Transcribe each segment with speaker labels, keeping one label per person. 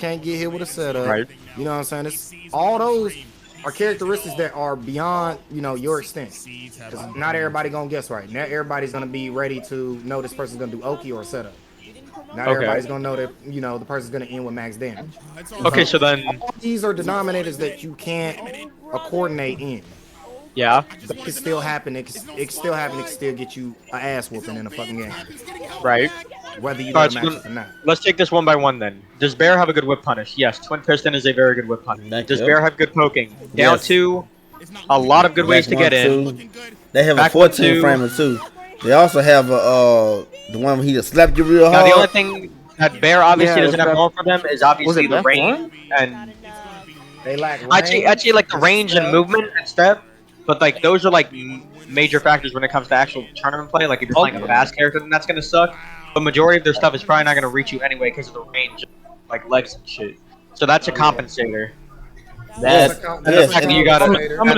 Speaker 1: can't get hit with a setup.
Speaker 2: Right.
Speaker 1: You know what I'm saying? It's all those are characteristics that are beyond, your extent. Because not everybody gonna guess right. Not everybody's gonna be ready to know this person's gonna do Oki or a setup. Not
Speaker 2: Okay.
Speaker 1: everybody's gonna know that the person's gonna end with max damage.
Speaker 2: Okay,
Speaker 1: So
Speaker 2: so then,
Speaker 1: all these are denominators that you can't coordinate in.
Speaker 2: yeah,
Speaker 1: But it can still happen. It can still happen. It can still get you an ass whooping in a fucking game,
Speaker 2: right.
Speaker 1: whether you
Speaker 2: All
Speaker 1: know the
Speaker 2: right, so then,
Speaker 1: matchup or not.
Speaker 2: let's take this one by one then. Does Bear have a good whip punish? Yes, Twin Piston is a very good whip punish.
Speaker 3: Thank
Speaker 2: Does
Speaker 3: you.
Speaker 2: Bear have good poking? Down
Speaker 3: Yes.
Speaker 2: two, a lot of good ways to
Speaker 3: Back
Speaker 2: get in.
Speaker 3: 1-2. They have a
Speaker 2: Back
Speaker 3: 14
Speaker 2: 1-2.
Speaker 3: framer too. They also have the one where he just slapped you real
Speaker 2: Now
Speaker 3: hard.
Speaker 2: the only thing that Bear obviously
Speaker 4: Yeah,
Speaker 2: doesn't have
Speaker 4: back-
Speaker 2: going for them is
Speaker 4: Was
Speaker 2: obviously
Speaker 4: it
Speaker 2: the
Speaker 4: back
Speaker 2: range
Speaker 4: one?
Speaker 2: and
Speaker 1: They lack
Speaker 2: actually
Speaker 1: range,
Speaker 2: like the range and movement and step. But like those are like major factors when it comes to actual tournament play. Like if you're playing a fast character, then that's gonna suck. But majority of their stuff is probably not gonna reach you anyway because of the range, like legs and shit. So that's a compensator.
Speaker 3: Yes,
Speaker 2: And the
Speaker 3: yes,
Speaker 2: fact that
Speaker 3: and
Speaker 2: you gotta,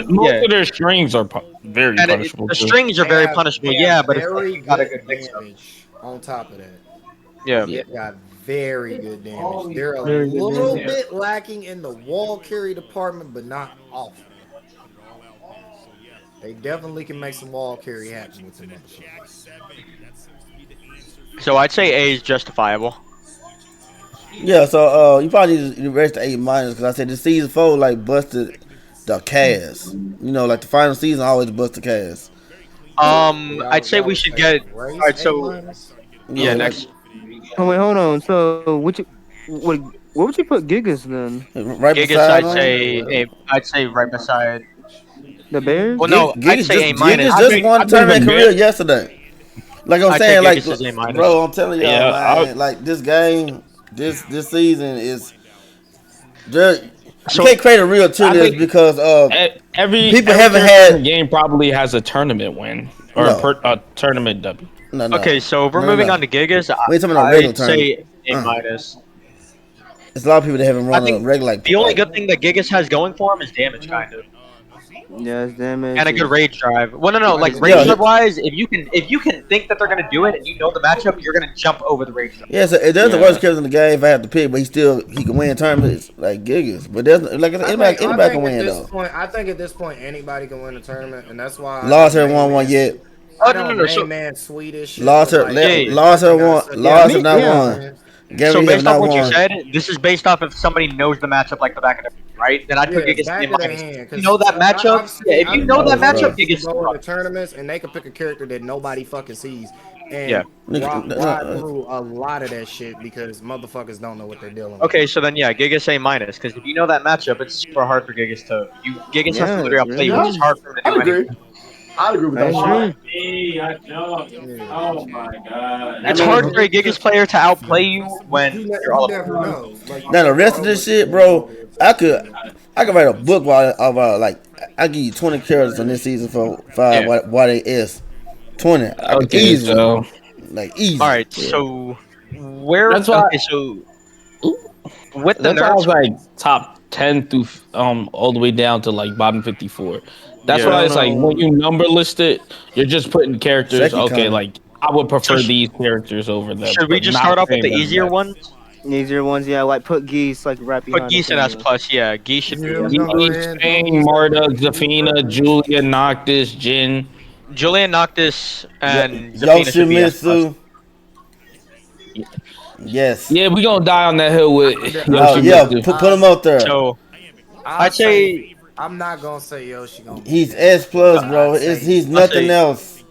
Speaker 5: Most of their strings are very
Speaker 2: and
Speaker 5: punishable.
Speaker 2: the
Speaker 5: too.
Speaker 2: strings are very
Speaker 1: They have-
Speaker 2: punishable,
Speaker 1: they
Speaker 2: yeah.
Speaker 1: have
Speaker 2: But it's like
Speaker 1: very
Speaker 2: you got a
Speaker 1: good
Speaker 2: good mix up.
Speaker 1: damage on top of that.
Speaker 2: Yeah.
Speaker 1: They got very good damage. They're a
Speaker 4: Very good
Speaker 1: little
Speaker 4: damage.
Speaker 1: bit lacking in the wall carry department, but not awful. They definitely can make some wall carry happen with them motherfuckers.
Speaker 2: So I'd say A is justifiable.
Speaker 3: Yeah, so you probably need to rest the A minus because I said the season 4 like busted the cast. You know, like the final season always bust the cast.
Speaker 2: I'd say we should get. All right, so yeah,
Speaker 3: like,
Speaker 2: next.
Speaker 4: Oh wait, hold on. So what would you put Gigas then?
Speaker 3: right
Speaker 2: Gigas,
Speaker 3: beside
Speaker 2: I'd
Speaker 3: him.
Speaker 2: say A. I'd say right beside.
Speaker 4: The Bears?
Speaker 2: Well, no,
Speaker 3: Gigas
Speaker 2: I'd say A minus.
Speaker 3: just won
Speaker 5: I
Speaker 3: a
Speaker 5: think
Speaker 3: tournament
Speaker 5: the
Speaker 3: career
Speaker 5: Bears-
Speaker 3: yesterday. Like I'm
Speaker 2: I'd
Speaker 3: saying,
Speaker 2: say
Speaker 3: like
Speaker 2: Gigas is A minus.
Speaker 3: bro, I'm telling y'all,
Speaker 5: Yeah,
Speaker 3: man, like this game, this season is there.
Speaker 2: So-
Speaker 3: You can't create a real tournament
Speaker 5: think-
Speaker 3: because
Speaker 5: Every
Speaker 3: People
Speaker 5: every
Speaker 3: haven't
Speaker 5: character
Speaker 3: had-
Speaker 5: in the game probably has a tournament win or
Speaker 3: No.
Speaker 5: a tournament W.
Speaker 3: no.
Speaker 2: Okay, so if we're
Speaker 3: No,
Speaker 2: moving
Speaker 3: no.
Speaker 2: on to Gigas,
Speaker 3: We ain't talking about regular
Speaker 2: I'd say A
Speaker 3: tournament.
Speaker 2: minus.
Speaker 3: There's a lot of people that haven't
Speaker 2: I
Speaker 3: run a
Speaker 2: think
Speaker 3: regular like
Speaker 2: the only
Speaker 3: like,
Speaker 2: good thing that Gigas has going for him is damage, kind of,
Speaker 4: Yes, damage.
Speaker 2: and a good rage drive. Well, no, like
Speaker 3: Yeah.
Speaker 2: rage drive wise, if you can think that they're gonna do it and you know the matchup, you're gonna jump over the rage drive.
Speaker 3: Yeah, so there's the worst character in the game if I have to pick, but he can win tournaments like Gigas. But there's like anybody can win though.
Speaker 1: I think at this point anybody can win a tournament, and that's why
Speaker 3: Lost her won one yet.
Speaker 2: Oh no. So,
Speaker 1: man, Swedish.
Speaker 3: Lost her, lost her one, lost her not one. Gary
Speaker 2: so
Speaker 3: has
Speaker 2: based
Speaker 3: not
Speaker 2: off what you
Speaker 3: won.
Speaker 2: said, this is based off if somebody knows the matchup like the back of their hand, right? Then I'd put Gigas
Speaker 1: back
Speaker 2: in
Speaker 1: of their
Speaker 2: minus.
Speaker 1: hand,
Speaker 2: If
Speaker 1: 'cause
Speaker 2: you know that matchup, if you know that matchup, Gigas
Speaker 1: go
Speaker 2: is
Speaker 1: into tournaments, and they can pick a character that nobody fucking sees, and
Speaker 2: Yeah.
Speaker 1: ride through a lot of that shit because motherfuckers don't know what they're dealing with.
Speaker 2: Okay, so then yeah, Gigas A minus, because if you know that matchup, it's super hard for Gigas to. Gigas has to literally outplay you, which is hard for him to do.
Speaker 6: I agree.
Speaker 2: Anything.
Speaker 6: I agree with
Speaker 4: I
Speaker 6: that.
Speaker 4: agree.
Speaker 6: Oh my god.
Speaker 2: It's hard for a Gigas player to outplay you when you're all
Speaker 1: never
Speaker 2: up.
Speaker 1: know. Like,
Speaker 3: Now the rest of this shit, bro, I could write a book about like I give you 20 characters on this season for 5.
Speaker 2: Yeah.
Speaker 3: Why they S 20?
Speaker 5: Okay,
Speaker 3: Easy,
Speaker 5: so
Speaker 3: like easy.
Speaker 2: All right, so where?
Speaker 5: That's why-
Speaker 2: Okay, so with the
Speaker 5: that's why I was
Speaker 2: nerfs,
Speaker 5: like top 10 through all the way down to like bottom 54. That's
Speaker 2: Yeah.
Speaker 5: why it's like when you number list it, you're just putting characters.
Speaker 3: Second
Speaker 5: Okay,
Speaker 3: comment.
Speaker 5: like I would prefer
Speaker 2: So
Speaker 5: these characters over them.
Speaker 2: should we
Speaker 5: but
Speaker 2: just
Speaker 5: not
Speaker 2: start off with the
Speaker 5: saying
Speaker 2: easier
Speaker 5: that.
Speaker 2: ones?
Speaker 4: Easier ones, yeah. Like put Geese like right behind.
Speaker 2: Put Geese in S plus, yeah. Geese should be.
Speaker 1: Yeah.
Speaker 5: Geese, Spain, Marta, Zafina, Julia, Noctis, Jin.
Speaker 2: Julian Noctis and Zafina should be S plus.
Speaker 3: Yoshimitsu. Yes.
Speaker 5: Yeah, we gonna die on that hill with
Speaker 3: Oh yeah,
Speaker 5: Yoshimitsu.
Speaker 3: put him up there.
Speaker 2: So
Speaker 1: I'd
Speaker 2: say
Speaker 1: I'm not gonna say Yoshi gonna.
Speaker 3: He's S plus, bro. He's nothing else.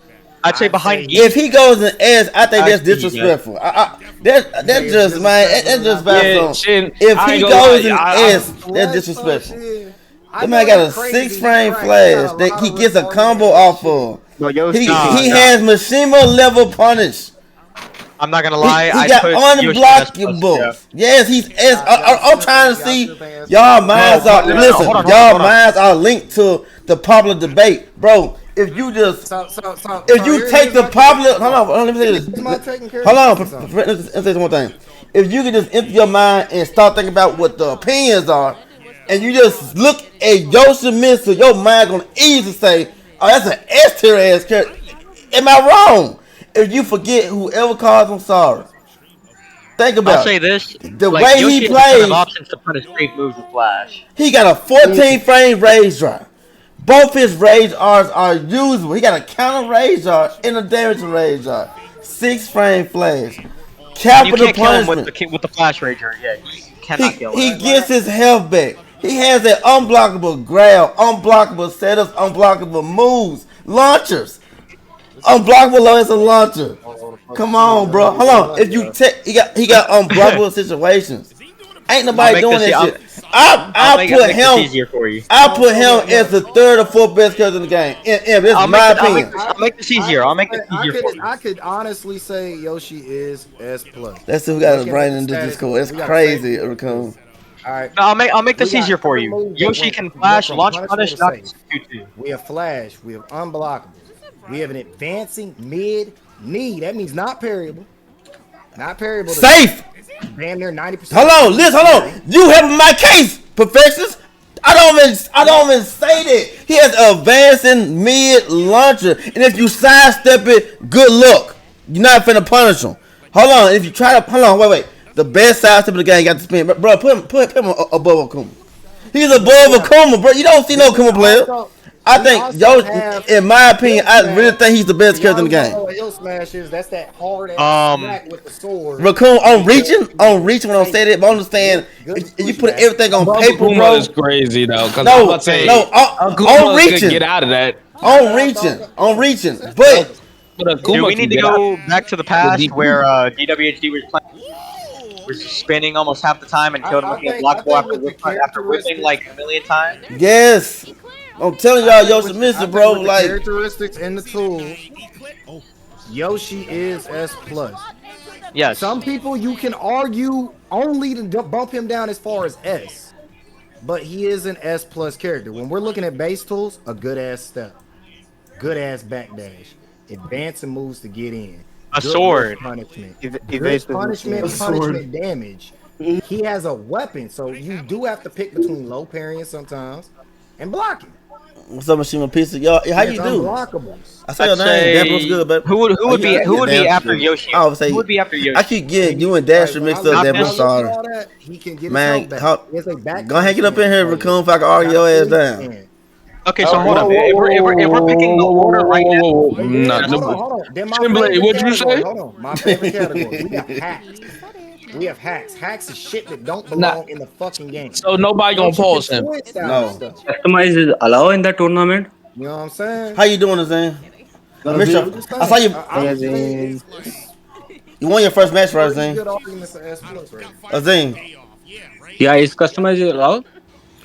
Speaker 2: I'd say
Speaker 1: I'd
Speaker 2: behind
Speaker 1: say-
Speaker 2: Geese.
Speaker 3: If he goes in S, I think that's
Speaker 2: I see you,
Speaker 3: disrespectful. That's just man. That's just bad.
Speaker 5: Yeah,
Speaker 3: song.
Speaker 5: Shin,
Speaker 3: If
Speaker 5: I
Speaker 3: he
Speaker 5: ain't gonna
Speaker 3: goes
Speaker 5: lie,
Speaker 3: in
Speaker 5: I-
Speaker 3: S, that's disrespectful. The man got a 6-frame flash that he gets a combo off of.
Speaker 4: No, Yoshi.
Speaker 3: He
Speaker 2: Nah.
Speaker 3: has Mishima level punish.
Speaker 2: I'm not gonna
Speaker 3: He,
Speaker 2: lie.
Speaker 3: he
Speaker 2: I'd
Speaker 3: got
Speaker 2: put Yoshi in S plus,
Speaker 3: unblockable.
Speaker 2: yeah.
Speaker 3: Yes, he's S. I'm trying to see y'all minds
Speaker 2: No,
Speaker 3: are
Speaker 2: no,
Speaker 3: listen.
Speaker 2: hold on,
Speaker 3: Y'all
Speaker 2: hold on.
Speaker 3: minds are linked to the popular debate, bro. If you just if you take the popular, hold on, let me say this. Hold on, let's say one thing. If you can just empty your mind and start thinking about what the opinions are, and you just look at Yoshimitsu, your mind gonna easily say, "Oh, that's an S tier ass character." Am I wrong? If you forget whoever calls, I'm sorry. Think
Speaker 2: I'll
Speaker 3: about
Speaker 2: say
Speaker 3: it.
Speaker 2: this:
Speaker 3: The
Speaker 2: like
Speaker 3: way
Speaker 2: Yoshi
Speaker 3: he
Speaker 2: has a ton of
Speaker 3: plays,
Speaker 2: options to punish safe moves with Flash.
Speaker 3: he got a 14 frame rage drop. Both his rage R's are usable. He got a counter rage R and a damage rage R. 6 frame flash.
Speaker 2: And you
Speaker 3: Capital
Speaker 2: can't kill him with
Speaker 3: punishment.
Speaker 2: the Flash Rager. Yeah, you cannot kill him.
Speaker 3: He gets his health back. He has an unblockable grab, unblockable setups, unblockable moves, launchers. Unblockable as a launcher. Come on, bro. Hold on. If you take, he got unblockable situations. Ain't nobody doing that shit.
Speaker 2: I'll
Speaker 3: I
Speaker 2: make
Speaker 3: put
Speaker 2: this
Speaker 3: him.
Speaker 2: easier for you.
Speaker 3: I put him as the third or fourth best character in the game. And this is my opinion.
Speaker 2: I'll make this easier. I'll make this easier for you.
Speaker 1: I could honestly say Yoshi is S plus.
Speaker 3: Let's see who got his
Speaker 1: Looking
Speaker 3: brain
Speaker 1: at
Speaker 3: in
Speaker 1: the
Speaker 3: this
Speaker 1: status,
Speaker 3: Discord. It's
Speaker 1: we got
Speaker 3: crazy,
Speaker 1: save.
Speaker 3: Raccoon.
Speaker 1: All right.
Speaker 2: No, I'll make this
Speaker 1: We got
Speaker 2: easier for
Speaker 1: certain
Speaker 2: you.
Speaker 1: moves that
Speaker 2: Yoshi
Speaker 1: went-
Speaker 2: can
Speaker 1: went
Speaker 2: Flash,
Speaker 1: from
Speaker 2: launch,
Speaker 1: punishment
Speaker 2: punish,
Speaker 1: to
Speaker 2: not
Speaker 1: save.
Speaker 2: execute too.
Speaker 1: We have flash. We have unblockables. We have an advancing mid knee. That means not parryable. Not parryable.
Speaker 3: Safe.
Speaker 1: Damn near 90%.
Speaker 3: Hold on, Liz. Hold on. You helping my case, perfectionist. I don't even say that. He has an advancing mid launcher, and if you sidestep it, good luck. You're not finna punish him. Hold on. If you try to, hold on, wait. The best sidestep in the game, you got to spin, bro. Put him above Akuma. He's above Akuma, bro. You don't see no Akuma player. I think, in my opinion, I really think he's the best character in the game.
Speaker 1: Hill smashes. That's that hard ass smack with the sword.
Speaker 3: Raccoon, on reaching when I'm saying that, but I understand if you put everything on paper,
Speaker 5: Akuma
Speaker 3: bro.
Speaker 5: is crazy though. Cause
Speaker 3: No,
Speaker 5: I'm about to say,
Speaker 3: on
Speaker 5: Akuma could
Speaker 3: reaching,
Speaker 5: get out of that.
Speaker 3: on reaching, but
Speaker 2: Do we need to go back to the past where DWHD was spinning almost half the time and killed him with the unblockable after whipping like a million times?
Speaker 3: yes, I'm telling y'all, Yoshi missing, bro.
Speaker 1: With the
Speaker 3: Like,
Speaker 1: characteristics and the tools, Yoshi is S plus.
Speaker 2: Yes.
Speaker 1: Some people you can argue only to bump him down as far as S, but he is an S plus character. When we're looking at base tools, a good ass step, good ass backdash, advancing moves to get in,
Speaker 2: A
Speaker 1: good
Speaker 2: sword,
Speaker 1: punishment,
Speaker 4: Evasive
Speaker 1: punishment damage. He has a weapon, so you do have to pick between low parrying sometimes and blocking.
Speaker 3: what's up, Machine Pizza? Y'all, how you do?
Speaker 1: Unblockables.
Speaker 3: I say your name. Damn, what's good, baby?
Speaker 2: Who would be after Yoshi?
Speaker 3: I would say
Speaker 2: Who would be after Yoshi?
Speaker 3: I keep getting you and Dasher mixed up. Damn, I'm sorry.
Speaker 1: He can get
Speaker 3: Man,
Speaker 1: his health back. He has a back
Speaker 3: go ahead, get up in here, Raccoon, if I can argue your ass down.
Speaker 2: Okay, so hold on. If we're picking the order right now,
Speaker 1: Hold on. Then my
Speaker 5: Tremblay,
Speaker 1: favorite
Speaker 5: what'd you
Speaker 1: category.
Speaker 5: say?
Speaker 1: Hold on. My favorite category. We got hacks. We have hacks. Hacks is shit that don't belong in the fucking game.
Speaker 5: So nobody gonna pause him.
Speaker 3: No.
Speaker 4: Customize is allowed in the tournament.
Speaker 1: You know what I'm saying?
Speaker 3: How you doing, Zane? I saw you. You won your first match, right, Zane? Zane.
Speaker 4: Yeah, is customize allowed?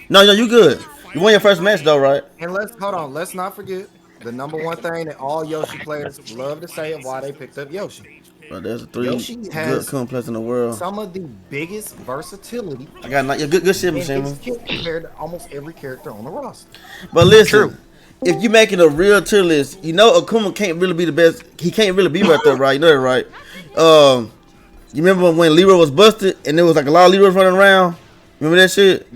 Speaker 3: No, you good. You won your first match though, right?
Speaker 1: And let's not forget the number one thing that all Yoshi players love to say of why they picked up Yoshi.
Speaker 3: Bro, there's three
Speaker 1: Yoshi
Speaker 3: good
Speaker 1: has
Speaker 3: complex in the world.
Speaker 1: some of the biggest versatility
Speaker 3: I got good shit,
Speaker 1: in
Speaker 3: machine.
Speaker 1: his kit compared to almost every character on the roster.
Speaker 3: But listen, if you making a real tier list, you know Akuma can't really be the best. He can't really be right there, right? You know that, right? You remember when Leroy was busted and there was like a lot of Leroys running around? Remember that shit?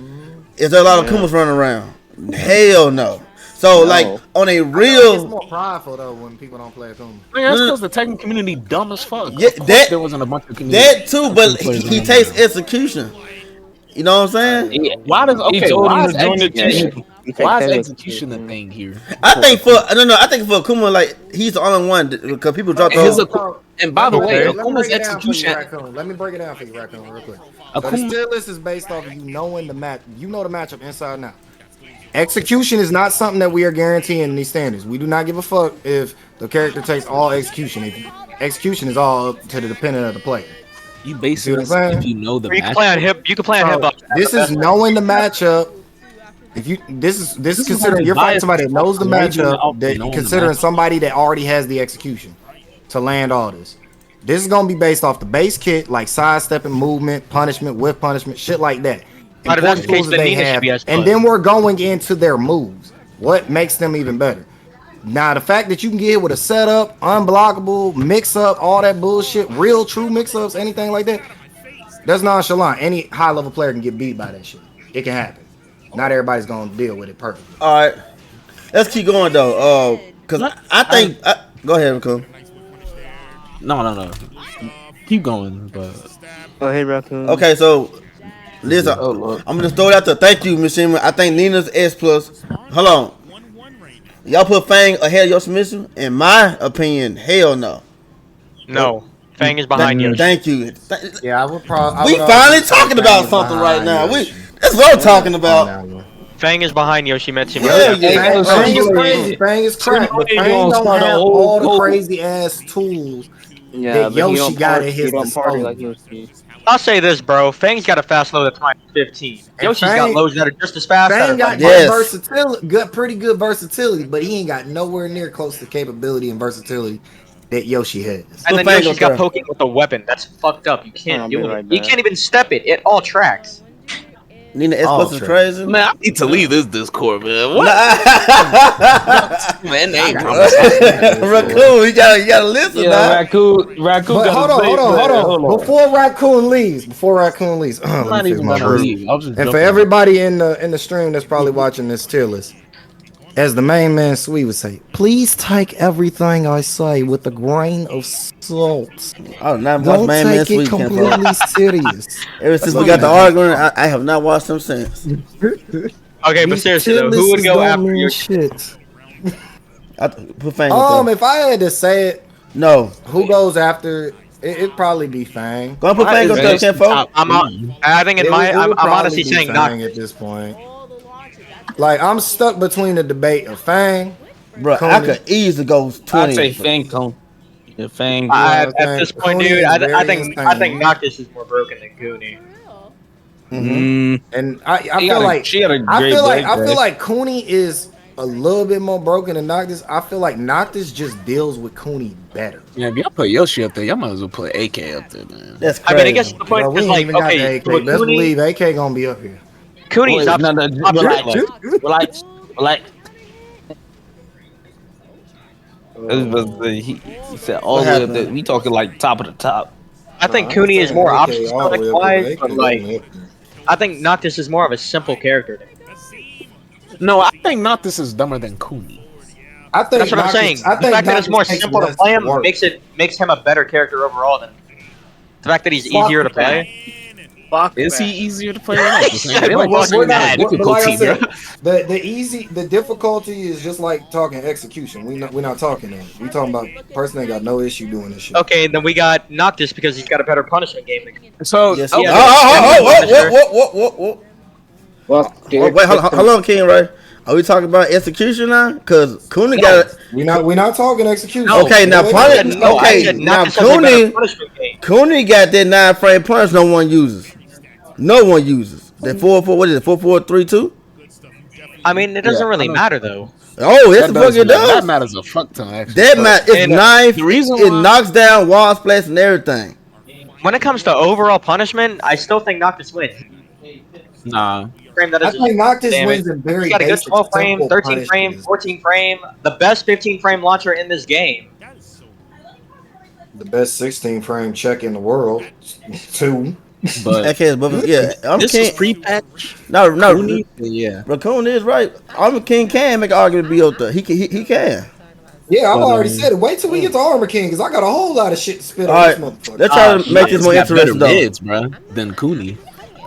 Speaker 3: Is there a lot of Akumas running around? Hell no. So like on a real,
Speaker 1: It's more prideful though when people don't play Akuma.
Speaker 7: Man, that's because the Tekken community dumb as fuck.
Speaker 3: Yeah,
Speaker 7: Of course there wasn't a bunch of community.
Speaker 3: that too, but he takes execution. You know what I'm saying?
Speaker 7: Why does
Speaker 5: told
Speaker 7: why
Speaker 5: him
Speaker 7: is
Speaker 5: to join the
Speaker 7: execution? Why is execution a thing here?
Speaker 3: I think for Akuma, like he's the only one because people dropped
Speaker 7: His
Speaker 3: off.
Speaker 7: and by the way,
Speaker 1: Let me
Speaker 7: Akuma's
Speaker 1: break it down for you,
Speaker 7: execution.
Speaker 1: Raccoon. Let me break it down for you, Raccoon, real quick. So the
Speaker 7: Akuma,
Speaker 1: tier list is based off of you knowing the match. You know the matchup inside and out. Execution is not something that we are guaranteeing in these standards. We do not give a fuck if the character takes all execution. Execution is all up to the dependent of the player.
Speaker 7: you base
Speaker 1: See
Speaker 7: it
Speaker 1: what I'm saying?
Speaker 7: if you know the
Speaker 2: you can
Speaker 7: match.
Speaker 2: play on hip. You can play on hip up.
Speaker 1: This is knowing the matchup. If you this is considering you're fighting somebody that knows the matchup, that considering somebody that already has the execution to land all this. This is gonna be based off the base kit, like sidestepping, movement, punishment, whip punishment, shit like that.
Speaker 2: But if that's the case,
Speaker 1: Tools
Speaker 2: then
Speaker 1: that they
Speaker 2: Nina should
Speaker 1: have,
Speaker 2: be S+.
Speaker 1: and then we're going into their moves. What makes them even better? Now, the fact that you can get hit with a setup, unblockable, mix up, all that bullshit, real true mix ups, anything like that, that's nonchalant. Any high level player can get beat by that shit. It can happen. Not everybody's gonna deal with it perfectly.
Speaker 3: All right, let's keep going though. Cause I think go ahead, Raccoon.
Speaker 7: No. keep going, but
Speaker 4: Oh, hey, Raccoon.
Speaker 3: Okay, so listen,
Speaker 7: oh Lord.
Speaker 3: I'm gonna throw it out there. Thank you, Machine. I think Nina's S plus. Hold on, y'all put Fang ahead of your submission? In my opinion, hell no.
Speaker 2: No, Fang is behind
Speaker 3: Th-
Speaker 2: Yoshi.
Speaker 3: thank you.
Speaker 1: Yeah, I would probably.
Speaker 3: We finally talking about something right now. That's what I'm talking about.
Speaker 2: Fang is behind Yoshimitsu.
Speaker 3: Hell yeah.
Speaker 1: Fang is crazy. Fang is crap. But Fang don't have all the crazy ass tools
Speaker 4: Yeah,
Speaker 1: that
Speaker 4: but he
Speaker 1: Yoshi
Speaker 4: don't
Speaker 1: got
Speaker 4: party.
Speaker 1: at
Speaker 4: He
Speaker 1: his
Speaker 4: don't party
Speaker 1: disposal.
Speaker 4: like Yoshi.
Speaker 2: I'll say this, bro. Fang's got a fast load that's minus 15.
Speaker 1: And
Speaker 2: Yoshi's got
Speaker 1: Fang-
Speaker 2: loads that are just as fast.
Speaker 1: Fang
Speaker 2: That are
Speaker 1: got
Speaker 2: like,
Speaker 1: good
Speaker 3: Yes.
Speaker 1: versatility, pretty good versatility, but he ain't got nowhere near close to capability and versatility that Yoshi has.
Speaker 2: and then
Speaker 3: Fang
Speaker 2: Yoshi's
Speaker 3: up
Speaker 2: got
Speaker 3: there.
Speaker 2: poking with a weapon. That's fucked up. You can't
Speaker 4: I'll
Speaker 2: do
Speaker 4: be
Speaker 2: it.
Speaker 4: right
Speaker 2: You
Speaker 4: back.
Speaker 2: can't even step it. It all tracks.
Speaker 3: Nina S
Speaker 1: Oh,
Speaker 3: plus is
Speaker 1: true.
Speaker 3: crazy.
Speaker 7: Man, I need to leave this Discord, man. What? Man, they
Speaker 3: Raccoon, you gotta listen
Speaker 5: Yeah,
Speaker 3: now.
Speaker 5: Raccoon
Speaker 1: But
Speaker 5: got
Speaker 1: hold on. Before Raccoon leaves,
Speaker 7: I'm
Speaker 1: let
Speaker 7: not
Speaker 1: me fix
Speaker 7: even
Speaker 1: my
Speaker 7: gonna
Speaker 1: brew.
Speaker 7: leave. I was just
Speaker 1: And for
Speaker 7: joking.
Speaker 1: everybody in the stream that's probably watching this tier list, as the main man Sweet would say, please take everything I say with a grain of salt.
Speaker 3: I have not watched
Speaker 1: Don't
Speaker 3: Man
Speaker 1: take it
Speaker 3: Sweet Camp.
Speaker 1: completely serious.
Speaker 3: Ever since we got the argument, I have not watched them since.
Speaker 2: Okay, but
Speaker 1: These
Speaker 2: seriously
Speaker 1: tier
Speaker 2: though, who would
Speaker 1: lists
Speaker 2: go
Speaker 1: don't
Speaker 2: after
Speaker 1: mean
Speaker 2: Yoshi?
Speaker 1: shit.
Speaker 3: I put Fang up there.
Speaker 1: If I had to say it,
Speaker 3: No.
Speaker 1: who goes after it? It'd probably be Fang.
Speaker 3: Go and put Fang up there, Camp Folk.
Speaker 2: I think in I'm
Speaker 1: probably
Speaker 2: honestly
Speaker 1: be
Speaker 2: saying
Speaker 1: Fang
Speaker 2: not.
Speaker 1: at this point. Like I'm stuck between the debate of Fang,
Speaker 3: Bro, I
Speaker 1: Coney.
Speaker 3: could easily go 20.
Speaker 5: I'd say Fang Cone. Yeah, Fang.
Speaker 2: At this point,
Speaker 1: Coney
Speaker 2: dude,
Speaker 1: is
Speaker 2: I
Speaker 1: very
Speaker 2: think
Speaker 1: insane.
Speaker 2: Noctis is more broken than Goonie.
Speaker 1: And I feel like
Speaker 5: she had a
Speaker 1: I
Speaker 5: great
Speaker 1: feel like
Speaker 5: break,
Speaker 1: I feel
Speaker 5: right?
Speaker 1: like Cooney is a little bit more broken than Noctis. I feel like Noctis just deals with Cooney better.
Speaker 7: Yeah, if y'all put Yoshi up there, y'all might as well put AK up there, man.
Speaker 3: That's
Speaker 2: I
Speaker 3: crazy.
Speaker 2: mean, I guess the point
Speaker 1: Bro, we
Speaker 2: is
Speaker 1: ain't
Speaker 2: like,
Speaker 1: even got the
Speaker 2: okay,
Speaker 1: AK.
Speaker 2: with
Speaker 1: Best
Speaker 2: Cooney,
Speaker 1: believe AK gonna be up here.
Speaker 2: Cooney's
Speaker 5: Wait,
Speaker 2: opposite.
Speaker 5: relax. He said all the way up
Speaker 1: happened?
Speaker 5: there. We talking like top of the top.
Speaker 2: I think Cooney is more options
Speaker 1: all the way up
Speaker 2: wise,
Speaker 1: here.
Speaker 2: but
Speaker 1: AK
Speaker 2: like,
Speaker 1: only up here.
Speaker 2: I think Noctis is more of a simple character.
Speaker 7: No, I think Noctis is dumber than Cooney.
Speaker 1: I think
Speaker 2: That's what I'm saying.
Speaker 1: I
Speaker 2: The
Speaker 1: think
Speaker 2: fact that it's
Speaker 1: Noctis
Speaker 2: more
Speaker 1: takes
Speaker 2: simple to
Speaker 1: less
Speaker 2: play him
Speaker 1: work.
Speaker 2: makes him a better character overall than the fact that he's easier to play.
Speaker 6: Fuck
Speaker 7: Is
Speaker 6: that.
Speaker 7: he easier to play? Than Noctis?
Speaker 2: Yeah,
Speaker 7: They
Speaker 2: but
Speaker 7: like
Speaker 2: what's
Speaker 7: the same
Speaker 2: that?
Speaker 7: difficult
Speaker 1: But like I
Speaker 7: team,
Speaker 1: said,
Speaker 7: bro.
Speaker 1: the difficulty is just like talking execution. We're not talking that. We talking about person ain't got no issue doing this shit.
Speaker 2: Okay, then we got Noctis because he's got a better punishment game.
Speaker 7: So
Speaker 3: Yes,
Speaker 7: okay.
Speaker 3: Wait, hold on, King Ray. Are we talking about execution now? Because Cooney got it.
Speaker 1: We're not talking execution.
Speaker 3: Okay, now
Speaker 2: I said no. I
Speaker 3: okay,
Speaker 2: said
Speaker 3: now
Speaker 2: Noctis has a better punishment game.
Speaker 3: Cooney got that 9-frame punch no one uses. No one uses. That 4-4, what is it? 4-4-3-2?
Speaker 2: I mean, it doesn't really matter though.
Speaker 3: Oh, yes, the fuck it does.
Speaker 7: That matters a fuck ton, actually.
Speaker 3: That matter, it's
Speaker 2: And,
Speaker 3: knife.
Speaker 7: the reason
Speaker 3: It
Speaker 7: why-
Speaker 3: knocks down wall splash and everything.
Speaker 2: When it comes to overall punishment, I still think Noctis wins.
Speaker 7: Nah.
Speaker 2: Frame that
Speaker 1: I
Speaker 2: is
Speaker 1: think Noctis
Speaker 2: damage.
Speaker 1: wins in very
Speaker 2: He's got a good
Speaker 1: basic,
Speaker 2: 12 frame,
Speaker 1: simple
Speaker 2: 13 frame,
Speaker 1: punishments.
Speaker 2: 14 frame, the best 15 frame launcher in this game.
Speaker 1: The best 16 frame check in the world. 2.
Speaker 7: But
Speaker 3: Okay, but yeah, I'm
Speaker 7: this
Speaker 3: King.
Speaker 7: is pre-patch.
Speaker 3: No,
Speaker 7: Cooney, yeah.
Speaker 3: Raccoon is right. I'm King can make an argument to be up there. He can.
Speaker 1: Yeah, I've
Speaker 7: But,
Speaker 1: already said it. Wait till we get to Armor King, because I got a whole lot of shit to spit
Speaker 3: All
Speaker 1: on
Speaker 3: right,
Speaker 1: this motherfucker.
Speaker 3: let's try to make this more
Speaker 7: He's got
Speaker 3: interesting
Speaker 7: better
Speaker 3: though.
Speaker 7: mids, bro, than Cooney.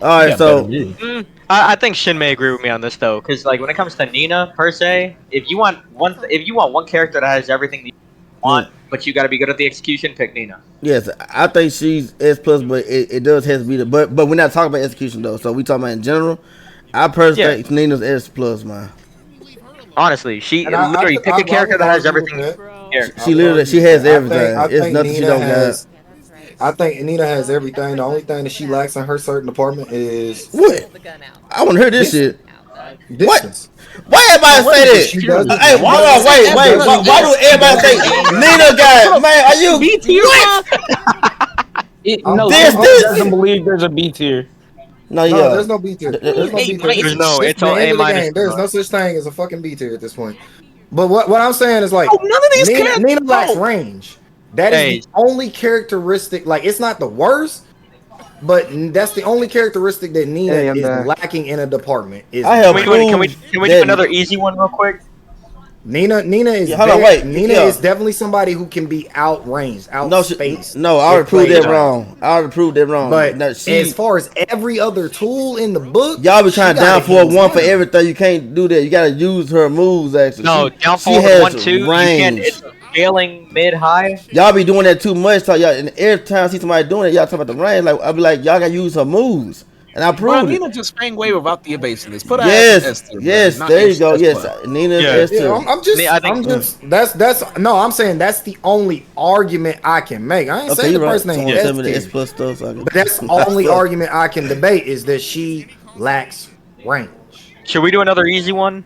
Speaker 3: All right, so
Speaker 2: I think Shin may agree with me on this though, because like when it comes to Nina per se, if you want one character that has everything that you want, but you got to be good at the execution, pick Nina.
Speaker 3: yes, I think she's S plus, but it does have to be the but we're not talking about execution though. So we talking about in general. I personally think Nina's S plus, man.
Speaker 2: Honestly, she
Speaker 1: And
Speaker 2: literally pick a character that has
Speaker 1: would argue
Speaker 2: everything.
Speaker 1: with
Speaker 2: Here.
Speaker 3: She literally she has
Speaker 1: I
Speaker 3: everything.
Speaker 1: think
Speaker 3: It's nothing she
Speaker 1: Nina
Speaker 3: don't
Speaker 1: has.
Speaker 3: got.
Speaker 1: I think Nina has everything. The only thing that she lacks in her certain department is
Speaker 3: What? I want to hear this shit.
Speaker 1: distance.
Speaker 3: Why everybody say that?
Speaker 1: She does.
Speaker 3: Hey, hold on, wait. Why do everybody say Nina got? Man, are you
Speaker 7: B tier,
Speaker 5: No,
Speaker 3: This-
Speaker 5: this doesn't believe there's a B tier.
Speaker 3: No,
Speaker 1: No,
Speaker 3: yeah.
Speaker 1: there's no B tier. There's no B tier.
Speaker 2: There's no,
Speaker 1: This
Speaker 2: it's
Speaker 1: the
Speaker 2: all
Speaker 1: end
Speaker 2: A
Speaker 1: of the
Speaker 2: minus.
Speaker 1: game. There's no such thing as a fucking B tier at this point. But what I'm saying is like
Speaker 7: none of these characters.
Speaker 1: Nina lacks range. That is
Speaker 2: Hey.
Speaker 1: the only characteristic. Like it's not the worst, but that's the only characteristic that Nina
Speaker 4: Hey, I'm
Speaker 1: is
Speaker 4: back.
Speaker 1: lacking in a department. Is
Speaker 3: I have
Speaker 2: Can we do
Speaker 3: that-
Speaker 2: another easy one real quick?
Speaker 1: Nina is
Speaker 3: hold on, wait.
Speaker 1: Nina is definitely somebody who can be outranged, outspaced.
Speaker 3: No, I already proved that wrong.
Speaker 1: But as far as every other tool in the book,
Speaker 3: y'all be trying down for one for everything. You can't do that. You gotta use her moves. Actually,
Speaker 2: no, down for 1-2. You can't. It's scaling mid high.
Speaker 3: Y'all be doing that too much. So y'all, and every time I see somebody doing it, y'all talk about the range. Like I be like, y'all gotta use her moves. And I proved it.
Speaker 7: Nina just fang way without the evasiveness. Put her
Speaker 3: yes, there you go. Yes, Nina's S tier.
Speaker 1: I'm saying that's the only argument I can make. I ain't saying the person ain't S
Speaker 3: plus stuff.
Speaker 1: But that's the only argument I can debate is that she lacks range.
Speaker 2: Should we do another easy one?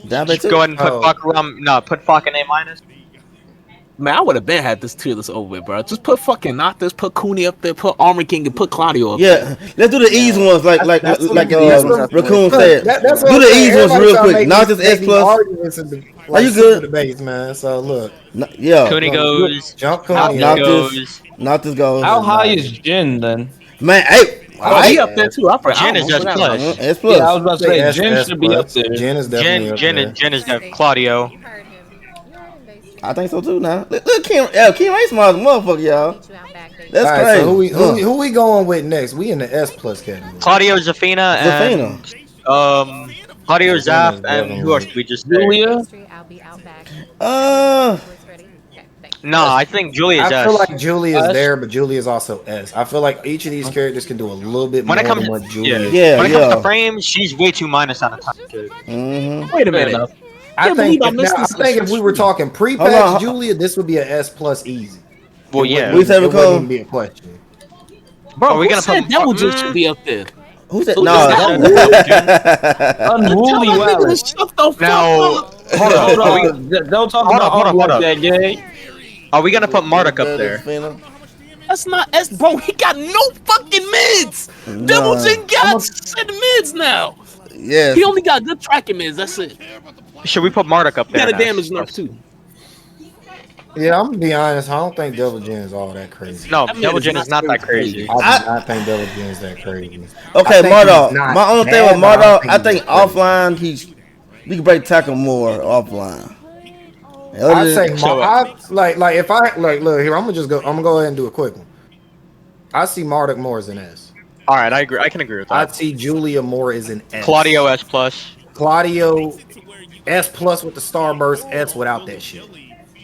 Speaker 2: Just go ahead and put put fucking A minus.
Speaker 7: Man, I would have been had this tier list over with, bro. Just put fucking Noctis, put Cooney up there, put Armor King, and put Claudio up there.
Speaker 3: Let's do the easy ones like Raccoon said. Do the easy ones real quick. Noctis S plus. Are you good?
Speaker 1: Debates, man. So look.
Speaker 2: Cooney goes.
Speaker 1: Jump Cooney
Speaker 3: goes. Noctis goes.
Speaker 5: How high is Jin then?
Speaker 3: Man, hey.
Speaker 7: He up there too.
Speaker 2: Jin is S plus.
Speaker 3: S plus.
Speaker 5: Yeah, I was about to say Jin should be up there.
Speaker 1: Jin is definitely up there.
Speaker 2: Jin is Claudio.
Speaker 3: I think so too. Now look, King Ray smart as a motherfucker, y'all. That's crazy.
Speaker 1: So who we going with next? We in the S plus category.
Speaker 2: Claudio, Zafina, and Claudio, Zaf, and who else did we just say?
Speaker 5: Julia.
Speaker 2: No, I think Julia's S.
Speaker 1: I feel like Julia's there, but Julia's also S. I feel like each of these characters can do a little bit more than what Julia.
Speaker 2: When it comes to frames, she's way too minus on the time.
Speaker 7: Wait a minute.
Speaker 1: I think if we were talking pre-patch Julia, this would be an S plus easy.
Speaker 2: Well, yeah.
Speaker 3: We said it
Speaker 1: wouldn't be a question.
Speaker 7: Bro, are we gonna put Devil Jin should be up there?
Speaker 3: Who said
Speaker 5: no? Unruly Wallace.
Speaker 7: Shut the fuck up.
Speaker 5: Hold on. Don't talk about that, gang.
Speaker 2: Are we gonna put Marduk up there?
Speaker 7: That's not S, bro. He got no fucking mids. Devil Jin got 7 mids now.
Speaker 3: Yeah.
Speaker 7: He only got good tracking mids. That's it.
Speaker 2: Should we put Marduk up there?
Speaker 7: He got a damage nerf too.
Speaker 1: Yeah, I'm gonna be honest. I don't think Devil Jin is all that crazy.
Speaker 2: No, Devil Jin is not that crazy.
Speaker 1: I think Devil Jin is that crazy.
Speaker 3: Okay, Marduk. My only thing with Marduk, I think offline we can break tackle more offline.
Speaker 1: I say if I look here, I'm gonna go ahead and do a quick one. I see Marduk more as an S.
Speaker 2: All right, I agree. I can agree with that.
Speaker 1: I see Julia more as an S.
Speaker 2: Claudio S plus.
Speaker 1: Claudio S plus with the starburst, S without that shit.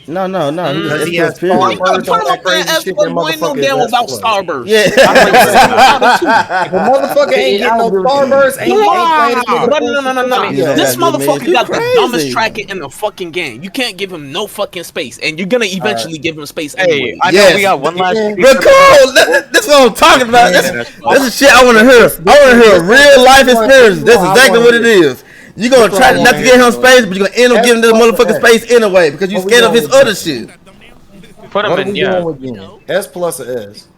Speaker 3: No.
Speaker 1: Because he has starburst on that crazy shit. That motherfucker
Speaker 7: ain't without starburst.
Speaker 3: Yeah.
Speaker 1: If a motherfucker ain't getting no starburst, ain't
Speaker 7: No. This motherfucker got the dumbest tracker in the fucking game. You can't give him no fucking space, and you're gonna eventually give him space anyway.
Speaker 2: I know we got one last.
Speaker 3: Cool. That's what I'm talking about. This is shit I want to hear. I want to hear real life experience. That's exactly what it is. You're gonna try not to get him space, but you're gonna end up giving this motherfucker space anyway because you scared of his other shit.
Speaker 2: Put him in, yeah.
Speaker 1: S plus or S?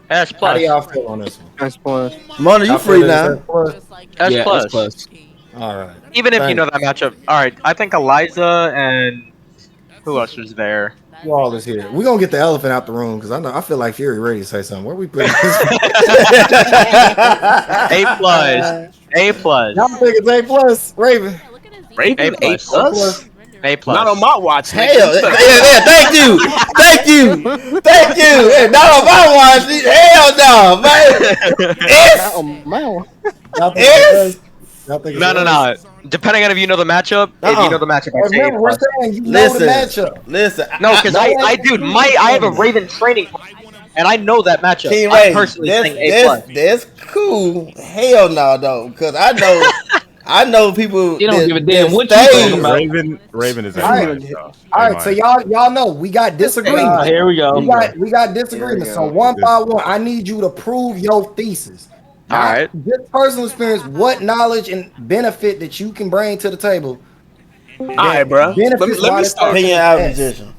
Speaker 2: S plus.
Speaker 1: How do y'all feel on this one?
Speaker 4: S plus.
Speaker 3: Mona, you free now.
Speaker 2: S plus.
Speaker 1: All right.
Speaker 2: Even if you know that matchup. All right, I think Eliza and who else was there?
Speaker 1: Wall is here. We're gonna get the elephant out the room because I feel like Fury ready to say something. Where we putting this?
Speaker 2: A plus. A plus.
Speaker 1: Y'all think it's A plus, Raven?
Speaker 7: Raven A plus.
Speaker 2: A plus.
Speaker 7: Not on my watch.
Speaker 3: Hell, yeah, thank you. Yeah, not on my watch. Hell no, man. S.
Speaker 2: No. Depending on if you know the matchup, if you know the matchup, I say A plus.
Speaker 3: Listen.
Speaker 2: No, because I have a Raven training, and I know that matchup.
Speaker 3: King
Speaker 2: I
Speaker 3: Ray,
Speaker 2: personally think A plus.
Speaker 3: that's cool. Hell no, though, because I know people.
Speaker 5: You don't give a damn what you talking about.
Speaker 8: Raven is.
Speaker 1: All right, so y'all know we got disagreements.
Speaker 5: Here we go.
Speaker 1: We got disagreements. So one by one, I need you to prove your thesis.
Speaker 2: All right.
Speaker 1: Just personal experience, what knowledge and benefit that you can bring to the table.
Speaker 7: All right, bro. Let me start.
Speaker 3: Opinion out of position.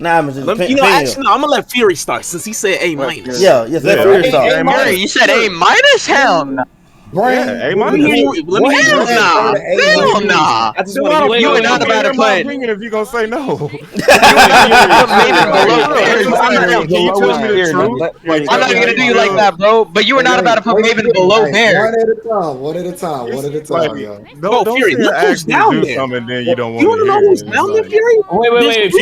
Speaker 7: Actually, I'm gonna let Fury start since he said A minus.
Speaker 3: Let Fury start.
Speaker 2: You said A minus? Hell no.
Speaker 1: Brian,
Speaker 6: Yeah, A
Speaker 7: Let
Speaker 6: minus.
Speaker 7: me hear
Speaker 1: Hell
Speaker 7: nah. Hell nah.
Speaker 2: I just
Speaker 6: Then
Speaker 2: want
Speaker 6: why
Speaker 2: to
Speaker 6: the
Speaker 2: you
Speaker 6: fuck
Speaker 2: and not
Speaker 6: am I
Speaker 2: about to
Speaker 6: giving my
Speaker 2: put.
Speaker 6: opinion if you gonna say no?
Speaker 2: Raven below
Speaker 6: Can
Speaker 2: Bears. I'm not
Speaker 6: you tell me the
Speaker 5: tier,
Speaker 6: truth?
Speaker 5: man.
Speaker 2: I'm not gonna do you like that, bro. But you were not about to put Raven below Bears.
Speaker 1: one at a time. One at a time. One at a
Speaker 6: Like,
Speaker 1: time, yo.
Speaker 7: Bro,
Speaker 6: don't
Speaker 7: Fury,
Speaker 6: say
Speaker 7: look
Speaker 6: I
Speaker 7: who's
Speaker 6: asked you to
Speaker 7: down
Speaker 6: do
Speaker 7: there.
Speaker 6: something, then you don't
Speaker 7: You
Speaker 6: want
Speaker 7: want
Speaker 6: to
Speaker 7: to know
Speaker 6: hear
Speaker 7: who's
Speaker 6: it.
Speaker 7: down
Speaker 6: It's
Speaker 7: there,
Speaker 6: like,
Speaker 7: Fury?
Speaker 5: Wait,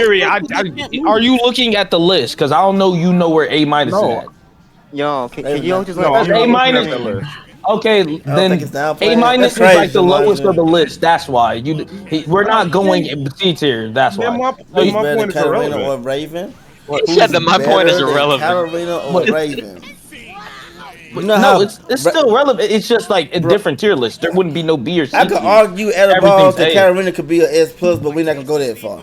Speaker 5: Fury. Are you looking at the list? Because I don't know. You know where A minus is
Speaker 6: No.
Speaker 5: at.
Speaker 4: Yo, can you all just
Speaker 6: No,
Speaker 4: let
Speaker 6: I'm not
Speaker 5: A
Speaker 6: looking
Speaker 5: minus.
Speaker 6: at that list.
Speaker 5: Okay,
Speaker 3: I don't
Speaker 5: then
Speaker 3: think it's down
Speaker 5: A
Speaker 3: playing.
Speaker 5: minus
Speaker 3: That's
Speaker 5: is like the
Speaker 3: crazy,
Speaker 5: lowest
Speaker 3: Elijah.
Speaker 5: of the list. That's why we're not going in C tier. That's
Speaker 6: Then
Speaker 5: why.
Speaker 6: my
Speaker 5: So
Speaker 6: then
Speaker 3: Who's
Speaker 6: my
Speaker 3: better than
Speaker 6: point is
Speaker 3: Katarina
Speaker 6: irrelevant.
Speaker 3: or Raven?
Speaker 2: He
Speaker 3: Who's
Speaker 2: said that my point is
Speaker 3: better than
Speaker 2: irrelevant.
Speaker 3: Katarina or Raven? You know
Speaker 5: no,
Speaker 3: how
Speaker 5: it's still relevant. It's just like a different tier list. There wouldn't be no B or C
Speaker 3: I could
Speaker 5: tier.
Speaker 3: argue at a ball
Speaker 5: Everything's
Speaker 3: that
Speaker 5: A.
Speaker 3: Katarina could be an S plus, but we're not gonna go that far.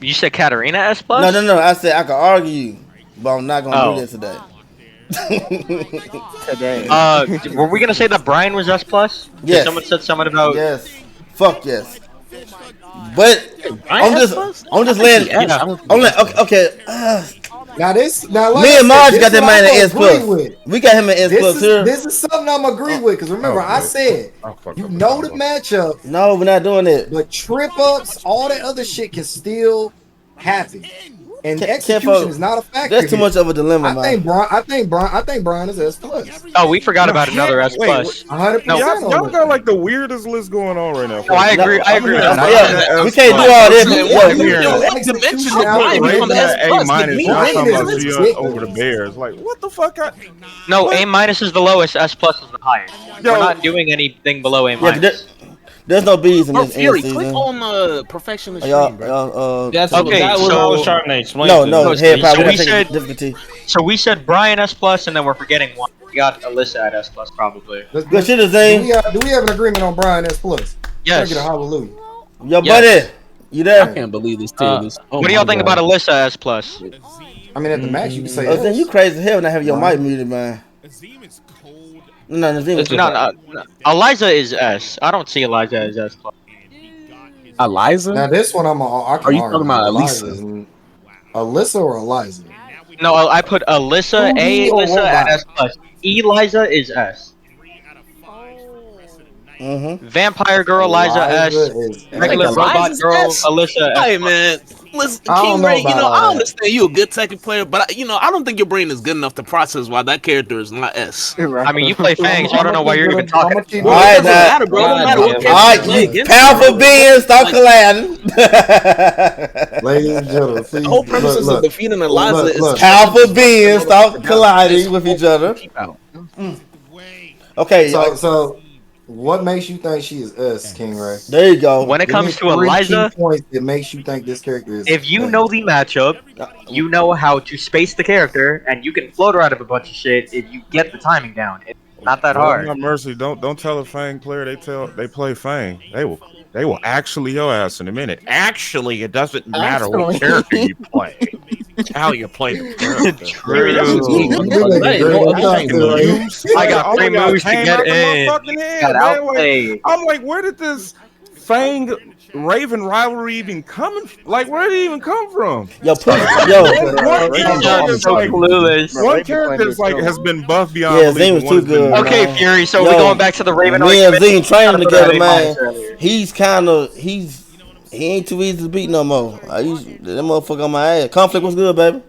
Speaker 2: You said Katarina S
Speaker 3: No,
Speaker 2: plus?
Speaker 3: no. I said I could argue, but I'm not gonna do
Speaker 2: Oh.
Speaker 3: that today.
Speaker 4: today.
Speaker 2: Were we gonna say that Brian was S plus?
Speaker 3: Yes.
Speaker 2: Someone said something about.
Speaker 3: Yes. Fuck yes. But
Speaker 7: Brian
Speaker 3: I'm
Speaker 7: S
Speaker 3: just
Speaker 7: plus?
Speaker 3: I'm just
Speaker 7: I think
Speaker 3: letting
Speaker 7: he S. I don't think
Speaker 3: I'm
Speaker 7: he
Speaker 3: like
Speaker 7: S
Speaker 3: okay.
Speaker 1: Now this, now like
Speaker 3: Me
Speaker 1: I
Speaker 3: and
Speaker 1: said,
Speaker 3: Marge
Speaker 1: this
Speaker 3: got that
Speaker 1: what
Speaker 3: man
Speaker 1: I'm
Speaker 3: an
Speaker 1: gonna
Speaker 3: S
Speaker 1: agree
Speaker 3: plus.
Speaker 1: with.
Speaker 3: We got him an S plus here.
Speaker 1: This is something I'm agree with because remember I
Speaker 6: Okay.
Speaker 1: said
Speaker 6: I'll fuck
Speaker 1: you
Speaker 6: up the
Speaker 1: know the
Speaker 6: combo.
Speaker 1: matchup,
Speaker 3: No, we're not doing it.
Speaker 1: but trip ups, all that other shit can still happen, and
Speaker 3: Can't
Speaker 1: execution
Speaker 3: fo-
Speaker 1: is not a factor.
Speaker 3: That's too
Speaker 1: here.
Speaker 3: much of a dilemma,
Speaker 1: I
Speaker 3: man.
Speaker 1: think Brian is S plus.
Speaker 2: Oh, we forgot about another S
Speaker 6: Wait,
Speaker 2: plus.
Speaker 1: 100%.
Speaker 2: No.
Speaker 6: Y'all got like the weirdest list going on right now.
Speaker 2: Oh, I agree. I agree with
Speaker 3: Yeah,
Speaker 2: that.
Speaker 3: we can't do all this.
Speaker 7: Man,
Speaker 3: Yo,
Speaker 7: what
Speaker 6: I'm hearing
Speaker 7: dimension of
Speaker 1: Now,
Speaker 7: Brian
Speaker 1: Raven
Speaker 7: become S
Speaker 6: A
Speaker 7: plus?
Speaker 6: minus.
Speaker 7: Me,
Speaker 6: Y'all
Speaker 7: Raven
Speaker 6: talking
Speaker 7: is
Speaker 6: about Gia
Speaker 1: ridiculous.
Speaker 6: over the Bears. Like, what the fuck?
Speaker 2: No,
Speaker 6: What?
Speaker 2: A minus is the lowest. S plus is the highest.
Speaker 6: Yo.
Speaker 2: We're not doing anything below A
Speaker 3: yeah, but
Speaker 2: minus.
Speaker 3: there's no B's in
Speaker 7: Bro,
Speaker 3: this
Speaker 7: Fury,
Speaker 3: season.
Speaker 7: click on the perfectionist
Speaker 3: Y'all,
Speaker 7: stream, bro.
Speaker 5: That's
Speaker 2: Okay,
Speaker 5: that was what I was
Speaker 2: so-
Speaker 5: trying to explain.
Speaker 3: no,
Speaker 5: to
Speaker 3: no,
Speaker 5: you.
Speaker 3: head power.
Speaker 2: so
Speaker 3: We're
Speaker 2: we
Speaker 3: not taking
Speaker 2: said-
Speaker 3: difficulty.
Speaker 2: So we said Brian S plus, and then we're forgetting one. We got Alyssa at S plus probably.
Speaker 3: Good shit,
Speaker 1: Do
Speaker 3: Zane.
Speaker 1: we have an agreement on Brian S plus?
Speaker 2: Yes.
Speaker 1: Can I get a hallelujah?
Speaker 3: Yo,
Speaker 2: Yes.
Speaker 3: buddy, you
Speaker 7: I
Speaker 3: there?
Speaker 7: can't believe this tier list. Oh
Speaker 2: What do y'all
Speaker 7: my
Speaker 2: think
Speaker 7: God.
Speaker 2: about Alyssa S plus?
Speaker 1: I mean, at the max, you can say
Speaker 3: Oh, Zane,
Speaker 1: yes.
Speaker 3: you crazy as hell not having your
Speaker 1: Right.
Speaker 3: mic muted, man. No, Zane,
Speaker 5: It's
Speaker 2: No, Eliza is S. I don't see Eliza as S plus.
Speaker 7: Eliza?
Speaker 1: Now this one, I can
Speaker 7: Are you
Speaker 1: argue.
Speaker 7: talking about
Speaker 1: Eliza
Speaker 7: Elisa?
Speaker 1: isn't- Alyssa or Eliza?
Speaker 2: No, I put Alyssa,
Speaker 1: Who,
Speaker 2: A
Speaker 1: me, or
Speaker 2: Alyssa
Speaker 1: what
Speaker 2: at
Speaker 1: guy?
Speaker 2: S plus. Eliza is S. Vampire girl Eliza S.
Speaker 1: is
Speaker 2: Regular
Speaker 1: S.
Speaker 2: robot
Speaker 7: Eliza's
Speaker 2: girl
Speaker 7: S?
Speaker 2: Alyssa S.
Speaker 7: Hey man, listen,
Speaker 1: I don't
Speaker 7: King
Speaker 1: know
Speaker 7: Ray.
Speaker 1: about
Speaker 7: You know,
Speaker 1: all
Speaker 7: I
Speaker 1: that.
Speaker 7: understand you a good Tekken player, but I don't think your brain is good enough to process why that character is not S.
Speaker 2: I mean, you play Fang, so I don't know why you're even talking.
Speaker 3: All right,
Speaker 7: It doesn't
Speaker 3: now.
Speaker 7: matter, bro. It don't matter what
Speaker 5: God
Speaker 7: character
Speaker 3: All
Speaker 7: you
Speaker 3: right,
Speaker 7: play
Speaker 3: you
Speaker 7: against.
Speaker 3: powerful beings, stop
Speaker 7: Like-
Speaker 3: colliding.
Speaker 1: Ladies and gentlemen, please.
Speaker 7: The whole premise of defeating Eliza is
Speaker 1: look.
Speaker 3: Powerful beings, stop colliding with each other.
Speaker 7: Keep out.
Speaker 3: Okay,
Speaker 1: So, what makes you think she is S, King Ray?
Speaker 3: there you go.
Speaker 2: When it
Speaker 1: Give me
Speaker 2: comes to
Speaker 1: 3
Speaker 2: Eliza,
Speaker 1: key points that makes you think this character is.
Speaker 2: if you
Speaker 1: S.
Speaker 2: know the matchup, you know how to space the character, and you can float her out of a bunch of shit if you get the timing down. It's not that
Speaker 6: Lord
Speaker 2: hard.
Speaker 6: have mercy. Don't tell a Fang player they play Fang. They will actually your ass in a minute. Actually, it doesn't matter what character you play. It's how you play the character.
Speaker 7: Fury, that's just me, bro. That ain't no other thing.
Speaker 2: I got 3
Speaker 6: y'all
Speaker 2: moves to
Speaker 6: came
Speaker 2: get
Speaker 6: out the
Speaker 2: in.
Speaker 6: motherfucking head,
Speaker 2: Got
Speaker 6: man. Like,
Speaker 2: outplayed.
Speaker 6: I'm like, where did this Fang Raven rivalry even coming? Like, where did it even come from?
Speaker 3: Yo, put,
Speaker 6: One character is like has been buffed beyond.
Speaker 3: Yeah,
Speaker 6: belief,
Speaker 3: Zane was
Speaker 6: and
Speaker 3: too
Speaker 6: one's been
Speaker 3: good.
Speaker 6: not.
Speaker 2: Okay, Fury, so
Speaker 3: Yo,
Speaker 2: we're going back to the Raven
Speaker 3: me and
Speaker 2: argument.
Speaker 3: Zane training
Speaker 2: Talked
Speaker 3: together,
Speaker 2: about
Speaker 3: man.
Speaker 2: earlier.
Speaker 3: He ain't too easy to beat no more. That motherfucker on my ass. Conflict was good, baby.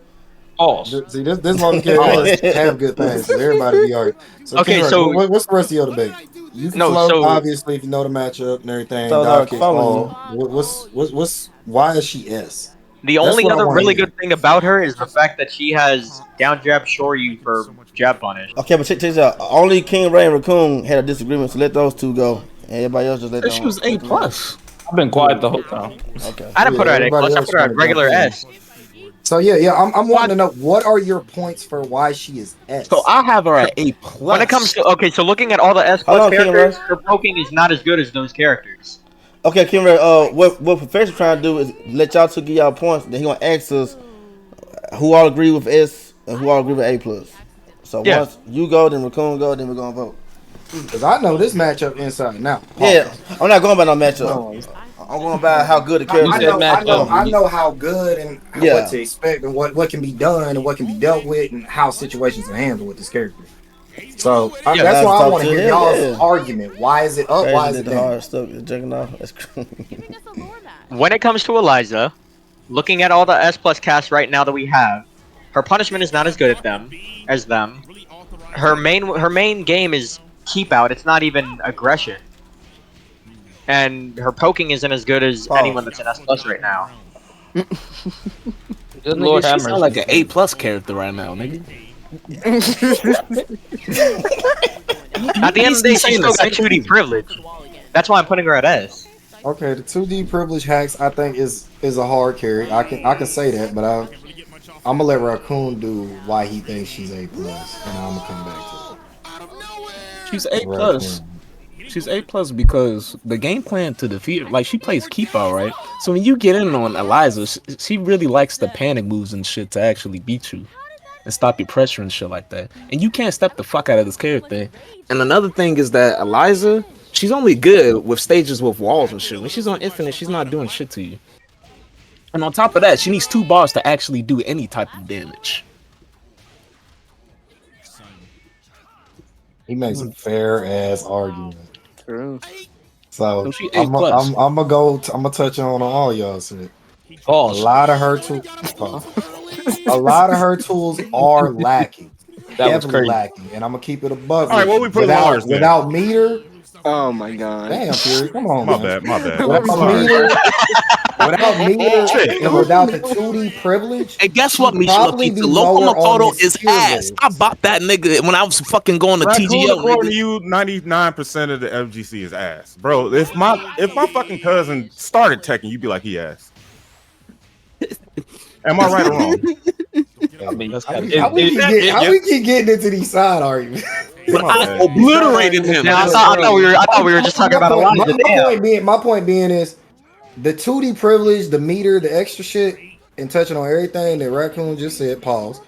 Speaker 1: See, this one character have good things, so everybody be arguing. So,
Speaker 2: Okay,
Speaker 1: King Ray,
Speaker 2: so-
Speaker 1: what's the rest of your debate? You can
Speaker 2: No,
Speaker 1: float,
Speaker 2: so-
Speaker 1: obviously, if you know the matchup and everything.
Speaker 3: So,
Speaker 1: Dog kick
Speaker 3: following
Speaker 1: fall. Why is she S?
Speaker 2: The
Speaker 1: That's
Speaker 2: only
Speaker 1: what I
Speaker 2: other
Speaker 1: wanna
Speaker 2: really
Speaker 1: hear.
Speaker 2: good thing about her is the fact that she has down jab Shoryu for jab punish.
Speaker 3: Okay, but check this out. Only King Ray and Raccoon had a disagreement, so let those two go. And everybody else just let them.
Speaker 7: She was A plus.
Speaker 5: I've been quiet the whole time.
Speaker 3: Okay.
Speaker 2: I didn't put her at A
Speaker 1: everybody
Speaker 2: plus, I
Speaker 1: else
Speaker 2: put her at
Speaker 1: kinda
Speaker 2: regular
Speaker 1: jumped
Speaker 2: S.
Speaker 1: So I'm wanting to know what are your points for why she is S?
Speaker 7: So I have her at A plus.
Speaker 2: When it comes to so looking at all the S
Speaker 3: Hold
Speaker 2: plus
Speaker 3: on, King
Speaker 2: characters,
Speaker 3: Ray.
Speaker 2: her poking is not as good as those characters.
Speaker 3: Okay, King Ray, what Professor trying to do is let y'all two give y'all points. Then he gonna ask us who all agree with S and who all agree with A plus. So
Speaker 2: Yeah.
Speaker 3: once you go, then Raccoon go, then we're gonna vote.
Speaker 1: Because I know this matchup inside and out.
Speaker 3: Yeah, I'm not going by no matchup. I'm going by how good the character is.
Speaker 1: I know how good and
Speaker 3: Yeah.
Speaker 1: what to expect and what can be done and what can be dealt with and how situations are handled with this character. So
Speaker 2: Yeah,
Speaker 1: that's why I
Speaker 3: talk
Speaker 1: want to
Speaker 3: to
Speaker 1: hear
Speaker 3: him,
Speaker 1: y'all's
Speaker 3: yeah.
Speaker 1: argument. Why is it up? Why is it
Speaker 3: the
Speaker 1: down?
Speaker 3: hard stuff checking off. That's cool.
Speaker 2: When it comes to Eliza, looking at all the S plus casts right now that we have, her punishment is not as good at them as them. Her main game is keep out. It's not even aggression, and her poking isn't as good as anyone that's in S plus right now.
Speaker 5: Good
Speaker 7: Nigga,
Speaker 5: Lord
Speaker 7: she
Speaker 5: have
Speaker 7: sound
Speaker 5: mercy.
Speaker 7: like an A+ character right now, nigga.
Speaker 2: At the end of the day, she still got 2D privilege. That's why I'm putting her at S.
Speaker 1: Okay, the 2D privilege hacks I think is a hard carry. I can say that, but I'm gonna let Raccoon do why he thinks she's A plus, and I'm gonna come back to
Speaker 7: She's
Speaker 1: it.
Speaker 7: A+. She's A+ because the game plan to defeat her, like she plays keep out, right? So when you get in on Eliza, she really likes the panic moves and shit to actually beat you and stop your pressure and shit like that. And you can't step the fuck out of this character. And another thing is that Eliza, she's only good with stages with walls and shit. When she's on Infinite, she's not doing shit to you. And on top of that, she needs 2 bars to actually do any type of damage.
Speaker 1: He makes a fair ass argument.
Speaker 4: True.
Speaker 1: So
Speaker 7: she A+.
Speaker 1: I'm gonna touch on all y'all shit. A
Speaker 5: Pause.
Speaker 1: lot of her tools are lacking.
Speaker 5: That was
Speaker 1: Definitely
Speaker 5: crazy.
Speaker 1: lacking, and I'm gonna keep it a buck.
Speaker 6: All right, what we put Lars then?
Speaker 1: without meter.
Speaker 4: Oh my god.
Speaker 1: Damn, Fury, come on,
Speaker 6: My
Speaker 1: man.
Speaker 6: bad, my bad.
Speaker 1: Without meter and without the 2D privilege.
Speaker 7: And guess what,
Speaker 1: she'd probably
Speaker 7: Misha?
Speaker 1: be
Speaker 7: The local
Speaker 1: lower on
Speaker 7: Makoto
Speaker 1: his
Speaker 7: is
Speaker 1: tier
Speaker 7: ass.
Speaker 1: list.
Speaker 7: I bought that nigga when I was fucking going to
Speaker 6: Raccoon,
Speaker 7: TGO.
Speaker 6: according to
Speaker 7: Nigga.
Speaker 6: you, 99% of the FGC is ass, bro. If my fucking cousin started Tekken, you'd be like he ass. Am I right or wrong?
Speaker 5: I mean,
Speaker 1: How we keep getting into these side arguments?
Speaker 7: But I obliterated him.
Speaker 2: Now, I thought we were just talking about Eliza.
Speaker 1: My point being is the 2D privilege, the meter, the extra shit, and touching on everything that Raccoon just said. Pause.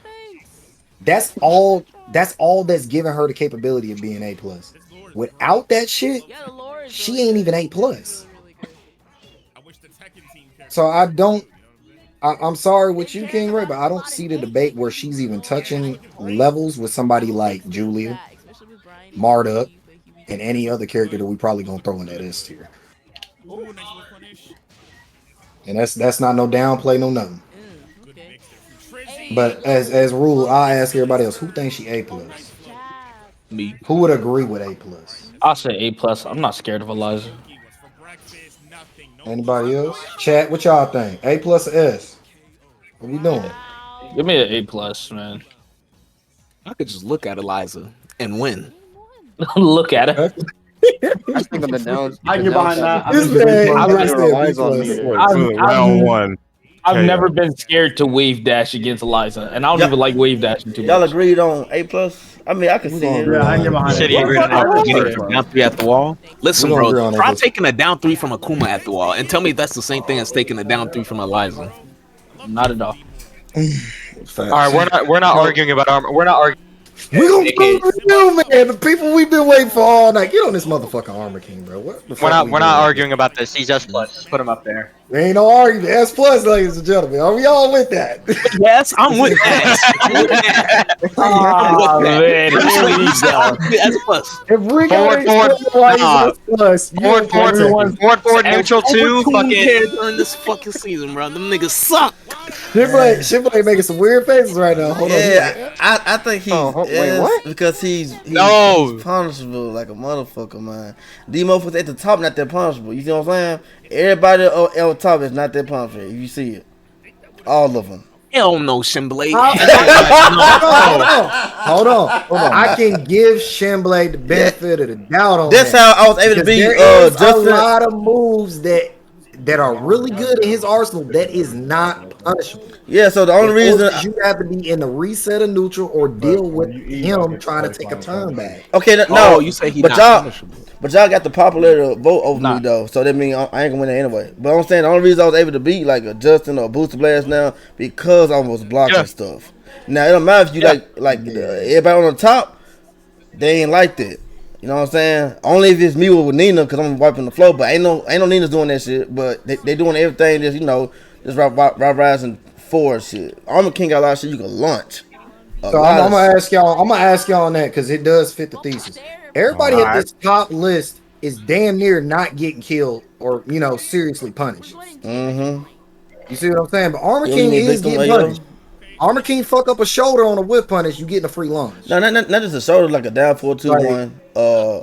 Speaker 1: That's all that's giving her the capability of being A plus. Without that shit, she ain't even A plus. So I'm sorry with you, King Ray, but I don't see the debate where she's even touching levels with somebody like Julia, Marduk, and any other character that we probably gonna throw in that S tier. And that's not no downplay, no nothing. But as rule, I ask everybody else who thinks she A plus.
Speaker 7: Me.
Speaker 1: Who would agree with A plus?
Speaker 5: I'll say A plus. I'm not scared of Eliza.
Speaker 1: Anybody else? Chat, what y'all think? A plus or S? What we doing?
Speaker 5: Give me an A plus, man.
Speaker 7: I could just look at Eliza and win.
Speaker 5: Look at it.
Speaker 4: I think on the down.
Speaker 8: I can get behind that.
Speaker 1: This man,
Speaker 4: I'm
Speaker 1: he
Speaker 4: not
Speaker 1: still
Speaker 4: gonna lie
Speaker 1: B
Speaker 4: on
Speaker 1: plus.
Speaker 4: meter.
Speaker 6: Round one.
Speaker 5: I've
Speaker 6: KO.
Speaker 5: never been scared to wave dash against Eliza, and I don't
Speaker 3: Yeah.
Speaker 5: even like wave dashing too
Speaker 3: Y'all
Speaker 5: much.
Speaker 3: agreed on A plus? I mean, I can see it.
Speaker 8: Yeah, I can get behind
Speaker 2: Said he
Speaker 8: it.
Speaker 2: agreed on
Speaker 7: Down
Speaker 2: that.
Speaker 7: 3 at the wall. Listen,
Speaker 1: We gonna agree
Speaker 7: bro.
Speaker 1: on
Speaker 7: Try
Speaker 1: that.
Speaker 7: taking a down 3 from Akuma at the wall and tell me that's the same thing as taking a down 3 from Eliza.
Speaker 5: Not at all.
Speaker 2: All right, we're not arguing about armor. We're not arguing.
Speaker 1: We gonna go with you, man. The people we've been waiting for all night. Get on this motherfucking Armor King, bro. What the
Speaker 2: We're
Speaker 1: fuck
Speaker 2: not
Speaker 1: we
Speaker 2: we're
Speaker 1: doing?
Speaker 2: not arguing about this. He's S plus. Just put him up there.
Speaker 1: There ain't no argument. S plus, ladies and gentlemen. Are we all with that?
Speaker 7: Yes, I'm with that.
Speaker 5: Oh, man. Here we go.
Speaker 7: S plus.
Speaker 1: If we got S plus,
Speaker 2: Forward, neutral two. Fucking.
Speaker 7: During this fucking season, bro. Them niggas suck.
Speaker 1: Shibboleth making some weird faces right now. Hold on.
Speaker 3: Yeah, I think he's
Speaker 4: wait, what?
Speaker 3: because he's
Speaker 2: No.
Speaker 3: punishable like a motherfucker, man. The motherfuckers at the top not that punishable. You see what I'm saying? Everybody on top is not that punishable. You see it, all of them.
Speaker 7: Hell no, Shimblade.
Speaker 1: Hold on. I can give Shimblade the benefit of the doubt on
Speaker 3: That's
Speaker 1: that.
Speaker 3: how I was able to
Speaker 1: Because
Speaker 3: be
Speaker 1: there is a
Speaker 3: Justin.
Speaker 1: lot of moves that are really good in his arsenal that is not punishable.
Speaker 3: Yeah, so the only reason
Speaker 1: you have to be in the reset of neutral or deal with him trying to take a turn back.
Speaker 3: okay, no,
Speaker 7: Oh, you say he
Speaker 3: but
Speaker 7: not
Speaker 3: y'all,
Speaker 7: punishable.
Speaker 3: but y'all got the popular vote over me though, so that means I ain't gonna win it anyway. But I'm saying the only reason I was able to beat like a Justin or a Booster Blast now because I was blocking stuff. Now it don't matter if you like everybody on the top, they ain't like that. You know what I'm saying? Only if it's me with Nina because I'm wiping the floor. But ain't no Nina's doing that shit. But they doing everything just just rising 4 shit. Armor King got a lot of shit you can launch. A
Speaker 1: So I'm
Speaker 3: lot
Speaker 1: gonna
Speaker 3: of.
Speaker 1: ask y'all. I'm gonna ask y'all on that because it does fit the thesis. Everybody at
Speaker 6: Alright.
Speaker 1: this top list is damn near not getting killed or seriously punished.
Speaker 3: Mm-hmm.
Speaker 1: You see what I'm saying? But Armor
Speaker 3: You
Speaker 1: King
Speaker 3: mean
Speaker 1: is
Speaker 3: victim
Speaker 1: getting
Speaker 3: AO?
Speaker 1: punished. Armor King fuck up a shoulder on a whip punish, you getting a free lunge.
Speaker 3: No, not just a shoulder, like a down 4-2
Speaker 1: Like,
Speaker 3: one.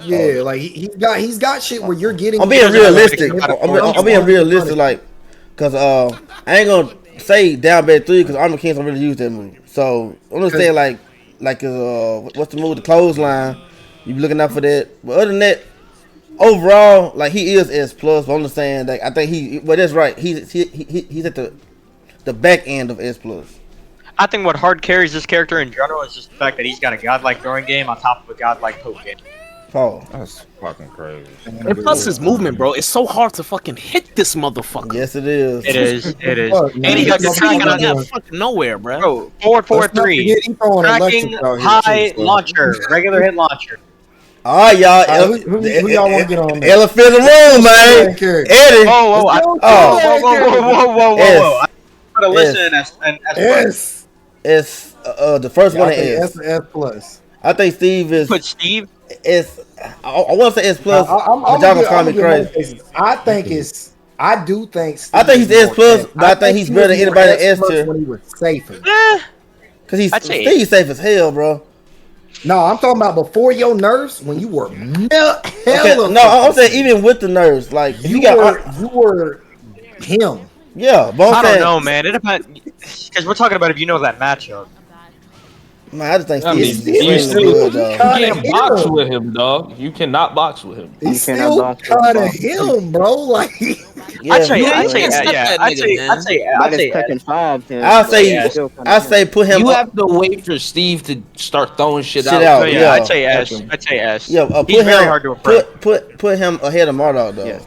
Speaker 1: yeah, like he's got shit where you're getting.
Speaker 3: I'm
Speaker 2: He
Speaker 3: being
Speaker 2: doesn't have a
Speaker 3: realistic.
Speaker 2: victim out of
Speaker 3: I'm being realistic, like, cause I ain't gonna say down bad 3 because Armor Kings don't really use that move. So I'm gonna say like what's the move? The clothesline. You be looking out for that. But other than that, overall, like he is S plus. But I'm just saying that I think but that's right. He's at the back end of S plus.
Speaker 2: I think what hard carries this character in general is just the fact that he's got a godlike throwing game on top of a godlike poke game.
Speaker 3: Paul.
Speaker 6: That's fucking crazy.
Speaker 7: And plus his movement, bro. It's so hard to fucking hit this motherfucker.
Speaker 3: Yes, it is.
Speaker 2: It is. It is.
Speaker 1: Fuck, man.
Speaker 2: And he got good
Speaker 1: This
Speaker 2: tracking
Speaker 1: motherfucker
Speaker 2: on
Speaker 1: doing-
Speaker 7: Out fucking nowhere, bro.
Speaker 2: Bro, 4-4-3.
Speaker 1: He throwing
Speaker 2: Tracking
Speaker 1: electric out here,
Speaker 2: high
Speaker 1: too, so.
Speaker 2: launcher. Regular hit launcher.
Speaker 3: All right, y'all.
Speaker 1: Who y'all want to get on?
Speaker 3: Elephant in the room, man. Eddie.
Speaker 2: Whoa, whoa, whoa.
Speaker 3: S.
Speaker 2: I put a listen and
Speaker 1: S.
Speaker 3: It's the first one
Speaker 1: I
Speaker 3: is
Speaker 1: think S and S plus.
Speaker 3: I think Steve is.
Speaker 2: put Steve.
Speaker 3: S. I want to say S plus.
Speaker 1: I'm
Speaker 3: but y'all gonna call me crazy.
Speaker 1: I think it's. I do think.
Speaker 3: I think he's
Speaker 1: Steve is
Speaker 3: S plus,
Speaker 1: more
Speaker 3: but I think he's better than
Speaker 1: was
Speaker 3: anybody
Speaker 1: more
Speaker 3: in S
Speaker 1: plus
Speaker 3: tier.
Speaker 1: when he was safer.
Speaker 3: Cause he's
Speaker 2: I'd say
Speaker 3: Steve's safe as hell, bro.
Speaker 1: No, I'm talking about before your nerfs when you were
Speaker 3: Okay, no, I'm saying even with the nerves, like
Speaker 1: you were him.
Speaker 3: yeah, but
Speaker 2: I
Speaker 3: I'm
Speaker 2: don't
Speaker 3: saying,
Speaker 2: know, man. It depends. Because we're talking about if you know that matchup.
Speaker 3: man, I just think
Speaker 5: I mean,
Speaker 3: Steve
Speaker 5: you
Speaker 3: is
Speaker 5: still
Speaker 3: extremely good,
Speaker 5: you
Speaker 3: dog.
Speaker 5: can't box with him, dog. You cannot box with him.
Speaker 1: He's
Speaker 4: You cannot
Speaker 1: still
Speaker 4: box with
Speaker 1: kind of
Speaker 4: him.
Speaker 1: him, bro. Like
Speaker 3: Yeah,
Speaker 2: I'd say,
Speaker 7: Yeah,
Speaker 2: I'd
Speaker 7: you
Speaker 2: say,
Speaker 7: can't step
Speaker 2: yeah.
Speaker 7: that
Speaker 2: I'd
Speaker 7: nigga,
Speaker 2: say,
Speaker 7: man.
Speaker 2: I'd say,
Speaker 4: That
Speaker 2: I'd
Speaker 4: is
Speaker 2: say.
Speaker 4: Tekken 5 to him.
Speaker 3: I'll
Speaker 4: but
Speaker 3: say,
Speaker 4: it's still kinda
Speaker 3: I
Speaker 4: him.
Speaker 3: say put him
Speaker 5: You
Speaker 3: up.
Speaker 5: have to wait for Steve to start throwing shit
Speaker 3: Shit
Speaker 5: out.
Speaker 3: out.
Speaker 2: So yeah,
Speaker 3: yeah.
Speaker 2: I'd say S. I'd say S.
Speaker 3: Yeah,
Speaker 2: He's
Speaker 3: put
Speaker 2: very
Speaker 3: him,
Speaker 2: hard to approach.
Speaker 3: put him ahead of Marduk, though.
Speaker 4: Yeah,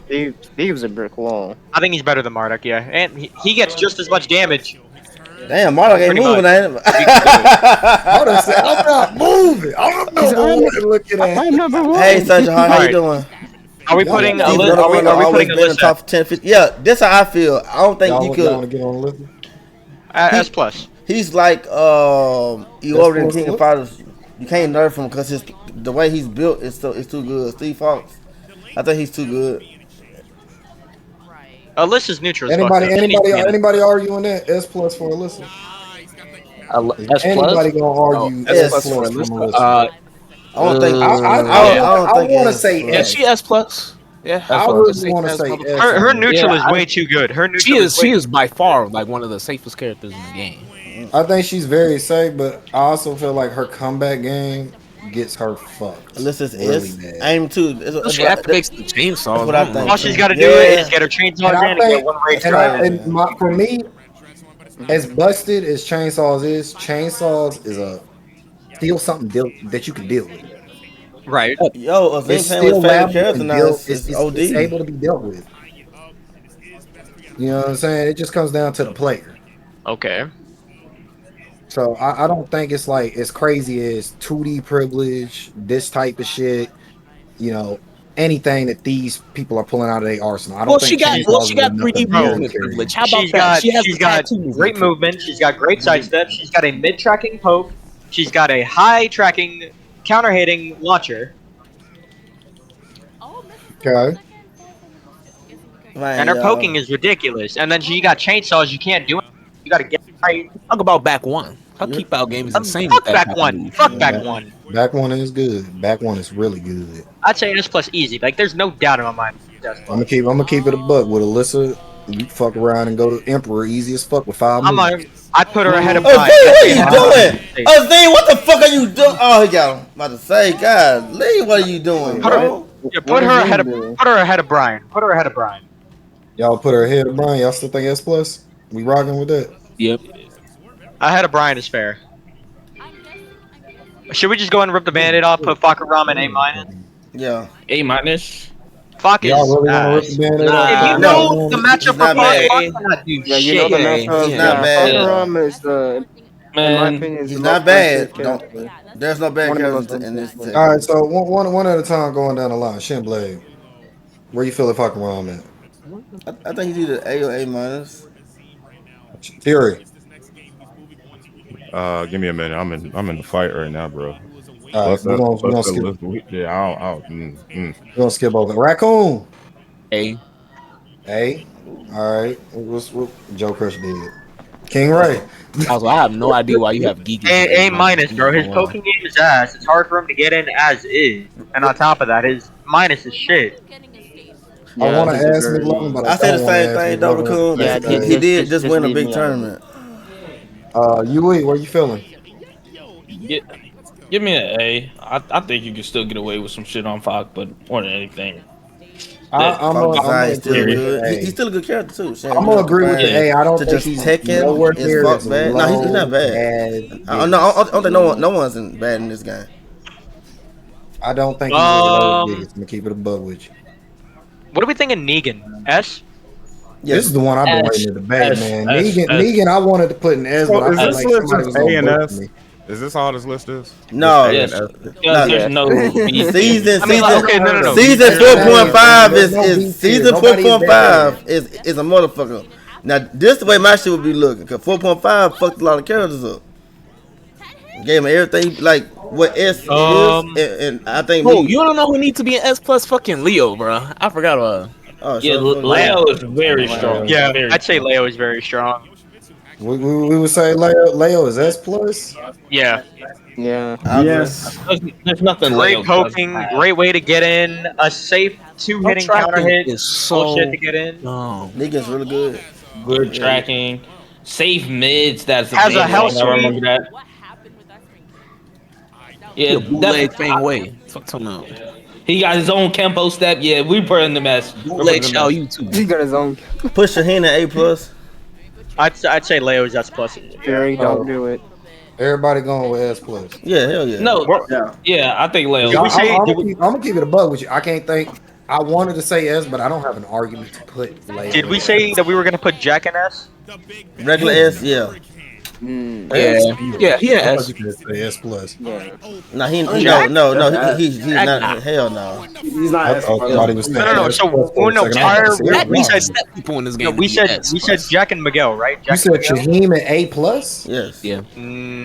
Speaker 4: Steve's a brick wall.
Speaker 2: I think he's better than Marduk, yeah. And he gets just as much damage.
Speaker 3: Damn, Marduk ain't
Speaker 2: Pretty
Speaker 3: moving,
Speaker 2: much.
Speaker 3: ain't it?
Speaker 1: I done said, I'm not moving. I'm not looking at.
Speaker 4: I'm number one.
Speaker 3: Hey, Sergeant Hart, how you
Speaker 2: Alright.
Speaker 3: doing?
Speaker 2: Are we
Speaker 1: Y'all
Speaker 2: putting
Speaker 1: got
Speaker 2: a
Speaker 1: Steve
Speaker 2: list?
Speaker 3: Another
Speaker 2: Are we,
Speaker 3: one
Speaker 2: are we
Speaker 3: always
Speaker 2: putting a
Speaker 3: been in the
Speaker 2: list
Speaker 3: top 10, 50. Yeah, that's how I feel. I don't think you
Speaker 1: Y'all want
Speaker 3: could.
Speaker 1: to get on the list?
Speaker 2: S plus?
Speaker 3: He's like you
Speaker 1: That's
Speaker 3: over in
Speaker 1: what
Speaker 3: King
Speaker 1: it
Speaker 3: of
Speaker 1: was.
Speaker 3: Fighters. You can't nerf him because the way he's built is it's too good. Steve Fox, I think he's too good.
Speaker 2: Alyssa's neutral as fuck. Though. She needs to be in it.
Speaker 1: Anybody arguing that S plus for Alyssa?
Speaker 5: S plus.
Speaker 1: Anybody gonna argue
Speaker 7: S
Speaker 3: yes.
Speaker 1: S
Speaker 7: plus for
Speaker 1: plus from
Speaker 7: Alyssa.
Speaker 1: Alyssa?
Speaker 3: I don't think.
Speaker 1: I
Speaker 3: think
Speaker 1: want to
Speaker 3: it's
Speaker 1: say
Speaker 7: Yeah,
Speaker 1: S.
Speaker 7: she S plus. Yeah,
Speaker 1: I
Speaker 7: fuck
Speaker 1: really
Speaker 7: to say
Speaker 1: want to
Speaker 7: S,
Speaker 1: say
Speaker 7: motherfucker.
Speaker 1: S.
Speaker 2: Her
Speaker 1: on this.
Speaker 2: neutral
Speaker 5: Yeah,
Speaker 2: is way too good. Her neutral
Speaker 7: She
Speaker 2: way
Speaker 7: is by far like one of the safest characters in the game.
Speaker 1: I think she's very safe, but I also feel like her comeback game gets her fucked.
Speaker 3: Unless it's
Speaker 1: really
Speaker 3: S.
Speaker 1: bad.
Speaker 3: Aim too.
Speaker 7: She activates the chainsaws.
Speaker 3: That's what I think.
Speaker 2: All she's got to do
Speaker 3: Yeah.
Speaker 2: is get her chainsaws
Speaker 1: And I
Speaker 2: in and get
Speaker 1: think,
Speaker 2: one rage
Speaker 1: and,
Speaker 2: drive.
Speaker 1: for me, as busted as Chainsaws is still something that you can deal with.
Speaker 2: Right.
Speaker 3: Yo, Azim
Speaker 1: It's
Speaker 3: playing with
Speaker 1: still
Speaker 3: favorite
Speaker 1: level
Speaker 3: character
Speaker 1: and
Speaker 3: now.
Speaker 1: built.
Speaker 3: It's OD.
Speaker 1: It's able to be dealt with. You know what I'm saying? It just comes down to the player.
Speaker 2: Okay.
Speaker 1: So I don't think it's like as crazy as 2D privilege, this type of shit. You know, anything that these people are pulling out of their arsenal. I don't
Speaker 7: Well,
Speaker 1: think
Speaker 7: she got
Speaker 1: Chainsaws is
Speaker 7: 3D
Speaker 1: enough to
Speaker 7: movement
Speaker 1: carry
Speaker 7: privilege.
Speaker 1: them.
Speaker 7: How about that? She has
Speaker 2: she's
Speaker 7: the
Speaker 2: got
Speaker 7: tattoo movement
Speaker 2: great
Speaker 7: privilege.
Speaker 2: movement. She's got great sidestep. She's got a mid tracking poke. She's got a high tracking counter hitting launcher.
Speaker 1: Okay.
Speaker 3: Man,
Speaker 2: And her
Speaker 3: yo.
Speaker 2: poking is ridiculous. And then she got chainsaws. You can't do it. You got to get right.
Speaker 7: Talk about back one. Her keep out game is insane.
Speaker 2: Fuck
Speaker 7: with that
Speaker 2: back one.
Speaker 7: tattoo.
Speaker 2: Fuck back one.
Speaker 1: Back one is good. Back one is really good.
Speaker 2: I'd say S plus easy. Like there's no doubt in my mind.
Speaker 1: I'm gonna keep it a buck with Alyssa. You fuck around and go to Emperor easy as fuck with 5 moves.
Speaker 2: I'd put her ahead of
Speaker 3: Azim,
Speaker 2: Brian.
Speaker 3: what are you doing? Azim, what the fuck are you doing? Oh, he got him. About to say, God, Lee, what are you doing, bro?
Speaker 2: Put her ahead of Brian. Put her ahead of Brian.
Speaker 1: Y'all put her ahead of Brian. Y'all still think S plus? We rocking with that?
Speaker 7: Yep.
Speaker 2: Ahead of Brian is fair. Should we just go and rip the band-aid off? Put Fakuram in A minus.
Speaker 3: Yeah.
Speaker 5: A minus.
Speaker 2: Fuck is
Speaker 1: Y'all really want to rip
Speaker 2: ass.
Speaker 1: the band
Speaker 2: If you know the matchup for
Speaker 3: not
Speaker 2: Fuck,
Speaker 3: bad.
Speaker 2: Fuck cannot do
Speaker 4: Yeah, you know the
Speaker 2: shit.
Speaker 4: matchup.
Speaker 3: he's not bad.
Speaker 4: Fakuram is the, in my
Speaker 5: Man,
Speaker 4: opinion, is
Speaker 3: He's
Speaker 4: the
Speaker 3: not
Speaker 4: most
Speaker 3: bad.
Speaker 4: unsafe character.
Speaker 3: There's no bad
Speaker 4: One of the
Speaker 3: characters
Speaker 4: most
Speaker 3: in this.
Speaker 4: unsafe.
Speaker 1: All right, so one at a time going down the line. Shinblade, where you feel if I can run at?
Speaker 3: I think he's either A or A minus.
Speaker 1: Fury.
Speaker 6: Give me a minute. I'm in the fight right now, bro.
Speaker 1: All right,
Speaker 6: What's
Speaker 1: we're
Speaker 6: up?
Speaker 1: gonna, we're
Speaker 6: What's
Speaker 1: gonna
Speaker 6: the
Speaker 1: skip.
Speaker 6: list? Yeah, I don't,
Speaker 1: We're gonna skip over Raccoon.
Speaker 7: A.
Speaker 1: Hey, all right. What Joe Crush did. King Ray.
Speaker 7: Also, I have no idea why you have Gigas in
Speaker 2: A
Speaker 7: this lineup.
Speaker 2: minus, bro. His poking game is ass. It's hard for him to get in as is, and on top of that, his minus is shit.
Speaker 1: I
Speaker 4: Yeah,
Speaker 1: want to
Speaker 4: he's a
Speaker 1: ask
Speaker 4: very.
Speaker 1: McLovin, but I
Speaker 3: I say the
Speaker 1: don't want to
Speaker 3: same
Speaker 1: ask
Speaker 3: thing, though,
Speaker 1: McLovin.
Speaker 3: Raccoon.
Speaker 4: Yeah,
Speaker 3: He did just win a
Speaker 4: leave
Speaker 3: big
Speaker 4: me out of it.
Speaker 3: tournament.
Speaker 1: Yui, where you feeling?
Speaker 5: Get, give me an A. I think you can still get away with some shit on Fox, but more than anything, that
Speaker 1: I'm
Speaker 3: Fuck
Speaker 1: gonna
Speaker 3: design is still
Speaker 1: agree with
Speaker 5: period.
Speaker 1: the
Speaker 3: good. He's
Speaker 1: A.
Speaker 3: still a good character too. Shit,
Speaker 1: I'm
Speaker 3: you
Speaker 1: gonna
Speaker 3: know,
Speaker 1: agree with the
Speaker 3: comparing
Speaker 5: Yeah.
Speaker 1: A. I don't
Speaker 3: to
Speaker 1: think
Speaker 3: just
Speaker 1: he's
Speaker 3: Tekken
Speaker 1: nowhere
Speaker 3: is
Speaker 1: near
Speaker 3: fuck
Speaker 1: as
Speaker 3: bad. No, he's not
Speaker 1: low
Speaker 3: bad.
Speaker 1: as
Speaker 3: No, I
Speaker 1: Gigas.
Speaker 3: don't think no one's in bad in this game.
Speaker 1: I don't think he's as low as Gigas.
Speaker 2: Um,
Speaker 1: I'm gonna keep it above with you.
Speaker 2: what are we thinking? Negan S.
Speaker 1: This
Speaker 3: Yes.
Speaker 1: is the one I've been
Speaker 5: S
Speaker 1: waiting to debate,
Speaker 5: S
Speaker 1: man.
Speaker 5: S S.
Speaker 1: Negan, I wanted to put in S, but
Speaker 6: So
Speaker 1: I
Speaker 6: is
Speaker 1: felt
Speaker 6: this
Speaker 5: S.
Speaker 1: like
Speaker 6: list
Speaker 1: somebody
Speaker 6: just
Speaker 1: was
Speaker 6: A
Speaker 1: gonna
Speaker 6: and
Speaker 1: vote for
Speaker 6: S?
Speaker 1: me.
Speaker 6: Is this all this list is?
Speaker 3: No,
Speaker 6: Just A
Speaker 5: Yes,
Speaker 6: and S?
Speaker 5: because
Speaker 3: no.
Speaker 5: there's no B tier.
Speaker 3: Season
Speaker 2: I mean,
Speaker 3: season
Speaker 2: okay, no.
Speaker 3: season
Speaker 1: That's the thing,
Speaker 3: 4.5
Speaker 1: man. There's no B
Speaker 3: is
Speaker 1: tier.
Speaker 3: season
Speaker 1: Nobody is that
Speaker 3: 4.5 is a motherfucker. Now this the way my shit would be looking, cause 4.5 fucked a lot of characters up. Gave him everything like what S is,
Speaker 2: Um,
Speaker 3: and I think
Speaker 7: Oh,
Speaker 3: me.
Speaker 7: you don't know who needs to be an S plus fucking Leo, bro. I forgot about.
Speaker 3: Oh,
Speaker 5: Yeah,
Speaker 3: so fuck
Speaker 5: Leo
Speaker 3: that.
Speaker 5: is very strong.
Speaker 2: yeah,
Speaker 5: Very
Speaker 2: I'd say
Speaker 5: strong.
Speaker 2: Leo is very strong.
Speaker 1: We would say Leo is S plus.
Speaker 2: Yeah,
Speaker 4: Yeah.
Speaker 3: I agree.
Speaker 5: There's nothing
Speaker 2: great
Speaker 5: Leo doesn't
Speaker 2: poking,
Speaker 5: have.
Speaker 2: great way to get in, a safe two
Speaker 7: Her
Speaker 2: hitting counter
Speaker 7: tracking
Speaker 2: hit,
Speaker 7: is
Speaker 2: bullshit to
Speaker 7: so
Speaker 2: get in.
Speaker 7: dumb.
Speaker 3: Niggas really good.
Speaker 5: Good
Speaker 3: Yeah, yeah.
Speaker 5: tracking, safe mids. That's a
Speaker 2: Has a
Speaker 5: big
Speaker 2: hell
Speaker 5: one. I
Speaker 2: sweep.
Speaker 5: remember that.
Speaker 7: He
Speaker 5: Yeah,
Speaker 7: a bootleg Fang
Speaker 5: definitely.
Speaker 7: Wei. Fuck him out.
Speaker 5: He got his own Kempo step. Yeah, we put in the mess. We're
Speaker 7: Bootleg
Speaker 5: putting the
Speaker 7: Xiao
Speaker 5: mess.
Speaker 7: Yu too.
Speaker 4: He got his own.
Speaker 3: Push Shaheen at A plus.
Speaker 2: I'd say Leo is S plus.
Speaker 4: Fury, don't do it.
Speaker 1: Everybody going with S plus.
Speaker 3: Yeah, hell yeah.
Speaker 5: No,
Speaker 2: What-
Speaker 5: yeah, I think Leo.
Speaker 2: Did we say-
Speaker 1: I'm
Speaker 2: did we-
Speaker 1: gonna keep it a bug with you. I can't think. I wanted to say S, but I don't have an argument to put Leo.
Speaker 2: Did we
Speaker 1: in.
Speaker 2: say that we were gonna put Jack in S?
Speaker 3: Regular S, yeah.
Speaker 7: Yeah, he
Speaker 1: I
Speaker 7: an
Speaker 1: thought
Speaker 7: S.
Speaker 1: you could say S plus.
Speaker 3: No,
Speaker 2: Jack?
Speaker 3: he's not. Hell no.
Speaker 8: He's not
Speaker 1: I
Speaker 8: S
Speaker 1: thought
Speaker 8: plus.
Speaker 1: somebody was saying
Speaker 2: No.
Speaker 1: S
Speaker 2: So
Speaker 1: plus for a
Speaker 2: no,
Speaker 1: second.
Speaker 2: prior
Speaker 1: I said,
Speaker 2: we
Speaker 1: wow.
Speaker 2: said
Speaker 7: Step people in this
Speaker 2: no,
Speaker 7: game.
Speaker 2: we
Speaker 7: to
Speaker 2: said
Speaker 7: be S
Speaker 2: we said
Speaker 7: plus.
Speaker 2: Jack and Miguel, right?
Speaker 1: You
Speaker 2: Jack
Speaker 1: said
Speaker 2: and Miguel?
Speaker 1: Shaheem at A plus.
Speaker 3: Yes.
Speaker 7: Yeah.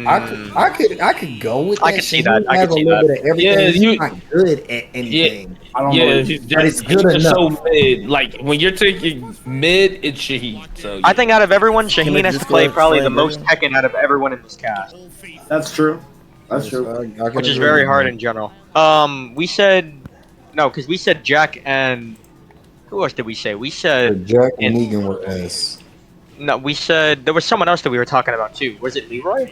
Speaker 1: I could go with that.
Speaker 2: I could see that.
Speaker 1: Shaheem
Speaker 2: I
Speaker 1: has
Speaker 2: could see
Speaker 1: a little
Speaker 2: that.
Speaker 1: bit of everything.
Speaker 5: Yeah,
Speaker 1: He's
Speaker 5: you-
Speaker 1: not good at anything.
Speaker 8: I don't
Speaker 5: Yeah,
Speaker 8: know.
Speaker 5: he's
Speaker 1: But it's
Speaker 5: just,
Speaker 1: good
Speaker 5: he's just so
Speaker 1: enough.
Speaker 5: mid. Like when you're taking mid, it's Shaheed. So
Speaker 2: I think out of everyone,
Speaker 3: Can
Speaker 2: Shaheen
Speaker 3: we
Speaker 2: has to
Speaker 3: just
Speaker 2: play
Speaker 3: go
Speaker 2: probably the
Speaker 3: flame
Speaker 2: most
Speaker 3: burger?
Speaker 2: Tekken out of everyone in this cast,
Speaker 8: That's true. That's true.
Speaker 1: I can
Speaker 2: which is
Speaker 1: agree
Speaker 2: very
Speaker 1: with
Speaker 2: hard
Speaker 1: that.
Speaker 2: in general. We said no, because we said Jack and who else did we say? We said
Speaker 1: Jack and
Speaker 2: and-
Speaker 1: Negan were S.
Speaker 2: no. We said there was someone else that we were talking about too. Was it Leroy?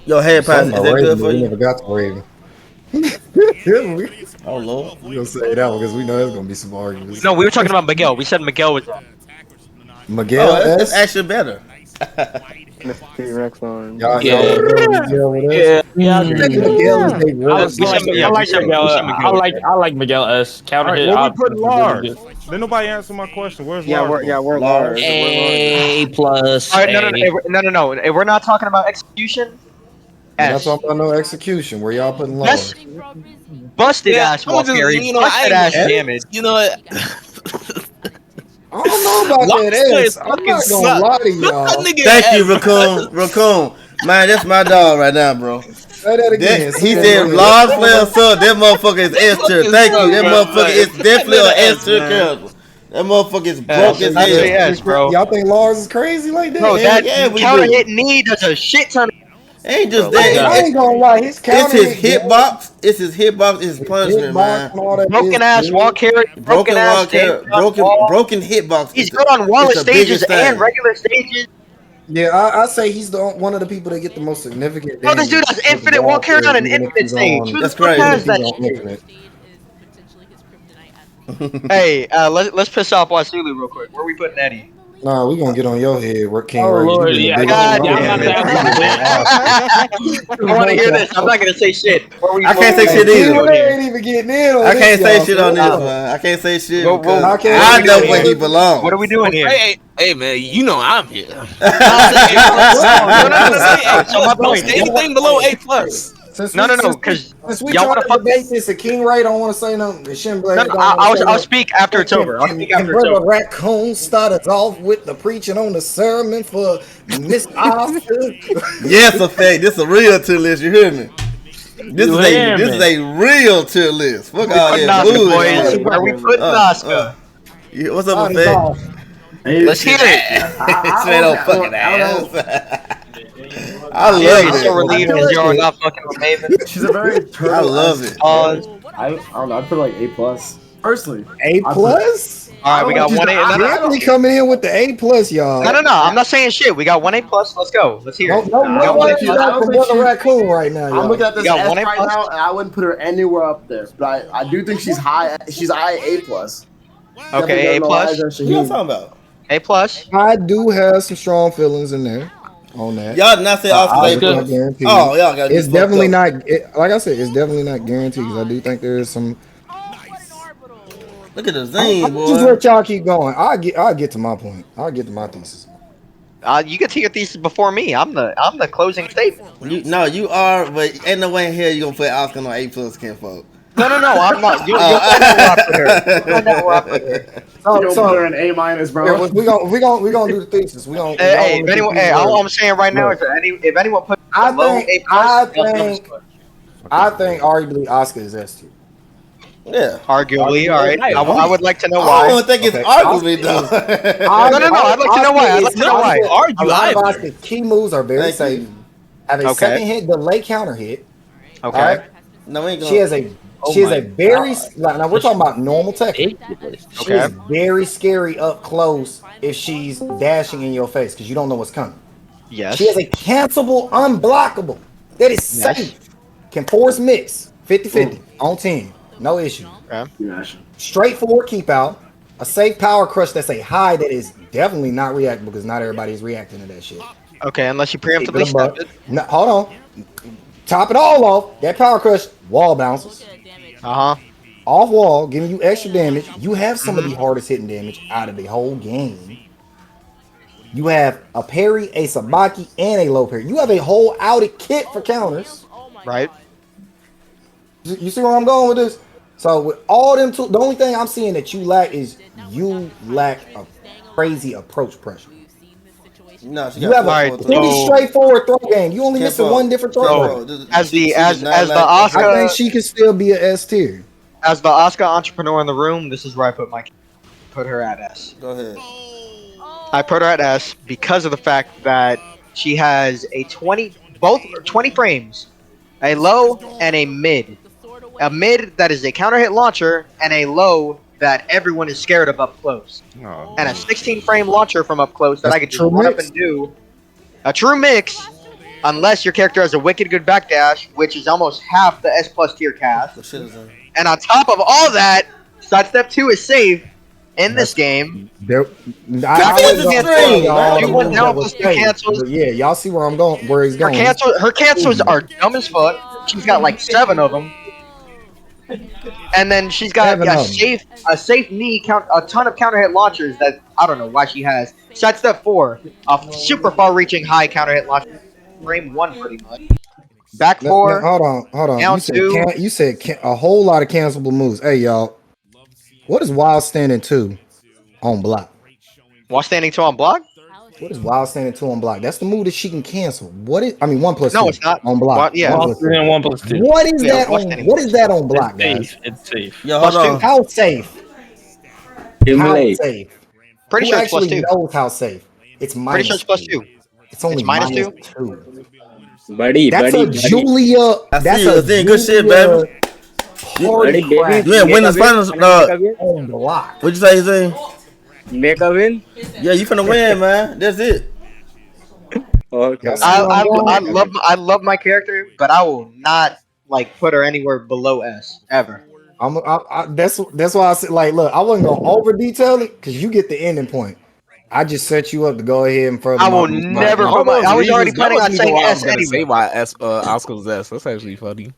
Speaker 3: Yo, head pass,
Speaker 1: Something
Speaker 3: is
Speaker 1: about
Speaker 3: that
Speaker 1: Raven,
Speaker 3: good
Speaker 1: but
Speaker 3: for
Speaker 1: we
Speaker 3: you?
Speaker 1: never got to Raven. we
Speaker 3: Oh lord.
Speaker 1: gonna say that one because we know there's gonna be some arguments.
Speaker 2: No, we were talking about Miguel. We said Miguel was.
Speaker 1: Miguel
Speaker 3: Oh, that's
Speaker 1: S.
Speaker 3: actually better.
Speaker 4: T-Rex on.
Speaker 1: Y'all,
Speaker 5: Yeah.
Speaker 1: y'all agree with Miguel with S?
Speaker 5: yeah,
Speaker 1: I think Miguel is a
Speaker 5: I
Speaker 1: real
Speaker 5: like,
Speaker 2: We said- yeah,
Speaker 5: I
Speaker 2: we
Speaker 5: like
Speaker 2: said-
Speaker 5: Miguel.
Speaker 2: we said Miguel.
Speaker 5: I like Miguel S.
Speaker 6: All
Speaker 5: Counter
Speaker 6: right,
Speaker 5: hit.
Speaker 6: where we
Speaker 5: options
Speaker 6: putting
Speaker 5: is really
Speaker 6: Lars?
Speaker 5: good.
Speaker 6: Then nobody answer my question. Where's
Speaker 4: Yeah,
Speaker 6: Lars?
Speaker 4: we're
Speaker 3: Lars.
Speaker 4: Lars.
Speaker 5: A plus.
Speaker 2: All right, no.
Speaker 5: A.
Speaker 2: No. If we're not talking about execution.
Speaker 1: We're not
Speaker 2: S.
Speaker 1: talking about no execution. Where y'all putting
Speaker 2: That's
Speaker 1: Lars?
Speaker 2: busted
Speaker 7: Yeah,
Speaker 2: ass
Speaker 7: I'm just,
Speaker 2: Walker.
Speaker 7: you know,
Speaker 2: Busted
Speaker 7: I
Speaker 2: ass
Speaker 7: ain't-
Speaker 2: damage.
Speaker 7: You know what?
Speaker 1: I don't know about
Speaker 7: Lars
Speaker 1: that S.
Speaker 7: plays
Speaker 1: I'm
Speaker 7: fucking
Speaker 1: not gonna
Speaker 7: suck.
Speaker 1: lie to
Speaker 7: Put that
Speaker 1: y'all.
Speaker 7: nigga
Speaker 3: Thank you,
Speaker 7: S.
Speaker 3: Raccoon. Raccoon. Man, that's my dog right now, bro.
Speaker 1: Say that again.
Speaker 3: That, he
Speaker 1: Say
Speaker 3: said
Speaker 1: that
Speaker 3: Lars player sub. That motherfucker is S tier. Thank you. That motherfucker is definitely an S tier
Speaker 7: man.
Speaker 3: character. That motherfucker is broke as
Speaker 2: I say
Speaker 3: hell.
Speaker 2: S, bro.
Speaker 1: Y'all think Lars is crazy like that?
Speaker 2: Bro,
Speaker 3: Yeah,
Speaker 2: that
Speaker 3: yeah, we
Speaker 2: counter
Speaker 3: do.
Speaker 2: hit knee does a shit ton.
Speaker 3: Ain't just
Speaker 2: Bro,
Speaker 1: I
Speaker 3: that.
Speaker 1: ain't gonna lie. His
Speaker 3: It's
Speaker 1: counter
Speaker 3: his
Speaker 1: hit
Speaker 3: hitbox. It's his hitbox. It's his punishment, man.
Speaker 2: Broken ass wall carry.
Speaker 3: Broken
Speaker 2: ass
Speaker 3: wall carry. Broken hitbox.
Speaker 2: He's
Speaker 3: is
Speaker 2: good on wall
Speaker 3: it's the
Speaker 2: stages
Speaker 3: biggest
Speaker 2: and
Speaker 3: thing.
Speaker 2: regular stages.
Speaker 1: Yeah, I say he's one of the people that get the most significant.
Speaker 2: Bro, this dude
Speaker 1: damage
Speaker 2: has
Speaker 1: with
Speaker 2: infinite
Speaker 1: wall
Speaker 2: wall carry on an
Speaker 1: even if
Speaker 2: infinite
Speaker 1: he's
Speaker 2: stage.
Speaker 1: on-
Speaker 2: Who the
Speaker 3: That's
Speaker 2: fuck
Speaker 3: crazy.
Speaker 2: has
Speaker 1: even if
Speaker 2: that
Speaker 1: he's on
Speaker 2: shit?
Speaker 1: infinite.
Speaker 2: Hey, let's piss off Wasulu real quick. Where we putting Eddie?
Speaker 1: Nah, we gonna get on your head, King
Speaker 5: Oh,
Speaker 1: Ray.
Speaker 5: Lord,
Speaker 1: You
Speaker 5: yeah,
Speaker 1: big-
Speaker 2: God
Speaker 5: yeah, I'm
Speaker 2: damn
Speaker 5: not
Speaker 2: it.
Speaker 5: that
Speaker 2: I want to hear this. I'm not gonna say shit.
Speaker 3: I can't say shit
Speaker 1: King
Speaker 3: either.
Speaker 1: Ray ain't even getting in on
Speaker 3: I
Speaker 1: this,
Speaker 3: can't say
Speaker 1: y'all.
Speaker 3: shit on this,
Speaker 1: So,
Speaker 3: man. I can't say shit
Speaker 2: Well,
Speaker 3: because
Speaker 1: I can't-
Speaker 3: I know
Speaker 2: what
Speaker 3: where
Speaker 2: we
Speaker 3: he
Speaker 2: doing?
Speaker 3: belongs.
Speaker 2: What are we doing here?
Speaker 7: Hey, man, you know I'm here.
Speaker 2: No, no, no, no,
Speaker 7: Don't
Speaker 2: no,
Speaker 7: say
Speaker 2: so my
Speaker 7: A plus. Don't
Speaker 2: point.
Speaker 7: say anything below A plus.
Speaker 2: Because
Speaker 1: since we
Speaker 2: y'all
Speaker 1: trying
Speaker 2: want
Speaker 1: to
Speaker 2: to fuck.
Speaker 1: debate this, the King Ray don't want to say nothing. The Shin Blade don't want to say
Speaker 2: I'll
Speaker 1: nothing.
Speaker 2: speak after it's over. I'll speak after it's
Speaker 1: Brother
Speaker 2: over.
Speaker 1: Raccoon started off with the preaching on the sermon for Miss Oscar.
Speaker 3: Yes, effect. This is a real tier list. You hear me? This is a real tier list. Fuck all
Speaker 2: Putting
Speaker 3: that
Speaker 2: Oscar,
Speaker 3: bullshit.
Speaker 2: boys. Where we putting Oscar?
Speaker 3: Yeah, what's up,
Speaker 1: Started
Speaker 3: effect?
Speaker 1: off.
Speaker 2: Let's hear it.
Speaker 3: Straight up fucking ass. I
Speaker 2: Yeah,
Speaker 3: love
Speaker 2: you're so
Speaker 3: it.
Speaker 2: relieved because you're not fucking with Maven.
Speaker 8: She's a very turtle.
Speaker 3: I love it.
Speaker 8: I don't know. I'd put like A plus. Personally,
Speaker 1: A plus.
Speaker 2: All right, we got 1 A.
Speaker 1: Definitely coming in with the A plus, y'all.
Speaker 2: No. I'm not saying shit. We got 1 A plus. Let's go. Let's hear it.
Speaker 1: No
Speaker 2: We got 1 A
Speaker 1: words
Speaker 2: plus.
Speaker 1: back from Brother Raccoon right now, y'all.
Speaker 8: I'm looking at this
Speaker 2: You got
Speaker 8: S
Speaker 2: 1 A
Speaker 8: right
Speaker 2: plus?
Speaker 8: now, and I wouldn't put her anywhere up there. But I do think she's high. She's high A plus.
Speaker 2: Okay, A plus.
Speaker 3: What y'all talking about?
Speaker 2: A plus.
Speaker 1: I do have some strong feelings in there on that.
Speaker 3: Y'all did not say Oscar A
Speaker 1: It's not
Speaker 3: plus.
Speaker 1: guaranteed.
Speaker 3: Oh, y'all got
Speaker 1: It's definitely not. Like I said, it's definitely not guaranteed because I do think there is some.
Speaker 3: Look at the zine, boy.
Speaker 1: Just let y'all keep going. I'll get to my point. I'll get to my thesis.
Speaker 2: You get to your thesis before me. I'm the closing statement.
Speaker 3: You are, but ain't no way in hell you gonna put Oscar on A plus, kinfolk.
Speaker 2: No, I'm not. You'll find out where I put her. You'll find out where I put her.
Speaker 8: You'll put her an A minus, bro.
Speaker 1: Yeah, we gonna do the thesis. We gonna.
Speaker 2: Hey, if anyone, all I'm saying right now is that if anyone put below A plus,
Speaker 1: I think arguably Oscar is S tier.
Speaker 3: Yeah.
Speaker 2: Arguably, all right. I would like to know
Speaker 3: I
Speaker 2: why.
Speaker 3: don't think it's arguably though.
Speaker 2: No. I'd like to know why. I'd like to know why.
Speaker 1: A lot of Oscar's key moves are very safe. Have a second hit delay counter hit.
Speaker 2: Okay.
Speaker 1: Right?
Speaker 3: No, we ain't gonna.
Speaker 1: She has a very now we're talking about normal Tekken. She is very scary up close if she's dashing in your face because you don't know what's coming.
Speaker 2: Yes.
Speaker 1: She has a cancelable, unblockable that is safe. Can force mix 50-50 on 10. No issue.
Speaker 2: Okay.
Speaker 1: Straightforward keep out. A safe power crush that's a high that is definitely not reactable because not everybody is reacting to that shit.
Speaker 2: Okay, unless you preemptively step it.
Speaker 1: No, hold on. Top it all off. That power crush wall bounces.
Speaker 2: Off
Speaker 1: wall, giving you extra damage. You have some of the hardest hitting damage out of the whole game. You have a parry, a sabaki, and a low parry. You have a whole outed kit for counters.
Speaker 2: Right.
Speaker 1: You see where I'm going with this? So with all them tools, the only thing I'm seeing that you lack is you lack a crazy approach pressure.
Speaker 3: No, she
Speaker 1: You
Speaker 3: got
Speaker 1: have a pretty straightforward throw game. You only missing one different throw.
Speaker 2: As the Oscar,
Speaker 1: I think she can still be an S tier.
Speaker 2: As the Oscar entrepreneur in the room, this is where I put her at S.
Speaker 3: Go ahead.
Speaker 2: I put her at S because of the fact that she has a 20 frames, a low and a mid. A mid that is a counter hit launcher and a low that everyone is scared of up close.
Speaker 6: Oh,
Speaker 2: And a 16 frame launcher from up close that I could just
Speaker 1: true
Speaker 2: run up
Speaker 1: mix.
Speaker 2: and do. A true mix, unless your character has a wicked good backdash, which is almost half the S plus tier cast. And on top of all that, sidestep 2 is safe in this game.
Speaker 1: You
Speaker 2: want down plus 2 cancels.
Speaker 1: Yeah, y'all see where I'm going, where he's going.
Speaker 2: Her cancels are dumb as fuck. She's got like 7 of them. And then she's got a safe knee count, a ton of counter hit launchers that I don't know why she has. Sidestep 4, a super far reaching high counter hit launcher. Frame 1 pretty much. Back 4.
Speaker 1: Hold on.
Speaker 2: Down
Speaker 1: You said a whole lot of cancelable moves. Hey y'all, what is wild standing 2 on block?
Speaker 2: While standing 2 on block?
Speaker 1: What is wild standing 2 on block? That's the move that she can cancel. 1+2.
Speaker 2: No, it's not.
Speaker 1: On block.
Speaker 2: Yeah.
Speaker 5: 1+2.
Speaker 1: What is that on? What is that on block, guys?
Speaker 5: It's safe.
Speaker 3: Yo, hold on.
Speaker 1: How safe? How safe?
Speaker 2: Pretty
Speaker 1: Who
Speaker 2: sure it's
Speaker 1: actually
Speaker 2: +2.
Speaker 1: knows how safe? It's minus.
Speaker 2: Pretty sure it's +2.
Speaker 1: It's only
Speaker 2: minus
Speaker 1: -2.
Speaker 4: Buddy,
Speaker 1: That's a Julia. That's
Speaker 3: a good shit, baby.
Speaker 1: Party crack
Speaker 3: Yeah, win the finals.
Speaker 1: on block.
Speaker 3: What'd you say? You say?
Speaker 4: Make a win.
Speaker 3: Yeah, you finna win, man. That's it.
Speaker 4: Okay.
Speaker 2: I love my character, but I will not like put her anywhere below S ever.
Speaker 1: That's why I said, like, look, I wasn't gonna over detail it because you get the ending point. I just set you up to go ahead and further.
Speaker 2: I will never put my. I was already planning on saying S anyway.
Speaker 7: Say why Oscar's S. That's actually funny.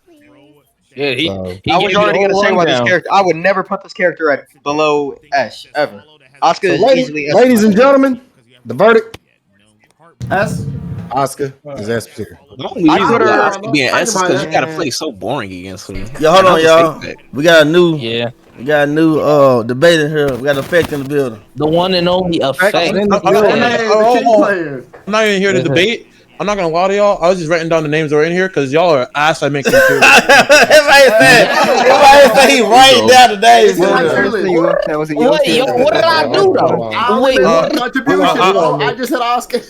Speaker 5: Yeah, he
Speaker 2: I was already gonna say why this character. I would never put this character at below S ever. Oscar is easily S.
Speaker 1: Ladies and gentlemen, the verdict.
Speaker 8: S.
Speaker 1: Oscar is S tier.
Speaker 7: The only reason
Speaker 2: put
Speaker 7: why
Speaker 2: her-
Speaker 7: Oscar being
Speaker 8: I
Speaker 7: S is
Speaker 8: can buy
Speaker 7: because you
Speaker 8: that.
Speaker 7: gotta play so boring against her.
Speaker 3: Yo, hold
Speaker 7: And I
Speaker 3: on,
Speaker 7: respect
Speaker 3: y'all.
Speaker 7: that.
Speaker 3: We got a new
Speaker 5: Yeah,
Speaker 3: debate in here. We got effect in the building.
Speaker 5: the one and only
Speaker 1: Effect
Speaker 5: effect.
Speaker 1: in the
Speaker 6: I'm
Speaker 1: building.
Speaker 6: not,
Speaker 8: Hey, the King player.
Speaker 6: I'm not even here to debate. I'm not gonna lie to y'all. I was just writing down the names that are in here because y'all are ass. I make them too.
Speaker 3: Everybody say he writing down the names.
Speaker 8: It's my
Speaker 4: That
Speaker 8: tier
Speaker 4: was
Speaker 8: list.
Speaker 4: in your that was in your
Speaker 5: Wait,
Speaker 4: tier
Speaker 5: yo,
Speaker 4: list.
Speaker 5: what did I do though?
Speaker 8: I
Speaker 5: Wait,
Speaker 8: was
Speaker 5: what?
Speaker 8: not to be with
Speaker 1: we gonna
Speaker 8: I just said Oscar.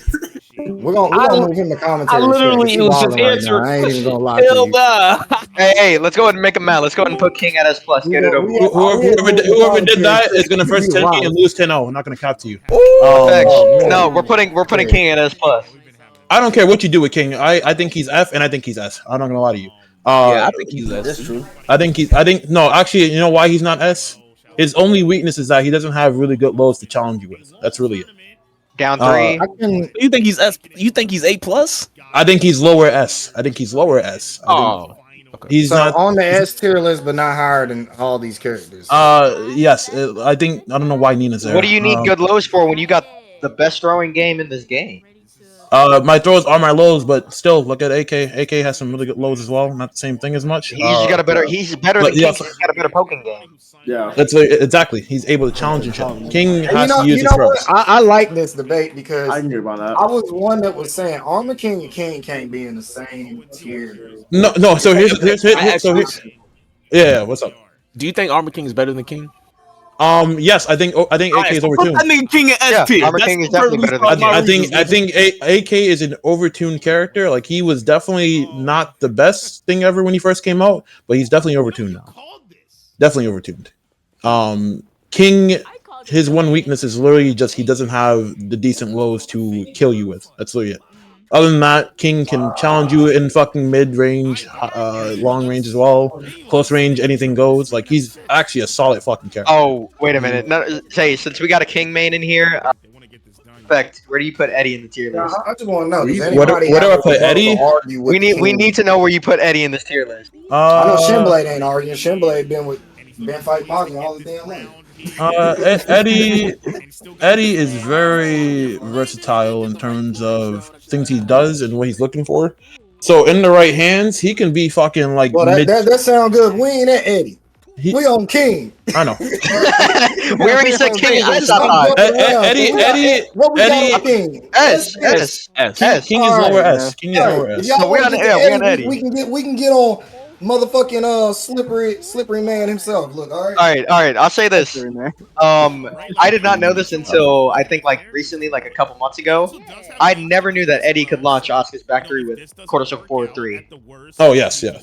Speaker 1: We're gonna move him to
Speaker 5: I
Speaker 1: commentary shit because
Speaker 5: literally
Speaker 1: he
Speaker 5: was just
Speaker 1: wilding right
Speaker 5: answering
Speaker 1: now. I ain't even
Speaker 5: questions.
Speaker 1: gonna lie to
Speaker 5: Hell
Speaker 1: you.
Speaker 5: nah.
Speaker 2: Hey, let's go ahead and make him mad. Let's go ahead and put King at S plus. Get it over with.
Speaker 6: Whoever did that is gonna first 10K and lose 10-0. I'm not gonna cap to you.
Speaker 2: Facts.
Speaker 1: man.
Speaker 2: No, we're putting King at S plus.
Speaker 6: I don't care what you do with King. I think he's F and I think he's S. I'm not gonna lie to you.
Speaker 7: Yeah, I think he's
Speaker 3: That's
Speaker 7: S.
Speaker 3: true.
Speaker 6: I think no. Actually, you know why he's not S? His only weakness is that he doesn't have really good lows to challenge you with. That's really it.
Speaker 2: Down 3.
Speaker 1: I can.
Speaker 7: You think he's S? You think he's A plus?
Speaker 6: I think he's lower S. I think he's lower S. I think
Speaker 7: Oh, okay.
Speaker 6: he's
Speaker 1: So
Speaker 6: not.
Speaker 1: on the S tier list, but not higher than all these characters.
Speaker 6: Yes. I think I don't know why Nina's there.
Speaker 2: What do you need good lows for when you got the best throwing game in this game?
Speaker 6: My throws are my lows, but still, look at AK. AK has some really good lows as well. Not the same thing as much.
Speaker 2: He's got a better. He's better
Speaker 6: but
Speaker 2: than King.
Speaker 6: yes.
Speaker 2: 'Cause he's got a better poking game.
Speaker 8: Yeah.
Speaker 6: That's exactly. He's able to challenge and shit. King
Speaker 1: And
Speaker 6: has to use
Speaker 1: you
Speaker 6: his
Speaker 1: know what?
Speaker 6: throws.
Speaker 1: I like this debate because
Speaker 8: I can get about
Speaker 1: I
Speaker 8: that.
Speaker 1: was one that was saying Armor King and King can't be in the same tier.
Speaker 6: No. So yeah. What's up?
Speaker 7: Do you think Armor King is better than King?
Speaker 6: Yes, I think AK is overtuned.
Speaker 7: I think King and
Speaker 2: Yeah,
Speaker 7: S tier.
Speaker 2: Armor
Speaker 7: That's
Speaker 2: King is
Speaker 7: the
Speaker 2: definitely
Speaker 7: perfect
Speaker 2: better than
Speaker 7: start
Speaker 2: King.
Speaker 7: my
Speaker 6: I think AK is an overtuned character. Like he was definitely not the best thing ever when he first came out, but he's definitely overtuned now. Definitely overtuned. King, his one weakness is literally just he doesn't have the decent lows to kill you with. That's literally it. Other than that, King can challenge you in fucking mid range, long range as well, close range, anything goes. Like he's actually a solid fucking character.
Speaker 2: Oh, wait a minute. No, say since we got a King main in here, Effect, where do you put Eddie in the tier list?
Speaker 1: I just want to know. Does
Speaker 6: Where do
Speaker 1: anybody
Speaker 6: I
Speaker 1: have
Speaker 6: put
Speaker 1: a rebuttal
Speaker 6: Eddie?
Speaker 1: to argue with
Speaker 2: We
Speaker 1: King?
Speaker 2: need to know where you put Eddie in this tier list.
Speaker 1: I know Shinblade ain't arguing. Shinblade been fighting Maki all the damn way.
Speaker 6: Eddie is very versatile in terms of things he does and what he's looking for. So in the right hands, he can be fucking like
Speaker 1: Well, that sound good. We ain't at Eddie. We on King.
Speaker 6: I know.
Speaker 2: We already said King is in top 5.
Speaker 6: Eddie.
Speaker 1: What we got on King?
Speaker 2: S.
Speaker 6: King is lower S. King is lower
Speaker 1: If
Speaker 6: S.
Speaker 1: y'all
Speaker 2: So we're
Speaker 1: want
Speaker 2: on
Speaker 1: to get to
Speaker 2: Eddie.
Speaker 1: we can get on motherfucking slippery man himself. Look, all right.
Speaker 2: All right. I'll say this. I did not know this until I think like recently, like a couple months ago. I never knew that Eddie could launch Oscar's back 3 with quarter circle forward 3.
Speaker 6: Oh yes, yeah.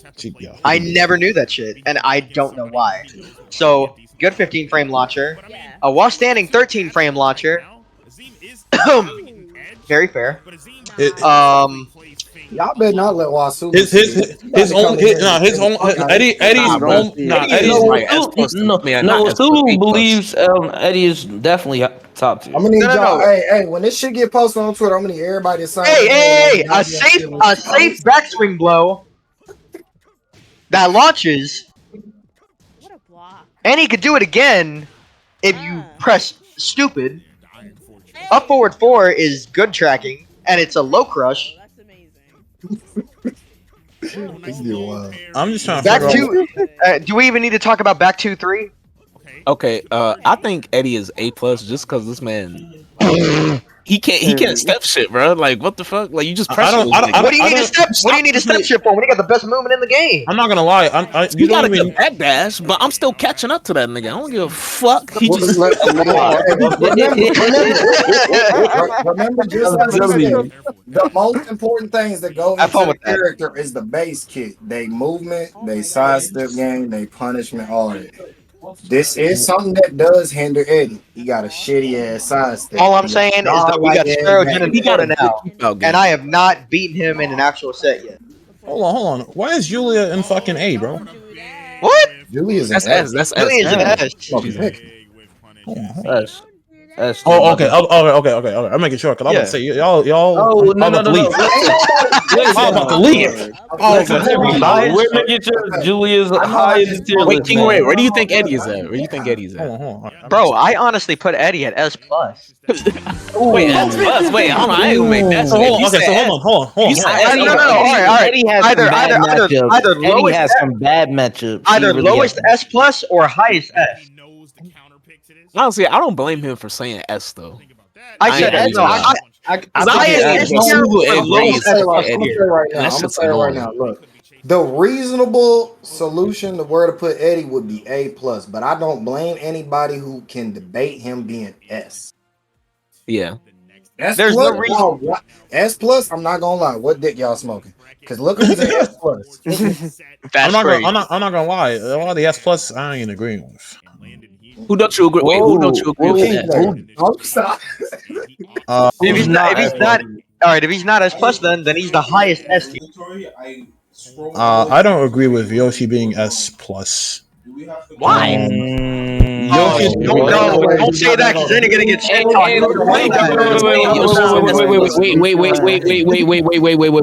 Speaker 2: I never knew that shit, and I don't know why. So good 15 frame launcher, a while standing 13 frame launcher. Very fair.
Speaker 1: Y'all better not let Wasu.
Speaker 5: Sulu believes Eddie is definitely top tier.
Speaker 1: I'm gonna need y'all. Hey, when this shit get posted on Twitter, I'm gonna need everybody to sign.
Speaker 2: Hey, a safe backswing blow that launches, and he could do it again if you press stupid. Up forward 4 is good tracking, and it's a low crush.
Speaker 6: I'm just trying to
Speaker 2: back 2. Do we even need to talk about back 2-3?
Speaker 7: Okay, I think Eddie is A plus just because this man he can't step shit, bro. Like what the fuck? Like you just press.
Speaker 2: What do you need to step? What do you need to step shit for when you got the best movement in the game?
Speaker 6: I'm not gonna lie.
Speaker 7: You got a good backdash, but I'm still catching up to that nigga. I don't give a fuck. He just
Speaker 1: remember just as I said, the most important things that go into the character is the base kit. They movement, they sidestep game, they punishment, all of it. This is something that does hinder Eddie. He got a shitty ass sidestep.
Speaker 2: All I'm saying is that we got Sparrow Jin and Florida now, and I have not beaten him in an actual set yet.
Speaker 6: Hold on. Why is Julia in fucking A, bro?
Speaker 2: What?
Speaker 1: Julia's
Speaker 7: an S. That's
Speaker 2: Julia's an S.
Speaker 5: S.
Speaker 6: Oh, okay. Okay. I'm making sure because I'm about to say y'all.
Speaker 7: Oh no
Speaker 6: I'm
Speaker 7: no
Speaker 6: about
Speaker 7: no
Speaker 6: to
Speaker 7: no!
Speaker 6: leave.
Speaker 7: Listen,
Speaker 6: I'm about to leave. Oh,
Speaker 2: Listen,
Speaker 6: okay.
Speaker 2: to be
Speaker 5: We're
Speaker 2: biased,
Speaker 5: making sure Julia's
Speaker 1: I know
Speaker 5: high
Speaker 1: how
Speaker 5: in
Speaker 1: this
Speaker 5: the tier
Speaker 7: wait,
Speaker 5: list,
Speaker 7: King Ray,
Speaker 5: man.
Speaker 7: where do you think Eddie is at? Where do you think Eddie's at?
Speaker 6: Hold on.
Speaker 2: bro, I honestly put Eddie at S plus.
Speaker 7: Wait, S plus. Wait, hold on. I ain't gonna make that
Speaker 6: So
Speaker 7: statement.
Speaker 6: hold on. Okay, so hold
Speaker 7: If you
Speaker 6: on.
Speaker 7: said
Speaker 2: No,
Speaker 7: S,
Speaker 2: no, no. All right.
Speaker 9: Eddie has some bad matchups. Eddie has some bad matchups. He
Speaker 2: Either
Speaker 9: really has.
Speaker 2: lowest S plus or highest S.
Speaker 7: honestly, I don't blame him for saying S though.
Speaker 2: I
Speaker 7: I ain't
Speaker 2: said
Speaker 7: gonna
Speaker 2: S.
Speaker 7: even
Speaker 2: No,
Speaker 7: lie.
Speaker 1: I
Speaker 7: Cause
Speaker 1: think
Speaker 7: I
Speaker 1: it
Speaker 7: ain't
Speaker 1: has
Speaker 7: S
Speaker 1: no.
Speaker 7: single and
Speaker 1: I'm gonna
Speaker 7: lowest
Speaker 1: say
Speaker 7: S for
Speaker 1: right. I'm gonna
Speaker 7: Eddie,
Speaker 1: say right
Speaker 7: and
Speaker 1: now.
Speaker 7: that
Speaker 1: I'm gonna
Speaker 7: shit's
Speaker 1: say right
Speaker 7: annoying.
Speaker 1: now. Look, the reasonable solution to where to put Eddie would be A plus, but I don't blame anybody who can debate him being S.
Speaker 7: Yeah.
Speaker 1: S
Speaker 2: There's no
Speaker 1: plus,
Speaker 2: reason.
Speaker 1: S plus. I'm not gonna lie. What dick y'all smoking? Because look who's in S plus.
Speaker 2: That's crazy.
Speaker 6: I'm not gonna lie. A lot of the S plus I ain't agreeing with.
Speaker 7: Who don't you agree? Wait, who don't you agree
Speaker 1: Whoa,
Speaker 7: with
Speaker 1: King
Speaker 7: that?
Speaker 1: player. Oh, stop.
Speaker 2: If
Speaker 9: Who's
Speaker 2: he's not,
Speaker 9: not
Speaker 2: if he's
Speaker 9: S
Speaker 2: not,
Speaker 9: plus?
Speaker 2: all right. If he's not S plus, then he's the highest S tier.
Speaker 6: I don't agree with Yoshi being S plus.
Speaker 7: Why?
Speaker 6: Yoshi.
Speaker 2: Don't say that because then you're gonna get shit talked.
Speaker 7: Hey,
Speaker 2: Don't
Speaker 7: wait,
Speaker 2: say that.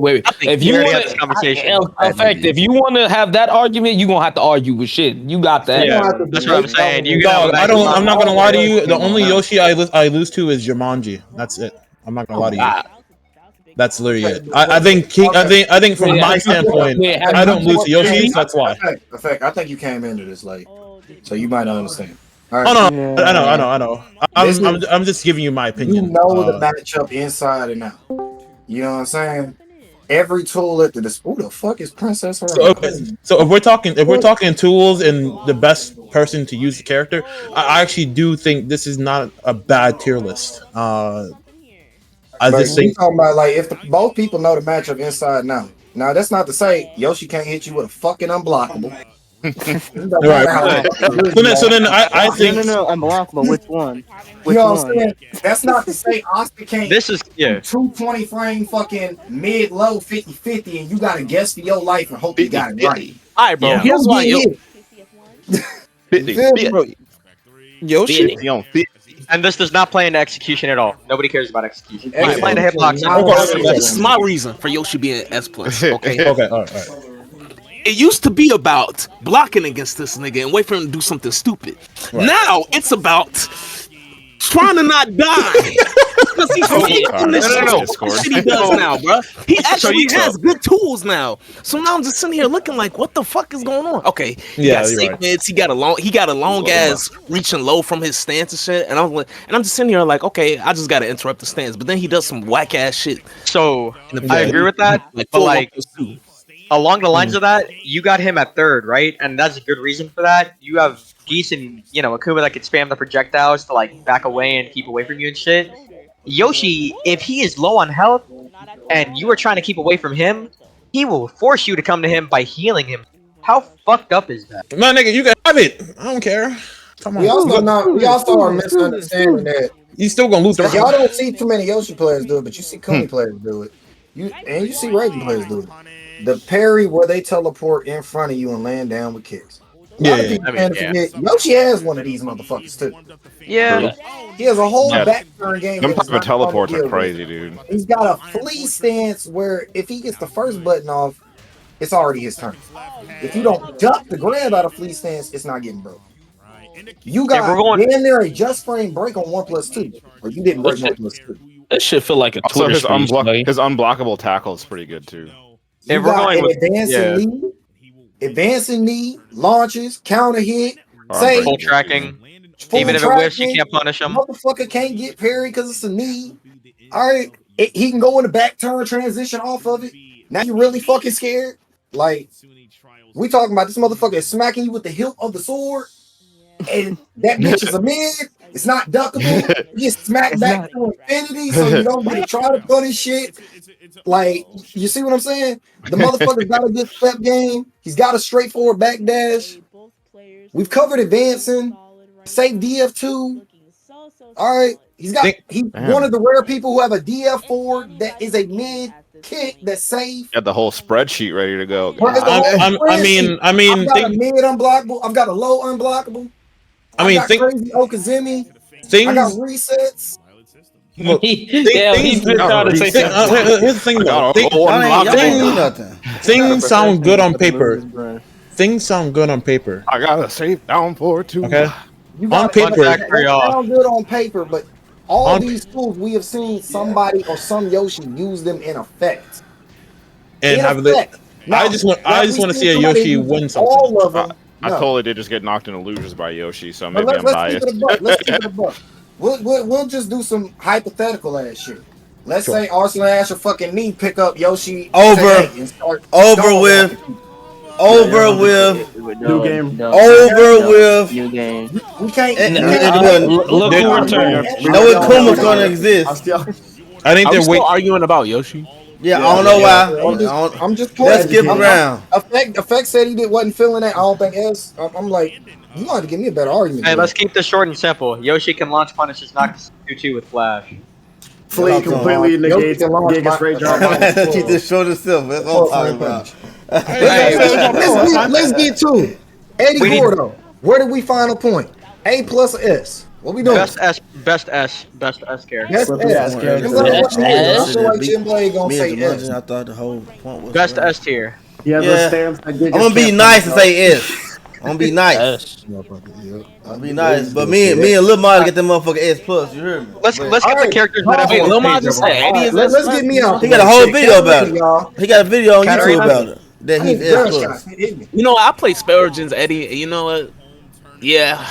Speaker 7: wait. I think
Speaker 2: We
Speaker 5: If you
Speaker 2: already
Speaker 5: want
Speaker 2: had this conversation.
Speaker 5: to, effect, if you want to have that argument, you gonna have to argue with shit. You got that.
Speaker 2: Yeah, that's what I'm saying. You can have a
Speaker 6: Dog,
Speaker 2: nice
Speaker 6: I'm not gonna lie to you. The only Yoshi I lose to is Jumanji. That's it. I'm not gonna lie to you. That's literally it. I think I think from my standpoint, I don't lose to Yoshi, so that's why.
Speaker 1: Effect. I think you came into this late, so you might not understand. All
Speaker 6: Oh
Speaker 1: right.
Speaker 6: no, I know.
Speaker 1: This is,
Speaker 6: I'm just giving you my
Speaker 1: you
Speaker 6: opinion.
Speaker 1: know the matchup inside and out. You know what I'm saying? Every tool at the display. Who the fuck is Princess her?
Speaker 6: So, okay, so if we're talking tools and the best person to use the character, I actually do think this is not a bad tier list. I
Speaker 1: But
Speaker 6: just
Speaker 1: we
Speaker 6: think
Speaker 1: talking about like if both people know the matchup inside and out. Now that's not to say Yoshi can't hit you with a fucking unblockable. It don't
Speaker 6: right.
Speaker 1: matter how good you
Speaker 6: So then
Speaker 1: are.
Speaker 6: I think
Speaker 4: No, unblockable. Which one?
Speaker 1: You
Speaker 4: Which
Speaker 1: know what I'm
Speaker 4: one?
Speaker 1: saying? That's not to say Oscar can't
Speaker 2: This is
Speaker 1: do 220 frame fucking mid low 50-50 and you gotta guess for your life and hope you got it right.
Speaker 7: All right, bro.
Speaker 2: Yeah.
Speaker 7: Here's why
Speaker 1: You feel me?
Speaker 7: bro,
Speaker 10: Yoshi.
Speaker 2: And this does not play into execution at all. Nobody cares about execution. He's
Speaker 1: Execution,
Speaker 2: playing the hitbox.
Speaker 1: not
Speaker 7: this is my reason for Yoshi being S plus. Okay.
Speaker 6: okay, all right.
Speaker 7: It used to be about blocking against this nigga and wait for him to do something stupid.
Speaker 6: Right.
Speaker 7: Now it's about trying to not die. Because he's faking this shit he does now, bro. He actually has good tools now. So now I'm just sitting here looking like, what the fuck is going on? Okay, he
Speaker 6: Yeah,
Speaker 7: got
Speaker 6: you're right.
Speaker 7: segments. He got a long ass reaching low from his stance and shit. And I'm just sitting here like, okay, I just gotta interrupt the stance. But then he does some whack ass shit.
Speaker 2: So I agree with that, but like along the lines of that, you got him at third, right? And that's a good reason for that. You have decent, Akuma that could spam the projectiles to like back away and keep away from you and shit. Yoshi, if he is low on health and you are trying to keep away from him, he will force you to come to him by healing him. How fucked up is that?
Speaker 6: No, nigga, you can have it. I don't care. Come on.
Speaker 1: We also are misunderstanding that
Speaker 6: You still gonna lose the
Speaker 1: y'all
Speaker 6: round.
Speaker 1: don't see too many Yoshi players do it, but you see Kuni players do it. You see Raven players do it. The parry where they teleport in front of you and land down with kicks. A lot of people tend to forget Yoshi has one of these motherfuckers too.
Speaker 2: Yeah.
Speaker 1: He has a whole back turn game.
Speaker 10: Them type of teleports are crazy, dude.
Speaker 1: He's got a flea stance where if he gets the first button off, it's already his turn. If you don't duck the grab out of flea stance, it's not getting broke. You got in there a just frame break on 1+2, or you didn't break 1+2.
Speaker 5: That shit feel like a
Speaker 10: Also,
Speaker 5: Twitter
Speaker 10: his
Speaker 5: space play.
Speaker 10: unblockable tackle is pretty good too.
Speaker 1: You got an advancing knee, launches, counter hit, save,
Speaker 2: full tracking.
Speaker 1: full
Speaker 2: Even if it whiffs, you can't punish him.
Speaker 1: Motherfucker can't get parry because it's a knee. All right, he can go in the back turn transition off of it. Now you really fucking scared? Like, we talking about this motherfucker is smacking you with the hilt of the sword, and that bitch is a mid. It's not duckable. You get smacked back to infinity, so you don't get to try to punish shit. Like, you see what I'm saying? The motherfucker's got a good step game. He's got a straightforward backdash. We've covered advancing. Save DF2. All right. He's one of the rare people who have a DF4 that is a mid kick that's safe.
Speaker 10: Got the whole spreadsheet ready to go.
Speaker 6: I mean,
Speaker 1: I've got a mid unblockable. I've got a low unblockable. I got crazy Okazumi. I got
Speaker 6: things.
Speaker 1: resets.
Speaker 6: Look,
Speaker 5: He's been trying to say something.
Speaker 6: Here's the thing, though.
Speaker 3: Y'all ain't do nothing.
Speaker 6: Things sound good on paper. Things sound good on paper.
Speaker 10: I gotta save down for two.
Speaker 6: Okay.
Speaker 1: You
Speaker 6: On
Speaker 1: got
Speaker 6: paper,
Speaker 1: that sound good on paper, but all these tools we have seen somebody or some Yoshi use them in effect.
Speaker 6: and have the. I just want to see a Yoshi win something.
Speaker 1: All of them.
Speaker 10: I totally did just get knocked into losers by Yoshi, so
Speaker 1: But
Speaker 10: maybe I'm biased.
Speaker 1: Let's keep it a buck. We'll just do some hypothetical ass shit. Let's say Arsenal Ash or fucking knee pick up Yoshi
Speaker 3: over with
Speaker 8: new game.
Speaker 4: New game.
Speaker 1: We can't.
Speaker 5: Look who returned.
Speaker 3: No Akuma's gonna exist.
Speaker 6: I think they're
Speaker 7: still arguing about Yoshi.
Speaker 3: Yeah, I don't know why.
Speaker 1: I'm just
Speaker 3: let's skip around.
Speaker 1: Effect said he wasn't feeling that. I don't think S. I'm like, you want to give me a better argument.
Speaker 2: Hey, let's keep this short and simple. Yoshi can launch punishes knock 2-2 with Flash.
Speaker 8: Flea completely negates Giga's rage drop.
Speaker 3: Keep this short and simple. That's all I'm talking about.
Speaker 1: Let's get to it. Eddie Gordo, where did we find a point? A plus S. What we doing?
Speaker 2: Best S character.
Speaker 1: Best S character. I feel like Jim Blade gonna say S.
Speaker 3: I thought the whole point was
Speaker 2: Best S tier.
Speaker 3: Yeah. I'm gonna be nice and say S. I'm gonna be nice. I'll be nice, but me and Lil Mod get them motherfucking S plus. You heard me?
Speaker 2: Let's get the characters that everyone.
Speaker 7: Lil Mod just said
Speaker 1: let's get me out.
Speaker 3: He got a whole video about it. He got a video on YouTube about it. That he's S plus.
Speaker 7: You know, I play Sparrows Eddie. You know what? Yeah.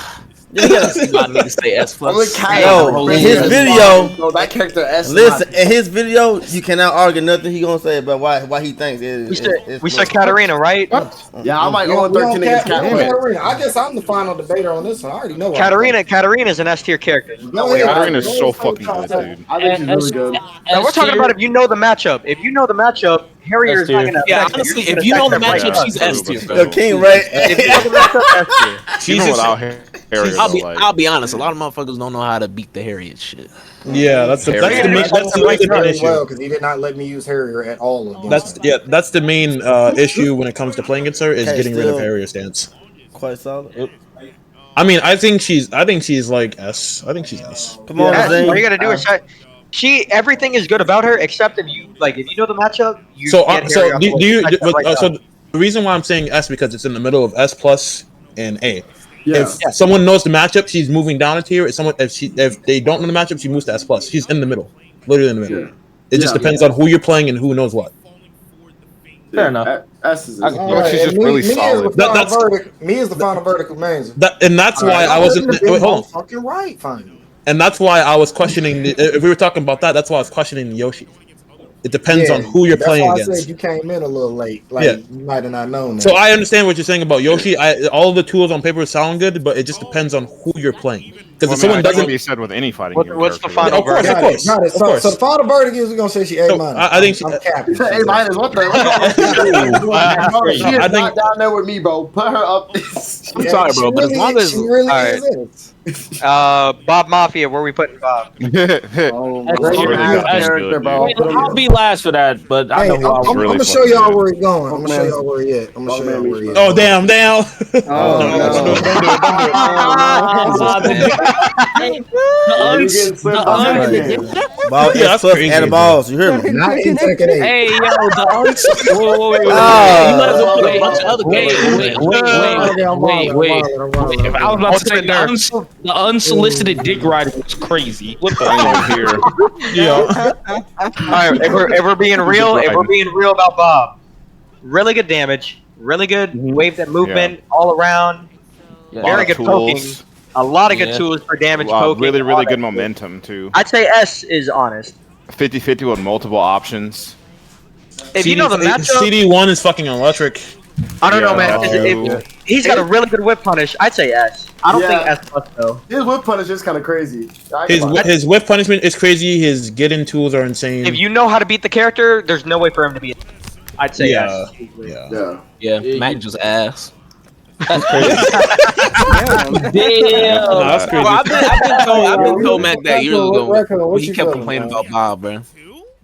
Speaker 7: You gotta see why I need to say S plus.
Speaker 3: Yo, in his video,
Speaker 8: that character S.
Speaker 3: Listen, in his video, you cannot argue nothing he gonna say about why he thinks it.
Speaker 2: We said Katarina, right?
Speaker 8: Yeah, I might go 13 against
Speaker 1: Katarina. I guess I'm the final debater on this one. I already know.
Speaker 2: Katarina's an S tier character.
Speaker 10: Katarina's so fucking good, dude.
Speaker 8: I think she's really good.
Speaker 2: Now we're talking about if you know the matchup. If you know the matchup, Harrier is not gonna.
Speaker 7: Yeah, honestly, if you know the matchup, she's S tier.
Speaker 3: Yo, King, right?
Speaker 2: If you know the matchup, S tier.
Speaker 10: She's without Harrier.
Speaker 7: I'll be honest. A lot of motherfuckers don't know how to beat the Harriet shit.
Speaker 6: Yeah, that's the main issue.
Speaker 1: Well, because he did not let me use Harrier at all.
Speaker 6: That's the main issue when it comes to playing against her is getting rid of Harrier stance.
Speaker 3: Quite solid.
Speaker 6: I mean, I think she's like S. I think she's S.
Speaker 3: Come on, Zane.
Speaker 2: All you gotta do is everything is good about her except if you know the matchup.
Speaker 6: So the reason why I'm saying S because it's in the middle of S plus and A.
Speaker 8: Yeah.
Speaker 6: If someone knows the matchup, she's moving down a tier. If they don't know the matchup, she moves to S plus. She's in the middle, literally in the middle. Yeah. It just depends on who you're playing and who knows what.
Speaker 5: Fair enough.
Speaker 10: S is she's just really solid.
Speaker 1: Me is the final verdict of Manza.
Speaker 6: And that's why I wasn't. Wait, hold on.
Speaker 1: Fucking right, fine.
Speaker 6: And that's why I was questioning. If we were talking about that, that's why I was questioning Yoshi. It depends on who you're playing against.
Speaker 1: I said you came in a little late. You might have not known that.
Speaker 6: So I understand what you're saying about Yoshi. All the tools on paper sound good, but it just depends on who you're playing. Because if someone doesn't
Speaker 10: be said with any fighting.
Speaker 2: What's the final verdict?
Speaker 6: Of course.
Speaker 1: So the final verdict is we're gonna say she A minus.
Speaker 6: I think she
Speaker 1: I'm capping.
Speaker 8: A minus. What the? She is not down there with me, bro. Put her up.
Speaker 7: I'm sorry, bro, but as long as
Speaker 1: she really is.
Speaker 2: Bob Mafia, where we putting Bob?
Speaker 5: I'll be last for that, but I know who
Speaker 1: I'm gonna show y'all where he's going. I'm gonna show y'all where he at.
Speaker 6: Oh damn!
Speaker 3: Ball S plus and the balls. You hear me?
Speaker 1: Not in Tekken 8.
Speaker 5: Hey yo, the wait. You might as well put a bunch of other games. Wait. I was about to say the unsolicited dick riding was crazy. What the hell
Speaker 10: here?
Speaker 6: Yeah.
Speaker 2: All right, if we're being real, about Bob, really good damage, really good wave that movement all around, very good poking, a lot of good tools for damage poking.
Speaker 10: Really good momentum too.
Speaker 2: I'd say S is honest.
Speaker 10: 50-50 with multiple options.
Speaker 2: If you know the matchup,
Speaker 6: CD1 is fucking electric.
Speaker 2: I don't know, man. If he's got a really good whip punish, I'd say S. I don't think S plus though.
Speaker 8: His whip punish is kind of crazy.
Speaker 6: His whip punishment is crazy. His get-in tools are insane.
Speaker 2: If you know how to beat the character, there's no way for him to beat it. I'd say S.
Speaker 7: Yeah. Mac just ass.
Speaker 5: That's crazy. Damn.
Speaker 6: No, that's crazy.
Speaker 7: Bro, I've been told Mac that years ago. He kept complaining about Bob, bro.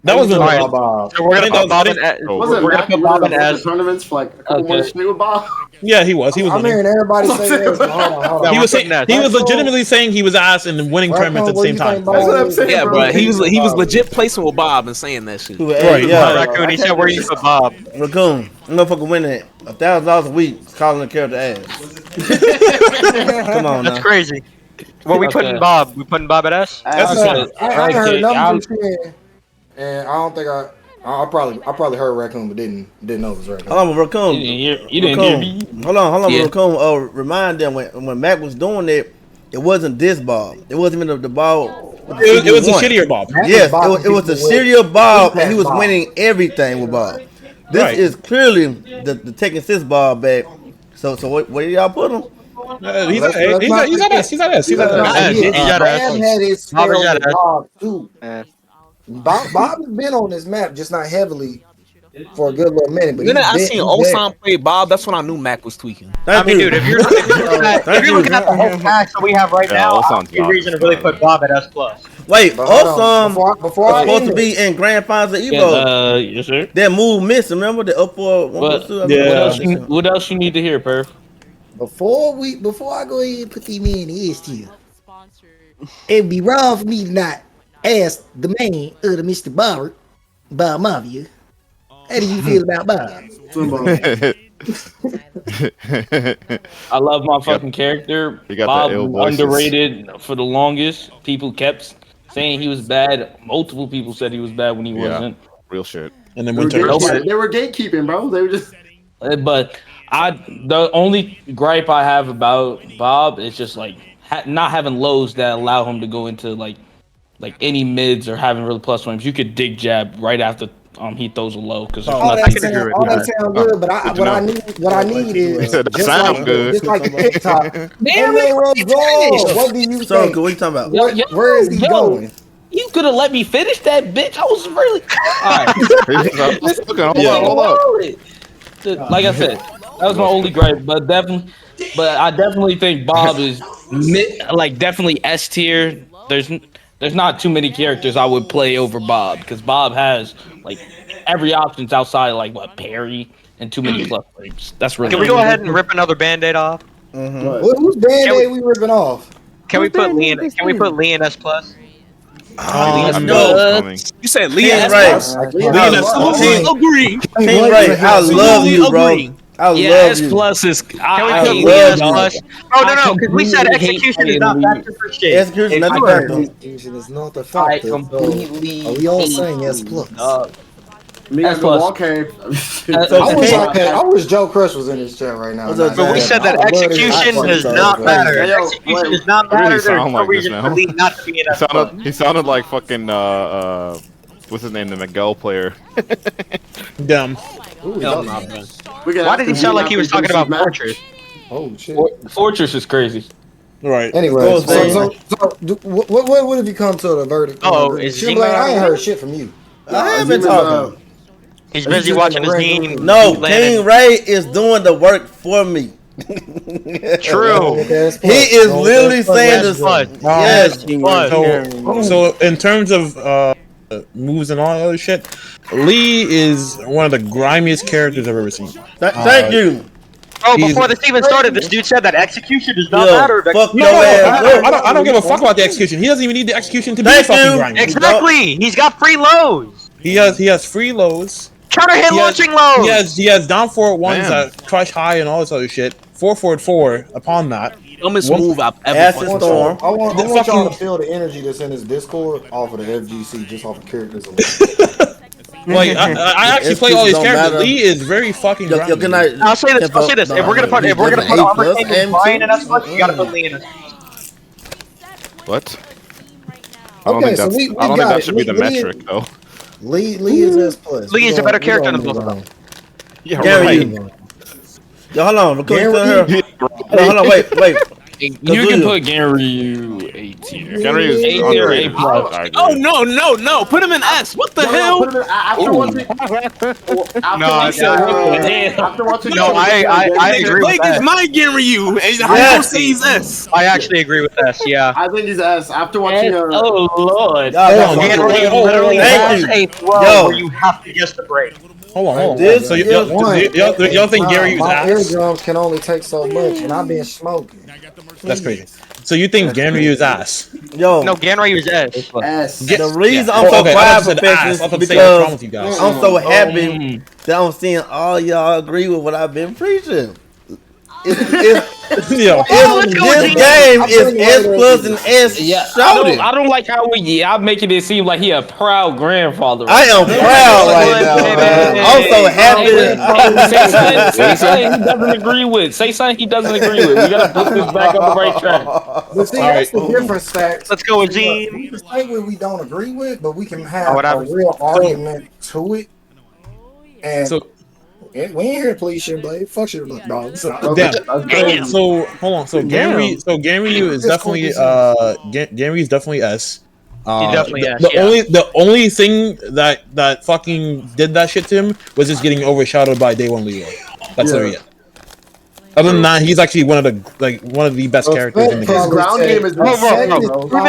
Speaker 6: That was a
Speaker 2: Alright,
Speaker 8: Bob.
Speaker 2: so we're gonna put Bob in.
Speaker 8: Wasn't
Speaker 2: We're gonna
Speaker 8: Mac
Speaker 2: put
Speaker 8: winning
Speaker 2: Bob in
Speaker 8: a bunch
Speaker 2: as.
Speaker 8: of tournaments for like a couple
Speaker 2: Okay.
Speaker 8: months straight with Bob?
Speaker 6: Yeah, he was. He was
Speaker 1: I'm
Speaker 6: winning.
Speaker 1: hearing everybody say this. But hold on.
Speaker 2: Yeah,
Speaker 6: He
Speaker 2: we're
Speaker 6: was
Speaker 2: putting
Speaker 6: saying
Speaker 2: that.
Speaker 6: he was legitimately saying he was ass and winning tournaments at the
Speaker 1: Where
Speaker 6: same
Speaker 1: you
Speaker 6: time.
Speaker 1: think Bob
Speaker 8: That's what I'm
Speaker 1: is?
Speaker 8: saying,
Speaker 7: Yeah,
Speaker 8: bro.
Speaker 7: bro. He was legit placing with Bob and saying that shit.
Speaker 6: Right,
Speaker 3: Yeah.
Speaker 2: Raccoon, he said where you put Bob.
Speaker 3: Raccoon, motherfucker winning $1,000 a week calling the character ass. Come on
Speaker 2: That's
Speaker 3: now.
Speaker 2: crazy. Where we putting Bob? We putting Bob at S?
Speaker 6: That's
Speaker 1: I
Speaker 6: fine.
Speaker 1: ain't heard
Speaker 5: Okay,
Speaker 1: numbers saying, and I don't think I probably heard Raccoon, but didn't know it was Raccoon.
Speaker 3: Hold on, Raccoon.
Speaker 5: You didn't hear me.
Speaker 3: Hold on,
Speaker 7: Yeah.
Speaker 3: Raccoon. Remind them when Mac was doing it, it wasn't this Bob. It wasn't even the Bob.
Speaker 6: It was a shittier Bob.
Speaker 3: Yes, it was the shittier Bob, and he was
Speaker 1: Bob.
Speaker 3: winning everything with Bob. This
Speaker 6: Right.
Speaker 3: is clearly the Tekken 6 Bob back. So where do y'all put him?
Speaker 6: He's at S. He's at S. He's at S.
Speaker 2: He's at S.
Speaker 1: Bam had his
Speaker 2: Bob is
Speaker 1: spell
Speaker 2: at
Speaker 1: with
Speaker 2: S.
Speaker 1: Bob too. Bob has been on this map, just not heavily for a good little minute. But
Speaker 7: Then I
Speaker 1: he's
Speaker 7: seen
Speaker 1: been-
Speaker 7: Osan play Bob. That's when I knew Mac was tweaking.
Speaker 2: I mean, dude, if you're looking at the whole pack that we have right
Speaker 10: Yeah,
Speaker 2: now, I
Speaker 10: Osan's
Speaker 2: don't see a
Speaker 10: Bob.
Speaker 2: reason to really put Bob at S plus.
Speaker 3: Wait,
Speaker 1: But hold on,
Speaker 3: Awesome
Speaker 1: before
Speaker 3: was
Speaker 1: I
Speaker 3: supposed
Speaker 1: end
Speaker 3: to be in Grand Finals of
Speaker 5: Yeah,
Speaker 3: Evo.
Speaker 5: yes, sir.
Speaker 3: That move missed. Remember the up for
Speaker 5: What?
Speaker 3: 1+2?
Speaker 6: Yeah.
Speaker 5: What else you need to hear, Perf?
Speaker 1: before I go ahead and put these men in the S tier, it'd be wrong for me to not ask the man of the Mr. Bob Mafia. How do you feel about Bob?
Speaker 5: I love my fucking character.
Speaker 10: you got
Speaker 5: Bob
Speaker 10: the ill
Speaker 5: was
Speaker 10: voices.
Speaker 5: underrated for the longest. People kept saying he was bad. Multiple people said he was bad when he
Speaker 10: Yeah.
Speaker 5: wasn't.
Speaker 10: Real shit.
Speaker 6: And then
Speaker 8: They were,
Speaker 6: winter.
Speaker 8: gatekeeping, they were gatekeeping, bro. They were just.
Speaker 5: But the only gripe I have about Bob is just like not having lows that allow him to go into like any mids or having really plus frames. You could dig jab right after he throws a low because
Speaker 1: All that sound good, but what I need is
Speaker 10: He said that
Speaker 1: just
Speaker 10: sound
Speaker 1: like
Speaker 10: good.
Speaker 1: just like the TikTok.
Speaker 5: Damn
Speaker 1: it, what do you
Speaker 3: So,
Speaker 1: think?
Speaker 3: what you talking about?
Speaker 1: Where is he going?
Speaker 5: You could have let me finish that, bitch. I was really all right.
Speaker 10: Hold up.
Speaker 5: Like I said, that was my only gripe, but I definitely think Bob is definitely S tier. There's not too many characters I would play over Bob because Bob has like every options outside like parry and too many plus frames. That's really.
Speaker 2: Can we go ahead and rip another Band-Aid off?
Speaker 1: Whose band-aid we ripping off?
Speaker 2: Can we put Lee in S plus?
Speaker 3: No.
Speaker 7: You said Lee
Speaker 3: King
Speaker 7: S
Speaker 3: Ray.
Speaker 7: plus?
Speaker 3: King
Speaker 7: Agree.
Speaker 3: Ray, I love you, bro. I
Speaker 5: Yeah,
Speaker 3: love
Speaker 5: S
Speaker 3: you.
Speaker 5: plus is.
Speaker 2: Can we
Speaker 3: I
Speaker 2: put Lee
Speaker 3: love
Speaker 2: S
Speaker 3: you.
Speaker 2: plus? Oh no, because we said execution is not factor for shit.
Speaker 3: Execution,
Speaker 2: If
Speaker 3: not
Speaker 2: you
Speaker 3: the
Speaker 2: were-
Speaker 3: factor.
Speaker 1: It's not the
Speaker 5: I
Speaker 1: factor.
Speaker 5: completely.
Speaker 1: Are we all saying S plus?
Speaker 8: Me got
Speaker 5: S
Speaker 8: the
Speaker 5: plus.
Speaker 8: wall cave.
Speaker 1: I wish Joe Crush was in this chat right now.
Speaker 3: What's up,
Speaker 2: But we said that execution does not matter.
Speaker 8: Hey, yo,
Speaker 2: Execution
Speaker 8: wait.
Speaker 2: does not
Speaker 10: What did he
Speaker 2: matter. There's
Speaker 10: sound
Speaker 2: no
Speaker 10: like
Speaker 2: reason
Speaker 10: just
Speaker 2: for
Speaker 10: now?
Speaker 2: Lee not to be in S plus.
Speaker 10: He sounded like fucking what's his name, the Miguel player.
Speaker 6: Dumb.
Speaker 2: Why did he sound like he was talking about Fortress?
Speaker 1: Oh shit.
Speaker 5: Fortress is crazy.
Speaker 6: Right.
Speaker 1: Anyway,
Speaker 3: Go,
Speaker 1: so what have you come to the verdict?
Speaker 2: Oh, is
Speaker 1: Shit,
Speaker 2: Zima-
Speaker 1: I ain't heard shit from you.
Speaker 3: I have been talking.
Speaker 2: He's busy watching his team.
Speaker 3: No,
Speaker 2: landing.
Speaker 3: King Ray is doing the work for me.
Speaker 2: True.
Speaker 3: He is literally saying this. Yes.
Speaker 6: So in terms of moves and all that other shit, Lee is one of the grimiest characters I've ever seen.
Speaker 3: Thank you.
Speaker 2: Oh, before this even started, this dude said that execution does not matter.
Speaker 3: Fuck
Speaker 6: No,
Speaker 3: your ass.
Speaker 6: I don't give a fuck about the execution. He doesn't even need the execution to be
Speaker 3: Thank
Speaker 6: fucking
Speaker 3: you.
Speaker 6: grimy.
Speaker 2: Exactly. He's got free lows.
Speaker 6: He has free lows.
Speaker 2: Counter hit launching lows.
Speaker 6: He has down forward ones
Speaker 10: Damn.
Speaker 6: that crush high and all this other shit. 4 upon that.
Speaker 7: Dumbest move I've ever
Speaker 3: Acid
Speaker 7: fucking
Speaker 3: Storm.
Speaker 1: I want y'all
Speaker 6: fucking-
Speaker 1: to feel the energy that's in this Discord off of the FGC, just off of characters alone.
Speaker 6: Like I actually play all these
Speaker 3: Don't
Speaker 6: characters.
Speaker 3: matter.
Speaker 6: Lee is very fucking grimy.
Speaker 3: Good night.
Speaker 2: I'll say this. If we're gonna put Armor King and Brian in S plus, you gotta put Lee in S plus.
Speaker 10: What? I don't
Speaker 1: Okay,
Speaker 10: think
Speaker 1: so
Speaker 10: that's.
Speaker 1: we
Speaker 10: I don't think
Speaker 1: got
Speaker 10: that
Speaker 1: it.
Speaker 10: should be the
Speaker 1: Lee-
Speaker 10: metric though.
Speaker 1: Lee is S plus.
Speaker 2: Lee is a better character than both of them.
Speaker 10: Yeah,
Speaker 3: Gary.
Speaker 10: right.
Speaker 3: Yo, hold on. Raccoon
Speaker 1: Gary-
Speaker 3: still here. Hold on, wait.
Speaker 5: You can put Ganryu A tier.
Speaker 10: Ganryu is
Speaker 5: A tier, A
Speaker 10: underrated.
Speaker 5: plus.
Speaker 10: I agree.
Speaker 7: Oh no! Put him in S. What the hell?
Speaker 8: Put him in, after watching. After watching.
Speaker 2: No, I agree with
Speaker 7: Blake is
Speaker 2: that.
Speaker 7: my Ganryu, and how you gonna say he's S?
Speaker 2: I actually agree with S. Yeah.
Speaker 8: I think he's S. After watching.
Speaker 5: Oh lord.
Speaker 2: Ganryu literally has a throw where you have to guess the break.
Speaker 6: Hold on.
Speaker 3: This
Speaker 6: So y'all think Garyu's
Speaker 1: My
Speaker 6: ass?
Speaker 1: eardrums can only take so much, and I've been smoking.
Speaker 6: That's crazy. So you think Garyu's ass?
Speaker 3: Yo,
Speaker 2: No, Ganryu is S.
Speaker 8: S.
Speaker 3: the reason I'm
Speaker 6: Oh,
Speaker 3: so
Speaker 6: okay, I
Speaker 3: quiet,
Speaker 6: thought you said ass. I
Speaker 3: Professor,
Speaker 6: thought you said what's wrong with
Speaker 3: because
Speaker 6: you guys.
Speaker 3: I'm so happy that I'm seeing all y'all agree with what I've been preaching.
Speaker 6: Yo,
Speaker 3: This game is S plus and S shouted.
Speaker 5: I don't like how I'm making it seem like he a proud grandfather.
Speaker 3: I am proud right now, man. I'm so happy.
Speaker 5: Say something he doesn't agree with. Say something he doesn't agree with. We gotta put this back on the right track.
Speaker 1: But see, that's the difference, Stacks.
Speaker 2: Let's go with
Speaker 1: We
Speaker 2: Gene.
Speaker 1: can say what we don't agree with, but we can have
Speaker 2: what
Speaker 1: a
Speaker 2: happens?
Speaker 1: real argument to it. And
Speaker 6: So
Speaker 1: we ain't here to please shit, Blade. Fuck shit, dog.
Speaker 6: damn. So hold on. So Ganryu is definitely Ganryu is definitely S. The only thing that fucking did that shit to him was just getting overshadowed by Day One Leroy. That's literally it. Other than that, he's actually one of the best characters in the game.
Speaker 8: His ground game is
Speaker 2: Even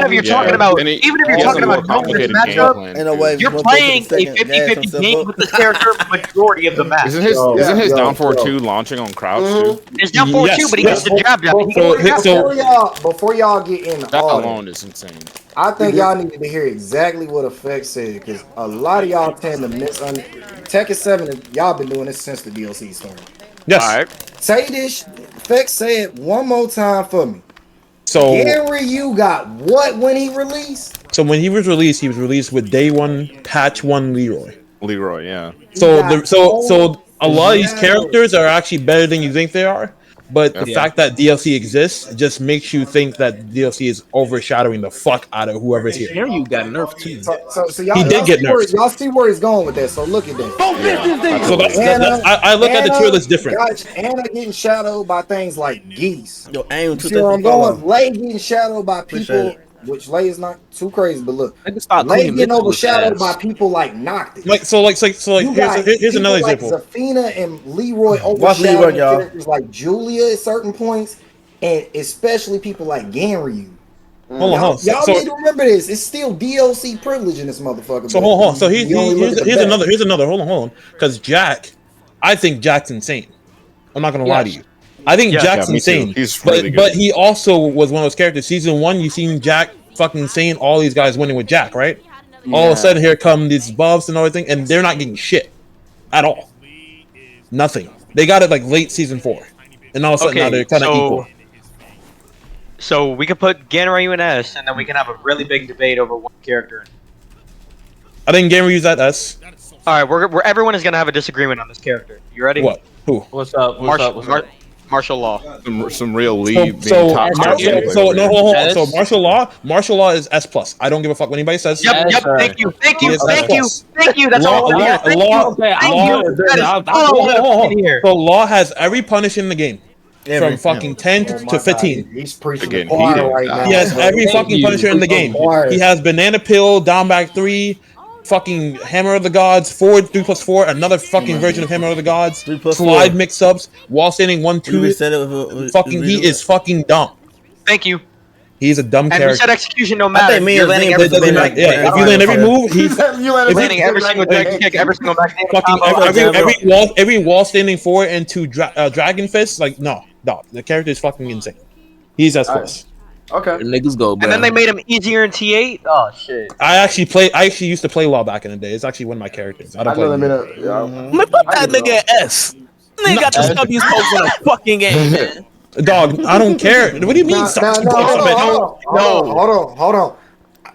Speaker 2: if you're talking about,
Speaker 10: complicated game plan.
Speaker 3: In a way,
Speaker 2: you're playing a 50-50 game with this character majority of the match.
Speaker 10: Isn't his down 4-2 launching on crowds too?
Speaker 2: It's down 4-2, but he gets the jab.
Speaker 1: Before y'all get into
Speaker 10: That
Speaker 1: all
Speaker 10: alone
Speaker 1: that,
Speaker 10: is insane.
Speaker 1: I think y'all needed to hear exactly what Effect said, because a lot of y'all tend to Tekken 7, y'all been doing this since the DLC started.
Speaker 6: Yes.
Speaker 2: All right.
Speaker 1: Say this, Effect, say it one more time for me.
Speaker 6: So
Speaker 1: Ganryu got what when he released?
Speaker 6: So when he was released with Day One, Patch 1 Leroy.
Speaker 10: Leroy, yeah.
Speaker 6: So a lot of these characters are actually better than you think they are. But the fact that DLC exists just makes you think that DLC is overshadowing the fuck out of whoever's here.
Speaker 7: Ganryu got nerfed too.
Speaker 1: So y'all,
Speaker 6: he did get nerfed.
Speaker 1: Y'all see where he's going with that. So look at that.
Speaker 6: So I look at the tier list different.
Speaker 1: Anna getting shadowed by things like geese.
Speaker 3: Yo, aim
Speaker 1: See where I'm going? Lay getting shadowed by people, which Lay is not too crazy, but look, Lay getting overshadowed by people like Noctis.
Speaker 6: Here's another example.
Speaker 1: Zafina and Leroy overshadowing characters like Julia at certain points, and especially people like Ganryu.
Speaker 6: Hold on.
Speaker 1: Y'all need to remember this. It's still DLC privilege in this motherfucker.
Speaker 6: So hold on. So here's another. Hold on. Because I think Jack's insane. I'm not gonna lie to you. I think Jack's insane.
Speaker 10: He's really good.
Speaker 6: But he also was one of those characters. Season 1, you seen Jack fucking insane. All these guys winning with Jack, right? All of a sudden, here come these buffs and everything, and they're not getting shit at all. Nothing. They got it like late season 4, and all of a sudden now they're kind of equal.
Speaker 2: So we could put Ganryu in S, and then we can have a really big debate over one character.
Speaker 6: I think Ganryu's at S.
Speaker 2: All right, everyone is gonna have a disagreement on this character. You ready?
Speaker 6: What? Who?
Speaker 5: What's up?
Speaker 2: Martial law.
Speaker 10: Some real lead.
Speaker 6: So martial law is S plus. I don't give a fuck what anybody says.
Speaker 2: Yep. Thank you. That's all.
Speaker 6: So law has every punish in the game. From fucking 10 to 15.
Speaker 1: He's preaching
Speaker 10: Again,
Speaker 1: right now.
Speaker 6: He has every fucking punisher in the game. He has banana pill, down back 3, fucking hammer of the gods, forward 3+4, another fucking version of hammer of the gods, slide mix-ups, wall standing 1-2. Fucking, he is fucking dumb.
Speaker 2: Thank you.
Speaker 6: He's a dumb character.
Speaker 2: And we said execution no matter.
Speaker 3: You're
Speaker 2: landing
Speaker 3: every
Speaker 6: if you land every move, he's
Speaker 2: landing every single dragon kick, every single back.
Speaker 6: Every wall standing forward into dragon fist. Like no, the character is fucking insane. He's S plus.
Speaker 8: Okay.
Speaker 7: Niggas go, bro.
Speaker 2: And then they made him easier in T8. Oh shit.
Speaker 6: I actually used to play Law back in the day. It's actually one of my characters. I don't play.
Speaker 7: Put that nigga at S. Nigga got the stubbiest post in a fucking game, man.
Speaker 6: Dog, I don't care. What do you mean?
Speaker 1: Hold on.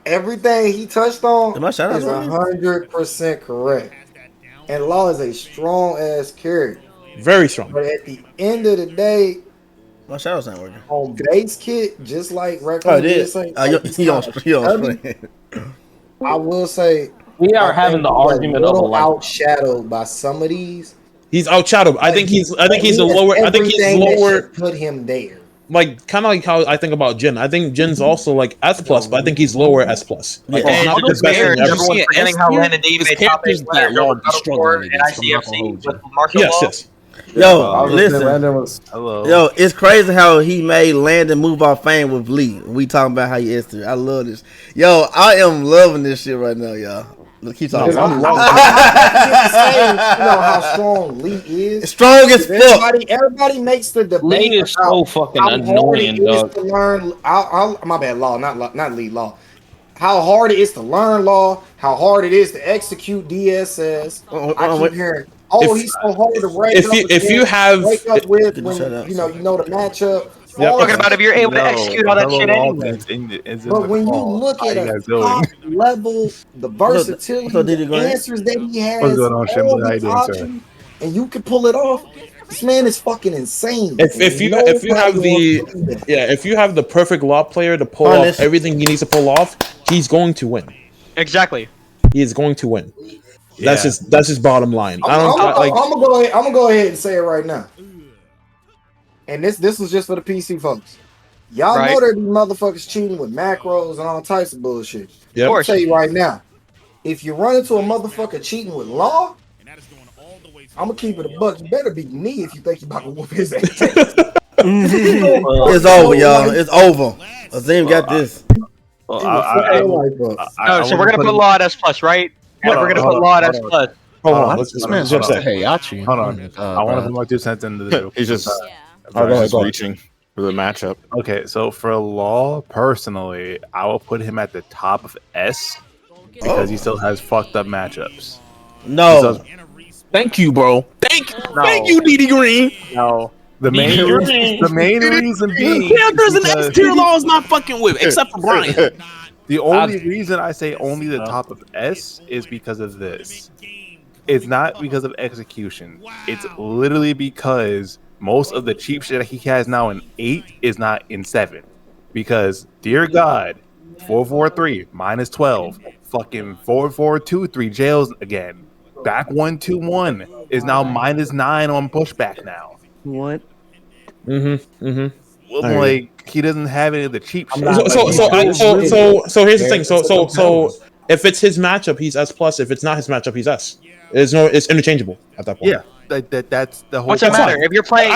Speaker 1: Everything he touched on is 100% correct. And Law is a strong ass character.
Speaker 6: Very strong.
Speaker 1: But at the end of the day,
Speaker 3: my shadow's not working.
Speaker 1: On base kit, just like Raccoon did say, I will say
Speaker 5: we are having the argument of a
Speaker 1: outshadowed by some of these.
Speaker 6: He's outshadowed. I think he's lower.
Speaker 1: Put him there.
Speaker 6: like kind of like how I think about Jin. I think Jin's also like S plus, but I think he's lower S plus. Like
Speaker 2: And
Speaker 6: not
Speaker 2: to
Speaker 6: the
Speaker 2: be
Speaker 6: best
Speaker 2: fair,
Speaker 6: thing ever.
Speaker 2: everyone's forgetting how Landon D
Speaker 7: his
Speaker 2: made top 8
Speaker 7: characters that
Speaker 2: winners
Speaker 7: law
Speaker 2: over
Speaker 7: be
Speaker 2: God of
Speaker 7: struggling
Speaker 2: War and
Speaker 7: against. I'm not gonna
Speaker 2: ICFC
Speaker 7: hold you.
Speaker 2: with martial
Speaker 6: Yes,
Speaker 2: law.
Speaker 6: yes.
Speaker 3: Yo, listen. Yo, it's crazy how he made Landon move off fame with Lee. We talking about how he is there. I love this. Yo, I am loving this shit right now, y'all. Let's keep talking.
Speaker 1: You know how strong Lee is.
Speaker 3: Strong as fuck.
Speaker 1: Everybody makes the debate.
Speaker 5: Lee is so fucking
Speaker 1: how hard
Speaker 5: annoying,
Speaker 1: it is
Speaker 5: dog.
Speaker 1: to learn. My bad, law, not Lee law. How hard it is to learn law. How hard it is to execute DSS. I keep hearing, he's so hard to break up.
Speaker 6: If you have
Speaker 1: break up with when you know the matchup.
Speaker 2: Yep. Talking about if you're able to execute all that shit anyway.
Speaker 1: But when you look at a top level, the versatility, the answers that he has,
Speaker 10: What's going on,
Speaker 1: all
Speaker 10: Shimley? How you
Speaker 1: the
Speaker 10: doing, sir?
Speaker 1: options, and you can pull it off. This man is fucking insane.
Speaker 6: If you have the perfect law player to pull off everything he needs to pull off, he's going to win.
Speaker 2: Exactly.
Speaker 6: He is going to win. That's his bottom line.
Speaker 1: I'm gonna go ahead and say it right now. And this was just for the PC folks. Y'all know that these motherfuckers cheating with macros and all types of bullshit.
Speaker 6: Yep.
Speaker 1: I'll tell you right now, if you run into a motherfucker cheating with law, I'm gonna keep it a buck. You better be me if you think you about to whoop his ass.
Speaker 3: It's over, y'all. It's over. Azim got this.
Speaker 2: So we're gonna put law at S plus, right? Yeah, we're gonna put law at S plus.
Speaker 6: Hold on,
Speaker 7: this man just said Heihachi.
Speaker 10: Hold on. I want to put my 2 cents into the
Speaker 11: He's just
Speaker 10: reaching for the matchup. Okay, so for Law, personally, I will put him at the top of S because he still has fucked up matchups.
Speaker 3: No.
Speaker 7: Thank you, bro. Thank you, DD Green.
Speaker 10: No. The main reason being
Speaker 7: characters in S tier Law is not fucking with, except for Brian.
Speaker 10: The only reason I say only the top of S is because of this. It's not because of execution. It's literally because most of the cheap shit that he has now in 8 is not in 7. Because, dear God, 443 minus 12, fucking 4423 jails again. Back 121 is now minus 9 on pushback now.
Speaker 4: What?
Speaker 10: Well, like, he doesn't have any of the cheap shit.
Speaker 6: So here's the thing. So if it's his matchup, he's S plus. If it's not his matchup, he's S. It's interchangeable at that point.
Speaker 10: Yeah, that's the whole.
Speaker 2: What's it matter? If you're playing a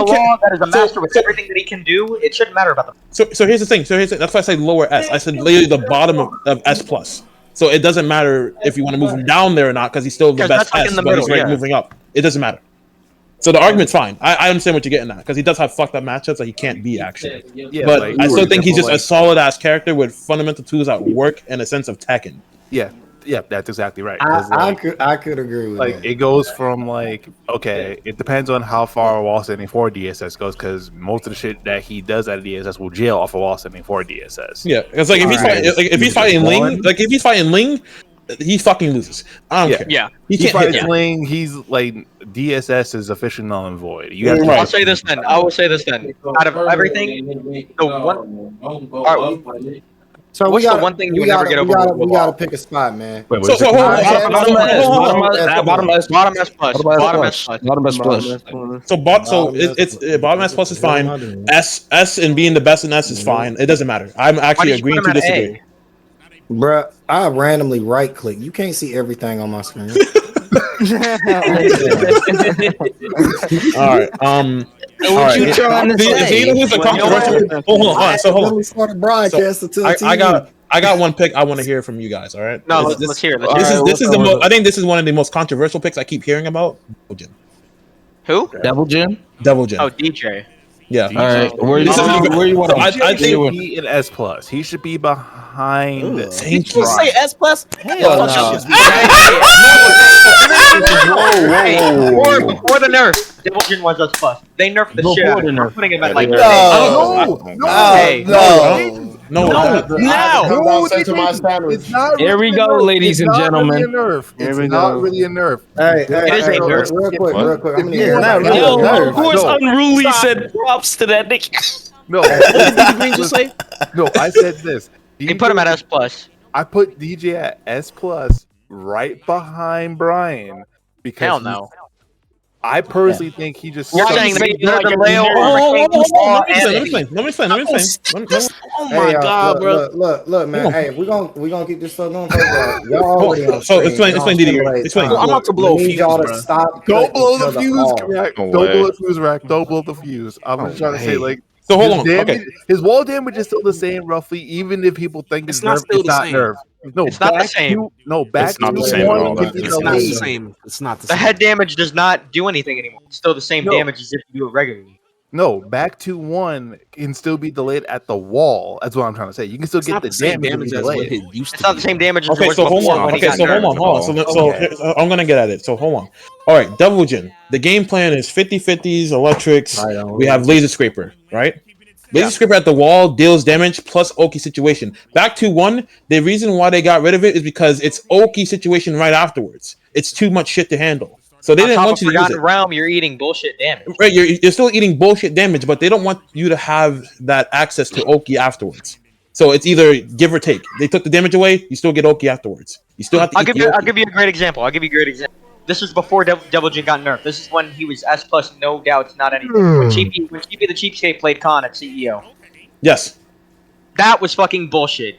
Speaker 2: law that is a master with everything that he can do, it shouldn't matter about them.
Speaker 6: So here's the thing. That's why I say lower S. I said literally the bottom of S plus. So it doesn't matter if you want to move him down there or not because he's still the best S, but he's moving up. It doesn't matter. So the argument's fine. I understand what you're getting at because he does have fucked up matchups that he can't beat actually. Yeah, but I still think he's just a solid ass character with fundamental tools that work in a sense of Tekken.
Speaker 10: Yeah, that's exactly right.
Speaker 1: I could agree with that.
Speaker 10: It goes from it depends on how far wall standing 4 DSS goes because most of the shit that he does at DSS will jail off of wall standing 4 DSS.
Speaker 6: Yeah, it's like if he's fighting Ling, he fucking loses. I don't care.
Speaker 2: Yeah,
Speaker 10: he fights Ling. He's like DSS is official null and void. You have
Speaker 2: I'll say this then. I will say this then. Out of everything, the one.
Speaker 1: So
Speaker 2: what's the one thing you never get over?
Speaker 1: We gotta pick a spot, man.
Speaker 2: Bottom S plus.
Speaker 6: So bottom S plus is fine. S and being the best in S is fine. It doesn't matter. I'm actually agreeing to disagree.
Speaker 1: Bruh, I randomly right click. You can't see everything on my screen.
Speaker 6: All right.
Speaker 4: What you trying to say?
Speaker 6: Hold on.
Speaker 1: Let me start a broadcast until
Speaker 6: I got one pick I want to hear from you guys. All right.
Speaker 2: No, let's hear it.
Speaker 6: I think this is one of the most controversial picks I keep hearing about.
Speaker 2: Who?
Speaker 5: Devil Jin.
Speaker 2: Oh, DJ.
Speaker 6: Yeah.
Speaker 5: All right. Where you want to?
Speaker 10: I think he in S plus. He should be behind.
Speaker 7: Did you say S plus?
Speaker 2: Hell no. Before the nerf, Devil Jin was S plus. They nerfed the shit out of him. Putting him at like
Speaker 6: No.
Speaker 5: Here we go, ladies and gentlemen.
Speaker 10: It's not really a nerf.
Speaker 2: It is a nerf.
Speaker 1: Real quick.
Speaker 5: Of course, Unruly said props to that nigga.
Speaker 10: No,
Speaker 7: What did Green just say?
Speaker 10: no. I said this.
Speaker 2: He put him at S plus.
Speaker 10: I put DJ at S plus right behind Brian because
Speaker 2: Hell no.
Speaker 10: I personally think he just.
Speaker 2: You're
Speaker 10: sucks.
Speaker 2: saying that he's better than
Speaker 5: Like,
Speaker 2: Leo
Speaker 5: hold
Speaker 2: or
Speaker 6: Let me explain.
Speaker 7: Oh
Speaker 1: Hey,
Speaker 7: my god, bro.
Speaker 1: look, man. Hey, if we gonna keep this stuff going. First of all, y'all already on
Speaker 6: So
Speaker 1: screen.
Speaker 6: explain, DDR. Explain.
Speaker 7: I'm about to blow
Speaker 1: We
Speaker 7: a
Speaker 1: need
Speaker 7: fuse,
Speaker 1: y'all to
Speaker 7: bro.
Speaker 1: stop
Speaker 10: Don't
Speaker 1: cutting
Speaker 10: blow
Speaker 1: each
Speaker 10: the
Speaker 1: other
Speaker 10: fuse,
Speaker 1: off.
Speaker 10: Rack.
Speaker 8: No
Speaker 10: Don't blow
Speaker 8: way.
Speaker 10: the fuse, Rack. Don't blow the fuse. I'm just trying to say, like,
Speaker 6: So hold
Speaker 10: his
Speaker 6: on.
Speaker 10: damage,
Speaker 6: Okay.
Speaker 10: his wall damage is still the same, roughly. Even if people think it's
Speaker 7: It's not
Speaker 10: nerf,
Speaker 7: still
Speaker 10: it's
Speaker 7: the
Speaker 10: not
Speaker 7: same.
Speaker 10: nerf. No,
Speaker 2: It's not the
Speaker 10: back
Speaker 2: same.
Speaker 10: to no, back
Speaker 8: It's not
Speaker 10: to
Speaker 8: the same at
Speaker 10: one
Speaker 8: all.
Speaker 10: can be
Speaker 7: It's not the
Speaker 10: delayed.
Speaker 7: same. It's not the
Speaker 2: The
Speaker 7: same.
Speaker 2: head damage does not do anything anymore. It's still the same
Speaker 10: No.
Speaker 2: damage as if you do it regularly.
Speaker 10: No, back to one can still be delayed at the wall. That's what I'm trying to say. You can still
Speaker 7: It's
Speaker 10: get
Speaker 7: not
Speaker 10: the
Speaker 7: the same
Speaker 10: damage,
Speaker 7: damage
Speaker 10: and
Speaker 7: as what
Speaker 10: delay.
Speaker 7: it used
Speaker 2: It's
Speaker 7: to
Speaker 2: not
Speaker 7: be.
Speaker 2: the same damage as
Speaker 6: Okay,
Speaker 2: it was
Speaker 6: so hold
Speaker 2: before
Speaker 6: on.
Speaker 2: when he
Speaker 6: Okay,
Speaker 2: got
Speaker 6: so hold
Speaker 2: nerfed.
Speaker 6: on. So I'm gonna get at it. So hold on. All right, Devil Jin. The game plan is 50-50s, electrics. We have laser scraper, right? Laser scraper at the wall deals damage plus Oki situation. Back to one. The reason why they got rid of it is because it's Oki situation right afterwards. It's too much shit to handle. So they
Speaker 2: On
Speaker 6: didn't
Speaker 2: top
Speaker 6: want
Speaker 2: of
Speaker 6: you to use
Speaker 2: Forgotten
Speaker 6: it.
Speaker 2: Realm, you're eating bullshit damage.
Speaker 6: Right, you're still eating bullshit damage, but they don't want you to have that access to Oki afterwards. So it's either give or take. They took the damage away, you still get Oki afterwards. You still have to
Speaker 2: I'll
Speaker 6: eat
Speaker 2: give
Speaker 6: the
Speaker 2: you.
Speaker 6: Oki.
Speaker 2: I'll give you a great example. This was before Devil Jin got nerfed. This is when he was S plus, no doubts, not anything. When Cheapy the Cheapskate played Khan at CEO.
Speaker 6: Yes.
Speaker 2: That was fucking bullshit.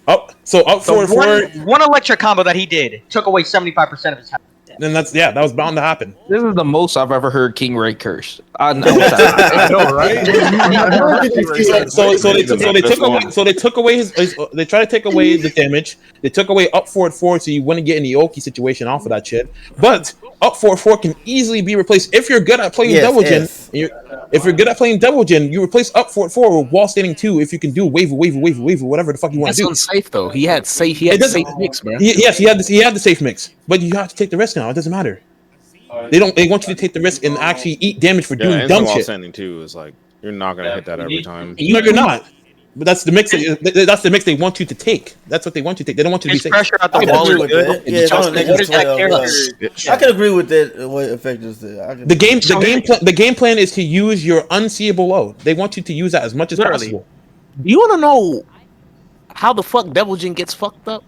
Speaker 6: Up
Speaker 2: The
Speaker 6: 4-4.
Speaker 2: one electric combo that he did took away 75% of his health.
Speaker 6: Then that was bound to happen.
Speaker 5: This is the most I've ever heard King Ray curse. I know.
Speaker 10: I know, right?
Speaker 6: So they took away his. They tried to take away the damage. They took away up 4-4, so you wouldn't get any Oki situation off of that shit. But up 4-4 can easily be replaced if you're good at playing Devil Jin. If you're good at playing Devil Jin, you replace up 4-4 with wall standing 2. If you can do wave, whatever the fuck you want
Speaker 7: That's
Speaker 6: to do.
Speaker 7: unsafe though. He had safe mix, man.
Speaker 6: Yes, he had the safe mix, but you have to take the risk now. It doesn't matter. They want you to take the risk and actually eat damage for doing dumb shit.
Speaker 8: Standing too is like you're not gonna hit that every time.
Speaker 6: No, you're not. But that's the mix. That's the mix they want you to take. That's what they want you to take. They don't want you to be
Speaker 2: His
Speaker 6: safe.
Speaker 2: pressure at the
Speaker 3: I can
Speaker 2: wall
Speaker 3: agree
Speaker 2: is
Speaker 3: with
Speaker 2: good.
Speaker 3: that. Yeah, it's only
Speaker 2: What is that
Speaker 3: -12.
Speaker 2: character?
Speaker 3: I can agree with that. What effect is that?
Speaker 6: The game plan is to use your unseeable low. They want you to use that as much as possible.
Speaker 7: Do you want to know how the fuck Devil Jin gets fucked up?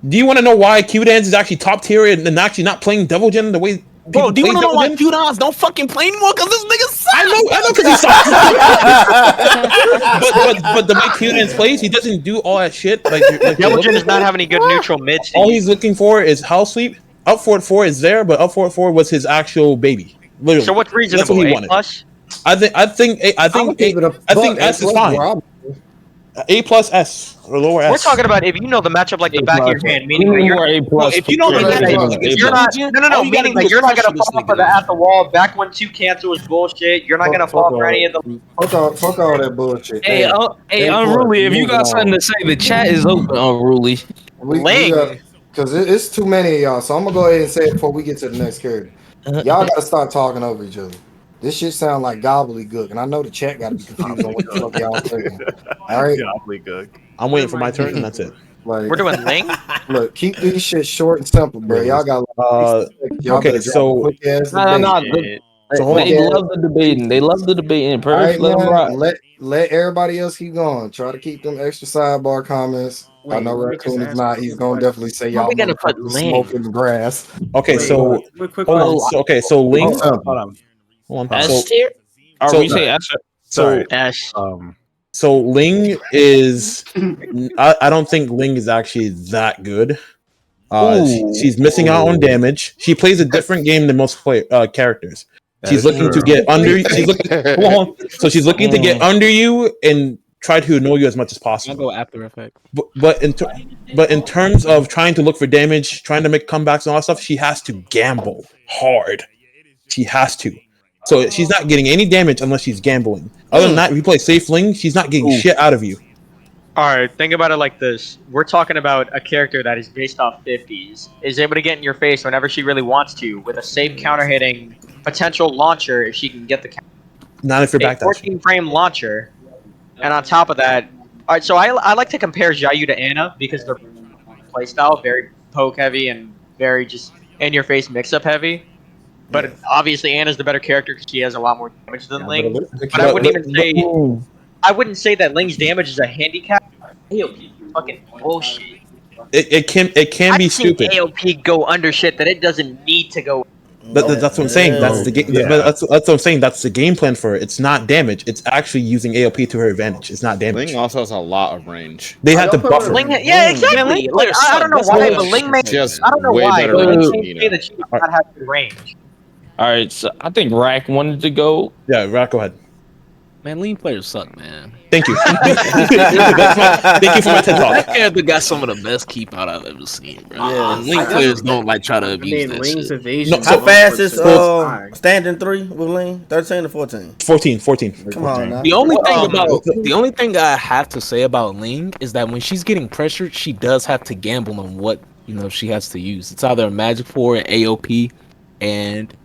Speaker 6: Do you want to know why Q-Dance is actually top tier and actually not playing Devil Jin the way?
Speaker 7: Bro, do you want to know why
Speaker 6: Jin?
Speaker 7: Q-Dons don't fucking play anymore? Because this nigga sucks.
Speaker 6: I know, because he sucks. but the way Q-Dance plays, he doesn't do all that shit. Like
Speaker 2: Devil Jin does not have any good neutral mids.
Speaker 6: All he's looking for is house sweep. Up 4-4 is there, but up 4-4 was his actual baby. Literally.
Speaker 2: So what's reasonable?
Speaker 6: That's what he
Speaker 2: A
Speaker 6: wanted.
Speaker 2: plus?
Speaker 6: I think S is fine. A plus S or lower S.
Speaker 2: We're talking about if you know the matchup like the back of your hand, meaning that you're
Speaker 5: A plus.
Speaker 7: If you know the matchup,
Speaker 2: you're not meaning that you're not gonna fall for the at the wall back 1-2 cancel is bullshit. You're not gonna fall for any of the.
Speaker 1: Fuck all that bullshit.
Speaker 5: Hey, Unruly, if you got something to say, the chat is open, Unruly.
Speaker 1: Because it's too many of y'all, so I'm gonna go ahead and say it before we get to the next character. Y'all gotta stop talking over each other. This shit sound like gobbledygook, and I know the chat gotta be confused on what the fuck y'all saying. All right,
Speaker 10: Gobbledygook.
Speaker 6: I'm waiting for my turn, and that's it.
Speaker 1: Like,
Speaker 2: We're doing Ling.
Speaker 1: look, keep these shit short and simple, bro. Y'all got. Y'all
Speaker 6: okay,
Speaker 1: better drop
Speaker 6: so-
Speaker 1: a quick ass
Speaker 5: No.
Speaker 1: debate.
Speaker 6: So hold
Speaker 5: They
Speaker 6: on.
Speaker 5: love the debating. They love the debating.
Speaker 1: All right,
Speaker 5: Perfect. Let them rock.
Speaker 1: man. Let everybody else keep going. Try to keep them extra sidebar comments. I know Raccoon is not. He's gonna definitely say y'all
Speaker 2: we gonna put
Speaker 1: motherfuckers
Speaker 2: Ling?
Speaker 1: smoke in the grass.
Speaker 6: Okay, so hold on. So Ling.
Speaker 10: Hold on.
Speaker 5: S tier? Or
Speaker 6: so-
Speaker 5: we say S?
Speaker 6: So
Speaker 2: S.
Speaker 6: So Ling is. I don't think Ling is actually that good. She's missing out on damage. She plays a different game than most characters. She's looking to get under. She's looking. So she's looking to get under you and try to annoy you as much as
Speaker 7: I'll
Speaker 6: possible.
Speaker 7: go After Effects.
Speaker 6: But in terms of trying to look for damage, trying to make comebacks and all that stuff, she has to gamble hard. She has to. So she's not getting any damage unless she's gambling. Other than that, if you play safe Ling, she's not getting shit out of you.
Speaker 2: Alright, think about it like this. We're talking about a character that is based off 50s, is able to get in your face whenever she really wants to, with a safe counter-hitting potential launcher if she can get the counter.
Speaker 6: Not if you're
Speaker 2: A
Speaker 6: back that.
Speaker 2: 14-frame launcher, and on top of that... Alright, so I like to compare Xiaoyu to Ana because they're playstyle, very poke-heavy and very just in-your-face mix-up heavy. But obviously Anna's the better character because she has a lot more damage than Ling. But I wouldn't even say... I wouldn't say that Ling's damage is a handicap. AOP fucking bullshit.
Speaker 6: It can be
Speaker 2: I've seen
Speaker 6: stupid.
Speaker 2: AOP go under shit that it doesn't need to go.
Speaker 6: That's what I'm saying. That's the game.
Speaker 10: Yeah.
Speaker 6: That's what I'm saying. That's the game plan for it. It's not damage. It's actually using AOP to her advantage. It's not damage.
Speaker 11: Ling also has a lot of range.
Speaker 6: They had to buffer.
Speaker 2: Ling, yeah, exactly. Like I don't know why, but Ling may.
Speaker 11: She has
Speaker 2: I don't know
Speaker 11: way
Speaker 2: why,
Speaker 11: better
Speaker 2: but Ling
Speaker 11: range than
Speaker 2: may say
Speaker 11: Nina.
Speaker 2: that she does not have good range.
Speaker 5: All right, so I think Rack wanted to go.
Speaker 6: Yeah, Rack, go ahead.
Speaker 7: Man, lean players suck, man.
Speaker 6: Thank you. Thank you for my TED
Speaker 7: That
Speaker 6: talk.
Speaker 7: character got some of the best keep out I've ever seen, bro.
Speaker 3: Yeah.
Speaker 7: And lean players don't like try to abuse that
Speaker 12: Ling's
Speaker 7: shit.
Speaker 12: evasion.
Speaker 6: No,
Speaker 3: How fast is standing 3 with Ling? 13 or 14?
Speaker 6: 14.
Speaker 3: Come on now.
Speaker 7: The only thing I have to say about Ling is that when she's getting pressured, she does have to gamble on what she has to use. It's either a magic 4 or AOP, and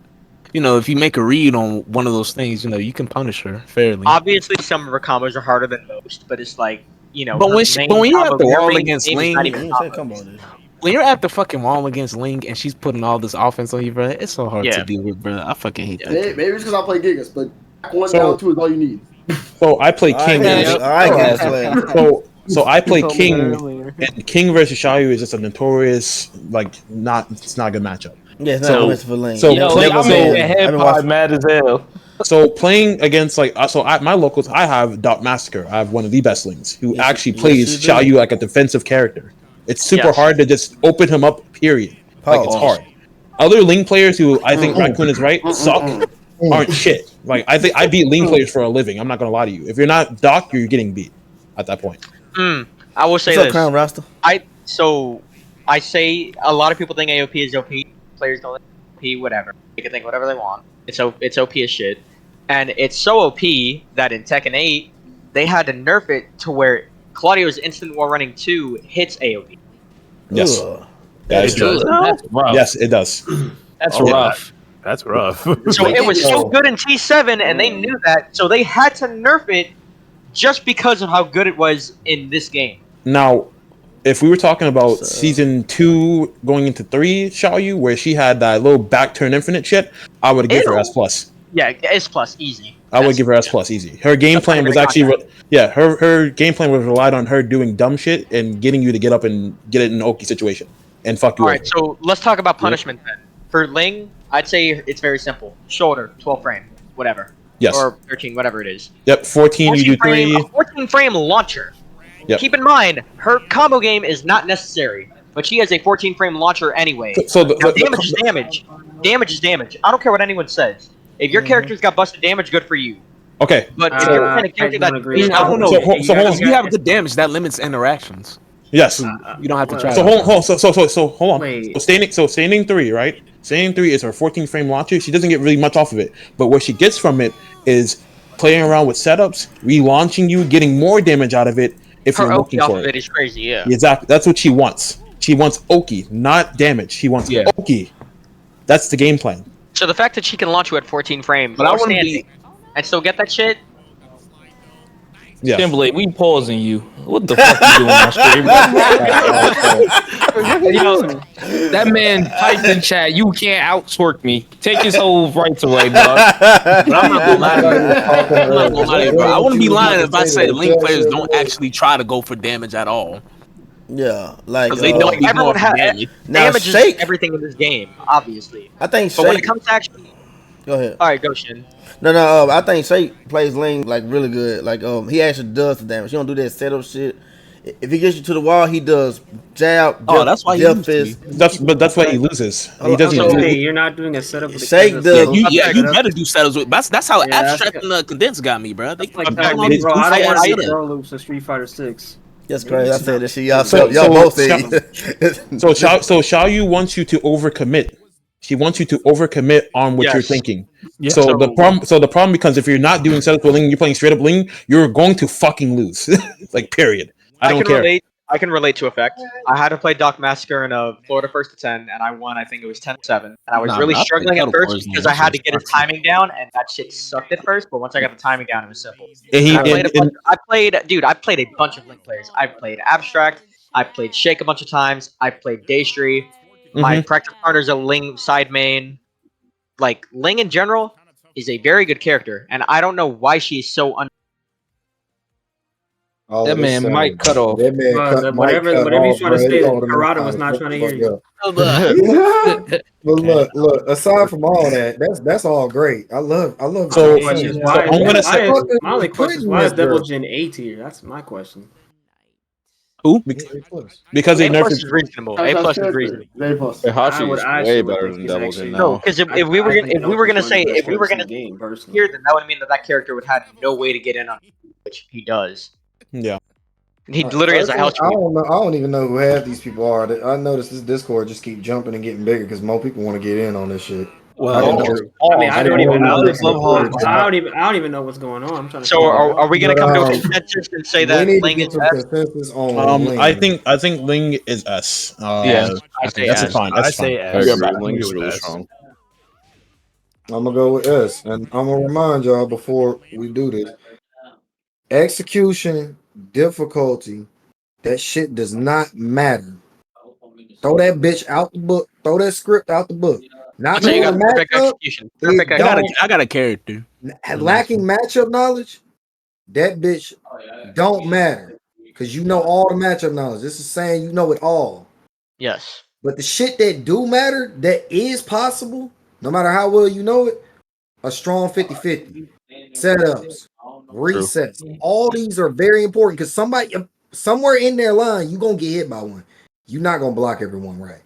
Speaker 7: if you make a read on one of those things, you can punish her fairly.
Speaker 2: Obviously, some of her combos are harder than most, but it's like
Speaker 7: But when you're at the wall against Ling,
Speaker 3: When
Speaker 7: when you're at the fucking wall against Ling and she's putting all this offense on you, bro, it's so hard to deal with, bro. I fucking hate that.
Speaker 8: Maybe it's because I play Gigas, but 1 down 2 is all you need.
Speaker 6: So I play King. So I play
Speaker 4: told me
Speaker 6: King,
Speaker 4: that earlier.
Speaker 6: and King versus Xiaoyu is just a notorious it's not a good matchup.
Speaker 3: Yeah, it's not a match for Ling.
Speaker 6: So
Speaker 5: I'm mad as hell.
Speaker 6: So playing against at my locals, I have Dot Massacre. I have one of the best Lings who actually plays Xiaoyu like a defensive character. It's super hard to just open him up. Period. Like it's hard. Other Ling players who I think Raccoon is right suck aren't shit. Like I think I beat Ling players for a living. I'm not gonna lie to you. If you're not Doc, you're getting beat at that point.
Speaker 2: I will say
Speaker 3: What's up,
Speaker 2: this.
Speaker 3: Crown Rasta?
Speaker 2: I say a lot of people think AOP is OP. Players don't think OP. Whatever. They can think whatever they want. It's OP as shit, and it's so OP that in Tekken 8 they had to nerf it to where Claudio's instant wall running 2 hits AOP.
Speaker 6: Yes.
Speaker 5: That is true. That's rough.
Speaker 6: Yes, it does.
Speaker 5: That's rough.
Speaker 10: That's rough.
Speaker 2: So it was so good in T7, and they knew that, so they had to nerf it just because of how good it was in this game.
Speaker 6: Now, if we were talking about season 2 going into 3, Xiaoyu, where she had that little back turn infinite shit, I would give her S plus.
Speaker 2: Yeah, S plus easy.
Speaker 6: I would give her S plus easy. Her game plan was actually, her game plan was relied on her doing dumb shit and getting you to get up and get it in an Oki situation and fuck you.
Speaker 2: All right, so let's talk about punishment then. For Ling, I'd say it's very simple: shoulder, 12 frame, whatever.
Speaker 6: Yes.
Speaker 2: Or 13, whatever it is.
Speaker 6: Yep, 14 you do 3.
Speaker 2: A 14 frame launcher.
Speaker 6: Yep.
Speaker 2: Keep in mind, her combo game is not necessary, but she has a 14 frame launcher anyway.
Speaker 6: So
Speaker 2: damage is damage. Damage is damage. I don't care what anyone says. If your character's got busted damage, good for you.
Speaker 6: Okay.
Speaker 2: But if you're playing a character that
Speaker 7: I don't know. If you have good damage, that limits interactions.
Speaker 6: Yes.
Speaker 7: You don't have to try.
Speaker 6: So hold on. So hold on.
Speaker 12: Wait.
Speaker 6: So standing 3, right? Standing 3 is her 14 frame launcher. She doesn't get really much off of it, but what she gets from it is playing around with setups, relaunching you, getting more damage out of it if
Speaker 2: her
Speaker 6: you're
Speaker 2: Oki
Speaker 6: looking
Speaker 2: off
Speaker 6: for
Speaker 2: of
Speaker 6: it.
Speaker 2: it is crazy, yeah.
Speaker 6: Exactly. That's what she wants. She wants Oki, not damage. She wants Oki. That's the game plan.
Speaker 2: So the fact that she can launch you at 14 frames,
Speaker 7: But I
Speaker 2: or
Speaker 7: wouldn't
Speaker 2: standing, and still get that shit.
Speaker 6: Yeah.
Speaker 5: Timberlake, we pausing you. What the fuck you doing on stream? That man typed in chat, "You can't outswork me. Take his whole rights away, bro."
Speaker 7: I'm not gonna lie to you, bro. I wouldn't be lying if I said Link players don't actually try to go for damage at all.
Speaker 3: Yeah, like
Speaker 7: they don't.
Speaker 2: Everyone has
Speaker 3: Now,
Speaker 2: damage is
Speaker 3: Shake,
Speaker 2: everything in this game, obviously.
Speaker 3: I think
Speaker 2: But when it
Speaker 3: Shake.
Speaker 2: comes to actually,
Speaker 3: Go ahead.
Speaker 2: all right, go Shin.
Speaker 3: No, I think Shake plays Ling like really good. Like he actually does the damage. He don't do that setup shit. If he gets you to the wall, he does jab.
Speaker 7: That's why he
Speaker 3: death
Speaker 7: loses.
Speaker 3: fist.
Speaker 6: That's why he loses. He doesn't.
Speaker 12: Okay, you're not doing a setup. With
Speaker 3: Shake
Speaker 12: the
Speaker 3: the-
Speaker 7: You better do setups with. That's how
Speaker 12: Yeah,
Speaker 7: abstract and condensed got me, bro. They
Speaker 12: like
Speaker 7: fucking
Speaker 12: that,
Speaker 7: all these
Speaker 12: bro. I don't
Speaker 7: goofy
Speaker 12: want
Speaker 7: ass
Speaker 12: to see
Speaker 7: setups.
Speaker 12: throw loops in Street Fighter 6.
Speaker 3: That's crazy. I said that shit. Y'all,
Speaker 6: So-
Speaker 3: y'all
Speaker 6: so-
Speaker 3: both
Speaker 6: so-
Speaker 3: said.
Speaker 6: So Xiaoyu wants you to overcommit. She wants you to overcommit on what you're thinking.
Speaker 5: Yeah.
Speaker 6: So the problem becomes if you're not doing setup with Ling, you're playing straight up Ling, you're going to fucking lose. Like period. I don't care.
Speaker 2: I can relate to effect. I had to play Doc Massacre in a Florida first to 10, and I won. I think it was 10-7, and I was really struggling at first because I had to get his timing down, and that shit sucked at first. But once I got the timing down, it was simple.
Speaker 6: And
Speaker 2: I played a bunch of Link players. I played Abstract. I played Shake a bunch of times. I played Daystri. My practice partner's a Ling side main. Like Ling in general is a very good character, and I don't know why she's so
Speaker 1: All
Speaker 5: That
Speaker 1: of this
Speaker 5: man
Speaker 1: sound.
Speaker 5: Mike cut off.
Speaker 1: That man cut Mike cut
Speaker 12: whatever
Speaker 1: off,
Speaker 12: he's trying to
Speaker 1: bro. He
Speaker 12: say,
Speaker 1: told him
Speaker 12: Karada
Speaker 1: to
Speaker 12: was not
Speaker 1: shut
Speaker 12: trying to
Speaker 1: the
Speaker 12: hear you.
Speaker 1: fuck up. But look. Aside from all that, that's all great. I love.
Speaker 6: So,
Speaker 12: My question is
Speaker 6: so I'm gonna say
Speaker 12: my only question is why is Devil Jin A tier? That's my question.
Speaker 6: who? Because they
Speaker 2: A plus
Speaker 6: nerfed.
Speaker 2: is reasonable. A plus is reasonable.
Speaker 11: Hashi is way better than Devil Jin
Speaker 2: No,
Speaker 11: now.
Speaker 2: because if we were gonna say here, then that would mean that character would have no way to get in on, which he does.
Speaker 6: Yeah.
Speaker 2: He literally has a house.
Speaker 1: I don't know. I don't even know who half these people are. I noticed this Discord just keep jumping and getting bigger because more people want to get in on this shit.
Speaker 10: Well,
Speaker 12: I don't even know what's going on. I'm trying to.
Speaker 2: So are we gonna come to a consensus and say that
Speaker 1: we need
Speaker 2: Ling
Speaker 1: to
Speaker 2: is
Speaker 1: get to a
Speaker 2: S?
Speaker 1: consensus on Ling.
Speaker 6: I think Ling is S.
Speaker 5: Yeah,
Speaker 2: I say
Speaker 6: that's
Speaker 2: S.
Speaker 6: fine.
Speaker 10: I
Speaker 6: That's
Speaker 10: say
Speaker 6: fine.
Speaker 10: S.
Speaker 11: I agree.
Speaker 10: I'm
Speaker 11: Ling
Speaker 10: good
Speaker 11: is
Speaker 10: with
Speaker 11: really
Speaker 10: S.
Speaker 11: strong.
Speaker 1: I'm gonna go with S, and I'm gonna remind y'all before we do this: execution, difficulty, that shit does not matter. Throw that bitch out the book. Throw that script out the book. Not
Speaker 2: So you
Speaker 1: knowing
Speaker 2: got
Speaker 1: the
Speaker 2: perfect
Speaker 1: matchup.
Speaker 2: execution. Perfect
Speaker 1: It
Speaker 2: execution.
Speaker 7: I got a character.
Speaker 1: lacking matchup knowledge. That bitch don't matter because you know all the matchup knowledge. This is saying you know it all.
Speaker 2: Yes.
Speaker 1: But the shit that do matter, that is possible, no matter how well you know it, a strong 50-50. Setups, resets. All these are very important because somewhere in their line, you're going to get hit by one. You're not going to block everyone right.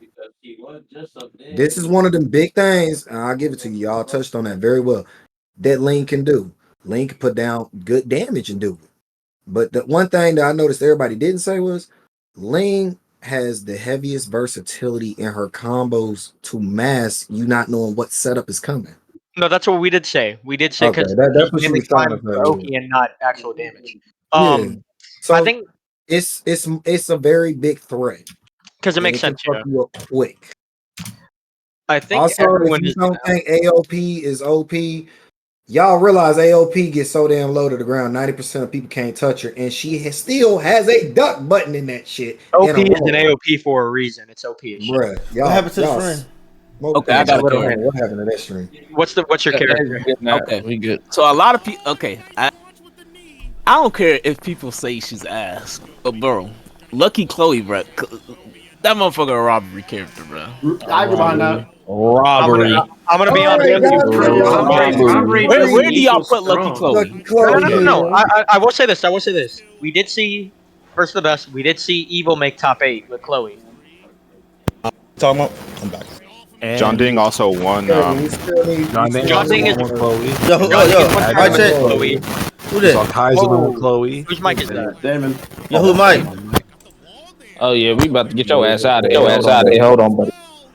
Speaker 1: This is one of them big things, and I'll give it to you. Y'all touched on that very well. That Ling can do. Ling can put down good damage and do it. But the one thing that I noticed everybody didn't say was Ling has the heaviest versatility in her combos to mask you not knowing what setup is coming.
Speaker 2: No, that's what we did say. We did say
Speaker 1: Okay,
Speaker 2: because
Speaker 1: that's what she
Speaker 2: mainly
Speaker 1: was trying to
Speaker 2: time for
Speaker 1: say.
Speaker 2: Oki and not actual damage.
Speaker 1: Yeah. So
Speaker 2: I think
Speaker 1: it's a very big threat
Speaker 2: because it
Speaker 1: and
Speaker 2: makes
Speaker 1: it can
Speaker 2: sense.
Speaker 1: fuck
Speaker 2: Yeah.
Speaker 1: you up quick.
Speaker 2: I think
Speaker 1: Also, if
Speaker 2: everyone
Speaker 1: you
Speaker 2: is.
Speaker 1: don't think AOP is OP, y'all realize AOP gets so damn low to the ground, 90% of people can't touch her, and she still has a duck button in that shit.
Speaker 2: OP is an AOP for a reason. It's OP as shit.
Speaker 1: Bruh,
Speaker 3: What happened to the friend?
Speaker 7: Okay, I got a
Speaker 1: what
Speaker 7: character.
Speaker 1: happened to that stream?
Speaker 2: What's your character?
Speaker 7: Okay, we good. So a lot of people. Okay, I don't care if people say she's ass, but bro, Lucky Chloe, bro, that motherfucker a robbery character, bro.
Speaker 8: I can behind that.
Speaker 5: Robbery.
Speaker 2: I'm gonna be honest.
Speaker 7: Where do y'all put Lucky Chloe?
Speaker 2: No. I will say this. We did see first of the best. We did see Evil make top 8 with Chloe.
Speaker 6: Talking about? I'm back.
Speaker 10: And
Speaker 11: John Ding also won.
Speaker 10: John Ding is with Chloe.
Speaker 3: Mic check.
Speaker 2: Chloe.
Speaker 3: Who
Speaker 10: We saw
Speaker 3: that?
Speaker 10: Kaiser win with Chloe.
Speaker 2: Whose mic is that?
Speaker 8: Damon.
Speaker 3: Yo, who Mike?
Speaker 5: Oh yeah, we about to get your ass out of here. Hold on, buddy.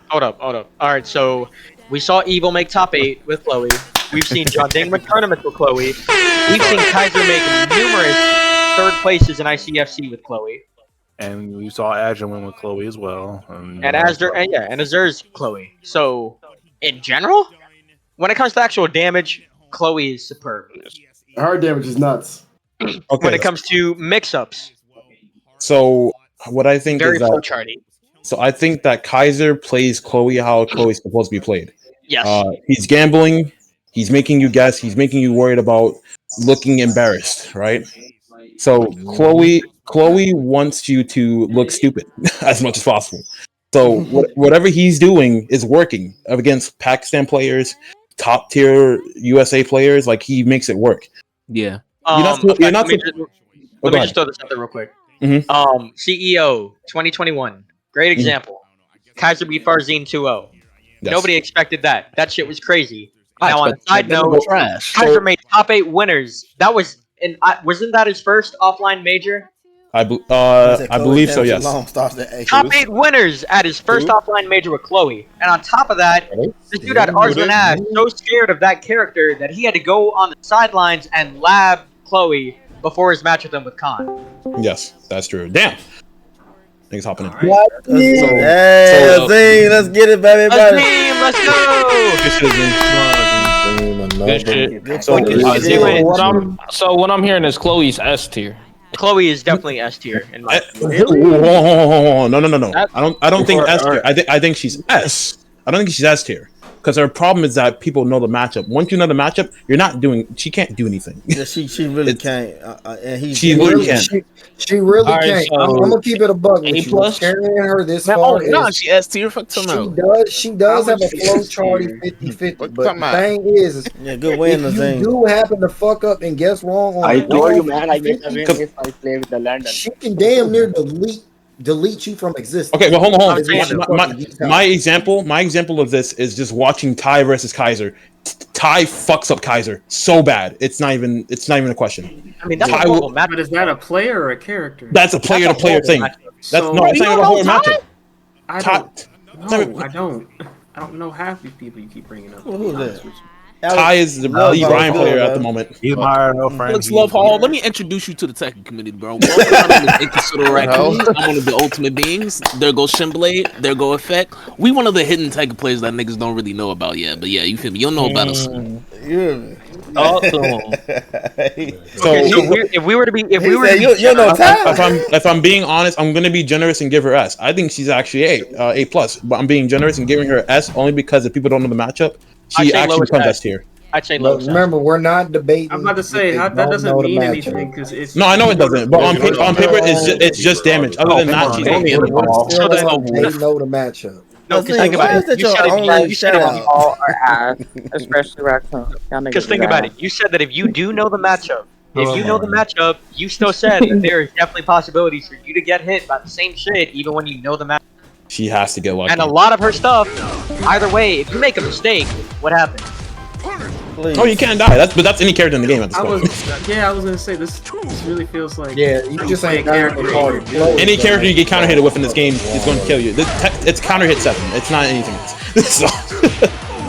Speaker 2: Hold up. All right, so we saw Evil make top 8 with Chloe. We've seen John Ding win tournaments with Chloe. We've seen Kaiser make numerous third places in ICFC with Chloe.
Speaker 10: And we saw Azure win with Chloe as well.
Speaker 2: And Azur's Chloe. So, in general, when it comes to actual damage, Chloe is superb.
Speaker 8: Her damage is nuts.
Speaker 2: When it comes to mix-ups,
Speaker 6: So what I think
Speaker 2: very
Speaker 6: is that.
Speaker 2: flowcharty.
Speaker 6: So I think that Kaiser plays Chloe how Chloe's supposed to be played.
Speaker 2: Yes.
Speaker 6: He's gambling. He's making you guess. He's making you worried about looking embarrassed, right? So Chloe wants you to look stupid as much as possible. So whatever he's doing is working against Pakistan players, top tier USA players. Like he makes it work.
Speaker 7: Yeah.
Speaker 2: Let me just throw this out there real quick. CEO 2021, great example. Kaiser beat Farzine 2-0.
Speaker 6: Yes.
Speaker 2: Nobody expected that. That shit was crazy. Now on a side note,
Speaker 7: trash.
Speaker 2: Kaiser made top 8 winners. That was wasn't that his first offline major?
Speaker 6: I believe so. Yes.
Speaker 2: Top 8 winners at his first offline major with Chloe, and on top of that, this dude had Arslan Ash so scared of that character that he had to go on the sidelines and lab Chloe before his match with him with Khan.
Speaker 6: Yes, that's true. Damn. Things happening.
Speaker 3: Hey, Azim, let's get it, baby.
Speaker 2: Azim, let's go.
Speaker 5: Good shit.
Speaker 3: Good
Speaker 5: So what I'm hearing is Chloe's S tier.
Speaker 2: Chloe is definitely S tier.
Speaker 6: No. I don't think S tier. I think she's S. I don't think she's S tier. because her problem is that people know the matchup. Once you know the matchup, you're not doing. She can't do anything.
Speaker 3: Yeah, she really can't. And
Speaker 6: she really can't.
Speaker 1: She really
Speaker 5: All right,
Speaker 1: can't.
Speaker 5: so
Speaker 1: I'm gonna keep it a buck with
Speaker 5: A
Speaker 1: you.
Speaker 5: plus?
Speaker 1: Carrying her this
Speaker 7: Man,
Speaker 1: far
Speaker 7: no,
Speaker 1: is
Speaker 7: she S tier. Fuck tomorrow.
Speaker 1: she does have a flow charty 50-50. But the thing is
Speaker 3: good win.
Speaker 1: if you do happen to fuck up and guess wrong on
Speaker 13: I
Speaker 1: the
Speaker 13: told you,
Speaker 1: wrong
Speaker 13: man. I get a
Speaker 1: 50,
Speaker 13: win if I play with the London.
Speaker 1: she can damn near delete you from existence.
Speaker 6: Okay, but hold on. My
Speaker 1: example.
Speaker 6: example of this is just watching Ty versus Kaiser. Ty fucks up Kaiser so bad. It's not even a question.
Speaker 12: I mean, that's
Speaker 6: Ty
Speaker 12: a horrible match. But is that a player or a character?
Speaker 6: That's a player to player thing. That's no, it's not even a horror matchup.
Speaker 12: I don't know half these people you keep bringing up.
Speaker 3: Who's that?
Speaker 6: Ty is the lead Ryan player at the moment.
Speaker 10: He's my real friend.
Speaker 7: Alex Love Hall, let me introduce you to the Tekken community, bro. I'm one of the ultimate beings. There goes Shimblade. There go Effect. We one of the hidden Tekken players that niggas don't really know about yet. But yeah, you feel me? You'll know about us.
Speaker 3: Yeah.
Speaker 2: Awesome.
Speaker 6: So
Speaker 2: if we were to be,
Speaker 6: if I'm being honest, I'm gonna be generous and give her S. I think she's actually A plus, but I'm being generous and giving her S only because if people don't know the matchup, she actually becomes S tier.
Speaker 2: I'd say
Speaker 1: low. Remember, we're not debating.
Speaker 12: I'm about to say that doesn't mean anything because it's.
Speaker 6: No, I know it doesn't, but on paper, it's just damage. Other than that, she's
Speaker 1: they know the matchup.
Speaker 2: No, because think about it. You said
Speaker 13: all are ass, especially Raccoon.
Speaker 2: Because think about it. You said that if you do know the matchup, you still said that there is definitely possibilities for you to get hit by the same shit, even when you know the matchup.
Speaker 6: She has to get lucky.
Speaker 2: And a lot of her stuff, either way, if you make a mistake, what happens?
Speaker 6: Oh, you can't die. That's any character in the game at this point.
Speaker 12: I was gonna say this really feels like
Speaker 1: you just ain't
Speaker 12: character.
Speaker 6: Any character you get counter hit with in this game is going to kill you. It's counter hit 7. It's not anything else. So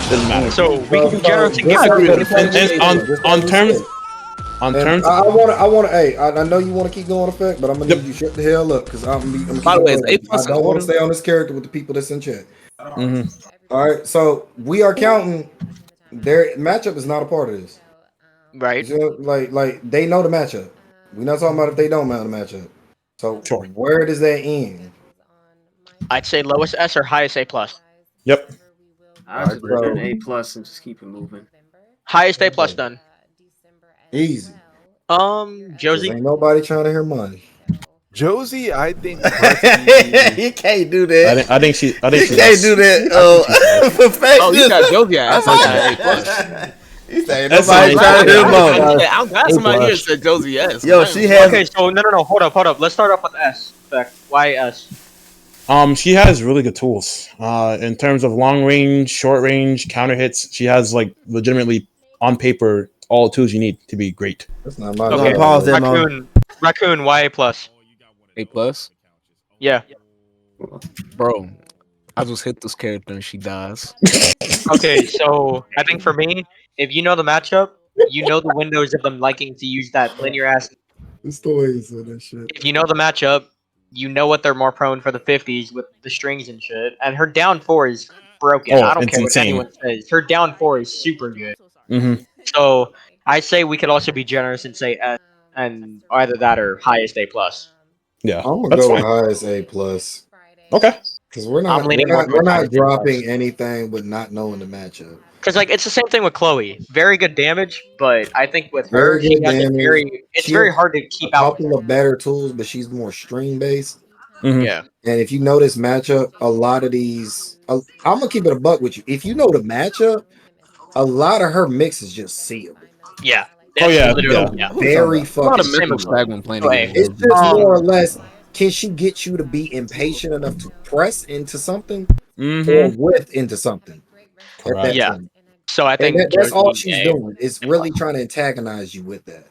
Speaker 6: doesn't matter.
Speaker 2: So we can be generous and
Speaker 6: on terms. On terms,
Speaker 1: I want to. Hey, I know you want to keep going, Effect, but I'm gonna need you shut the hell up because I'm.
Speaker 7: By the way,
Speaker 1: I don't want to stay on this character with the people that's in chat.
Speaker 6: Mm-hmm.
Speaker 1: All right, so we are counting. Their matchup is not a part of this,
Speaker 2: right?
Speaker 1: Like they know the matchup. We're not talking about if they don't know the matchup. So where does that end?
Speaker 2: I'd say lowest S or highest A plus.
Speaker 6: Yep.
Speaker 12: I'd just put an A plus and just keep it moving.
Speaker 2: Highest A plus done.
Speaker 1: Easy.
Speaker 2: Josie.
Speaker 1: Ain't nobody trying to hear money.
Speaker 10: Josie, I think
Speaker 3: you can't do that.
Speaker 6: I think she
Speaker 3: can't do that.
Speaker 7: Oh, you got Josie. I got A plus.
Speaker 3: He said nobody trying to hear money.
Speaker 7: I'm glad somebody here said Josie S.
Speaker 3: Yo, she has.
Speaker 2: Okay, so no, hold up. Let's start off with S. Why S?
Speaker 6: She has really good tools. In terms of long range, short range, counter hits, she has like legitimately on paper all the tools you need to be great.
Speaker 1: That's not my.
Speaker 2: Okay,
Speaker 3: pause that,
Speaker 2: Raccoon, why A plus?
Speaker 7: A plus?
Speaker 2: Yeah.
Speaker 7: Bro, I just hit this character and she dies.
Speaker 2: Okay, so I think for me, if you know the matchup, you know the windows of them liking to use that linear ass.
Speaker 1: It's the way you said that shit.
Speaker 2: If you know the matchup, you know what they're more prone for the 50s with the strings and shit. And her down 4 is broken. I don't care what anyone says. Her down 4 is super good.
Speaker 6: Mm-hmm.
Speaker 2: So I say we could also be generous and say S, and either that or highest A plus.
Speaker 6: Yeah,
Speaker 1: I'm gonna go with highest A plus.
Speaker 6: Okay.
Speaker 1: Because we're not dropping anything with not knowing the matchup.
Speaker 2: Because like it's the same thing with Chloe. Very good damage, but I think with her, it's very hard to keep out.
Speaker 1: A couple of better tools, but she's more string based.
Speaker 6: Mm-hmm.
Speaker 2: Yeah.
Speaker 1: And if you know this matchup, a lot of these, I'm gonna keep it a buck with you. If you know the matchup, a lot of her mix is just sealed.
Speaker 2: Yeah.
Speaker 1: Very fucking It's just more or less. Can she get you to be impatient enough to press into something or whiff into something?
Speaker 2: Yeah. So I think
Speaker 1: that's all she's doing. Is really trying to antagonize you with that.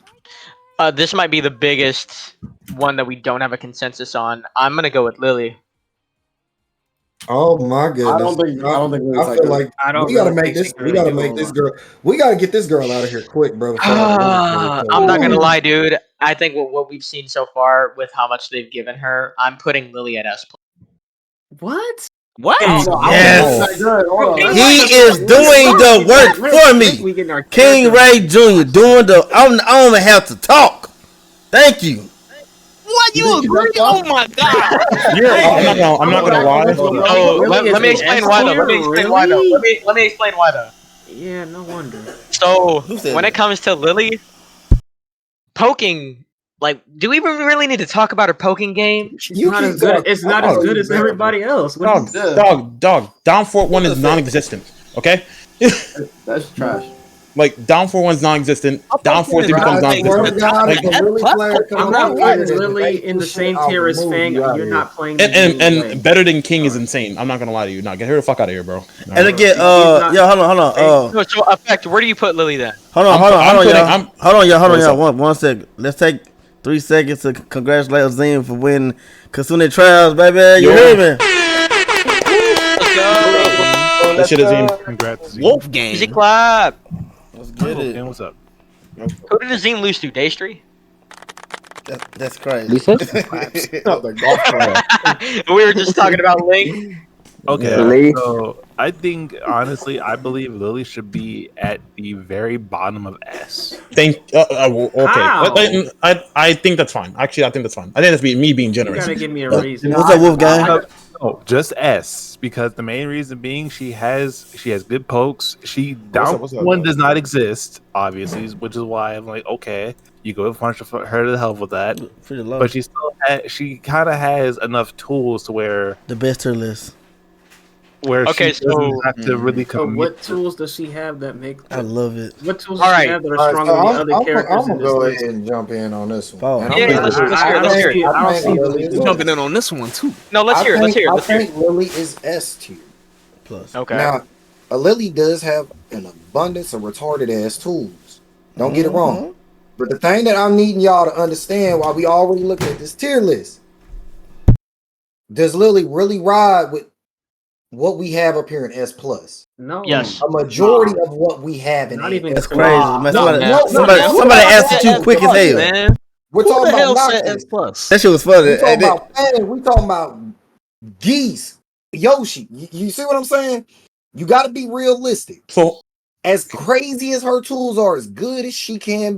Speaker 2: This might be the biggest one that we don't have a consensus on. I'm gonna go with Lily.
Speaker 1: Oh my goodness! I don't think we gotta make this. We gotta make this girl. We gotta get this girl out of here quick, bro.
Speaker 2: I'm not gonna lie, dude. I think what we've seen so far with how much they've given her, I'm putting Lily at S+.
Speaker 12: What?
Speaker 7: What?
Speaker 3: Yes. He is doing the work for me. King Ray Jr. doing the. I don't even have to talk. Thank you.
Speaker 7: What you agree? Oh my god!
Speaker 6: I'm not gonna lie.
Speaker 2: Oh, let me explain why though. Let me explain why though. Let me explain why though.
Speaker 12: Yeah, no wonder.
Speaker 2: So
Speaker 3: Who said
Speaker 2: when it
Speaker 3: that?
Speaker 2: comes to Lily poking, like, do we even really need to talk about her poking game?
Speaker 12: It's not as good. It's not as good as everybody else.
Speaker 6: Dog. Down for one is non-existent. Okay.
Speaker 8: That's trash.
Speaker 6: Like down for one's non-existent. Down for three becomes non-existent.
Speaker 12: I'm not putting Lily in the same tier as Fang. You're not playing the game.
Speaker 6: And better than King is insane. I'm not gonna lie to you. Nah, get her the fuck out of here, bro. Nah.
Speaker 3: And again, yeah, hold on.
Speaker 2: So effect, where do you put Lily then?
Speaker 3: Hold on, y'all. One second. Let's take 3 seconds to congratulate Azim for winning Kasune Trials, baby. You hear me?
Speaker 6: That shit Azim.
Speaker 10: Congrats.
Speaker 7: Wolf game.
Speaker 2: Easy clap.
Speaker 3: Let's get it.
Speaker 10: And what's up?
Speaker 2: Who did Azim lose to? Daystreet?
Speaker 3: That's crazy.
Speaker 4: Lisa?
Speaker 2: We were just talking about Link.
Speaker 10: Okay, so I think honestly, I believe Lily should be at the very bottom of S.
Speaker 6: Okay. I think that's fine. Actually, I think that's fine. I think that's me being generous.
Speaker 12: You gotta give me a reason.
Speaker 3: What's up, Wolf guy?
Speaker 10: Oh, just S, because the main reason being she has good pokes. She down one does not exist, obviously, which is why I'm like, okay, you go punch her to help with that. But she kind of has enough tools to where
Speaker 3: the best tier list.
Speaker 10: Where she doesn't have to really
Speaker 12: So what tools does she have that make?
Speaker 3: I love it.
Speaker 12: What tools does she have that are stronger than the other characters?
Speaker 1: I'm gonna go ahead and jump in on this one.
Speaker 12: Let's hear it. I don't see
Speaker 7: Lily jumping in on this one too.
Speaker 2: No, let's hear it.
Speaker 1: I think Lily is S tier
Speaker 3: plus.
Speaker 2: Okay.
Speaker 1: Now, a Lily does have an abundance of retarded ass tools. Don't get it wrong. But the thing that I'm needing y'all to understand while we already looking at this tier list, does Lily really ride with what we have up here in S plus?
Speaker 12: No.
Speaker 2: Yes.
Speaker 1: A majority of what we have in
Speaker 12: Not even
Speaker 3: that's
Speaker 12: close.
Speaker 3: crazy. Man. Somebody answered you quick as hell.
Speaker 2: Man.
Speaker 1: We're
Speaker 7: Who
Speaker 1: talking
Speaker 7: the hell
Speaker 1: about
Speaker 7: said
Speaker 1: Noctis.
Speaker 7: S plus?
Speaker 3: That shit was funny.
Speaker 1: We talking about Geese, Yoshi. You see what I'm saying? You got to be realistic.
Speaker 6: So,
Speaker 1: as crazy as her tools are, as good as she can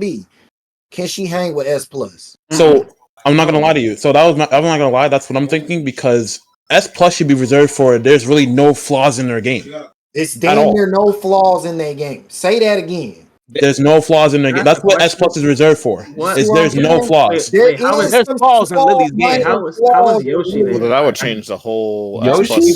Speaker 1: she hang with S plus?
Speaker 6: So I'm not gonna lie to you. So I'm not gonna lie. That's what I'm thinking, because S plus should be reserved for there's really no flaws in their game.
Speaker 1: It's damn near no flaws in their game. Say that again.
Speaker 6: There's no flaws in their game. That's what S plus is reserved for. There's no flaws.
Speaker 7: There's flaws in Lily's game.
Speaker 12: How is Yoshi there?
Speaker 11: Well, that would change the whole
Speaker 10: Yoshi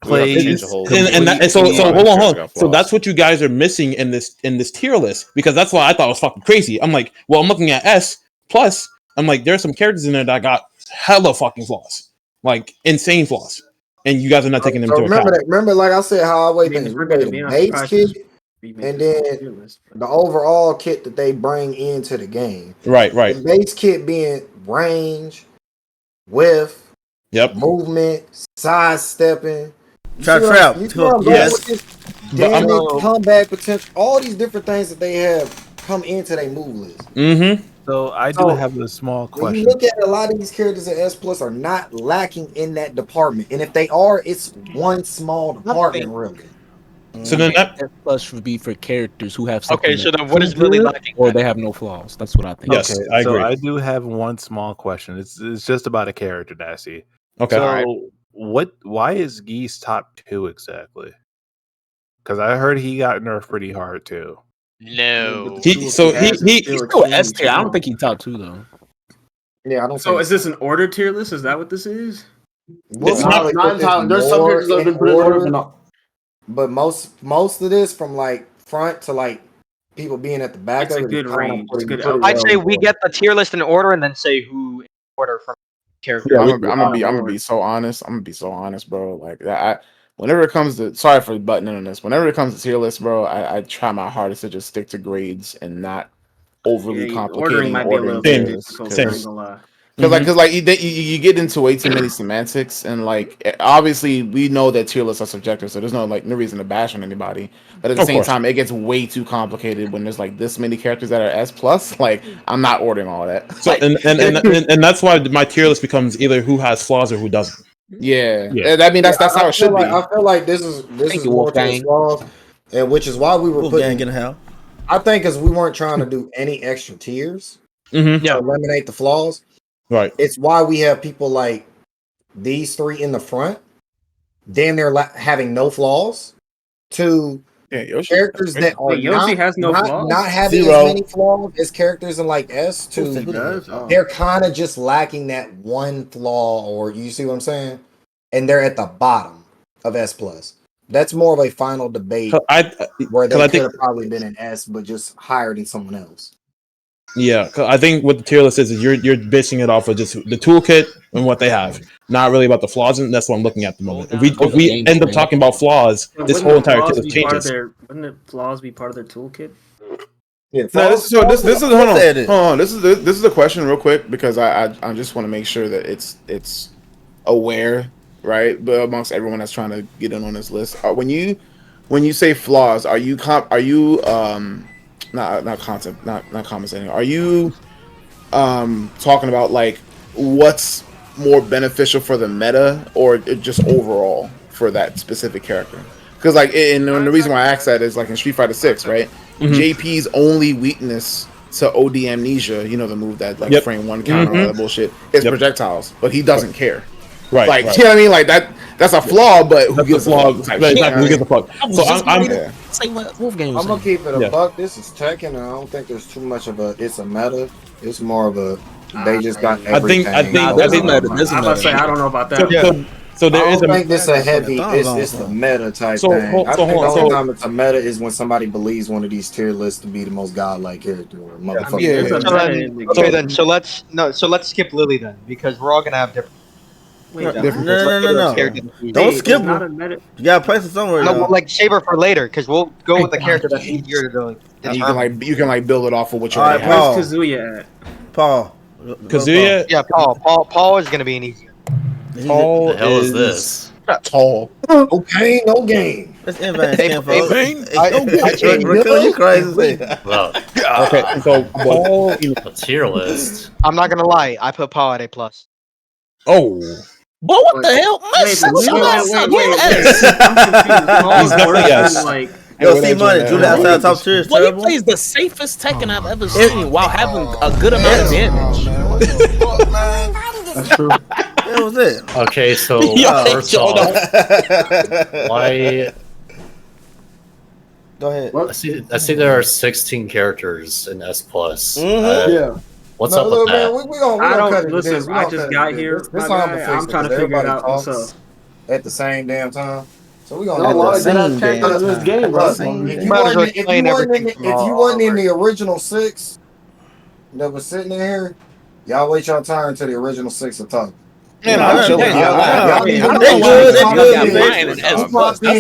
Speaker 10: plays,
Speaker 6: so hold on. So that's what you guys are missing in this tier list, because that's why I thought it was fucking crazy. I'm like, well, I'm looking at S plus. I'm like, there's some characters in there that got hella fucking flaws, like insane flaws, and you guys are not taking them into account.
Speaker 1: Remember, like I said, how I weigh things. We got the base kit, and then the overall kit that they bring into the game.
Speaker 6: Right.
Speaker 1: The base kit being range, width, movement, side stepping,
Speaker 3: trap,
Speaker 1: yes, damage, combat potential, all these different things that they have come into their move list.
Speaker 6: Mm-hmm.
Speaker 10: So I do have a small question.
Speaker 1: When you look at a lot of these characters in S plus are not lacking in that department, and if they are, it's one small department really.
Speaker 6: So then that
Speaker 7: S plus would be for characters who have something.
Speaker 2: Okay, so then what is really lacking?
Speaker 7: Or they have no flaws. That's what I think.
Speaker 6: Yes,
Speaker 10: okay,
Speaker 6: I agree.
Speaker 10: So I do have one small question. It's just about a character, Nasty.
Speaker 6: Okay.
Speaker 10: So why is Geese top 2 exactly? Because I heard he got nerfed pretty hard too.
Speaker 2: No.
Speaker 7: He's still S tier. I don't think he's top 2 though.
Speaker 1: Yeah, I don't.
Speaker 12: So is this an order tier list? Is that what this is?
Speaker 8: It's not entirely. There's some characters that have been put in order, but not.
Speaker 1: But most of this, from like front to like people being at the back,
Speaker 12: it's
Speaker 1: of
Speaker 12: a
Speaker 1: it,
Speaker 12: good range. It's good.
Speaker 2: I'd say we get the tier list in order and then say who in order from character.
Speaker 11: Yeah, I'm gonna be so honest. I'm gonna be so honest, bro. Like that. Whenever it comes to, sorry for butting in on this. Whenever it comes to tier list, bro, I try my hardest to just stick to grades and not overly complicating ordering tiers. Because like you get into way too many semantics, and like obviously we know that tier lists are subjective, so there's no reason to bash on anybody. But at the same time, it gets way too complicated when there's like this many characters that are S plus. Like I'm not ordering all that.
Speaker 6: So and that's why my tier list becomes either who has flaws or who doesn't.
Speaker 11: Yeah. I mean that's how it should be.
Speaker 1: I feel like this is more to the flaws, and which is why we were putting. I think because we weren't trying to do any extra tiers to eliminate the flaws.
Speaker 6: Right.
Speaker 1: It's why we have people like these three in the front. Then they're having no flaws. To characters that are
Speaker 12: Yoshi has no flaws?
Speaker 1: not having as many flaws as characters in like S. To they're kind of just lacking that one flaw, or you see what I'm saying? And they're at the bottom of S plus. That's more of a final debate where they could have probably been an S, but just hired in someone else.
Speaker 6: Yeah, cause I think what the tier list is you're basing it off of just the toolkit and what they have, not really about the flaws, and that's what I'm looking at the moment. If we end up talking about flaws, this whole entire tier list changes.
Speaker 12: Wouldn't the flaws be part of their toolkit?
Speaker 1: Yeah.
Speaker 11: No, this is hold on. This is the question real quick because I just want to make sure that it's aware, right, but amongst everyone that's trying to get in on this list. When you say flaws, are you not compensating? Are you talking about like what's more beneficial for the meta or just overall for that specific character? Because like, and the reason why I ask that is like in Street Fighter 6, right? Mm-hmm. JP's only weakness to OD amnesia, you know, the move that like frame one counter, all that bullshit, is projectiles, but he doesn't care. Right, like you know what I mean? Like that's a flaw, but who gives a fuck?
Speaker 6: Who gives a fuck? So I'm
Speaker 1: gonna keep it a buck. This is Tekken, and I don't think there's too much of it's a meta. It's more of a they just got everything.
Speaker 12: I think I don't know about that.
Speaker 6: So there is.
Speaker 1: I think this a heavy. It's the meta type thing. I think the only time it's a meta is when somebody believes one of these tier lists to be the most godlike character or motherfucker.
Speaker 2: So let's skip Lily then because we're all gonna have different.
Speaker 3: No. Don't skip her. You gotta place it somewhere.
Speaker 2: No, like save her for later because we'll go with the character that's easier to
Speaker 11: determine. You can build it off of what you
Speaker 12: already have. Where's Kazuya at?
Speaker 3: Paul.
Speaker 6: Kazuya?
Speaker 2: Yeah, Paul is gonna be an easier.
Speaker 14: Paul what the hell is this?
Speaker 11: Tall.
Speaker 1: No pain, no gain.
Speaker 3: That's pain.
Speaker 11: You crazy.
Speaker 6: Okay, so Paul.
Speaker 14: A tier list.
Speaker 2: I'm not gonna lie. I put Paul at A+.
Speaker 6: Oh.
Speaker 5: But what the hell?
Speaker 12: Wait. I'm confused.
Speaker 3: Yo, see money. Julie outside top tier is terrible.
Speaker 5: He plays the safest Tekken I've ever seen while having a good amount of damage.
Speaker 3: That's true. What was it?
Speaker 14: Okay, so first off, why?
Speaker 3: Go ahead.
Speaker 14: I see there are 16 characters in S plus.
Speaker 1: Yeah.
Speaker 14: What's up with that?
Speaker 1: We don't cut it.
Speaker 12: Listen, I just got here. I'm trying to figure it out. What's up?
Speaker 1: At the same damn time. So we gonna
Speaker 8: this game, bro.
Speaker 1: If you wasn't in the original 6 that was sitting in here, y'all wait your turn to the original 6 to talk.
Speaker 3: Man, that's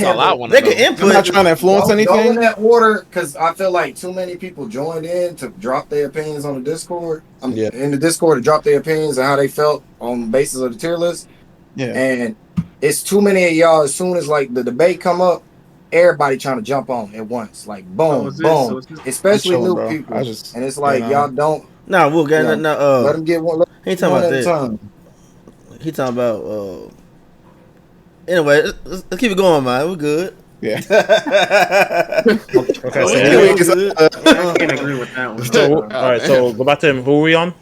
Speaker 3: all I want. They can input.
Speaker 11: I'm not trying to influence anything.
Speaker 1: Go in that order because I feel like too many people joined in to drop their opinions on the Discord. In the Discord to drop their opinions and how they felt on the basis of the tier list.
Speaker 11: Yeah,
Speaker 1: and it's too many of y'all. As soon as like the debate come up, everybody trying to jump on at once. Like boom, boom. Especially new people. And it's like y'all don't.
Speaker 3: Nah, we'll get
Speaker 1: let them get one.
Speaker 3: He talking about that. He talking about. Anyway, let's keep it going, man. We're good.
Speaker 11: Yeah.
Speaker 12: Okay. I can't agree with that one.
Speaker 6: So, all right. So go back to him. Who are we on?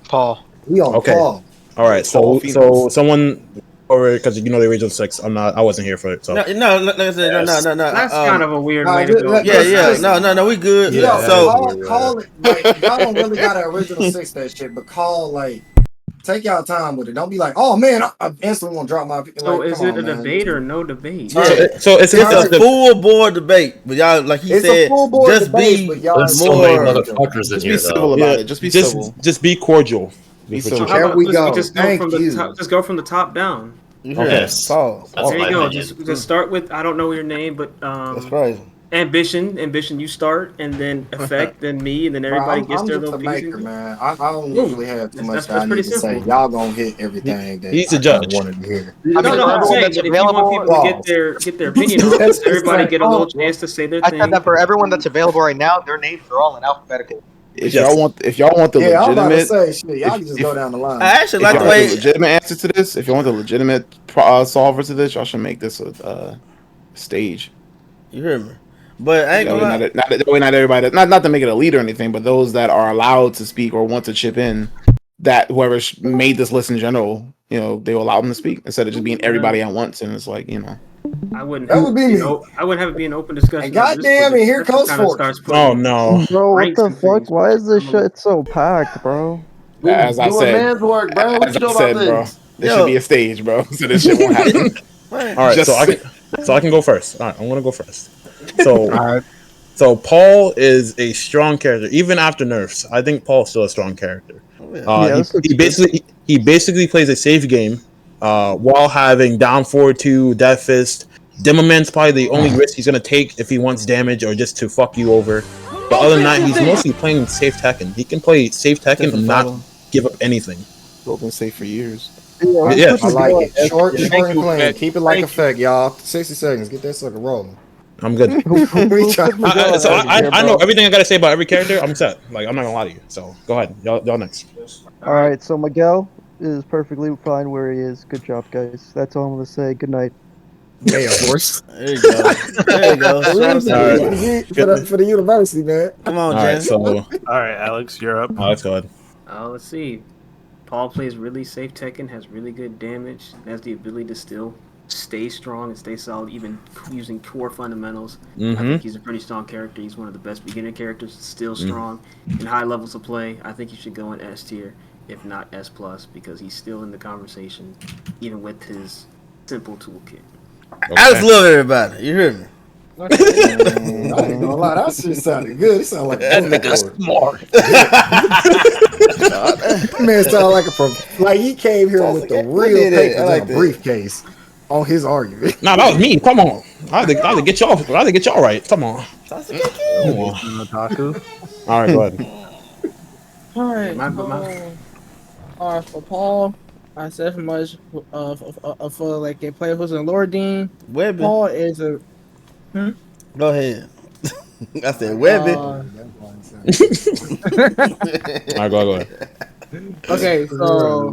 Speaker 2: Paul.
Speaker 1: We on Paul.
Speaker 6: All right. So someone. Or because you know the original 6, I wasn't here for it. So
Speaker 3: no. Like I said, no.
Speaker 12: That's kind of a weird way to go.
Speaker 3: Yeah. No, we good.
Speaker 1: Yeah. So call it. Like, y'all don't really got an original 6 that shit, but call like. Take y'all time with it. Don't be like, oh man, I instantly want to drop my.
Speaker 12: So is it a debate or no debate?
Speaker 3: Yeah. So it's a full board debate, but y'all like he said, just be more.
Speaker 14: So many motherfuckers in here,
Speaker 11: be civil about it. Just be civil.
Speaker 6: Just be cordial.
Speaker 1: There we go.
Speaker 12: Just go from the top down.
Speaker 14: Okay.
Speaker 3: Paul.
Speaker 12: There you go. Just start with I don't know your name, but
Speaker 3: that's crazy.
Speaker 12: Ambition, you start, and then Effect, then me, and then everybody gets their little piece.
Speaker 1: Man. I don't usually have too much that I need to say. Y'all gonna hit everything that
Speaker 6: he's a judge.
Speaker 1: Wanted to hear.
Speaker 12: No, I'm saying that if you want people to get their opinion on it, everybody get a little chance to say their thing.
Speaker 2: I said that for everyone that's available right now, their names are all in alphabetical.
Speaker 11: If y'all want the legitimate,
Speaker 1: I'm about to say, shit, y'all can just go down the line.
Speaker 3: I actually like the way
Speaker 11: legitimate answer to this. If you want the legitimate solver to this, y'all should make this a stage.
Speaker 3: You hear me? But I ain't gonna
Speaker 11: not everybody. Not to make it a lead or anything, but those that are allowed to speak or want to chip in, that whoever made this list in general, you know, they will allow them to speak instead of just being everybody at once. And it's like, you know,
Speaker 12: I wouldn't.
Speaker 1: That would be me.
Speaker 12: I wouldn't have it be an open discussion.
Speaker 1: And goddamn, and here comes Forky.
Speaker 6: Oh no,
Speaker 4: Bro, what the fuck? Why is this shit so packed, bro?
Speaker 11: as I said,
Speaker 8: man's work, bro. What
Speaker 11: as
Speaker 8: you know
Speaker 11: I
Speaker 8: about
Speaker 11: said, bro,
Speaker 8: this?
Speaker 11: this should be a stage, bro. So this shit won't happen.
Speaker 6: All right,
Speaker 11: Just
Speaker 6: so I can go first. All right, I'm gonna go first. So, so Paul is a strong character, even after nerfs. I think Paul's still a strong character. He basically plays a safe game, while having down forward 2, Death Fist. Demoman's probably the only risk he's gonna take if he wants damage or just to fuck you over. But other than that, he's mostly playing safe Tekken. He can play safe Tekken and not give up anything.
Speaker 11: We've been safe for years.
Speaker 6: Yeah,
Speaker 1: I like it. Short and clean. Keep it like effect, y'all. 60 seconds. Get that sucker rolling.
Speaker 6: I'm good. I know everything I gotta say about every character. I'm set. Like, I'm not gonna lie to you. So go ahead, y'all next.
Speaker 4: All right, so Miguel is perfectly fine where he is. Good job, guys. That's all I'm gonna say. Good night.
Speaker 1: Yeah, of course.
Speaker 3: There you go. There you go.
Speaker 1: For the university, man.
Speaker 3: Come on,
Speaker 6: All right,
Speaker 3: Jen.
Speaker 6: so
Speaker 10: All right, Alex, you're up.
Speaker 6: Alex, go ahead.
Speaker 12: Let's see. Paul plays really safe Tekken, has really good damage, has the ability to still stay strong and stay solid, even using core fundamentals. I think he's a pretty strong character. He's one of the best beginner characters, still strong in high levels of play. I think you should go in S tier, if not S+, because he's still in the conversation, even with his simple toolkit.
Speaker 3: Okay. I just love everybody. You hear me?
Speaker 1: I ain't gonna lie, that shit sounded good. It sounded like
Speaker 5: that nigga smart.
Speaker 1: Man sounded like he came here with the real papers in a briefcase on his argument.
Speaker 6: Nah, that was me. Come on, I had to get y'all. I had to get y'all right. Come on.
Speaker 10: All
Speaker 6: right, go ahead.
Speaker 15: All right. All right, for Paul, I said for much for like a player who's in lower dean.
Speaker 3: Webby.
Speaker 15: Paul is a.
Speaker 3: Go ahead. I said Webby.
Speaker 6: All right, go ahead.
Speaker 15: Okay, so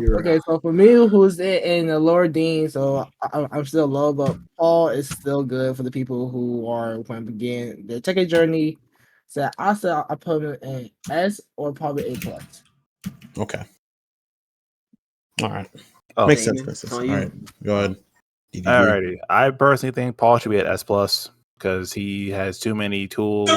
Speaker 15: for me, who's in the lower dean, so I'm still low, but Paul is still good for the people who are going to begin their Tekken journey. So I put him in S or probably A+.
Speaker 6: Okay. All right.
Speaker 10: Oh,
Speaker 6: makes sense. All right, go ahead.
Speaker 10: Alrighty. I personally think Paul should be at S+ because he has too many tools,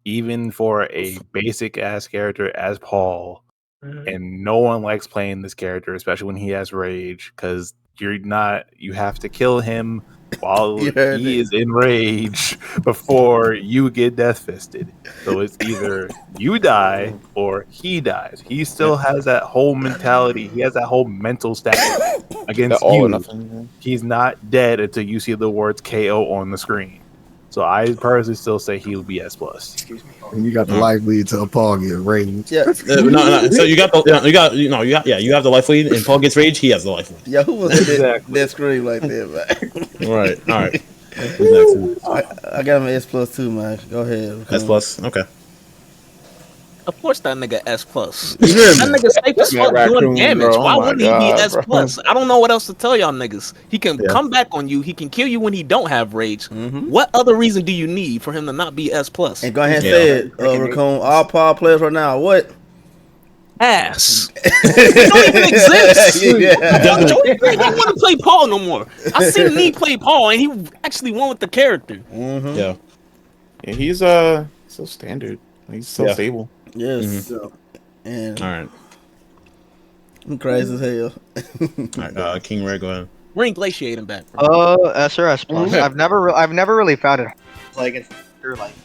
Speaker 10: even for a basic ass character as Paul. And no one likes playing this character, especially when he has rage, because you have to kill him while he is in rage before you get death fisted. So it's either you die or he dies. He still has that whole mentality. He has that whole mental stack against you. He's not dead until you see the words KO on the screen. So I personally still say he would be S+. Excuse me.
Speaker 1: And you got the life lead till Paul get rage.
Speaker 3: Yeah.
Speaker 6: No. So you have the life lead, and Paul gets rage. He has the life lead.
Speaker 3: Yeah, who was that scream like that, man?
Speaker 6: All right.
Speaker 3: I got him S+ too, man. Go ahead.
Speaker 6: S+. Okay.
Speaker 7: Of course, that nigga S+. That nigga safe as fuck doing damage.
Speaker 11: Bro.
Speaker 7: Why wouldn't he be S+?
Speaker 11: Bro.
Speaker 7: I don't know what else to tell y'all niggas. He can come back on you. He can kill you when he don't have rage. What other reason do you need for him to not be S+?
Speaker 3: And go ahead and say it, Raccoon. All Paul players right now, what?
Speaker 7: Ass. It don't even exist. He want to play Paul no more. I seen me play Paul, and he actually won with the character.
Speaker 6: Yeah,
Speaker 11: he's so standard. He's so stable.
Speaker 3: Yes. And
Speaker 6: all right.
Speaker 3: I'm crazy as hell.
Speaker 6: All right, King Ray, go ahead.
Speaker 7: We're inglatiating back. Bro.
Speaker 2: S or S+. I've never really found it like it's like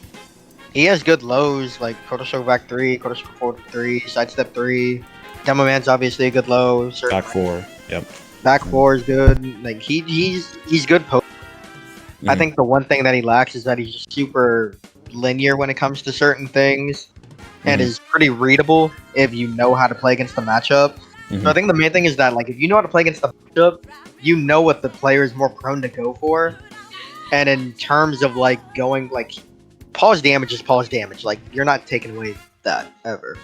Speaker 2: he has good lows like Quarter Stroke back 3, Quarter Stroke forward 3, sidestep 3. Demo Man's obviously a good low.
Speaker 6: Back 4. Yep.
Speaker 2: Back 4 is good. Like he's good post. I think the one thing that he lacks is that he's just super linear when it comes to certain things. And is pretty readable if you know how to play against the matchup. So I think the main thing is that, like, if you know how to play against the matchup, you know what the player is more prone to go for. And in terms of, like, going, like, Paul's damage is Paul's damage. Like, you're not taking away that ever.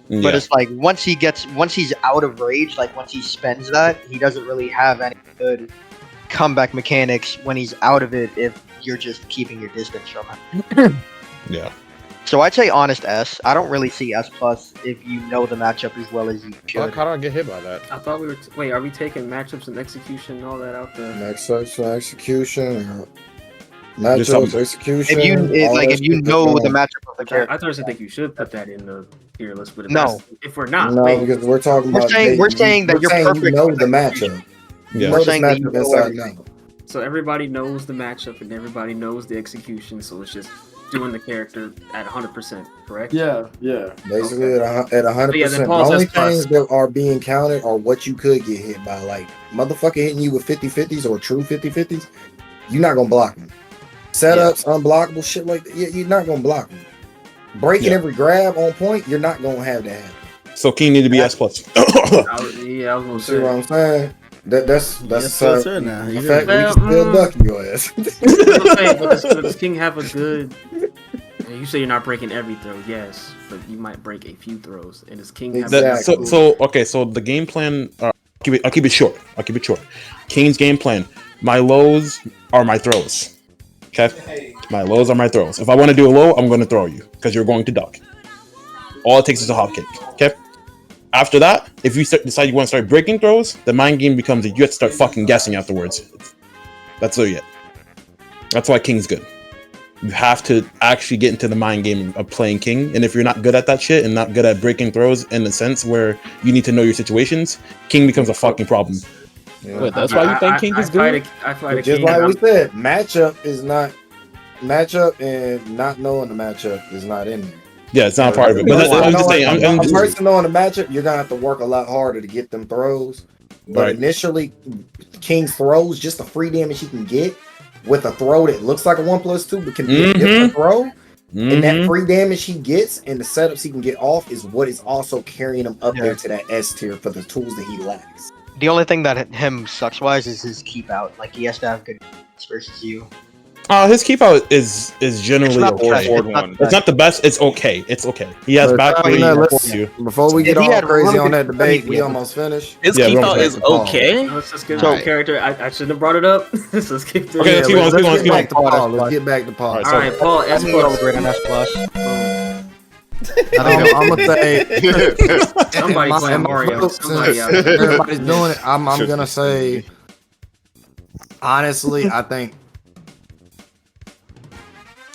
Speaker 2: Yeah. But it's like, once he's out of rage, like, once he spends that, he doesn't really have any good comeback mechanics when he's out of it if you're just keeping your distance from him.
Speaker 6: Yeah.
Speaker 2: So I'd say honest S. I don't really see S plus if you know the matchup as well as you should.
Speaker 6: How do I get hit by that?
Speaker 12: I thought we were. Wait, are we taking matchups and execution and all that out there?
Speaker 1: Matchups and execution.
Speaker 6: Just some-
Speaker 1: Matchups, execution.
Speaker 2: If you
Speaker 1: all that
Speaker 2: if you
Speaker 1: shit
Speaker 2: know
Speaker 1: that's
Speaker 2: the
Speaker 1: wrong.
Speaker 2: matchup of the character.
Speaker 12: I personally think you should put that in the tier list, but
Speaker 2: No.
Speaker 12: if we're not,
Speaker 1: No,
Speaker 12: wait,
Speaker 1: because we're talking
Speaker 2: We're
Speaker 1: about.
Speaker 2: saying- we're saying that you're
Speaker 1: you
Speaker 2: perfect
Speaker 1: know
Speaker 2: with
Speaker 1: the matchup.
Speaker 6: Yeah.
Speaker 1: You know
Speaker 2: We're
Speaker 1: this
Speaker 2: saying that you
Speaker 1: matchup
Speaker 2: know
Speaker 1: inside
Speaker 2: everything.
Speaker 1: now.
Speaker 12: so everybody knows the matchup and everybody knows the execution, so it's just doing the character at 100%, correct?
Speaker 8: Yeah.
Speaker 1: Basically,
Speaker 12: Okay.
Speaker 1: at 100%.
Speaker 12: So yeah, then
Speaker 1: The
Speaker 12: Paul
Speaker 1: only
Speaker 12: says plus.
Speaker 1: things that are being counted are what you could get hit by. Like, motherfucker hitting you with 50-50s or true 50-50s, you're not going to block them. Setups, unblockable shit like that, you're not going to block them. Breaking every grab on point, you're not going to have that happen.
Speaker 6: So King need to be S plus.
Speaker 12: I was gonna
Speaker 1: See what I'm
Speaker 12: say.
Speaker 1: saying? That's
Speaker 3: Yes, yes, sir, now.
Speaker 1: in
Speaker 3: You
Speaker 1: fact,
Speaker 12: Well,
Speaker 1: we can still duck your ass.
Speaker 12: I was gonna say, but does King have a good? You say you're not breaking every throw, yes, but you might break a few throws. And does King have?
Speaker 1: Exactly.
Speaker 6: So the game plan. I'll keep it short. King's game plan. My lows are my throws. Okay, my lows are my throws. If I want to do a low, I'm going to throw you because you're going to duck. All it takes is a hop kick. Okay. After that, if you decide you want to start breaking throws, the mind game becomes that you have to start fucking guessing afterwards. That's it. That's why King's good. You have to actually get into the mind game of playing King, and if you're not good at that shit and not good at breaking throws in the sense where you need to know your situations, King becomes a fucking problem.
Speaker 1: Yeah.
Speaker 7: Wait, that's why you think King is good?
Speaker 12: I fight a
Speaker 1: Just
Speaker 12: King.
Speaker 1: like we said, matchup and not knowing the matchup is not in there.
Speaker 6: Yeah, it's not part of it. But I'm just saying. I'm
Speaker 1: a
Speaker 6: just
Speaker 1: person knowing the matchup, you're gonna have to work a lot harder to get them throws. But
Speaker 6: Right.
Speaker 1: initially, King's throws, just the free damage he can get with a throw that looks like a 1+2, but can be a different throw. And that free damage he gets and the setups he can get off is what is also carrying him up there to that S tier for the tools that he lacks.
Speaker 2: The only thing that him sucks wise is his keep out. Like he has to have good versus you.
Speaker 6: His keep out is generally
Speaker 2: It's not
Speaker 6: okay.
Speaker 2: the best.
Speaker 6: It's not the best. It's okay. It's okay. He has
Speaker 1: But,
Speaker 6: back three
Speaker 1: let's-
Speaker 6: for you.
Speaker 1: Before we get
Speaker 2: If he
Speaker 1: all
Speaker 2: had
Speaker 1: crazy
Speaker 2: really
Speaker 1: on
Speaker 2: good
Speaker 1: that debate,
Speaker 2: defense,
Speaker 1: we
Speaker 2: yeah.
Speaker 1: almost finished.
Speaker 7: His
Speaker 6: Yeah,
Speaker 7: keep
Speaker 6: we're
Speaker 7: out
Speaker 6: back
Speaker 7: is
Speaker 6: to Paul.
Speaker 7: okay.
Speaker 12: Let's just get
Speaker 2: Alright.
Speaker 12: the character. I shouldn't have brought it up. Let's keep through.
Speaker 6: Okay, let's keep on.
Speaker 1: Let's get
Speaker 6: keep
Speaker 1: back to
Speaker 6: on.
Speaker 1: Paul. Let's get back to Paul.
Speaker 6: Alright,
Speaker 12: All right, Paul S
Speaker 2: I'm gonna
Speaker 12: plus.
Speaker 2: grade on S plus.
Speaker 1: I'm gonna say
Speaker 12: Somebody playing Mario. Somebody out there.
Speaker 1: everybody's doing it. I'm gonna say honestly, I think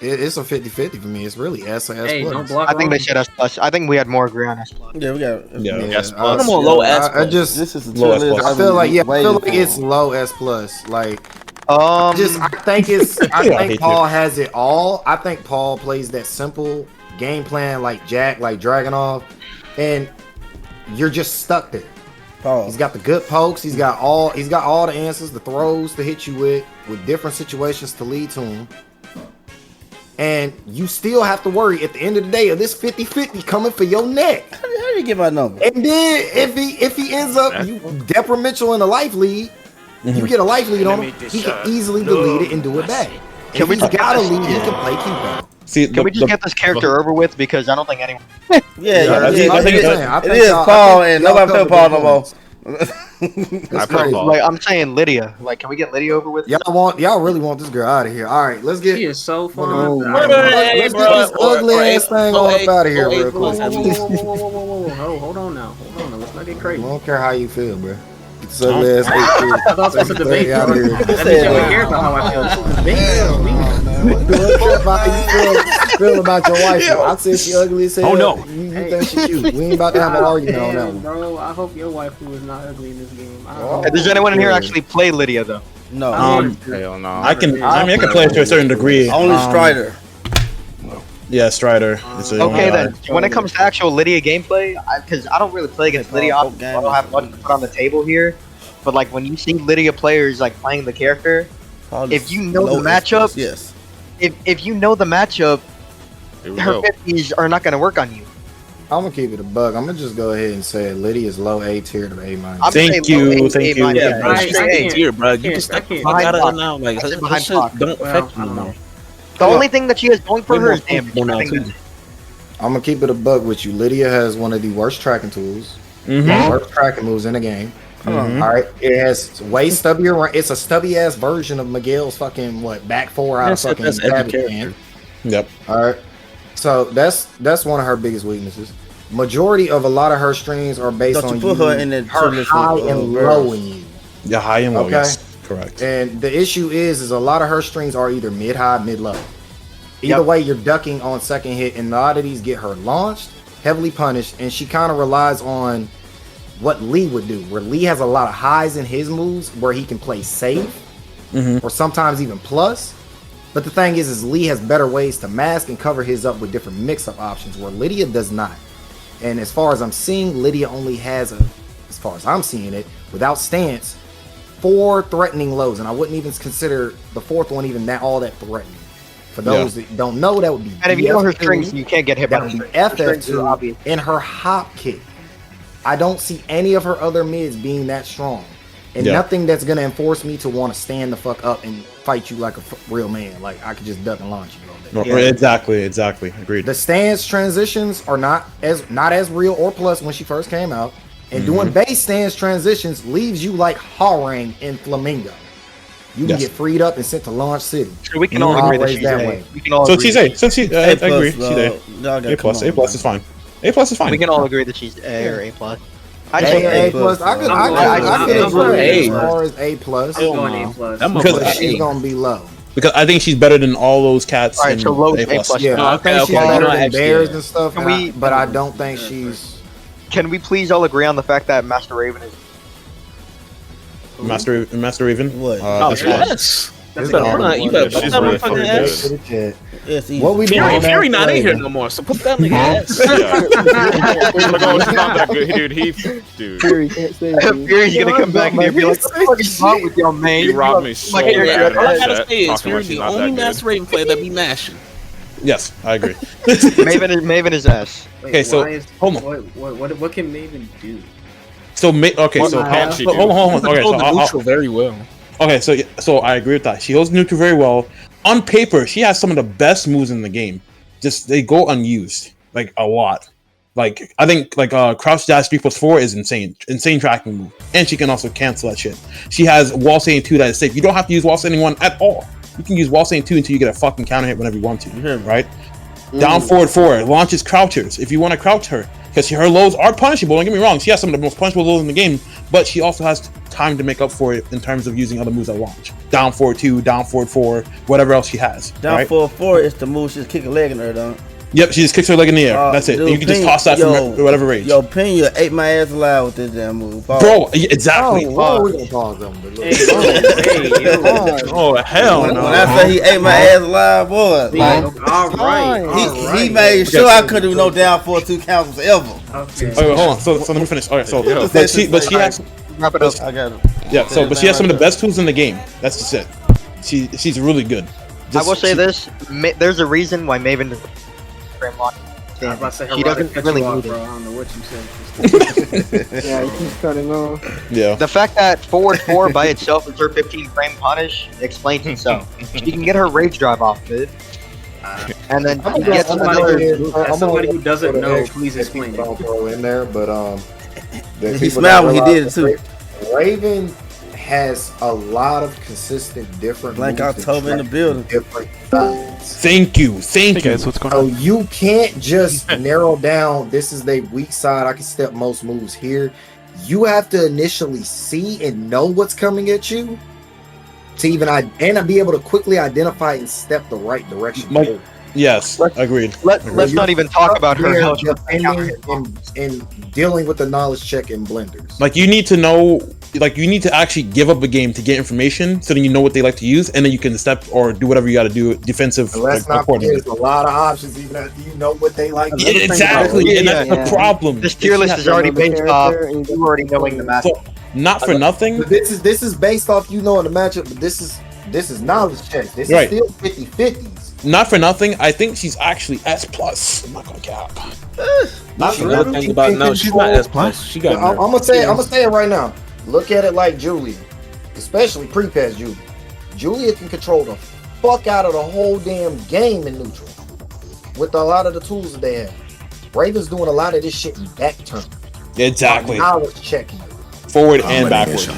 Speaker 1: it's a 50-50 for me. It's really S or S
Speaker 12: Hey,
Speaker 1: plus.
Speaker 12: don't block.
Speaker 2: I think they
Speaker 12: wrong.
Speaker 2: should S plus. I think we had more agree on S plus.
Speaker 3: Yeah, we got.
Speaker 6: Yeah.
Speaker 7: S plus. I'm on low S
Speaker 1: I just
Speaker 3: This is the
Speaker 6: Low S
Speaker 3: tier list
Speaker 6: plus.
Speaker 1: I feel like I
Speaker 3: waiting
Speaker 1: feel like
Speaker 3: for.
Speaker 1: it's low S plus. Like
Speaker 2: Um,
Speaker 1: I think
Speaker 6: I hate
Speaker 1: think Paul has it all. I think Paul plays that simple game plan like Jack, like Dragunov, and you're just stuck there.
Speaker 3: Paul.
Speaker 1: He's got the good pokes. He's got all the answers, the throws to hit you with different situations to lead to him. And you still have to worry at the end of the day of this 50-50 coming for your neck.
Speaker 3: How do you get my number?
Speaker 1: And then if he ends up you detrimental in the life lead, you get a life lead on him, he can easily delete it and do it back.
Speaker 2: Can we
Speaker 1: If he's
Speaker 2: just
Speaker 1: got a
Speaker 2: get
Speaker 1: lead,
Speaker 2: this-
Speaker 1: he can play keep out.
Speaker 6: See,
Speaker 2: can we just get this character over with? Because I don't think anyone.
Speaker 3: Yeah,
Speaker 1: that's
Speaker 3: it
Speaker 1: what I'm
Speaker 3: is.
Speaker 1: saying. I
Speaker 3: It
Speaker 1: think
Speaker 3: is
Speaker 1: y'all-
Speaker 3: Paul,
Speaker 1: I think
Speaker 3: and
Speaker 1: y'all
Speaker 3: nobody feel
Speaker 1: covered
Speaker 3: Paul
Speaker 1: the
Speaker 3: no more.
Speaker 1: points.
Speaker 10: I
Speaker 1: That's
Speaker 10: feel
Speaker 1: crazy.
Speaker 10: Paul.
Speaker 2: Like I'm saying, Lydia. Like, can we get Lydia over with?
Speaker 1: Y'all really want this girl out of here. All right, let's get
Speaker 12: He is so fun.
Speaker 1: let's get this ugly ass thing on up out of here real quick.
Speaker 12: Hold on now. Let's not get
Speaker 1: I
Speaker 12: crazy.
Speaker 1: don't care how you feel, bro. Get this ugly ass 8 kid.
Speaker 12: I thought this was a debate.
Speaker 1: Out of here.
Speaker 12: That means you don't care about how I feel. This is a debate.
Speaker 1: Don't care about how you feel about your wife. Bro. I said she ugly as hell.
Speaker 7: Oh, no.
Speaker 1: You think she cute? We ain't about to have an argument on that one.
Speaker 12: Bro, I hope your wife who is not ugly in this game.
Speaker 2: Does anyone in here actually play Lydia though?
Speaker 3: No.
Speaker 10: Hell no.
Speaker 6: I can play it to a certain degree.
Speaker 3: Only Strider.
Speaker 6: Yeah, Strider. It's a-
Speaker 2: Okay then. When it comes to actual Lydia gameplay, because I don't really play against Lydia, I don't have much to put on the table here. But like when you see Lydia players like playing the character, if you know the matchup,
Speaker 3: yes.
Speaker 2: If you know the matchup,
Speaker 10: Here we
Speaker 2: her
Speaker 10: go.
Speaker 2: 50s are not going to work on you.
Speaker 1: I'm gonna keep it a bug. I'm gonna just go ahead and say Lydia's low A tier to A minus.
Speaker 2: I'm
Speaker 6: Thank
Speaker 2: saying
Speaker 6: you,
Speaker 2: low A,
Speaker 6: thank
Speaker 2: A
Speaker 6: you.
Speaker 2: minus.
Speaker 7: Yeah, bro.
Speaker 12: I
Speaker 7: She's
Speaker 12: can't-
Speaker 7: here, bro. You
Speaker 12: can't-
Speaker 7: can step
Speaker 12: I can't-
Speaker 7: fuck out of
Speaker 2: Behind
Speaker 7: it now. Like,
Speaker 2: I said
Speaker 7: her
Speaker 2: behind
Speaker 7: shit
Speaker 2: block.
Speaker 7: don't
Speaker 12: Well,
Speaker 7: affect
Speaker 12: I
Speaker 7: you
Speaker 12: don't
Speaker 7: no
Speaker 12: know.
Speaker 7: more.
Speaker 2: The only thing that she has going for
Speaker 7: Way
Speaker 2: her
Speaker 7: more
Speaker 2: is damage.
Speaker 7: comfortable now,
Speaker 2: I think
Speaker 7: too.
Speaker 2: that-
Speaker 1: I'm gonna keep it a bug with you. Lydia has one of the worst tracking tools, worst tracking moves in the game. All right, it has way stubbier. It's a stubby ass version of Miguel's fucking back four out of
Speaker 7: That's
Speaker 1: fucking
Speaker 7: every
Speaker 1: Cabbage
Speaker 7: character.
Speaker 1: Can.
Speaker 6: Yep.
Speaker 1: All right. So that's one of her biggest weaknesses. Majority of a lot of her streams are based on
Speaker 3: put her in the
Speaker 1: her high and low in you.
Speaker 6: Yeah, high and low.
Speaker 1: Okay?
Speaker 6: Yes, correct.
Speaker 1: And the issue is a lot of her strings are either mid high, mid low. Either way, you're ducking on second hit, and a lot of these get her launched, heavily punished, and she kind of relies on what Lee would do, where Lee has a lot of highs in his moves where he can play safe, or sometimes even plus. But the thing is Lee has better ways to mask and cover his up with different mix-up options, where Lydia does not. And as far as I'm seeing, Lydia only has, as far as I'm seeing it, without stance, 4 threatening lows, and I wouldn't even consider the 4th one even all that threatening. For those that don't know, that would be.
Speaker 2: And if you know her strings, you can't get hit by
Speaker 1: the FF2 in her hop kick. I don't see any of her other mids being that strong, and nothing that's gonna enforce me to want to stand the fuck up and fight you like a real man. Like I could just duck and launch you all day.
Speaker 6: Exactly. Agreed.
Speaker 1: The stance transitions are not as real or plus when she first came out, and doing base stance transitions leaves you like Harang in Flamingo. You can get freed up and sent to Launch City.
Speaker 2: So we can all agree that she's A. We can all
Speaker 6: so
Speaker 2: agree.
Speaker 6: she's A. So she, I agree. She's A. A plus. A plus is fine. A plus is fine.
Speaker 2: We can all agree that she's A or A plus.
Speaker 1: A plus. I could agree as far as A plus.
Speaker 12: I'm going A plus.
Speaker 1: Because she's gonna be low.
Speaker 6: Because I think she's better than all those cats.
Speaker 2: All right, so low A plus.
Speaker 1: Yeah, I think she's better than Bears and stuff. But I don't think she's.
Speaker 2: Can we please all agree on the fact that Master Raven is
Speaker 6: Master Raven?
Speaker 3: What?
Speaker 5: Yes.
Speaker 7: You better put that motherfucker S.
Speaker 1: What we doing?
Speaker 7: Fury not in here no more, so put that nigga S.
Speaker 4: Fury can't say
Speaker 2: Fury's gonna come back and be like, "What is wrong with y'all, man?
Speaker 10: You robbed me so
Speaker 7: All
Speaker 10: bad.
Speaker 7: I gotta say is
Speaker 10: Talking
Speaker 7: Fury
Speaker 10: about she's
Speaker 7: the
Speaker 10: not
Speaker 7: only
Speaker 10: that
Speaker 7: Master Raven player that be mashing.
Speaker 6: Yes, I agree.
Speaker 2: Maven is S.
Speaker 12: Wait,
Speaker 6: Okay, so
Speaker 12: hold on. What can Maven do?
Speaker 6: So okay, so hold on. Okay, so
Speaker 7: neutral very well.
Speaker 6: Okay, so I agree with that. She holds neutral very well. On paper, she has some of the best moves in the game. Just they go unused, like a lot. Like I think crouch dash 3+4 is insane tracking move, and she can also cancel that shit. She has wall sailing 2 that is safe. You don't have to use wall sailing 1 at all. You can use wall sailing 2 until you get a fucking counter hit whenever you want to, right? Down forward 4 launches crouchers if you want to crouch her, because her lows are punishable. Don't get me wrong, she has some of the most punishable lows in the game, but she also has time to make up for it in terms of using other moves at launch. Down forward 2, down forward 4, whatever else she has.
Speaker 3: Down forward 4 is the move. She's kick a leg in her, don't.
Speaker 6: Yep, she just kicks her leg in the air. That's it.
Speaker 3: Dude,
Speaker 6: And you can just toss that from whatever range.
Speaker 3: Yo, Pena ate my ass alive with this damn move.
Speaker 6: Bro, exactly.
Speaker 10: Oh, hell no.
Speaker 3: When I say he ate my ass alive, boy. Like,
Speaker 12: all right.
Speaker 3: He made sure I couldn't do no down 4-2 counters ever.
Speaker 12: Okay.
Speaker 6: Oh, wait, hold on. So let me finish. All right, so but she has.
Speaker 2: Wrap it up.
Speaker 3: I got it.
Speaker 6: Yeah. So, but she has some of the best tools in the game. That's just it. She's really good.
Speaker 2: I will say this: there's a reason why Maven doesn't frame lock. He doesn't really need it.
Speaker 12: I don't know what you said.
Speaker 4: Yeah, he keeps cutting off.
Speaker 6: Yeah.
Speaker 2: The fact that forward 4 by itself is her 15 frame punish explains itself. She can get her rage drive off mid, and then she gets another.
Speaker 12: As somebody who doesn't know, please explain it.
Speaker 1: I'll throw in there, but
Speaker 3: He smiled when he did it too.
Speaker 1: Raven has a lot of consistent different
Speaker 3: Like
Speaker 1: moves
Speaker 3: October in the building.
Speaker 1: different sides.
Speaker 6: Thank you.
Speaker 10: Guys, what's going
Speaker 1: So
Speaker 10: on?
Speaker 1: you can't just narrow down this is their weak side. I can step most moves here. You have to initially see and know what's coming at you to even and be able to quickly identify and step the right direction.
Speaker 6: Yes, agreed.
Speaker 2: Let's not even talk about her health.
Speaker 1: And dealing with the knowledge check in blenders.
Speaker 6: Like you need to know, like you need to actually give up a game to get information, so then you know what they like to use, and then you can step or do whatever you got to do defensive.
Speaker 1: Let's not forget, there's a lot of options even after you know what they like.
Speaker 6: Yeah, exactly, and that's the problem.
Speaker 2: This tier list is already based off you already knowing the match.
Speaker 6: So, not for nothing.
Speaker 1: But this is based off you knowing the matchup. But this is knowledge check. This is still 50-50s.
Speaker 6: Not for nothing, I think she's actually S plus. I'm not gonna cap.
Speaker 7: Not for nothing about no, she's not S plus. She got.
Speaker 1: I'm gonna say it right now. Look at it like Julia, especially pre-pass Julia. Julia can control the fuck out of the whole damn game in neutral with a lot of the tools that they have. Raven's doing a lot of this shit in back turn.
Speaker 6: Exactly.
Speaker 1: Knowledge checking.
Speaker 6: Forward and backward.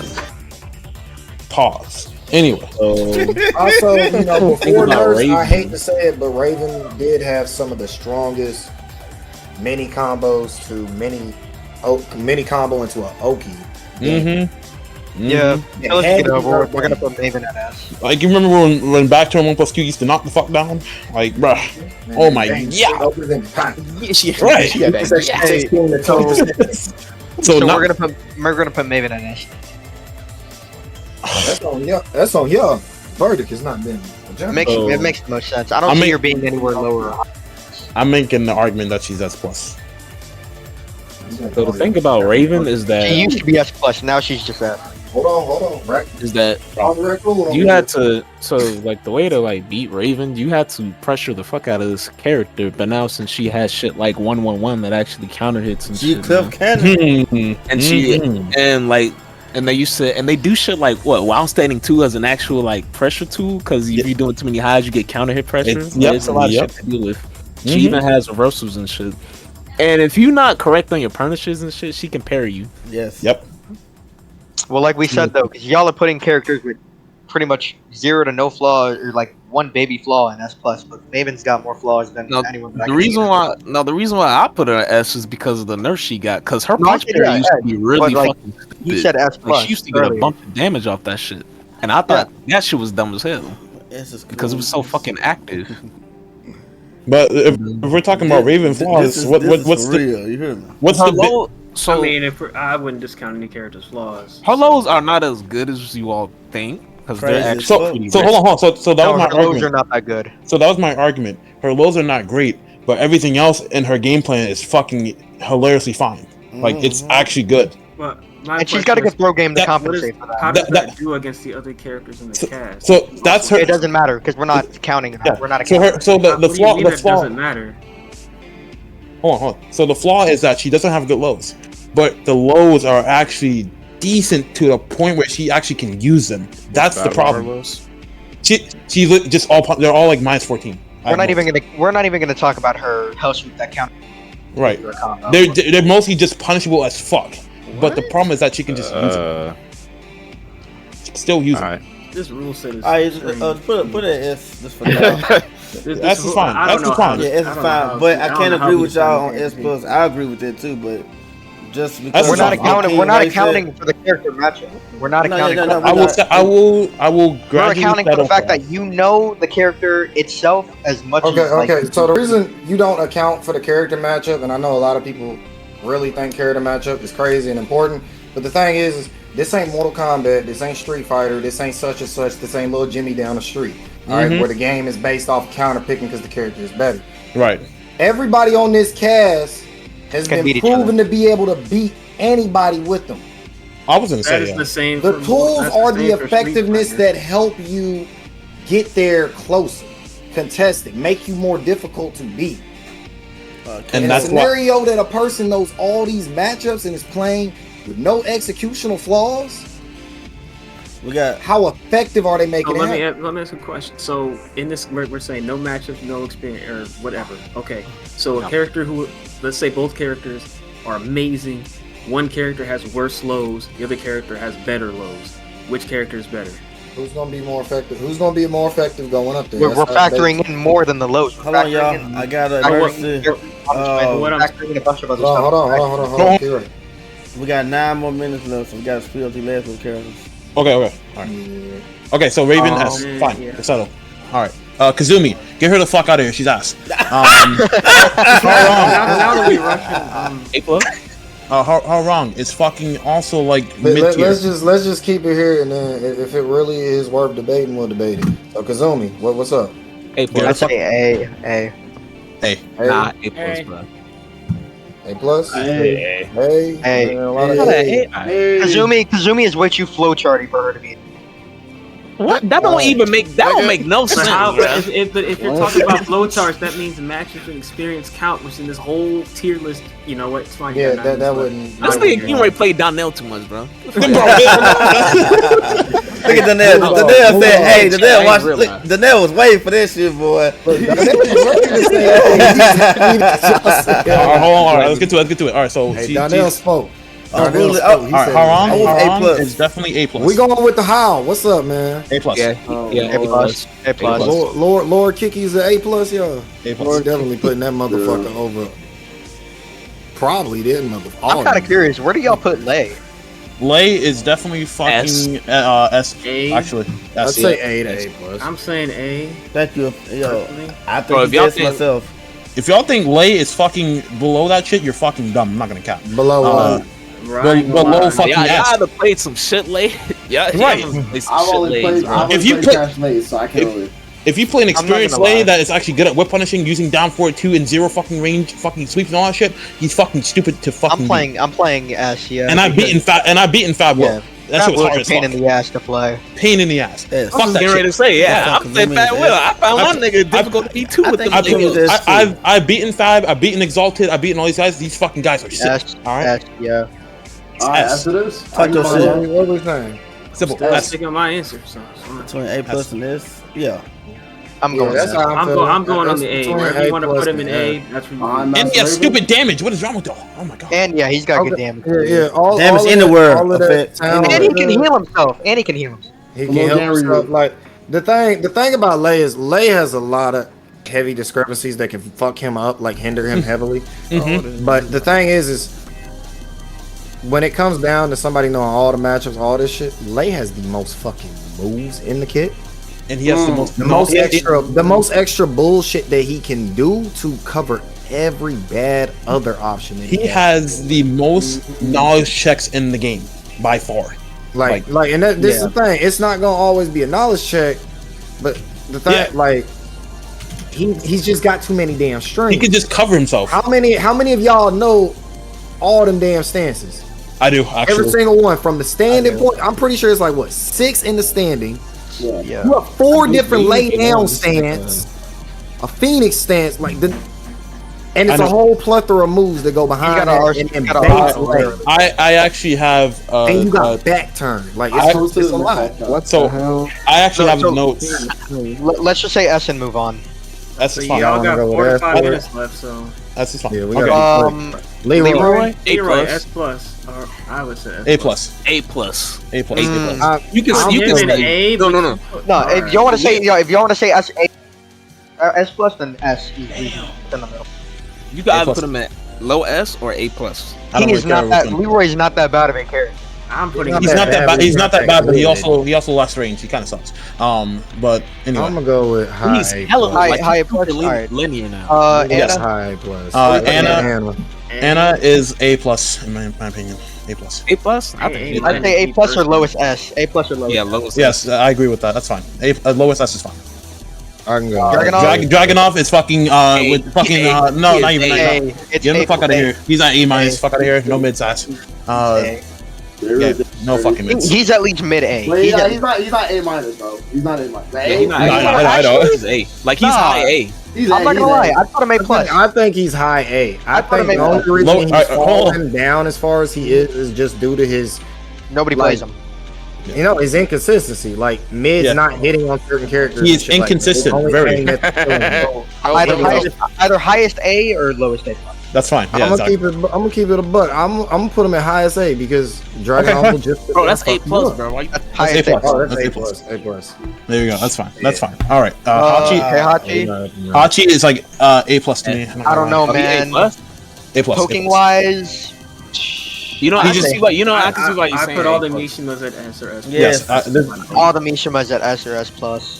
Speaker 6: Pause. Anyway,
Speaker 1: Also, you know, before Nurse, I
Speaker 7: Raven.
Speaker 1: hate to say it, but Raven did have some of the strongest mini combos to mini combo into an Oki.
Speaker 2: Yeah,
Speaker 1: Yeah,
Speaker 2: so let's
Speaker 1: had
Speaker 2: get
Speaker 1: to be
Speaker 2: over.
Speaker 1: her
Speaker 2: We're gonna
Speaker 1: thing.
Speaker 2: put Maven at ass.
Speaker 6: like you remember when back to 1+2 used to knock the fuck down? Like, bruh. Oh my, yeah. Right.
Speaker 7: She got that. Yeah.
Speaker 2: Hey,
Speaker 1: 16 to 20%.
Speaker 6: So
Speaker 2: So
Speaker 6: now,
Speaker 2: we're gonna put Maven at ass.
Speaker 1: That's on y'all. That's on y'all. Verdict has not been.
Speaker 2: It makes the most sense. I don't see her being anywhere lower.
Speaker 6: I'm making the argument that she's S plus.
Speaker 7: So the thing about Raven is that
Speaker 2: She used to be S plus. Now she's just S.
Speaker 1: Hold on. Right.
Speaker 7: is that you had to like the way to like beat Raven, you had to pressure the fuck out of this character. But now since she has shit like 111 that actually counter hits and
Speaker 3: She
Speaker 7: shit,
Speaker 3: clip cannon.
Speaker 7: and they do shit like what while standing 2 as an actual like pressure tool because if you're doing too many highs you get counter hit pressure. It's a lot of shit to deal with. She even has reversals and shit. And if you're not correct on your punishes and shit, she can parry you.
Speaker 3: Yes.
Speaker 6: Yep.
Speaker 2: Well, like we said though, because y'all are putting characters with pretty much 0 to no flaw or like 1 baby flaw in S plus, but Maven's got more flaws than anyone.
Speaker 7: The reason why I put her at S is because of the nerf she got. Because her punch parry used to be really fucking stupid.
Speaker 2: You said S plus.
Speaker 7: Like, she used to get a bunch of damage off that shit, and I thought that shit was dumb as hell because it was so fucking active.
Speaker 6: But if we're talking about Raven flaws, what's the
Speaker 3: real? You hear me?
Speaker 6: What's the
Speaker 12: I mean, I wouldn't discount any character's flaws.
Speaker 7: Her lows are not as good as you all think because they're actually
Speaker 6: so hold on. So that was my
Speaker 2: her lows
Speaker 6: argument.
Speaker 2: are not that good.
Speaker 6: So that was my argument. Her lows are not great, but everything else in her game plan is fucking hilariously fine. Like it's actually good.
Speaker 12: But
Speaker 2: and she's got a good throw game to compensate for that.
Speaker 12: How does that do against the other characters in the cast?
Speaker 6: So that's her.
Speaker 2: It doesn't matter because we're not counting it.
Speaker 6: Yeah.
Speaker 2: We're not.
Speaker 6: So the flaw. The flaw
Speaker 12: doesn't matter.
Speaker 6: Hold on. So the flaw is that she doesn't have good lows, but the lows are actually decent to the point where she actually can use them. That's the problem. She's just they're all like -14.
Speaker 2: We're not even gonna talk about her hell sweep that count.
Speaker 6: Right. They're mostly just punishable as fuck. But the problem is that she can just use them. She can still use them.
Speaker 12: This rule set is.
Speaker 3: Put an S just for now.
Speaker 6: That's fine. That's fine.
Speaker 3: Yeah, S is fine. But I can't agree with y'all on S plus. I agree with that too, but just because
Speaker 2: we're not accounting. We're not accounting for the character matchup. We're not accounting.
Speaker 6: I will.
Speaker 2: We're
Speaker 6: gradually
Speaker 2: accounting for the
Speaker 6: settle
Speaker 2: fact that you know the character itself as much.
Speaker 1: Okay,
Speaker 2: as,
Speaker 1: okay. So the reason you don't account for the character matchup, and I know a lot of people really think character matchup is crazy and important, but the thing is this ain't Mortal Kombat, this ain't Street Fighter, this ain't such and such, this ain't Little Jimmy down the street. All right, where the game is based off counter picking because the character is better.
Speaker 6: Right.
Speaker 1: Everybody on this cast has been proven to be able to beat anybody with them.
Speaker 6: I was gonna say
Speaker 12: That is the same.
Speaker 1: The tools are the effectiveness that help you get there closer, contested, make you more difficult to beat.
Speaker 6: And
Speaker 1: in
Speaker 6: that's
Speaker 1: a scenario that a person knows all these matchups and is playing with no executional flaws,
Speaker 3: we got
Speaker 1: how effective are they making it?
Speaker 12: Let me ask a question. So in this, we're saying no matchups, no experience, or whatever. Okay, so a character who, let's say both characters are amazing. One character has worse lows, the other character has better lows. Which character is better?
Speaker 1: Who's gonna be more effective? Who's gonna be more effective going up there?
Speaker 2: We're factoring in more than the lows.
Speaker 3: Hold on, y'all. I got a emergency.
Speaker 2: Factoring in a bunch of other stuff.
Speaker 1: Hold on. You're right.
Speaker 3: We got 9 more minutes left, so we got to split up the last with characters.
Speaker 6: Okay. All right. Okay, so Raven S. Fine.
Speaker 12: Yeah.
Speaker 6: Let's settle. All right. Kazumi, get her the fuck out of here. She's ass.
Speaker 12: Now that we rushing,
Speaker 6: how wrong? It's fucking also like mid tier.
Speaker 1: Let's just keep it here, and then if it really is worth debating, we'll debate it. So Kazumi, what's up?
Speaker 7: A+.
Speaker 2: I say A.
Speaker 7: Nah, A+, bro.
Speaker 1: A plus?
Speaker 6: A.
Speaker 1: A. A lot of A.
Speaker 2: Kazumi is way too flowcharty for her to be.
Speaker 7: What? That don't even make no sense.
Speaker 12: If you're talking about flowcharts, that means matches and experience count, which in this whole tier list, you know what? It's fine.
Speaker 1: Yeah, that wouldn't.
Speaker 7: I think you already played Donnell too much, bro.
Speaker 3: Look at Donnell. Donnell said, "Hey, Donnell, watch. Look, Donnell was waiting for this shit, boy."
Speaker 6: Hold on. All right, let's get to it. All right, so
Speaker 1: Donnell spoke.
Speaker 3: Oh,
Speaker 1: Darnell
Speaker 3: really?
Speaker 1: spoke.
Speaker 3: Oh,
Speaker 1: He
Speaker 6: All right,
Speaker 1: said
Speaker 6: Haram
Speaker 3: A+.
Speaker 6: is definitely A+.
Speaker 1: we going with the Howl. What's up, man?
Speaker 6: A+.
Speaker 7: Yeah,
Speaker 2: A plus. A plus.
Speaker 1: Lord Kiki's an A+, yo.
Speaker 6: A+.
Speaker 1: We're definitely putting that motherfucker over. Probably did, motherfucker.
Speaker 2: I'm kind of curious. Where do y'all put Lay?
Speaker 6: Lay is definitely fucking S.
Speaker 12: A.
Speaker 6: Actually,
Speaker 1: I'd
Speaker 6: S.
Speaker 1: say A to A+.
Speaker 12: I'm saying A.
Speaker 3: Thank you. Yo, I
Speaker 7: Bro,
Speaker 3: think
Speaker 7: if y'all
Speaker 3: this
Speaker 7: think-
Speaker 3: myself.
Speaker 6: If y'all think Lay is fucking below that shit, you're fucking dumb. I'm not gonna count.
Speaker 1: Below
Speaker 6: below fucking
Speaker 7: y'all
Speaker 6: S.
Speaker 7: have played some shit late. Yeah,
Speaker 6: Right.
Speaker 8: I've only played
Speaker 6: If you
Speaker 8: Cash Late, so I can't really.
Speaker 6: If you play an
Speaker 2: I'm not
Speaker 6: experienced
Speaker 2: gonna lie.
Speaker 6: Lay that is actually good at whip punishing, using down forward 2 and 0 fucking range, fucking sweeps and all that shit, he's fucking stupid to fucking.
Speaker 2: I'm playing S. Yeah.
Speaker 6: And I've beaten Fab Will. That shit was hard as
Speaker 2: pain
Speaker 6: fuck.
Speaker 2: in the ass to play.
Speaker 6: Pain in the ass.
Speaker 3: Yes.
Speaker 6: Fuck
Speaker 7: I'm
Speaker 6: that
Speaker 7: getting
Speaker 6: shit.
Speaker 7: ready to say, yeah, I'm saying Fat Will. I found my nigga difficult to beat too with the
Speaker 6: I've beaten Fab, I've beaten Exalted, I've beaten all these guys. These fucking guys are sick.
Speaker 2: S.
Speaker 6: Alright?
Speaker 2: S. Yeah.
Speaker 8: Alright,
Speaker 6: S.
Speaker 8: S it is.
Speaker 3: Talk your shit.
Speaker 1: What was saying?
Speaker 6: Simple.
Speaker 12: I'm
Speaker 6: S.
Speaker 12: sticking with my answer. So
Speaker 3: Between A+ and this, yeah.
Speaker 2: I'm going.
Speaker 1: That's
Speaker 2: S.
Speaker 1: how
Speaker 12: I'm going on
Speaker 1: That's
Speaker 12: the A.
Speaker 1: between
Speaker 12: Wherever you want to
Speaker 1: A+
Speaker 12: put him in
Speaker 1: and
Speaker 12: A, that's where you.
Speaker 6: And he has stupid damage. What is wrong with y'all? Oh my god.
Speaker 2: And yeah, he's got good damage.
Speaker 1: Yeah, all
Speaker 3: Damage
Speaker 1: all of
Speaker 3: anywhere,
Speaker 1: that- all of that
Speaker 3: effect.
Speaker 1: sound
Speaker 2: And he
Speaker 1: good.
Speaker 2: can heal himself. And he can heal himself.
Speaker 1: He can help himself. Like the thing about Lay is Lay has a lot of heavy discrepancies that can fuck him up, like hinder him heavily. But the thing is when it comes down to somebody knowing all the matchups, all this shit, Lay has the most fucking moves in the kit.
Speaker 6: And he has
Speaker 1: the most extra bullshit that he can do to cover every bad other option. That
Speaker 6: He has the most knowledge checks in the game by far.
Speaker 1: Like, and this is the thing. It's not gonna always be a knowledge check, but the thing, like, he's just got too many damn strings.
Speaker 6: He can just cover himself.
Speaker 1: How many of y'all know all them damn stances?
Speaker 6: I do, actually.
Speaker 1: Every single one from the standing point. I'm pretty sure it's like what 6 in the standing.
Speaker 8: Yeah.
Speaker 1: You have 4 different lay down stance, a Phoenix stance, like the. And it's a whole plethora of moves that go behind that.
Speaker 6: I actually have.
Speaker 1: And you got back turn. Like it's a lot.
Speaker 6: What the hell? I actually have notes.
Speaker 2: Let's just say S and move on.
Speaker 6: That's
Speaker 12: So
Speaker 6: fine.
Speaker 12: y'all got 4 to 5 minutes left, so.
Speaker 6: That's just fine.
Speaker 1: Yeah, we
Speaker 6: Okay.
Speaker 1: got
Speaker 12: Leroy,
Speaker 7: A+.
Speaker 12: S plus, or I would say
Speaker 6: A+.
Speaker 7: A+.
Speaker 6: A+.
Speaker 7: A+.
Speaker 6: You can.
Speaker 12: I'm
Speaker 6: You
Speaker 12: giving
Speaker 6: can.
Speaker 12: A.
Speaker 7: No.
Speaker 2: No, if you want to say, if you want to say S, S plus, then S. He's in the middle.
Speaker 7: You can either put him at low S or A+.
Speaker 2: He is not that. Leroy's not that bad of a character.
Speaker 12: I'm putting.
Speaker 6: He's not that bad. He's not that bad, but he also lost range. He kind of sucks. But anyway,
Speaker 1: I'm gonna go with high.
Speaker 7: He's hella
Speaker 2: high plus.
Speaker 7: Linear now.
Speaker 1: Yes,
Speaker 2: Anna.
Speaker 1: high plus.
Speaker 6: Anna is A+ in my opinion. A+.
Speaker 7: A+? I think
Speaker 2: I'd say A plus or lowest S. A plus or lowest.
Speaker 7: Yeah, lowest.
Speaker 6: Yes, I agree with that. That's fine. Lowest S is fine.
Speaker 1: I can go.
Speaker 6: Dragonov is fucking with fucking no, not even. Get him the fuck out of here. He's at A-. Fuck out of here. No mid sass. Yeah, no fucking mids.
Speaker 2: He's at least mid A.
Speaker 8: He's not A minus, bro. He's not A minus.
Speaker 7: Yeah, he's not I know. He's A. Like he's high A.
Speaker 2: I'm not gonna lie. I thought him A plus.
Speaker 1: I think he's high A. I think the only reason he's falling down as far as he is just due to his
Speaker 2: nobody plays him.
Speaker 1: You know, his inconsistency. Like mid's not hitting on certain characters.
Speaker 6: He is inconsistent. Very.
Speaker 2: Either highest A or lowest A.
Speaker 6: That's fine. Yeah,
Speaker 1: I'm gonna keep it a buck. I'm gonna put him at highest A because Dragon will just.
Speaker 7: Bro, that's A plus, bro. Why you?
Speaker 6: That's A plus.
Speaker 1: Oh, that's A plus. A plus.
Speaker 6: There you go. That's fine. That's fine. All right. Hachi. Hachi is like A plus to me.
Speaker 2: I don't know, man.
Speaker 7: A plus.
Speaker 6: A plus.
Speaker 2: Poking wise.
Speaker 7: You know, I can see what you're
Speaker 12: I
Speaker 7: saying.
Speaker 12: put all the Mishimas at S or S.
Speaker 6: Yes.
Speaker 2: All the Mishimas at S or S plus.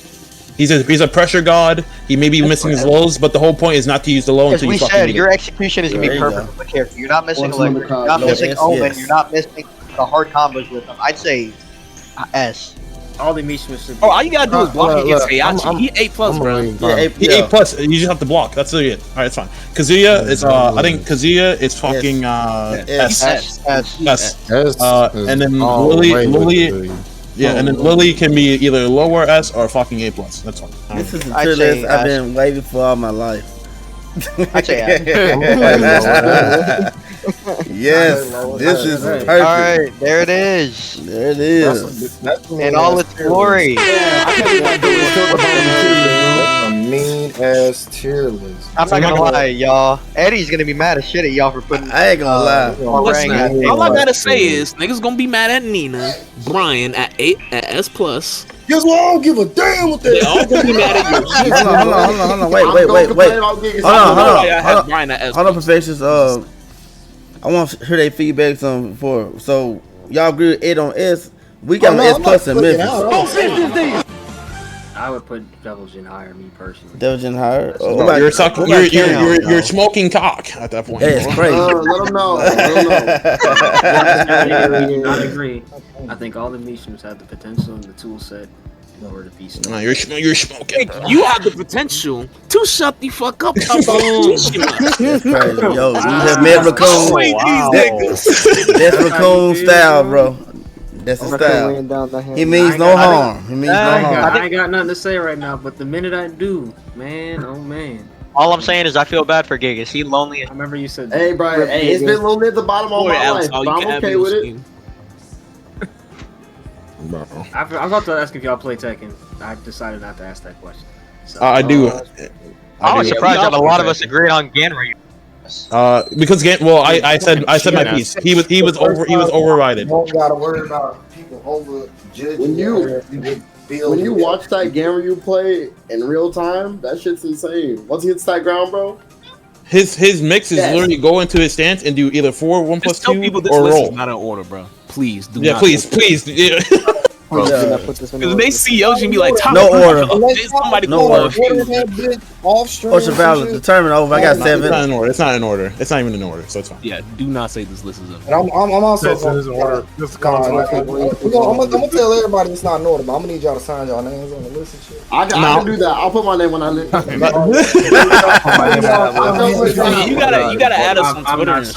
Speaker 6: He's a pressure god. He may be missing his lows, but the whole point is not to use the low
Speaker 2: As
Speaker 6: until
Speaker 2: we
Speaker 6: you fucking
Speaker 2: said,
Speaker 6: need
Speaker 2: your
Speaker 6: it.
Speaker 2: execution is gonna be perfect with the character. You're not missing Electric. You're not missing Omen. You're not missing the hard combos with them. I'd say S.
Speaker 12: All the Mishimas should be.
Speaker 7: Oh, all you gotta do is block against Heihachi. He A plus, bro.
Speaker 6: He A plus. You just have to block. That's it. All right, it's fine. Kazuya is I think Kazuya is fucking S. And then Lily. Yeah, and then Lily can be either lower S or fucking A plus. That's fine.
Speaker 3: This is the tier list I've been waiting for all my life.
Speaker 2: I'd say
Speaker 3: yes, this is perfect.
Speaker 2: All right, there it is.
Speaker 3: There it is.
Speaker 2: In all its glory.
Speaker 1: That's a mean
Speaker 8: S tier list.
Speaker 2: I'm not gonna lie, y'all. Eddie's gonna be mad as shit at y'all for putting.
Speaker 3: I ain't gonna lie.
Speaker 7: Listen, all I gotta say is niggas gonna be mad at Nina, Brian at S plus.
Speaker 8: Guess what? I don't give a damn with that.
Speaker 7: They all gonna be mad at you.
Speaker 3: Hold on. Wait. Hold on, Professors. I want to hear their feedback before. So y'all agree with 8 on S? We got an S plus in Memphis.
Speaker 12: I would put Devil Jin higher, me personally.
Speaker 3: Devil Jin higher?
Speaker 6: No, you're smoking cock at that point.
Speaker 3: That's crazy.
Speaker 8: Let them know.
Speaker 12: I agree. I think all the Mishams have the potential and the tool set in order to be strong.
Speaker 6: No, you're smoking.
Speaker 7: You have the potential to shut the fuck up about Mishima.
Speaker 3: That's crazy. Yo, you have met Raccoon. That's Raccoon style, bro. That's his style. He means no harm. He means no harm.
Speaker 12: I ain't got nothing to say right now, but the minute I do, man, oh man.
Speaker 2: All I'm saying is I feel bad for Gigas. He lonely.
Speaker 12: I remember you said.
Speaker 8: Hey, Brian. Hey, it's been lonely at the bottom of my life, but I'm okay with it.
Speaker 12: I was about to ask if y'all play Tekken. I decided not to ask that question. So,
Speaker 6: I do.
Speaker 2: I was surprised that a lot of us agreed on Ganryu.
Speaker 6: Because I said my piece. He was overridden.
Speaker 8: Don't gotta worry about people over judging. When you watch that Ganryu play in real time, that shit's insane. Once he hits that ground, bro.
Speaker 6: His mix is literally go into his stance and do either 4 1+2 or roll.
Speaker 7: Not in order, bro. Please do.
Speaker 6: Yeah, please. Yeah.
Speaker 7: Because they see Yoshi and be like,
Speaker 3: no order.
Speaker 7: Somebody
Speaker 3: no order. What's your balance? Determine over. I got 7.
Speaker 6: It's not in order. It's not in order. It's not even in order, so it's fine.
Speaker 7: Yeah, do not say this list is in
Speaker 1: order. I'm also.
Speaker 10: This is in order. This is
Speaker 1: I'm gonna tell everybody it's not in order, but I'm gonna need y'all to sign y'all names on the list and shit.
Speaker 8: I can do that. I'll put my name when I live.
Speaker 7: You gotta add us on Twitter and shit.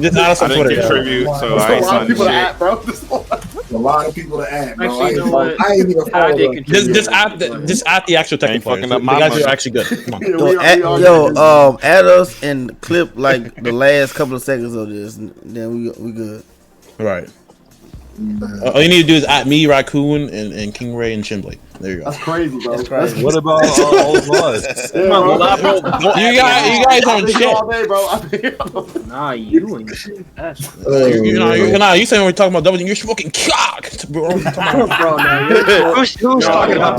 Speaker 6: Just add us on Twitter.
Speaker 10: Contribute, so I ain't signed shit.
Speaker 8: A lot of people to add, bro.
Speaker 12: Actually, you know what?
Speaker 8: I ain't even follow.
Speaker 6: Just add the actual Tekken players. The guys who are actually good. Come on.
Speaker 3: Add us and clip like the last couple of seconds of this, then we good.
Speaker 6: Right. All you need to do is at me, Raccoon, and King Ray and Shimbley. There you go.
Speaker 8: That's crazy, bro.
Speaker 3: That's crazy.
Speaker 10: What about all of us?
Speaker 6: You guys on shit.
Speaker 8: All day, bro.
Speaker 12: Nah, you ain't shit.
Speaker 6: You saying we're talking about double? You're smoking cock, bro.
Speaker 12: Who's talking about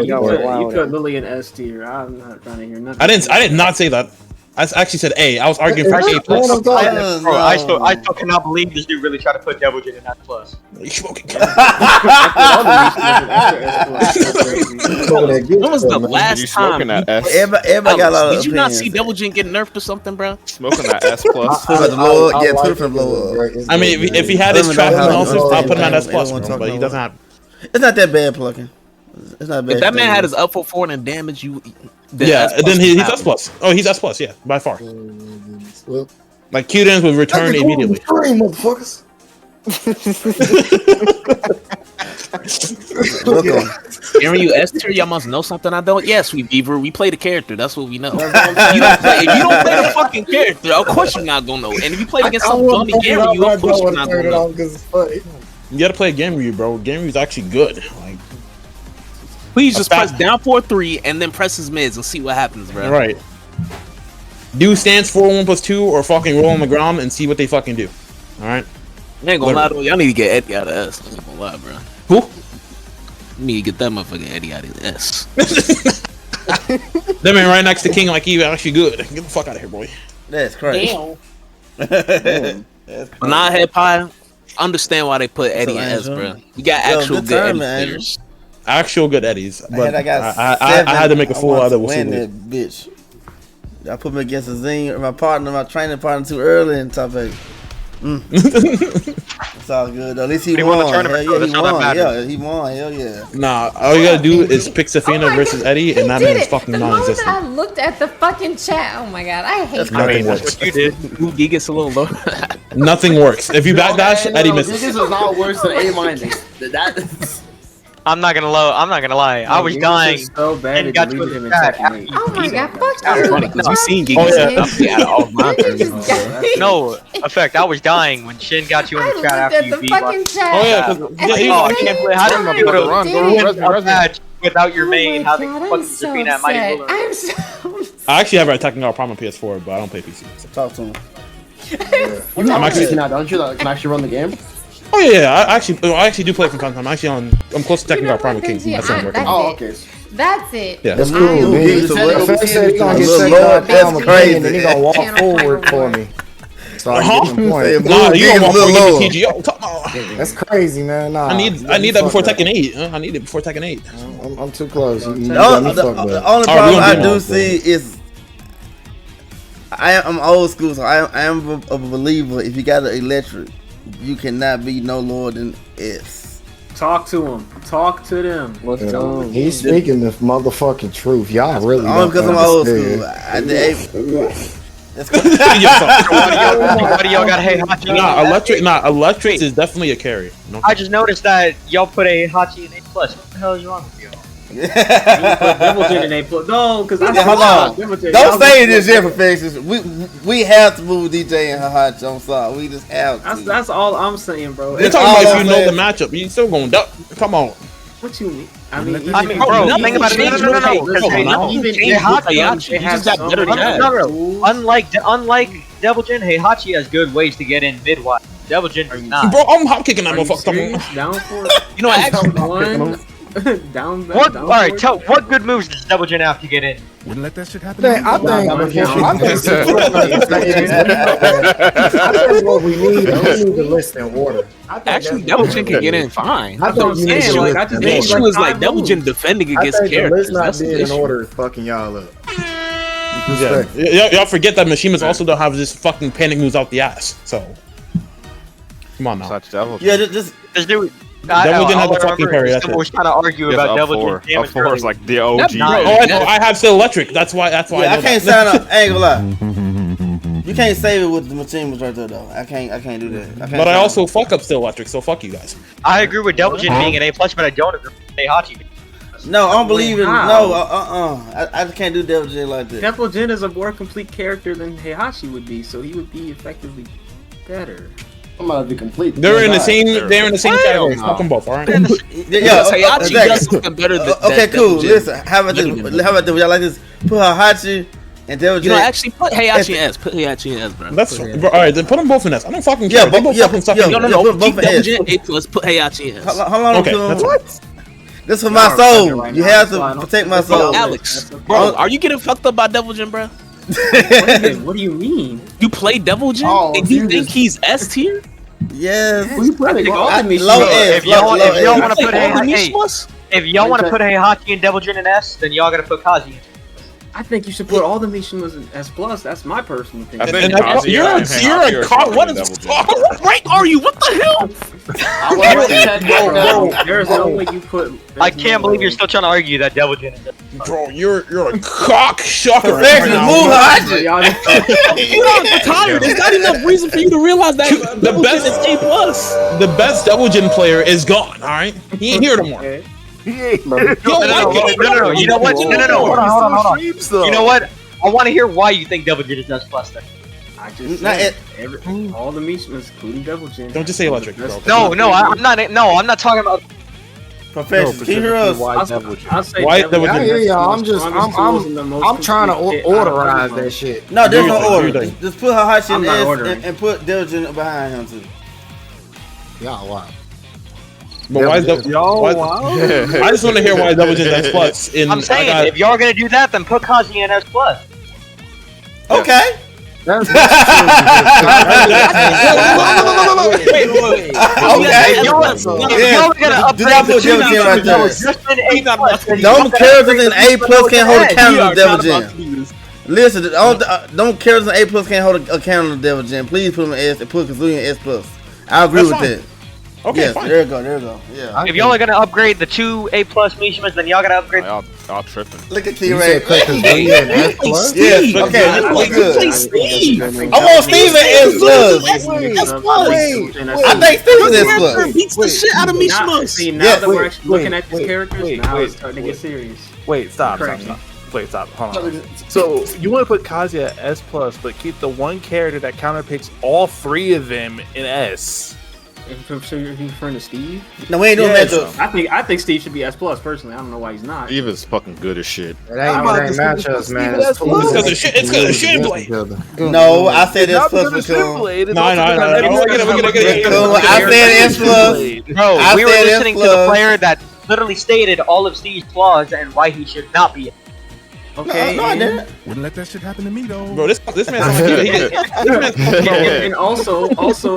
Speaker 12: you put Lily in S tier. I'm not trying to hear nothing.
Speaker 6: I did not say that. I actually said A. I was arguing for A plus.
Speaker 2: I still cannot believe this dude really tried to put Devil Jin in S plus.
Speaker 6: You smoking?
Speaker 7: When was the last time?
Speaker 3: Everybody got a lot of
Speaker 7: Did you not see Devil Jin get nerfed or something, bro?
Speaker 10: Smoking that S plus.
Speaker 3: Twitter from blow up.
Speaker 6: I mean, if he had his trap analysis, I'll put him on S plus, but he doesn't have.
Speaker 3: It's not that bad plucking. It's not bad.
Speaker 7: If that man had his up for 4 and damage,
Speaker 6: Yeah, then he's S plus. Oh, he's S plus. Yeah, by far. Like Q-Dance would return immediately.
Speaker 8: Motherfuckers.
Speaker 7: Aaron, you S tier, y'all must know something I don't. Yes, we play the character. That's what we know. If you don't play the fucking character, of course you're not gonna know. And if you play against some dummy Gary, you of course you're not gonna know.
Speaker 6: You gotta play Ganryu, bro. Ganryu's actually good. Like,
Speaker 7: please just press down 4-3 and then press his mids and see what happens, bro.
Speaker 6: Right. Do stands 4 1+2 or fucking roll on the ground and see what they fucking do. All right.
Speaker 7: I ain't gonna lie though, y'all need to get Eddie out of S. I ain't gonna lie, bro.
Speaker 6: Who?
Speaker 7: You need to get that motherfucking Eddie out of S.
Speaker 6: That man right next to King like he actually good. Get the fuck out of here, boy.
Speaker 3: That's crazy.
Speaker 7: Damn. But nah, head pie. Understand why they put Eddie in S, bro. You got actual good Eddie players.
Speaker 6: Actual good Eddies. But
Speaker 3: I
Speaker 6: had to make a fool out of
Speaker 3: that bitch. I put him against a Zing, my training partner too early in top 8. It's all good though. At least he won. He won. Hell yeah.
Speaker 6: Nah, all you gotta do is pick Safina versus Eddie, and that man's fucking non-existent.
Speaker 16: I looked at the fucking chat. Oh my god, I hate
Speaker 6: nothing works.
Speaker 7: You did. He gets a little low.
Speaker 6: Nothing works. If you backdash, Eddie misses.
Speaker 8: This is not worse than A-.
Speaker 2: I'm not gonna lie. I was dying.
Speaker 12: So bad
Speaker 2: and got to
Speaker 12: him in
Speaker 2: chat.
Speaker 12: Tekken 8.
Speaker 16: Oh my god, fuck
Speaker 7: That's funny because we seen Gigas.
Speaker 2: No, effect. I was dying when Shin got you in the chat after you beat.
Speaker 16: Fucking chat.
Speaker 6: Oh yeah,
Speaker 2: I can't believe how did you without your main. How the
Speaker 16: God,
Speaker 2: fuck
Speaker 16: I'm
Speaker 2: is
Speaker 16: so
Speaker 2: Zafina at Mighty
Speaker 16: upset.
Speaker 2: Ruler?
Speaker 16: I'm so
Speaker 6: I actually have Tekken Power Prime on PS4, but I don't play PC. So.
Speaker 3: Talk to him.
Speaker 6: I'm actually.
Speaker 8: Don't you can actually run the game?
Speaker 6: Oh yeah, I actually do play from time to time. I'm close to Tekken Power Prime with King. That's what I'm working on.
Speaker 8: Oh, okay.
Speaker 16: That's it.
Speaker 6: Yeah.
Speaker 1: That's cool.
Speaker 3: That's
Speaker 1: Fed said he's gonna get
Speaker 3: Lord,
Speaker 1: Tekken
Speaker 3: that's
Speaker 1: Power
Speaker 3: crazy.
Speaker 1: and then he gonna walk forward for me. So I get the point.
Speaker 6: Nah, you don't want
Speaker 3: Little
Speaker 6: to
Speaker 3: lower.
Speaker 6: get the TGO. Talk about-
Speaker 1: That's crazy, man. Nah,
Speaker 6: I need that before Tekken 8. I need it before Tekken 8.
Speaker 1: I'm too close. You
Speaker 3: The
Speaker 1: got me
Speaker 3: only
Speaker 1: fucked up.
Speaker 3: problem I do see is I'm old school, so I am a believer. If you got an electric, you cannot be no lower than S.
Speaker 12: Talk to them. Talk to them.
Speaker 15: Let's go.
Speaker 1: He's speaking the motherfucking truth. Y'all really
Speaker 3: Only
Speaker 1: don't
Speaker 3: because I'm old
Speaker 1: understand.
Speaker 3: school. That's
Speaker 2: Why do y'all got Heihachi?
Speaker 6: Electric is definitely a carry. No.
Speaker 2: I just noticed that y'all put a Heihachi in A+. What the hell is wrong with you?
Speaker 12: You put Devil Jin in A+. No, because I
Speaker 3: hold on. Don't say this here, perfections. We have to move DJ and Heihachi. I'm sorry. We just have to.
Speaker 12: That's all I'm saying, bro.
Speaker 6: They're talking about if you know the matchup. You still going duck. Come on.
Speaker 12: What you mean? I mean,
Speaker 2: bro, think about it. No.
Speaker 12: Even
Speaker 2: Heihachi,
Speaker 12: they have
Speaker 2: just got better unlike Devil Jin, Heihachi has good ways to get in mid-wide. Devil Jin does not.
Speaker 6: Bro, I'm hop kicking that motherfucker.
Speaker 12: Down for
Speaker 6: You know, actually,
Speaker 12: one. Down.
Speaker 2: All right, what good moves does Devil Jin have to get in?
Speaker 17: Wouldn't let that shit happen.
Speaker 1: I think what we need is the list in order.
Speaker 7: Actually, Devil Jin can get in fine.
Speaker 1: I thought you
Speaker 7: The
Speaker 1: meant
Speaker 7: issue is like Devil Jin defending
Speaker 1: I
Speaker 7: against
Speaker 1: think the
Speaker 7: characters.
Speaker 1: list not
Speaker 7: That's the
Speaker 1: being in
Speaker 7: issue.
Speaker 1: order is fucking y'all up.
Speaker 6: Yeah. Y'all forget that Mishimas also don't have this fucking panic moves out the ass. So, come on now.
Speaker 10: Such Devil Jin.
Speaker 3: Yeah, just
Speaker 2: This dude.
Speaker 6: Devil Jin has a fucking parry. That's
Speaker 2: We're
Speaker 6: it.
Speaker 2: trying to argue about Devil Jin.
Speaker 10: Up four is like the OG.
Speaker 6: Oh, I know. I have still electric. That's why.
Speaker 3: yeah,
Speaker 6: I
Speaker 3: I can't sign up. I ain't gonna lie. You can't save it with the machine was right there though. I can't do that.
Speaker 6: But I also fuck up still electric. So fuck you guys.
Speaker 2: I agree with Devil Jin being an A+, but I don't agree with Heihachi.
Speaker 3: No, I don't believe in.
Speaker 12: How?
Speaker 3: No, I just can't do Devil Jin like that.
Speaker 12: Devil Jin is a more complete character than Heihachi would be, so he would be effectively better.
Speaker 8: I'm gonna be complete.
Speaker 6: They're in the same. They're in the same category. Fuck them both. All right.
Speaker 3: Yeah,
Speaker 7: Heihachi does something better than
Speaker 3: okay,
Speaker 7: that
Speaker 3: cool.
Speaker 7: Devil Jin.
Speaker 3: Listen, how about this? How about this? Y'all like this? Put Heihachi and Devil Jin.
Speaker 7: You know, actually, put Heihachi in S. Put Heihachi in S, bro.
Speaker 6: That's bro, all right. Then put them both in S. I don't fucking
Speaker 3: Yeah,
Speaker 6: care. They
Speaker 3: but-
Speaker 6: both
Speaker 3: yeah,
Speaker 6: fucking
Speaker 3: but-
Speaker 6: suck.
Speaker 3: yeah,
Speaker 7: No.
Speaker 3: put both
Speaker 7: Keep
Speaker 3: in
Speaker 7: Devil
Speaker 3: S.
Speaker 7: Jin A+. Put Heihachi in S.
Speaker 3: How long?
Speaker 6: Okay, that's
Speaker 3: what? This is my soul. You have to protect my
Speaker 7: Bro,
Speaker 3: soul.
Speaker 7: Alex, bro, are you getting fucked up by Devil Jin, bro?
Speaker 12: What do you mean?
Speaker 7: You play Devil Jin and you think he's S tier?
Speaker 3: Yes.
Speaker 12: Who you playing?
Speaker 3: Low S.
Speaker 2: If y'all want to
Speaker 7: Play
Speaker 2: put
Speaker 7: all the
Speaker 2: Heihachi,
Speaker 7: Mishimas?
Speaker 2: if y'all want to put Heihachi and Devil Jin in S, then y'all gotta put Kazi in.
Speaker 12: I think you should put all the Mishimas in S+. That's my personal opinion.
Speaker 10: I think
Speaker 6: And
Speaker 10: Kazi
Speaker 6: you're
Speaker 10: and Heihachi
Speaker 6: a
Speaker 10: are
Speaker 6: cop.
Speaker 10: stronger
Speaker 6: What
Speaker 10: than
Speaker 6: is?
Speaker 10: Devil Jin.
Speaker 7: What rank are you? What the hell?
Speaker 12: There's no way you put.
Speaker 2: I can't believe you're still trying to argue that Devil Jin is S.
Speaker 6: Bro, you're a cock sucker.
Speaker 3: Perfection, move Heihachi.
Speaker 7: You not retired. There's not enough reason for you to realize that
Speaker 6: The
Speaker 7: Devil Jin is A+.
Speaker 6: The best Devil Jin player is gone. All right, he ain't here no more.
Speaker 2: No. You know what? No. Hold on. You know what? I want to hear why you think Devil Jin is S+ then.
Speaker 12: I just
Speaker 3: Not
Speaker 12: said all the Mishimas, including Devil Jin.
Speaker 6: Don't just say electric, bro.
Speaker 2: I'm not talking about.
Speaker 3: Perfection. Can you hear us?
Speaker 12: I'll say
Speaker 6: Why
Speaker 12: Devil
Speaker 6: Devil
Speaker 12: Jin
Speaker 6: Jin?
Speaker 1: I hear
Speaker 12: is
Speaker 1: y'all.
Speaker 12: the strongest tools and the most
Speaker 1: I'm trying to
Speaker 12: complete kit out of
Speaker 1: orderize
Speaker 12: everyone.
Speaker 1: that shit.
Speaker 3: No, there's no
Speaker 6: Do your
Speaker 3: order.
Speaker 6: thing.
Speaker 3: Just put Heihachi
Speaker 12: I'm
Speaker 3: in
Speaker 12: not
Speaker 3: S
Speaker 12: ordering.
Speaker 3: and put Devil Jin behind him too.
Speaker 1: Y'all wow.
Speaker 6: But why is I just want to hear why Devil Jin is S+.
Speaker 2: I'm saying if y'all gonna do that, then put Kazi in S+.
Speaker 3: Okay.
Speaker 1: That's
Speaker 3: Okay.
Speaker 2: Y'all gonna
Speaker 3: Do not put Devil Jin right there. Them characters in A+ can't hold a candle to Devil Jin. Listen, them characters in A+ can't hold a candle to Devil Jin. Please put them in S and put Kazuya in S+. I agree with that.
Speaker 6: Okay,
Speaker 3: yes,
Speaker 6: fine.
Speaker 3: there you go. Yeah.
Speaker 2: If y'all are gonna upgrade the 2 A+ Mishimas, then y'all gotta upgrade.
Speaker 10: Y'all tripping.
Speaker 3: Look at
Speaker 1: You
Speaker 3: T-Ray.
Speaker 1: said Kazuya and S+?
Speaker 3: Yes, okay, this looks good. I want Steven S+. I think Steven S+.
Speaker 7: Beats the shit out of Mishimas.
Speaker 12: See, now that we're actually looking at these characters, now it's starting to get serious.
Speaker 10: Wait, stop. Wait, stop. Hold on. So you want to put Kazi at S+, but keep the one character that counterpicks all three of them in S.
Speaker 12: So you're referring to Steve?
Speaker 3: No, we ain't doing matchups.
Speaker 12: I think Steve should be S plus personally. I don't know why he's not.
Speaker 10: Steve is fucking good as shit.
Speaker 1: It ain't matchups, man. It's
Speaker 6: because of shit blade.
Speaker 3: No, I said S plus for Coon.
Speaker 6: No.
Speaker 3: I said S plus.
Speaker 2: Bro, we were listening to the player that literally stated all of Steve's flaws and why he should not be.
Speaker 12: Okay.
Speaker 3: No, I didn't.
Speaker 17: Wouldn't let that shit happen to me though.
Speaker 6: Bro, this man's
Speaker 12: and also,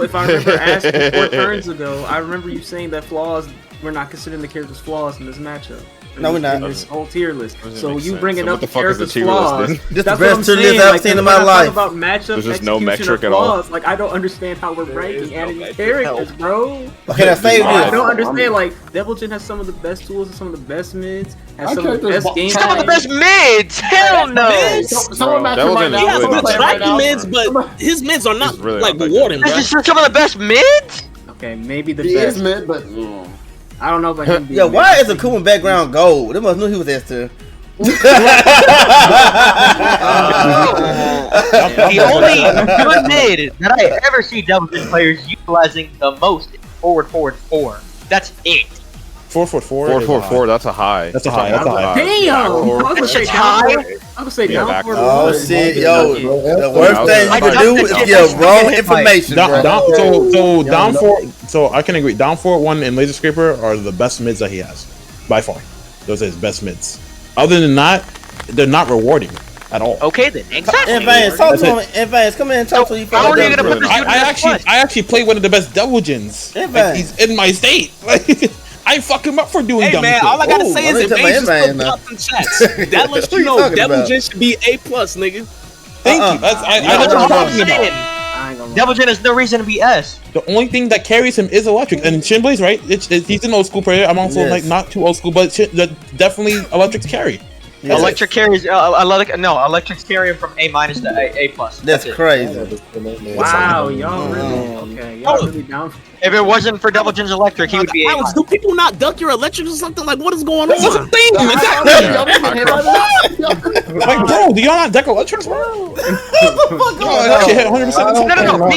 Speaker 12: if I remember asking 4 turns ago, I remember you saying that flaws, we're not considering the character's flaws in this matchup.
Speaker 3: No, we're not.
Speaker 12: In this whole tier list. So you
Speaker 10: sense.
Speaker 12: bringing
Speaker 10: So
Speaker 12: up
Speaker 10: what the
Speaker 12: the
Speaker 10: fuck is the
Speaker 12: character's
Speaker 10: tier
Speaker 12: flaws.
Speaker 10: list,
Speaker 3: This
Speaker 12: That's
Speaker 3: the
Speaker 12: what
Speaker 3: best
Speaker 12: I'm
Speaker 3: tier list
Speaker 12: saying.
Speaker 3: I've
Speaker 12: Like,
Speaker 3: seen in
Speaker 12: when
Speaker 3: my
Speaker 12: I talk
Speaker 3: life.
Speaker 12: about matchup,
Speaker 10: There's just no
Speaker 12: execution,
Speaker 10: metric
Speaker 12: or
Speaker 10: at all.
Speaker 12: flaws, like I don't understand how we're ranking anime characters, bro.
Speaker 3: Okay, now save
Speaker 12: I
Speaker 3: this.
Speaker 12: don't understand. Like Devilgen has some of the best tools and some of the best mids. Has some of the best gameplay.
Speaker 2: Some of the best mids. Hell no.
Speaker 8: Someone match him right
Speaker 6: He
Speaker 8: now.
Speaker 6: has
Speaker 8: Someone
Speaker 6: some
Speaker 8: play right now.
Speaker 6: attractive mids, but his mids are not
Speaker 10: really
Speaker 6: like
Speaker 10: not that
Speaker 6: rewarding, bro.
Speaker 2: This is some of the best mids.
Speaker 12: Okay, maybe the
Speaker 8: He
Speaker 12: best.
Speaker 8: is mid, but
Speaker 12: I don't know about him.
Speaker 3: Yeah, why is a Kuma background gold? They must knew he was S tier.
Speaker 2: The only good mid that I ever see Devilgen players utilizing the most is forward 4. That's it.
Speaker 6: 444.
Speaker 10: 444. That's a high.
Speaker 6: That's a high. That's a high.
Speaker 12: Damn! I was gonna say down. I was gonna say down for
Speaker 3: Oh shit, yo! The worst thing you can do is give wrong information, bro.
Speaker 6: So down 4. So I can agree. Down 4-1 and Laser Scraper are the best mids that he has, by far. Those are his best mids. Other than that, they're not rewarding at all.
Speaker 2: Okay then, exactly.
Speaker 3: Advance, talk to him. Advance, come in and talk to you.
Speaker 2: How are you gonna put this dude in
Speaker 6: I actually played one of the best Devilgens. Like, he's in my state. Like, I fuck him up for doing dumb shit.
Speaker 7: All I gotta say is Advance just put up some chats. That lets you know Devilgen should be A plus, nigga.
Speaker 6: Thank you. That's what I'm talking about.
Speaker 2: Devilgen has no reason to be S.
Speaker 6: The only thing that carries him is electric, and Shinblade's right. He's an old school player. I'm also like not too old school, but definitely electric's carry.
Speaker 2: Yes. Electric carries. Electric's carry him from A- to A+.
Speaker 3: That's crazy.
Speaker 12: Wow, y'all really okay? Y'all really down?
Speaker 2: If it wasn't for Devilgen's electric, he would be A-.
Speaker 7: Do people not duck your electric or something? Like, what is going on?
Speaker 6: That's a thing. Like, bro, do y'all not deck electrics, bro? That shit hit 100%.
Speaker 2: No.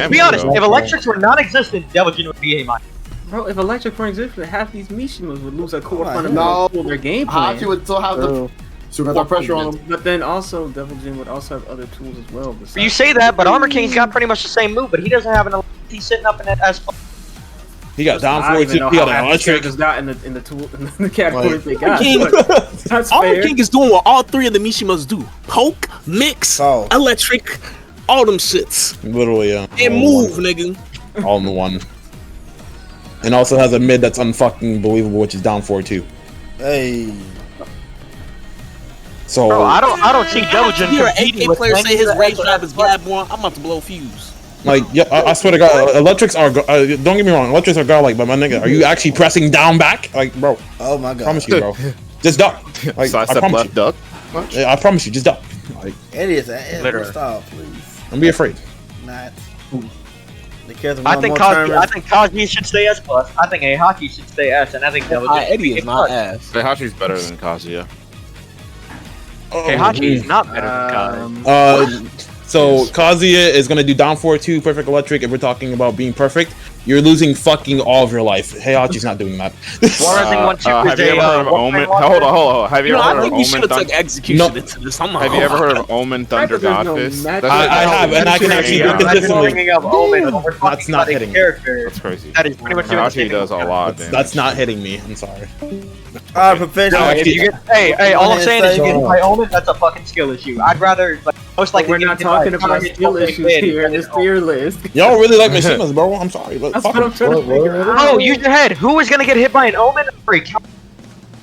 Speaker 2: Be honest. If electrics were non-existent, Devilgen would be A-.
Speaker 12: Bro, if electric weren't existent, half these Mishimas would lose a core fundamental of their game plan.
Speaker 8: Hachi would still have the pressure on him.
Speaker 12: But then also, Devilgen would also have other tools as well.
Speaker 2: You say that, but Armor King's got pretty much the same move, but he doesn't have an electric. He's sitting up in that S+.
Speaker 6: He got down 4 too. He got an electric.
Speaker 12: Just got in the tool in the categories they got. That's
Speaker 7: Armor
Speaker 12: fair.
Speaker 7: King is doing what all 3 of the Mishimas do: poke, mix, electric, all them shits.
Speaker 6: Literally, yeah.
Speaker 7: And move, nigga.
Speaker 6: All in the one. And also has a mid that's unfucking believable, which is down 4 too.
Speaker 3: Hey.
Speaker 6: So
Speaker 2: bro, I don't see Devilgen.
Speaker 7: You're an AK player say his rage drive is bad, boy. I'm about to blow fuse.
Speaker 6: Like, yeah, I swear to God, electrics are. Don't get me wrong, electrics are godlike, but my nigga, are you actually pressing down back? Like, bro.
Speaker 3: Oh my God.
Speaker 6: I promise you, bro. Just duck. Like, I promise you.
Speaker 10: Duck.
Speaker 6: Yeah, I promise you, just duck. Like,
Speaker 3: it is. Stop, please.
Speaker 6: Don't be afraid.
Speaker 3: Not.
Speaker 2: I think Kaji should stay S+. I think Heihachi should stay S, and I think Devilgen
Speaker 7: Eddie is not S.
Speaker 10: Heihachi's better than Kazuya.
Speaker 2: Heihachi is not better than Kaji.
Speaker 6: So Kazuya is gonna do down 4-2 perfect electric. If we're talking about being perfect, you're losing fucking all of your life. Heihachi's not doing that.
Speaker 10: Have you ever heard of Omen? Hold on. Have you ever heard of Omen?
Speaker 7: Execution into this.
Speaker 10: Have you ever heard of Omen Thunder Godfist?
Speaker 6: I have, and I can actually do consistently.
Speaker 2: That's
Speaker 6: not hitting me.
Speaker 10: That's crazy.
Speaker 2: That is pretty much
Speaker 10: Heihachi does a lot.
Speaker 6: That's not hitting me. I'm sorry.
Speaker 3: Professional.
Speaker 2: No, if you get, hey, all I'm saying is you get hit by Omen, that's a fucking skill issue. I'd rather, like, most likely.
Speaker 12: We're not talking about skill issues here in this tier list.
Speaker 6: Y'all really like Mishimas, bro. I'm sorry.
Speaker 12: That's what I'm trying to figure out.
Speaker 2: Oh, use your head. Who is gonna get hit by an Omen or a counter?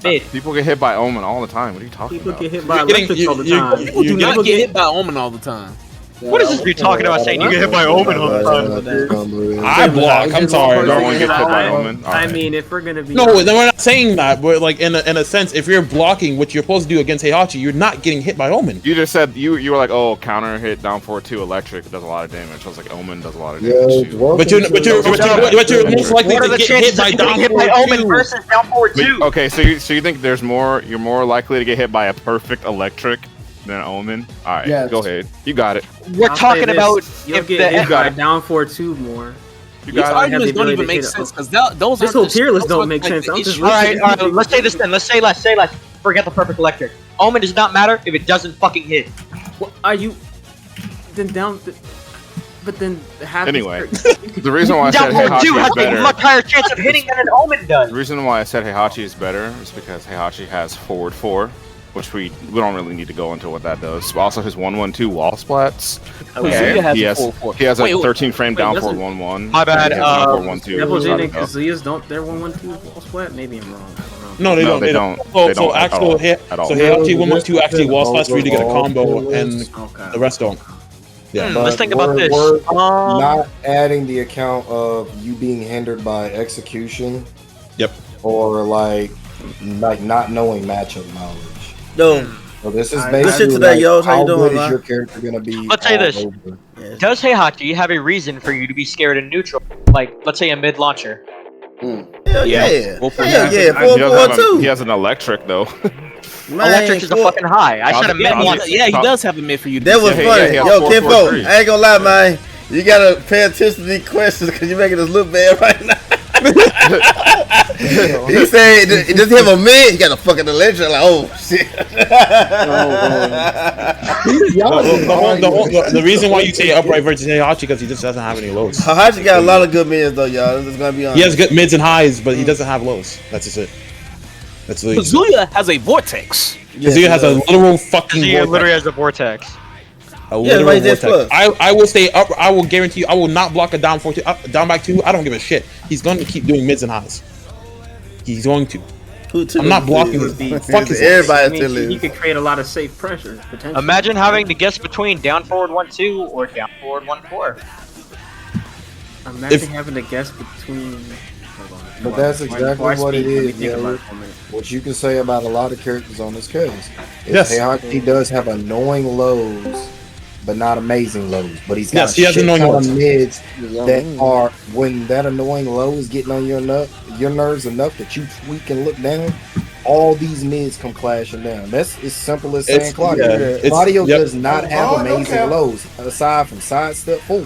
Speaker 10: People get hit by Omen all the time. What are you talking about?
Speaker 12: People get hit by electrics all the time.
Speaker 7: People do not get hit by Omen all the time.
Speaker 2: What is this dude talking about saying you get hit by Omen all the time?
Speaker 6: I block. I'm sorry.
Speaker 10: No one gets hit by Omen.
Speaker 12: I mean, if we're gonna be
Speaker 6: no, then we're not saying that. But like in a sense, if you're blocking what you're supposed to do against Heihachi, you're not getting hit by Omen.
Speaker 10: You just said you were like, oh, counter hit down 4-2 electric. It does a lot of damage. I was like, Omen does a lot of damage too.
Speaker 6: But you're most likely to get hit by down 4-2
Speaker 2: versus down 4-2.
Speaker 10: Okay, so you think you're more likely to get hit by a perfect electric than Omen? All right, go ahead. You got it.
Speaker 2: We're talking about
Speaker 12: you'll get hit by down 4-2 more.
Speaker 10: You
Speaker 7: These
Speaker 10: got
Speaker 7: arguments don't even make sense because those
Speaker 12: This
Speaker 7: aren't
Speaker 12: whole
Speaker 7: the-
Speaker 12: tier list
Speaker 7: those
Speaker 12: don't
Speaker 7: aren't,
Speaker 12: make
Speaker 7: like,
Speaker 12: sense.
Speaker 7: the
Speaker 12: I'm just
Speaker 7: issue.
Speaker 2: All right. Let's say this then. Let's say less. Forget the perfect electric. Omen does not matter if it doesn't fucking hit.
Speaker 12: What are you? Then down. But then half.
Speaker 10: Anyway, the reason why I said
Speaker 2: Downpour 2
Speaker 10: Heihachi
Speaker 2: has
Speaker 10: is
Speaker 2: a
Speaker 10: better.
Speaker 2: much higher chance of hitting than an Omen does.
Speaker 10: The reason why I said Heihachi is better is because Heihachi has forward 4, which we don't really need to go into what that does. Also, his 1-1-2 wall splats.
Speaker 7: Kazuya has a 4-4.
Speaker 10: He has a
Speaker 7: Wait,
Speaker 10: 13 frame down
Speaker 12: doesn't-
Speaker 10: forward 1-1.
Speaker 2: My bad,
Speaker 10: Down forward 1-2.
Speaker 12: Devil Jin and
Speaker 10: Sorry,
Speaker 12: Kazuya's don't. They're 1-1-2 wall splat. Maybe I'm wrong. I don't know.
Speaker 6: No, they don't. They don't. So actual hit. So Heihachi 1-1-2 actually wall spots for you to get a combo, and the rest don't. Yeah.
Speaker 2: Let's think about this.
Speaker 1: We're not adding the account of you being hindered by execution.
Speaker 6: Yep.
Speaker 1: Or like not knowing matchup knowledge.
Speaker 3: No.
Speaker 1: So this is
Speaker 3: Good
Speaker 1: basically
Speaker 3: shit today,
Speaker 1: like,
Speaker 3: yo. How you
Speaker 1: how
Speaker 3: doing,
Speaker 1: good is
Speaker 3: man?
Speaker 1: your character gonna be?
Speaker 2: Let's say
Speaker 1: all
Speaker 2: this.
Speaker 1: over?
Speaker 2: Does Heihachi have a reason for you to be scared in neutral? Like, let's say a mid launcher.
Speaker 3: Hell yeah. Hell yeah.
Speaker 10: He has an electric though.
Speaker 2: Electric is a fucking high. I said a mid one.
Speaker 7: Yeah, he does have a mid for you.
Speaker 3: That was
Speaker 10: Yeah,
Speaker 3: funny.
Speaker 10: he has
Speaker 3: Yo,
Speaker 10: 4,
Speaker 3: Kimbo,
Speaker 10: 4, 3.
Speaker 3: I ain't gonna lie, man. You gotta pay attention to these questions because you're making us look bad right now. He said, does he have a mid? He got a fucking electric. Like, oh, shit.
Speaker 6: The reason why you say upright versus Heihachi because he just doesn't have any lows.
Speaker 3: Heihachi got a lot of good mids, though, y'all. This is gonna be honest.
Speaker 6: He has good mids and highs, but he doesn't have lows. That's just it. That's the
Speaker 7: Kazuya has a vortex.
Speaker 6: Kazuya has a literal fucking
Speaker 2: Kazuya
Speaker 6: vortex.
Speaker 2: literally has a vortex.
Speaker 6: A
Speaker 3: Yeah,
Speaker 6: literal
Speaker 3: right there,
Speaker 6: vortex.
Speaker 3: plus.
Speaker 6: I will stay up. I will guarantee you. I will not block a down 4 down back 2. I don't give a shit. He's going to keep doing mids and highs. He's going to. I'm not blocking
Speaker 12: Would be-
Speaker 6: the fuck is
Speaker 3: Everybody
Speaker 12: I
Speaker 3: still
Speaker 12: mean, he
Speaker 3: is.
Speaker 12: could create a lot of safe pressure potentially.
Speaker 2: Imagine having to guess between down forward 1-2 or down forward 1-4.
Speaker 12: Imagine having to guess between. Hold on.
Speaker 1: But that's exactly
Speaker 12: Before I
Speaker 1: what it
Speaker 12: speak, let me
Speaker 1: is.
Speaker 12: think about
Speaker 1: Yeah,
Speaker 12: it for a minute.
Speaker 1: what you can say about a lot of characters on this case. Is
Speaker 6: Yes.
Speaker 1: Heihachi does have annoying lows, but not amazing lows. But he's got
Speaker 6: Yes, he has
Speaker 1: a shit
Speaker 6: annoying
Speaker 1: ton
Speaker 6: lows.
Speaker 1: of mids that are when that annoying low is getting on your nerves enough that you tweak and look down. All these mids come clashing down. That's as simple as saying Claudio. Claudio does not have amazing lows aside from sidestep 4.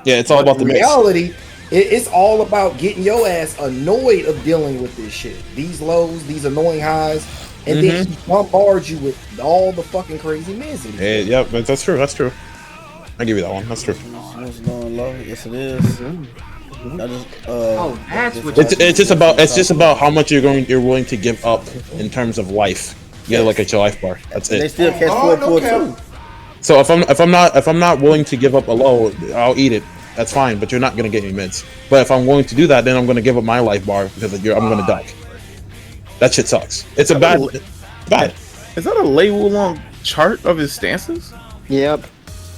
Speaker 6: Yeah, it's all about the
Speaker 1: In
Speaker 6: mix.
Speaker 1: reality, it's all about getting your ass annoyed of dealing with this shit. These lows, these annoying highs, and then he bombards you with all the fucking crazy mids.
Speaker 6: Yeah, but that's true. That's true. I give you that one. That's true.
Speaker 3: Yes, it is.
Speaker 12: That's what.
Speaker 6: It's just about how much you're willing to give up in terms of life. You gotta look at your life bar. That's
Speaker 3: They
Speaker 6: it.
Speaker 3: still catch 4 too.
Speaker 6: So if I'm not willing to give up a low, I'll eat it. That's fine, but you're not gonna get any mids. But if I'm willing to do that, then I'm gonna give up my life bar because I'm gonna die. That shit sucks. It's a bad.
Speaker 11: Is that a label on chart of his stances?
Speaker 13: Yep.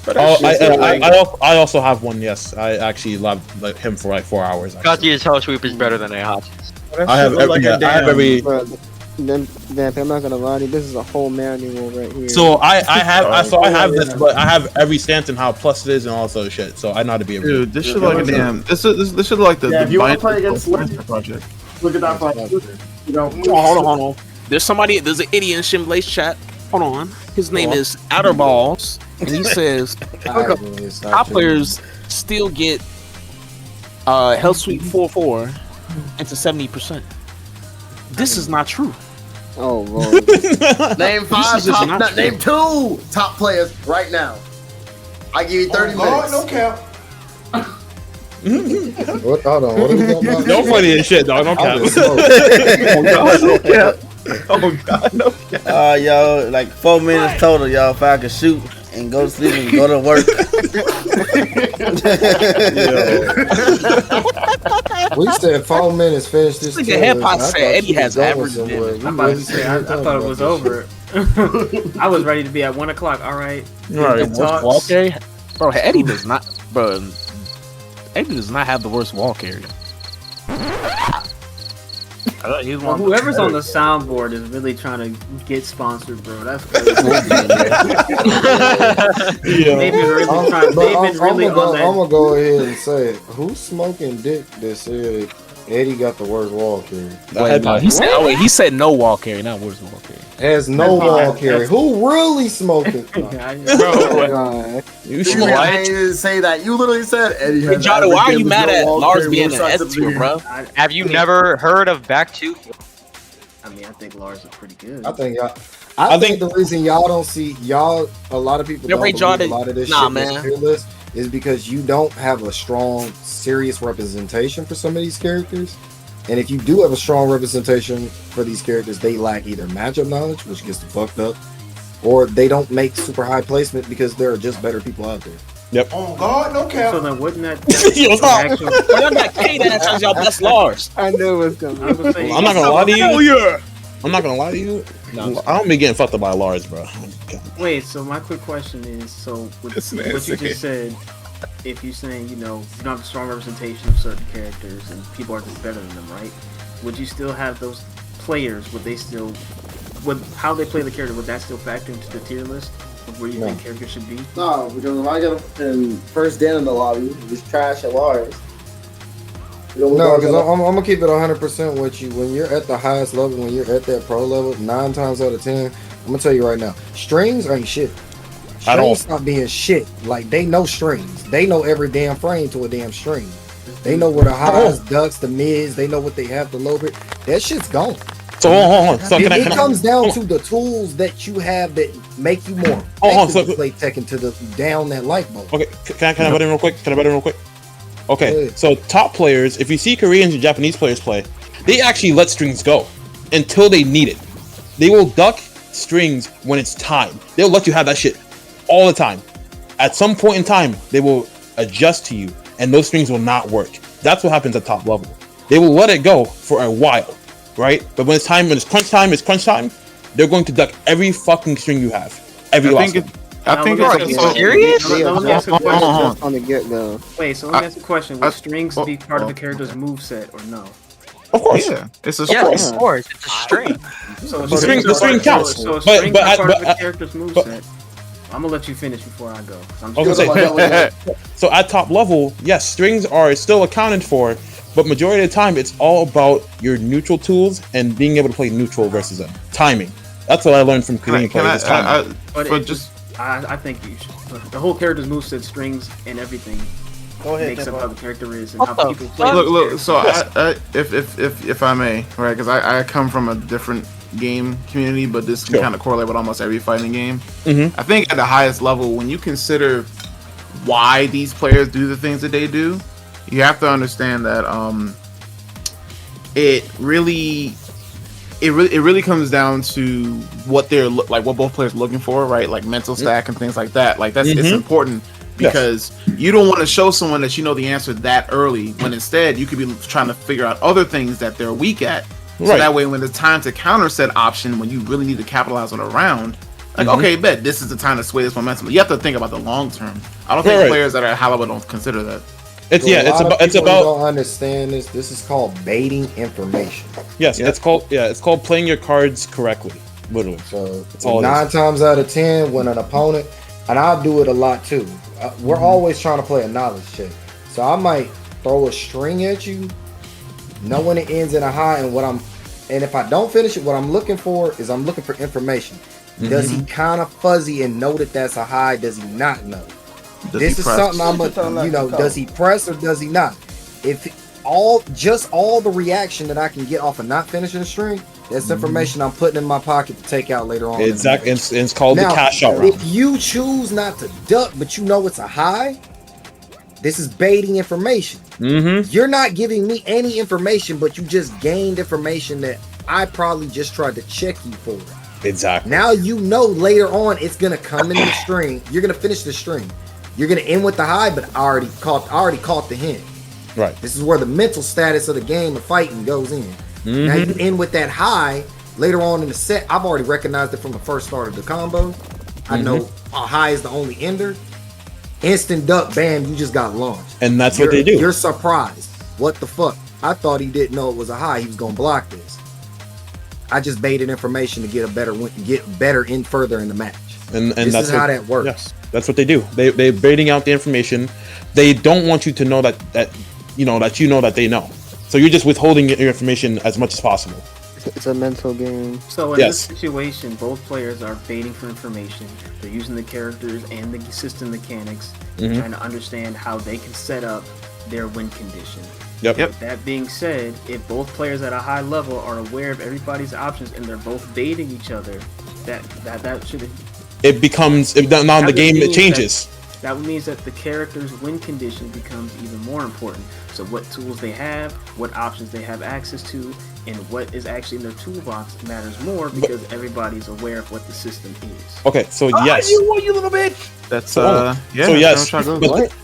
Speaker 6: Oh, I also have one. Yes, I actually loved him for like 4 hours.
Speaker 2: Kazuya's hell sweep is better than Heihachi's.
Speaker 6: I have every.
Speaker 13: Bro, then I'm not gonna lie to you. This is a whole manual right here.
Speaker 6: So I have this, but I have every stance and how plus it is and all this other shit. So I know how to be a
Speaker 11: Dude, this should look like a damn. This should look like the
Speaker 8: Yeah, if you want to play
Speaker 11: Bind-
Speaker 8: against
Speaker 11: project.
Speaker 8: Look at that fight. You know,
Speaker 7: Hold on. There's an idiot in Shimblay's chat. Hold on. His name is Outerballs, and he says top players still get Hell Sweep 4-4 into 70%. This is not true.
Speaker 13: Oh, Lord.
Speaker 8: Name name 2 top players right now. I give you 30 minutes.
Speaker 1: No cap. What? Hold on. What are we talking about?
Speaker 6: Don't funny as shit, dog. Don't cap.
Speaker 11: No cap. Oh god, no cap.
Speaker 3: Yo, like 4 minutes total, y'all. If I could shoot and go to sleep and go to work.
Speaker 1: We said 4 minutes. Finish this.
Speaker 7: Look at hip hop said Eddie has average.
Speaker 12: I'm about to say, I thought it was over. I was ready to be at 1 o'clock. All right.
Speaker 7: Right.
Speaker 12: Talks.
Speaker 7: Wall carry? Bro, Eddie does not. Bro, Eddie does not have the worst wall carry.
Speaker 12: Well, whoever's on the soundboard is really trying to get sponsored, bro. That's crazy. They've been really trying. They've been really on that.
Speaker 1: I'm gonna go ahead and say it. Who's smoking dick that said Eddie got the worst wall carry?
Speaker 7: Wait, no, he said no wall carry, not worst wall carry.
Speaker 1: Has no wall carry. Who really smoking?
Speaker 8: You should I didn't say that. You literally said Eddie has.
Speaker 7: Johnny, why are you mad at Lars being an S tier, bro?
Speaker 2: Have you never heard of back 2?
Speaker 12: I mean, I think Lars is pretty good.
Speaker 1: I think I think the reason y'all don't see a lot of people don't believe a lot of this shit is Realest is because you don't have a strong, serious representation for some of these characters. And if you do have a strong representation for these characters, they lack either matchup knowledge, which gets fucked up, or they don't make super high placement because there are just better people out there.
Speaker 6: Yep.
Speaker 11: Oh God, no cap.
Speaker 12: So then wouldn't that
Speaker 7: Y'all not K that as y'all best Lars.
Speaker 13: I knew it was coming.
Speaker 6: I'm not gonna lie to you. I'm not gonna lie to you. No, I don't be getting fucked up by Lars, bro.
Speaker 12: Wait, so my quick question is, so with what you just said, if you're saying, you don't have a strong representation of certain characters and people are just better than them, right? Would you still have those players, how they play the character, would that still factor into the tier list of where you think characters should be?
Speaker 8: No, because if I get him first Dan in the lobby, he's trash at Lars.
Speaker 1: No, because I'm gonna keep it 100% with you. When you're at the highest level, when you're at that pro level, 9 times out of 10, I'm gonna tell you right now, strings ain't shit. Strings stop being shit. Like, they know strings. They know every damn frame to a damn string. They know where the highs, ducks, the mids. They know what they have to low bit. That shit's gone.
Speaker 6: So hold on. So
Speaker 1: it comes down to the tools that you have that make you more effective to play Tekken to the down that light bulb.
Speaker 6: Okay, can I butt in real quick? Okay, so top players, if you see Koreans and Japanese players play, they actually let strings go until they need it. They will duck strings when it's time. They'll let you have that shit all the time. At some point in time, they will adjust to you, and those strings will not work. That's what happens at top level. They will let it go for a while, right? But when it's crunch time, they're going to duck every fucking string you have. Every last one.
Speaker 12: I think it's
Speaker 2: serious.
Speaker 12: Let me ask a question.
Speaker 13: On the get go.
Speaker 12: Wait, so let me ask a question. Would strings be part of a character's moveset or no?
Speaker 6: Of course.
Speaker 11: Yeah, it's a
Speaker 2: Yeah, of course. It's a string.
Speaker 12: So
Speaker 6: the string counts.
Speaker 12: So strings are part of a character's moveset. I'm gonna let you finish before I go.
Speaker 6: So at top level, yes, strings are still accounted for, but majority of the time, it's all about your neutral tools and being able to play neutral versus them. Timing. That's what I learned from Korean players.
Speaker 12: I think you should. The whole character's moveset, strings, and everything makes up how the character is and how people play.
Speaker 11: Look. So if I may, right? Because I come from a different game community, but this can kind of correlate with almost every fighting game. I think at the highest level, when you consider why these players do the things that they do, you have to understand that it really comes down to what what both players are looking for, right? Like mental stack and things like that. Like it's important because you don't want to show someone that you know the answer that early, when instead you could be trying to figure out other things that they're weak at. So that way, when it's time to counter said option, when you really need to capitalize on a round, like okay, bet this is the time to sway this momentum. You have to think about the long term. I don't think players that are at high level don't consider that.
Speaker 6: It's
Speaker 1: don't understand this. This is called baiting information.
Speaker 6: Yes, it's called playing your cards correctly, literally.
Speaker 1: So it's 9 times out of 10 when an opponent, and I'll do it a lot too. We're always trying to play a knowledge check. So I might throw a string at you, knowing it ends in a high, and if I don't finish it, what I'm looking for is information. Does he kind of fuzzy and know that that's a high? Does he not know? This is something does he press or does he not? If all the reaction that I can get off of not finishing the string, that's information I'm putting in my pocket to take out later on.
Speaker 6: Exactly. It's called the cash out round.
Speaker 1: If you choose not to duck, but you know it's a high, this is baiting information. You're not giving me any information, but you just gained information that I probably just tried to check you for.
Speaker 6: Exactly.
Speaker 1: Now you know later on it's gonna come in the string. You're gonna finish the string. You're gonna end with the high, but I already caught the hint.
Speaker 6: Right.
Speaker 1: This is where the mental status of the game of fighting goes in. Now you end with that high later on in the set. I've already recognized it from the first start of the combo. I know a high is the only ender. Instant duck, bam, you just got launched.
Speaker 6: And that's what they do.
Speaker 1: You're surprised. What the fuck? I thought he didn't know it was a high. He was gonna block this. I just baited information to get better in further in the match.
Speaker 6: And
Speaker 1: this
Speaker 6: that's
Speaker 1: is how that works.
Speaker 6: Yes, that's what they do. They're baiting out the information. They don't want you to know that you know that they know. So you're just withholding your information as much as possible.
Speaker 13: It's a mental game.
Speaker 12: So in this situation, both players are baiting for information. They're using the characters and the system mechanics, trying to understand how they can set up their win condition.
Speaker 6: Yep.
Speaker 12: That being said, if both players at a high level are aware of everybody's options and they're both baiting each other, that should.
Speaker 6: It becomes now the game it changes.
Speaker 12: That means that the character's win condition becomes even more important. So what tools they have, what options they have access to, and what is actually in their toolbox matters more because everybody's aware of what the system is.
Speaker 6: Okay, so yes.
Speaker 10: You little bitch. That's yeah.
Speaker 6: So yes,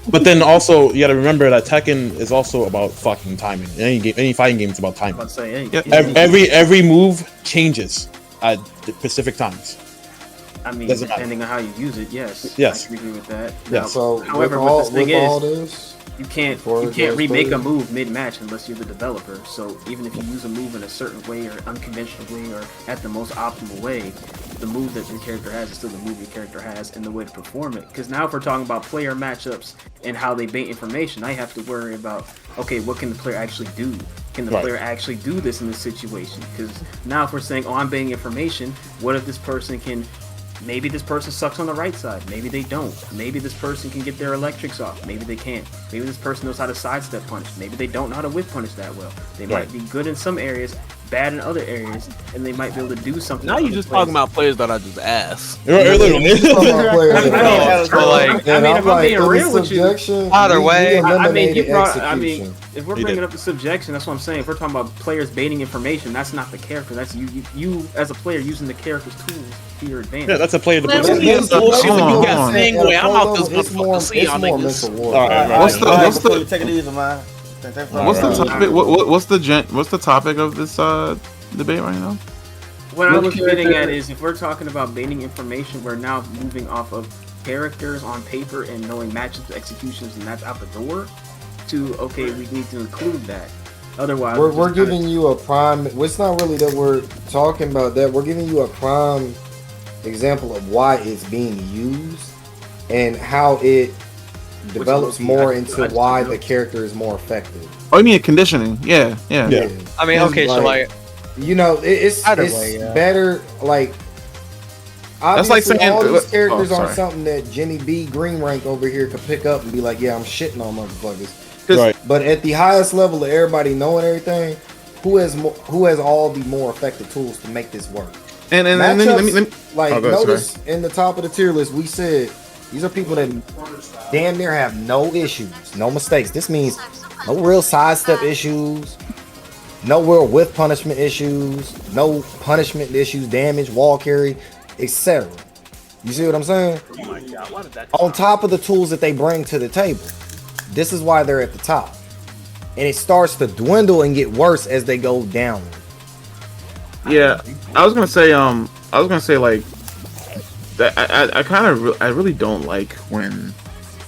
Speaker 6: but then also you got to remember that Tekken is also about fucking timing. Any fighting game is about timing. Every move changes at specific times.
Speaker 12: I mean, depending on how you use it, yes.
Speaker 6: Yes.
Speaker 12: I agree with that.
Speaker 1: Yeah.
Speaker 12: Now,
Speaker 1: So
Speaker 12: however,
Speaker 1: with
Speaker 12: the thing
Speaker 1: all
Speaker 12: is,
Speaker 1: this,
Speaker 12: you can't remake a move mid-match unless you're the developer. So even if you use a move in a certain way or unconventional way or at the most optimal way, the move that your character has is still the move your character has and the way to perform it. Because now if we're talking about player matchups and how they bait information, I have to worry about, okay, what can the player actually do? Can the player actually do this in this situation? Because now if we're saying, oh, I'm baiting information, what if this person can... Maybe this person sucks on the right side. Maybe they don't. Maybe this person can get their electrics off. Maybe they can't. Maybe this person knows how to sidestep punch. Maybe they don't know how to whip punish that well. They might be good in some areas, bad in other areas, and they might be able to do something.
Speaker 7: Now you're just talking about players that are just ass.
Speaker 12: If I'm being real with you,
Speaker 2: either way,
Speaker 12: if we're bringing up the subjection, that's what I'm saying. If we're talking about players baiting information, that's not the character. That's you as a player using the character's tools to your advantage.
Speaker 6: Yeah, that's a player.
Speaker 7: I'm out this motherfucker. See y'all niggas.
Speaker 10: What's the topic of this debate right now?
Speaker 12: What I was getting at is if we're talking about baiting information, we're now moving off of characters on paper and knowing matchups, executions, and that's out the door. To okay, we need to include that. Otherwise,
Speaker 1: we're giving you a prime. It's not really that we're talking about that. We're giving you a prime example of why it's being used and how it develops more into why the character is more effective.
Speaker 10: Oh, you mean conditioning? Yeah.
Speaker 2: I mean, okay, so like,
Speaker 1: you know, it's better. Like,
Speaker 10: that's like saying
Speaker 1: all these characters aren't something that Jimmy B Green Rank over here could pick up and be like, yeah, I'm shitting on motherfuckers.
Speaker 6: Right.
Speaker 1: But at the highest level of everybody knowing everything, who has all the more effective tools to make this work?
Speaker 10: And let me
Speaker 1: notice in the top of the tier list, we said these are people that damn near have no issues, no mistakes. This means no real sidestep issues, no real whiff punishment issues, no punishment issues, damage, wall carry, etc. You see what I'm saying?
Speaker 7: Oh my God, why did that
Speaker 1: on top of the tools that they bring to the table. This is why they're at the top. And it starts to dwindle and get worse as they go down.
Speaker 10: Yeah, I was gonna say like that. I really don't like when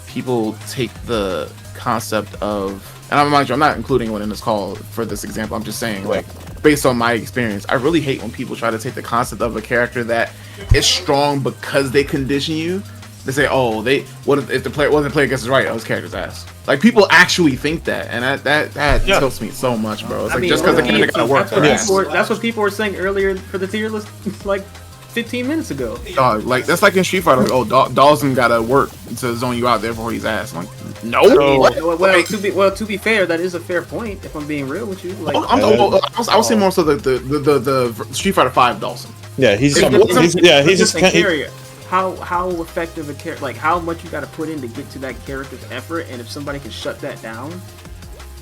Speaker 10: people take the concept of, and I'm not including anyone in this call for this example. I'm just saying, like, based on my experience, I really hate when people try to take the concept of a character that is strong because they condition you. They say, "Oh, what if the player wasn't playing against his right? Oh, his character's ass." Like, people actually think that, and that tilts me so much, bro. It's like, just because the character gotta work.
Speaker 12: That's what people were saying earlier for the tier list, like 15 minutes ago.
Speaker 10: Dog, like that's like in Street Fighter. Like, oh, Dawson gotta work to zone you out, therefore he's ass. I'm like, no.
Speaker 12: To be fair, that is a fair point. If I'm being real with you, like,
Speaker 10: I would say more so the Street Fighter 5 Dawson.
Speaker 6: Yeah, he's just
Speaker 12: carrier. How effective a character, like how much you got to put in to get to that character's effort, and if somebody can shut that down,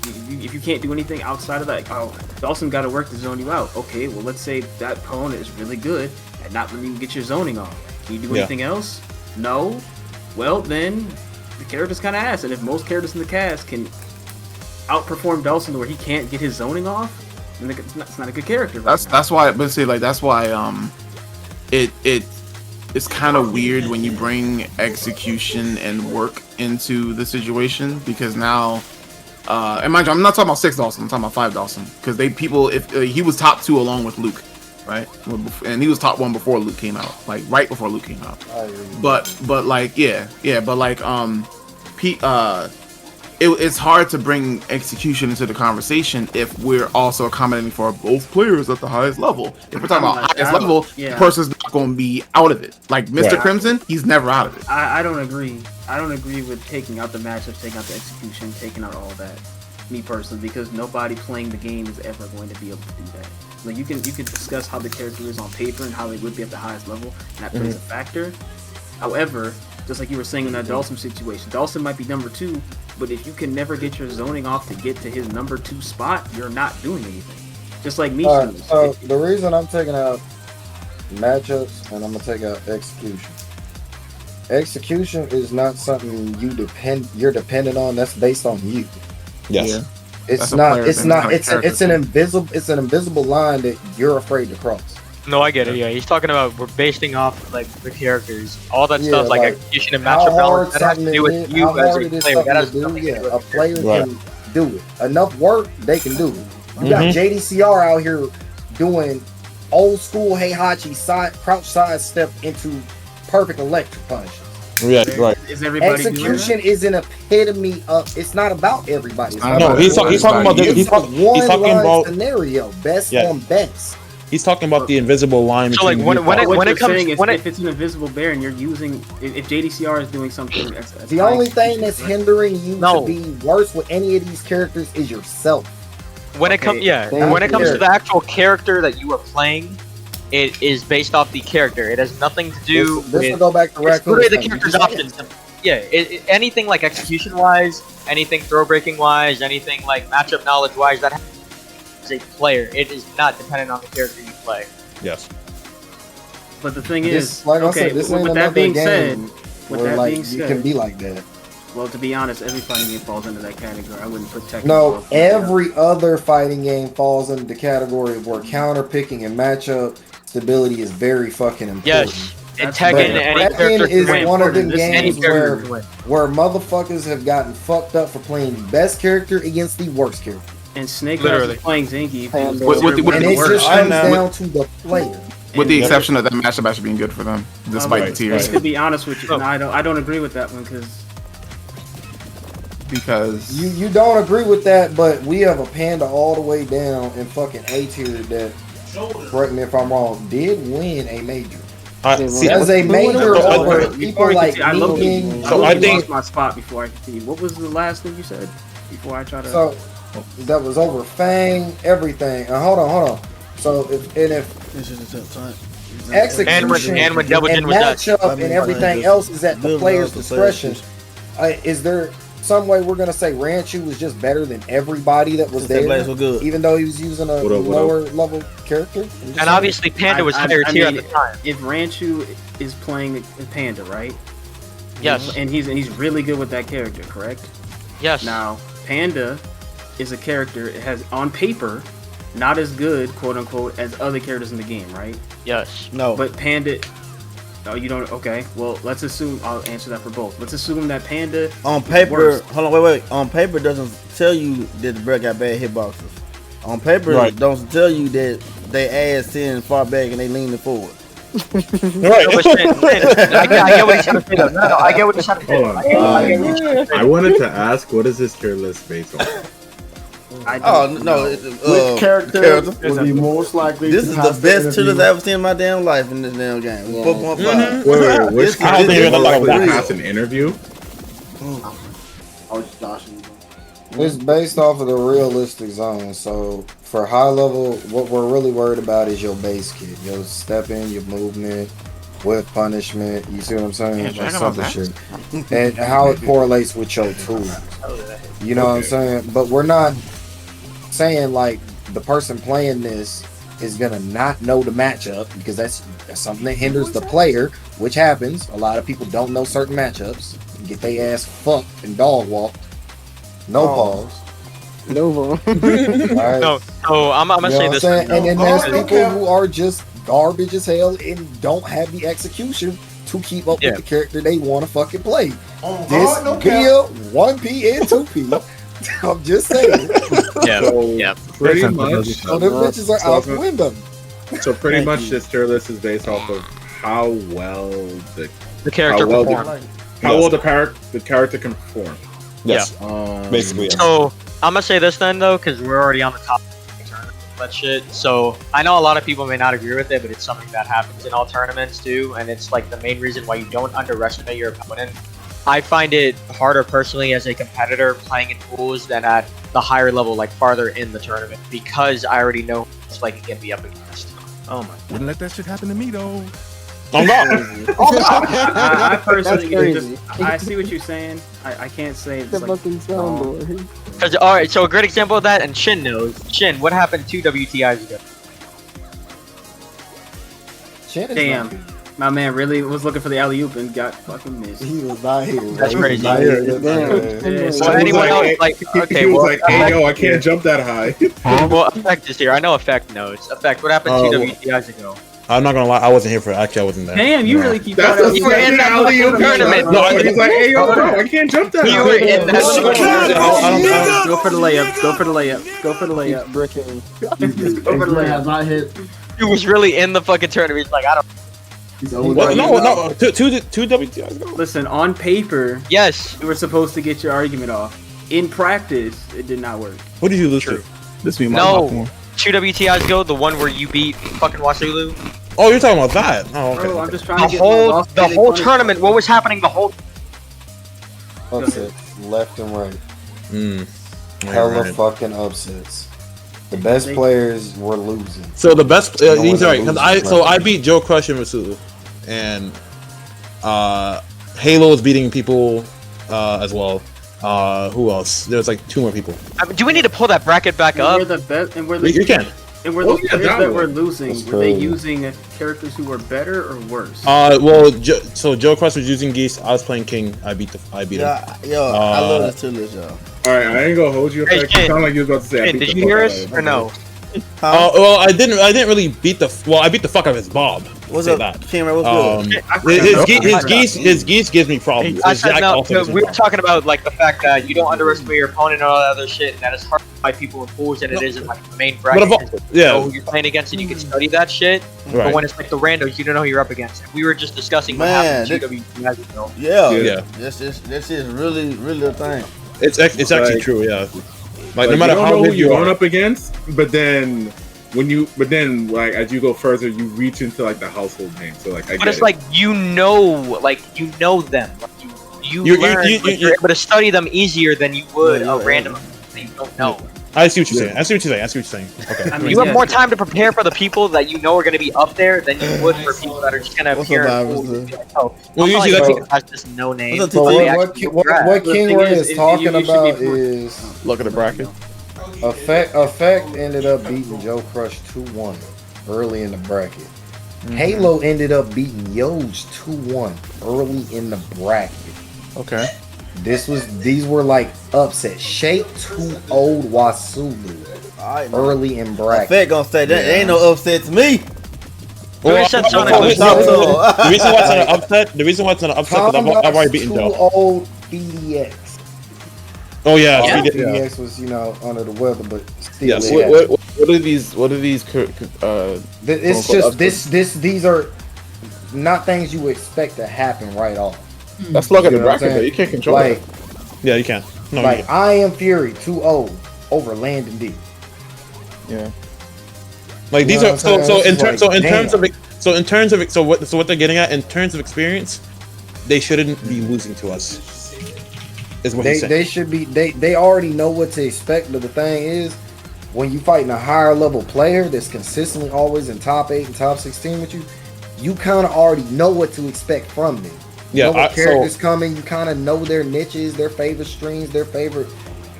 Speaker 12: if you can't do anything outside of that, like, oh, Dawson got to work to zone you out. Okay, well, let's say that opponent is really good at not letting you get your zoning off. Can you do anything else? No. Well, then the character's kind of ass, and if most characters in the cast can outperform Dawson to where he can't get his zoning off, then it's not a good character.
Speaker 10: That's why. But see, like that's why it's kind of weird when you bring execution and work into the situation, because now, and mind you, I'm not talking about 6 Dawson, I'm talking about 5 Dawson, because if he was top 2 along with Luke, right, and he was top 1 before Luke came out, like right before Luke came out. But
Speaker 11: it's hard to bring execution into the conversation if we're also accommodating for both players at the highest level. If we're talking about highest level, the person's not going to be out of it. Like Mr. Crimson, he's never out of it.
Speaker 12: I don't agree. I don't agree with taking out the matchups, taking out the execution, taking out all that. Me personally, because nobody playing the game is ever going to be able to do that. Like you can discuss how the character is on paper and how they would be at the highest level, and that plays a factor. However, just like you were saying in that Dawson situation, Dawson might be number 2, but if you can never get your zoning off to get to his number 2 spot, you're not doing anything. Just like me.
Speaker 17: So the reason I'm taking out matchups and I'm gonna take out execution. Execution is not something you're dependent on. That's based on you.
Speaker 6: Yes.
Speaker 17: Yeah. It's not. It's an invisible line that you're afraid to cross.
Speaker 2: No, I get it. Yeah, he's talking about we're basing off like the characters, all that stuff, like execution and matchup balance. That has to do with you as a player. That has nothing to do with
Speaker 17: a player can do it. Enough work, they can do it. You got JDCR out here doing old school Heihachi crouch side step into perfect electric punishes.
Speaker 6: Yeah, right.
Speaker 12: Is everybody
Speaker 17: execution is an epitome of. It's not about everybody.
Speaker 6: No, he's talking about he's talking about
Speaker 17: scenario best on best.
Speaker 6: He's talking about the invisible line.
Speaker 12: So like when it comes, if it's an invisible bear and you're using, if JDCR is doing something,
Speaker 17: the only thing that's hindering you to be worse with any of these characters is yourself.
Speaker 2: When it comes, when it comes to the actual character that you are playing, it is based off the character. It has nothing to do with.
Speaker 17: This will go back to
Speaker 2: Raccoon. The character's options. Yeah, anything like execution wise, anything throw breaking wise, anything like matchup knowledge wise, that as a player, it is not dependent on the character you play.
Speaker 6: Yes.
Speaker 12: But the thing is,
Speaker 17: like I said, this ain't
Speaker 12: with that being said,
Speaker 17: you can be like that.
Speaker 12: Well, to be honest, every fighting game falls into that category. I wouldn't put Tekken.
Speaker 17: No, every other fighting game falls into the category of where counter picking and matchup stability is very fucking important.
Speaker 2: Yes, and Tekken
Speaker 17: is one of them games where motherfuckers have gotten fucked up for playing the best character against the worst character.
Speaker 12: And Snake is playing Zenki.
Speaker 17: And it just comes down to the player.
Speaker 11: With the exception of that matchup actually being good for them, despite the tiers.
Speaker 12: To be honest with you, I don't agree with that one
Speaker 11: because
Speaker 17: you don't agree with that, but we have a Panda all the way down in fucking A tier that, correct me if I'm wrong, did win a major. As a major over people like me.
Speaker 12: So I think lost my spot before I continued. What was the last thing you said before I tried to?
Speaker 17: So that was over Fang, everything. Hold on. So if
Speaker 3: this is the time.
Speaker 17: Execution and matchup and everything else is at the player's discretion. Is there some way we're gonna say Ranchu was just better than everybody that was there, even though he was using a lower level character?
Speaker 2: And obviously Panda was higher tier at the time.
Speaker 12: If Ranchu is playing Panda, right?
Speaker 2: Yes.
Speaker 12: And he's really good with that character, correct?
Speaker 2: Yes.
Speaker 12: Now Panda is a character. It has on paper not as good, quote unquote, as other characters in the game, right?
Speaker 2: Yes.
Speaker 3: No.
Speaker 12: But Panda. Oh, you don't. Okay. Well, let's assume. I'll answer that for both. Let's assume that Panda.
Speaker 3: On paper, hold on, wait. On paper, doesn't tell you that the bird got bad hitboxes. On paper, don't tell you that they ass in far back and they leaning forward.
Speaker 2: Right. I get what he's trying to say. No, I get what he's trying to say.
Speaker 10: I wanted to ask, what is this tier list based on?
Speaker 3: Which
Speaker 8: character would be most likely?
Speaker 3: This is the best tier list I've ever seen in my damn life in this damn game. 4.5.
Speaker 10: Wait, which character is most likely to pass an interview?
Speaker 8: I was just dodging.
Speaker 17: It's based off of the realistic zone. So for high level, what we're really worried about is your base kit, your stepping, your movement, with punishment. You see what I'm saying? That simple shit, and how it correlates with your tools. You know what I'm saying? But we're not saying like the person playing this is gonna not know the matchup, because that's something that hinders the player, which happens. A lot of people don't know certain matchups, get their ass fucked and dog walked. No pause.
Speaker 13: No pause.
Speaker 17: Right.
Speaker 2: No, so I'm gonna say this.
Speaker 17: And then there's people who are just garbage as hell and don't have the execution to keep up with the character they want to fucking play. This via 1P and 2P. I'm just saying.
Speaker 10: Yeah. Pretty much.
Speaker 17: So the bitches are out the window.
Speaker 10: So pretty much this tier list is based off of how well
Speaker 2: the character performs.
Speaker 10: How well the character can perform.
Speaker 6: Yes. Basically. Yes.
Speaker 2: So I'm gonna say this then though, because we're already on the top of the tournament, that shit. So I know a lot of people may not agree with it, but it's something that happens in all tournaments too, and it's like the main reason why you don't underestimate your opponent. I find it harder personally as a competitor playing in pools than at the higher level, like farther in the tournament, because I already know it's like it can be up against.
Speaker 10: Oh my! Wouldn't let that shit happen to me though.
Speaker 6: I'm not.
Speaker 12: I personally I see what you're saying. I can't say it's
Speaker 13: The
Speaker 12: like,
Speaker 13: fucking soundboard.
Speaker 2: Because all right, so a great example of that, and Shin knows. Shin, what happened 2 WTIs ago?
Speaker 12: Damn, my man really was looking for the alley oop and got fucking missed.
Speaker 17: He was not here.
Speaker 2: That's crazy.
Speaker 12: Yeah.
Speaker 2: So anyone else like? Okay,
Speaker 10: he was
Speaker 2: well,
Speaker 10: like, "Hey yo, I can't jump that high."
Speaker 2: Well, Effect is here. I know Effect knows. Effect, what happened 2 WTIs ago?
Speaker 6: I'm not gonna lie, I wasn't here for it. Actually, I wasn't there.
Speaker 12: Damn, you really keep
Speaker 10: That's
Speaker 12: that.
Speaker 10: a second alley oop tournament. No, he's like, "Hey yo, bro, I can't jump that."
Speaker 2: You were in that tournament.
Speaker 12: Go for the layup. Go for the layup. Go for the layup.
Speaker 13: Bricking.
Speaker 12: Go for the layup.
Speaker 15: Not hit.
Speaker 2: He was really in the fucking tournament. He's like, I don't.
Speaker 6: What? No. Two WTIs ago.
Speaker 12: Listen, on paper,
Speaker 2: yes,
Speaker 12: you were supposed to get your argument off. In practice, it did not work.
Speaker 6: What did you lose to?
Speaker 10: This be my
Speaker 2: No, 2 WTIs ago, the one where you beat fucking Wasulu.
Speaker 6: Oh, you're talking about that? Oh, okay.
Speaker 12: Bro, I'm just trying
Speaker 2: The
Speaker 12: to get
Speaker 2: whole tournament. What was happening the whole?
Speaker 17: Upsets, left and right.
Speaker 6: Mm.
Speaker 17: Hella fucking upsets. The best players were losing.
Speaker 6: So the best, he's right. Because
Speaker 17: losing,
Speaker 6: I beat Joe Crush and Rasulu, and Halo was beating people as well. Who else? There's like 2 more people.
Speaker 2: Do we need to pull that bracket back up?
Speaker 12: We're the best, and we're the
Speaker 6: You can.
Speaker 12: And were the players that were losing, were they using characters who were better or worse?
Speaker 6: Well, so Joe Crush was using Geese. I was playing King. I beat him.
Speaker 3: Yo, I love this tier list, y'all.
Speaker 10: All right, I ain't gonna hold you.
Speaker 2: Hey,
Speaker 10: It sounded like you was about to say. I beat
Speaker 2: did
Speaker 10: the
Speaker 2: you
Speaker 10: fuck
Speaker 2: hear
Speaker 10: out
Speaker 2: us
Speaker 10: of
Speaker 2: or no?
Speaker 6: Well, I didn't really beat the. Well, I beat the fuck out of his Bob.
Speaker 3: What's
Speaker 6: say
Speaker 3: up,
Speaker 6: that.
Speaker 3: Cameron? What's good?
Speaker 6: His geese gives me problems.
Speaker 2: I said no. We were talking about like the fact that you don't underestimate your opponent and all that other shit, and that it's harder to fight people in pools than it is in like the main bracket.
Speaker 6: Yeah.
Speaker 2: You know who you're playing against, and you can study that shit. But
Speaker 6: Right.
Speaker 2: when it's like the randos, you don't know who you're up against. We were just discussing what
Speaker 3: Man,
Speaker 2: happened to WTIs ago.
Speaker 3: Yeah. This is really a thing.
Speaker 6: It's actually
Speaker 10: Like-
Speaker 6: true. Yeah. Like no
Speaker 10: you
Speaker 6: matter
Speaker 10: don't
Speaker 6: how
Speaker 10: know who
Speaker 6: good you
Speaker 10: you're going
Speaker 6: are.
Speaker 10: up against, but then like as you go further, you reach into like the household name. So like,
Speaker 2: But it's like you know them. Like you you're able to study them easier than you would a random that you don't know.
Speaker 6: I see what you're saying. Okay.
Speaker 2: I mean, you have more time to prepare for the people that you know are going to be up there than you would for people that are just going to appear.
Speaker 6: Well, usually
Speaker 2: that's just no name.
Speaker 17: What King Ray is talking about is
Speaker 11: look at the bracket.
Speaker 17: Effect ended up beating Joe Crush 2-1 early in the bracket. Halo ended up beating Yo's 2-1 early in the bracket.
Speaker 11: Okay.
Speaker 17: These were like upsets. Shape 2-0 Wasulu early in bracket.
Speaker 3: Effect gonna say that ain't no upset to me.
Speaker 6: The reason why it's not an upset because I've already beaten Joe.
Speaker 17: 2-0 BDX.
Speaker 6: Oh yeah,
Speaker 17: BDX was under the weather, but still.
Speaker 6: Yes.
Speaker 11: What are these?
Speaker 17: It's just these are not things you would expect to happen right off.
Speaker 11: Let's look at the bracket though. You can't control it.
Speaker 6: Yeah, you can. No,
Speaker 17: like
Speaker 6: you can.
Speaker 17: I Am Fury 2-0 over Landon D.
Speaker 11: Yeah.
Speaker 6: Like these
Speaker 17: You know
Speaker 6: are so
Speaker 17: what I'm
Speaker 6: in
Speaker 17: saying?
Speaker 6: terms of so what they're getting at in terms of experience, they shouldn't be losing to us. Is what he's saying.
Speaker 17: They should be. They already know what to expect. But the thing is, when you fighting a higher level player that's consistently always in top 8 and top 16 with you, you kind of already know what to expect from them. You know what characters coming. You kind of know their niches, their favorite streams, their favorite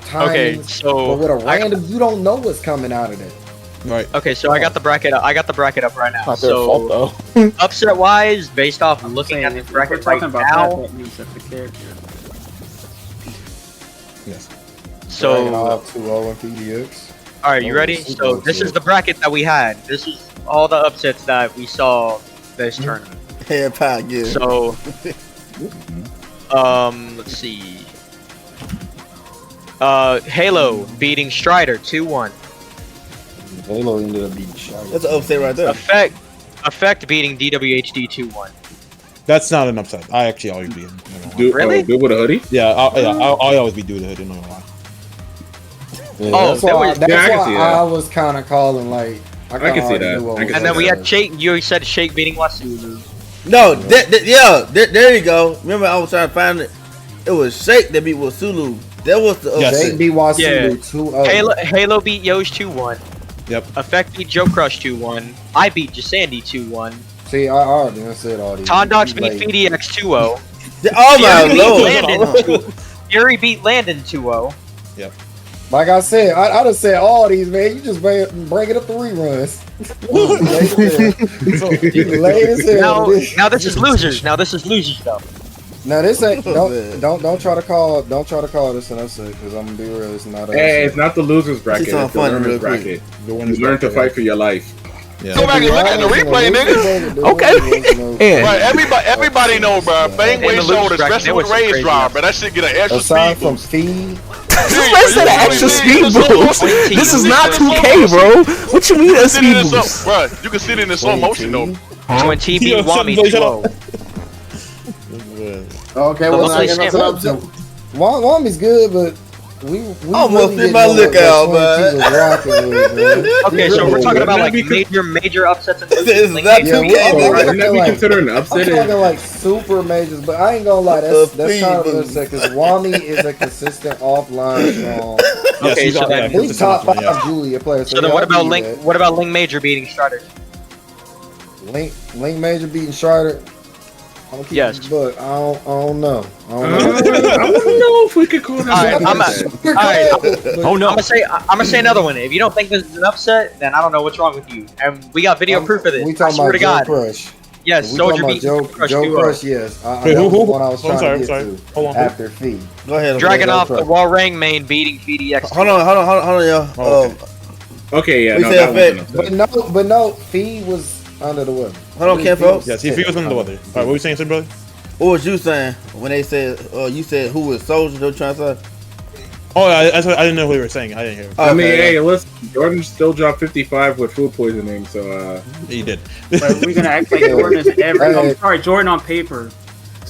Speaker 17: timings.
Speaker 2: Okay, so
Speaker 17: but with a random, you don't know what's coming out of that.
Speaker 6: Right.
Speaker 2: Okay, so I got the bracket up right now.
Speaker 11: Not their fault though.
Speaker 2: Upset wise, based off looking at the bracket right now.
Speaker 6: Yes.
Speaker 2: So
Speaker 17: Dragon off 2-0 in PDX.
Speaker 2: all right, you ready? So this is the bracket that we had. This is all the upsets that we saw this tournament.
Speaker 3: Head pie, yeah.
Speaker 2: So, let's see. Halo beating Strider 2-1.
Speaker 17: Halo ended up beating Strider.
Speaker 3: That's an upset right there.
Speaker 2: Effect beating DWHD 2-1.
Speaker 6: That's not an upset. I actually always be.
Speaker 10: Dude,
Speaker 2: Really?
Speaker 10: Dude with a hoodie?
Speaker 6: Yeah, I'll always be dude with a hoodie. No lie.
Speaker 17: Yeah, that's why,
Speaker 2: I
Speaker 17: that's why I was kind of calling like.
Speaker 10: I can see that.
Speaker 2: And then we had Shake. You said Shake beating Wasulu.
Speaker 3: No, there you go. Remember, I was trying to find it. It was Shake that beat Wasulu. That was the
Speaker 17: Shake beat Wasulu 2-0.
Speaker 2: Halo beat Yosh 2-1.
Speaker 6: Yep.
Speaker 2: Effect beat Joe Crush 2-1. I beat Jasandi 2-1.
Speaker 17: See, I already said all these.
Speaker 2: Tondox beat FDX 2-0.
Speaker 3: Oh my lord!
Speaker 2: Fury beat Landon 2-0.
Speaker 6: Yep.
Speaker 17: Like I said, I done said all these, man. You just bring it up to reruns.
Speaker 2: Now this is losers. Now this is losers though.
Speaker 17: Now this ain't don't try to call this an upset because I'm gonna be real. It's not.
Speaker 10: It's not the losers bracket. It's the learners bracket. The one you learn to fight for your life.
Speaker 18: Yeah. Go back and look at the replay, nigga.
Speaker 7: Okay.
Speaker 18: Right, everybody know, bro. Bang weight shoulder, especially with raised drive, but that shit get an extra
Speaker 17: aside
Speaker 18: speed
Speaker 17: from
Speaker 18: boost.
Speaker 17: feed.
Speaker 7: This said an extra speed boost. This is not 2K, bro. What you mean a speed boost?
Speaker 18: Bro, you can see it in the slow motion though.
Speaker 2: When TB Wami 2-0.
Speaker 8: Okay, well, I guess an upset.
Speaker 17: Wami's good, but we
Speaker 3: almost
Speaker 17: really
Speaker 3: did my look out, man.
Speaker 2: Okay, so we're talking about like major upsets.
Speaker 3: This is not 2K.
Speaker 10: Wouldn't that be considered an upset?
Speaker 17: I'm talking like super majors, but I ain't gonna lie, that's kind of an upset because Wami is a consistent offline strong.
Speaker 2: Okay, so then
Speaker 17: he's top 5 Julia player.
Speaker 2: So then what about Link? What about Link Major beating Strider?
Speaker 17: Link Major beating Strider.
Speaker 2: Yes,
Speaker 17: but I don't know. I don't
Speaker 10: know if we could call that.
Speaker 2: Oh no! I'm gonna say another one. If you don't think this is an upset, then I don't know what's wrong with you. And we got video proof of this.
Speaker 17: We talking
Speaker 2: I swear
Speaker 17: about
Speaker 2: to God.
Speaker 17: Joe Crush.
Speaker 2: Yes, Soldier beat
Speaker 17: Joe Crush. Yes.
Speaker 6: Wait,
Speaker 17: who?
Speaker 6: Who?
Speaker 17: One I was trying to get to
Speaker 6: Hold on.
Speaker 17: after Fee.
Speaker 3: Go ahead.
Speaker 2: Dragon off the Warang main beating FDX.
Speaker 3: Hold on, y'all.
Speaker 10: Okay, yeah.
Speaker 3: We said
Speaker 17: but no, Fee was under the weather.
Speaker 3: Hold on, Ken, folks.
Speaker 6: Yes, he was under the weather. All right, what were you saying, sir, brother?
Speaker 3: What was you saying when they said? You said who was Soldier? They were trying to say.
Speaker 6: Oh, I didn't know what you were saying. I didn't hear.
Speaker 10: I mean, hey, listen, Jordan still dropped 55 with food poisoning, so
Speaker 6: he did.
Speaker 12: But we're gonna act like Jordan is every. I'm sorry, Jordan on paper.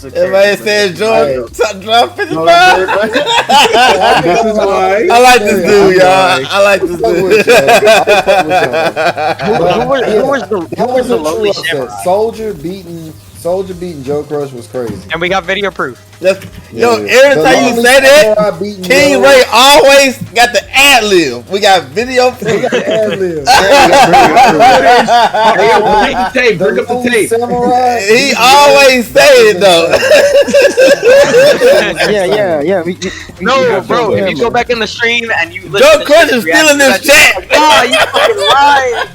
Speaker 3: Everybody said Jordan dropped 55.
Speaker 10: This is why.
Speaker 3: I like this dude, y'all. I like this dude.
Speaker 2: Who was the lonely samurai?
Speaker 17: Soldier beating Joe Crush was crazy.
Speaker 2: And we got video proof.
Speaker 3: Yo, every time you say that, King Ray always got the ad lib. We got video proof.
Speaker 10: Bring up the tape.
Speaker 3: He always say it though.
Speaker 13: Yeah.
Speaker 2: No, bro. If you go back in the stream and you listen
Speaker 3: Joe Crush is still in this chat.
Speaker 2: Oh, you fucking lying.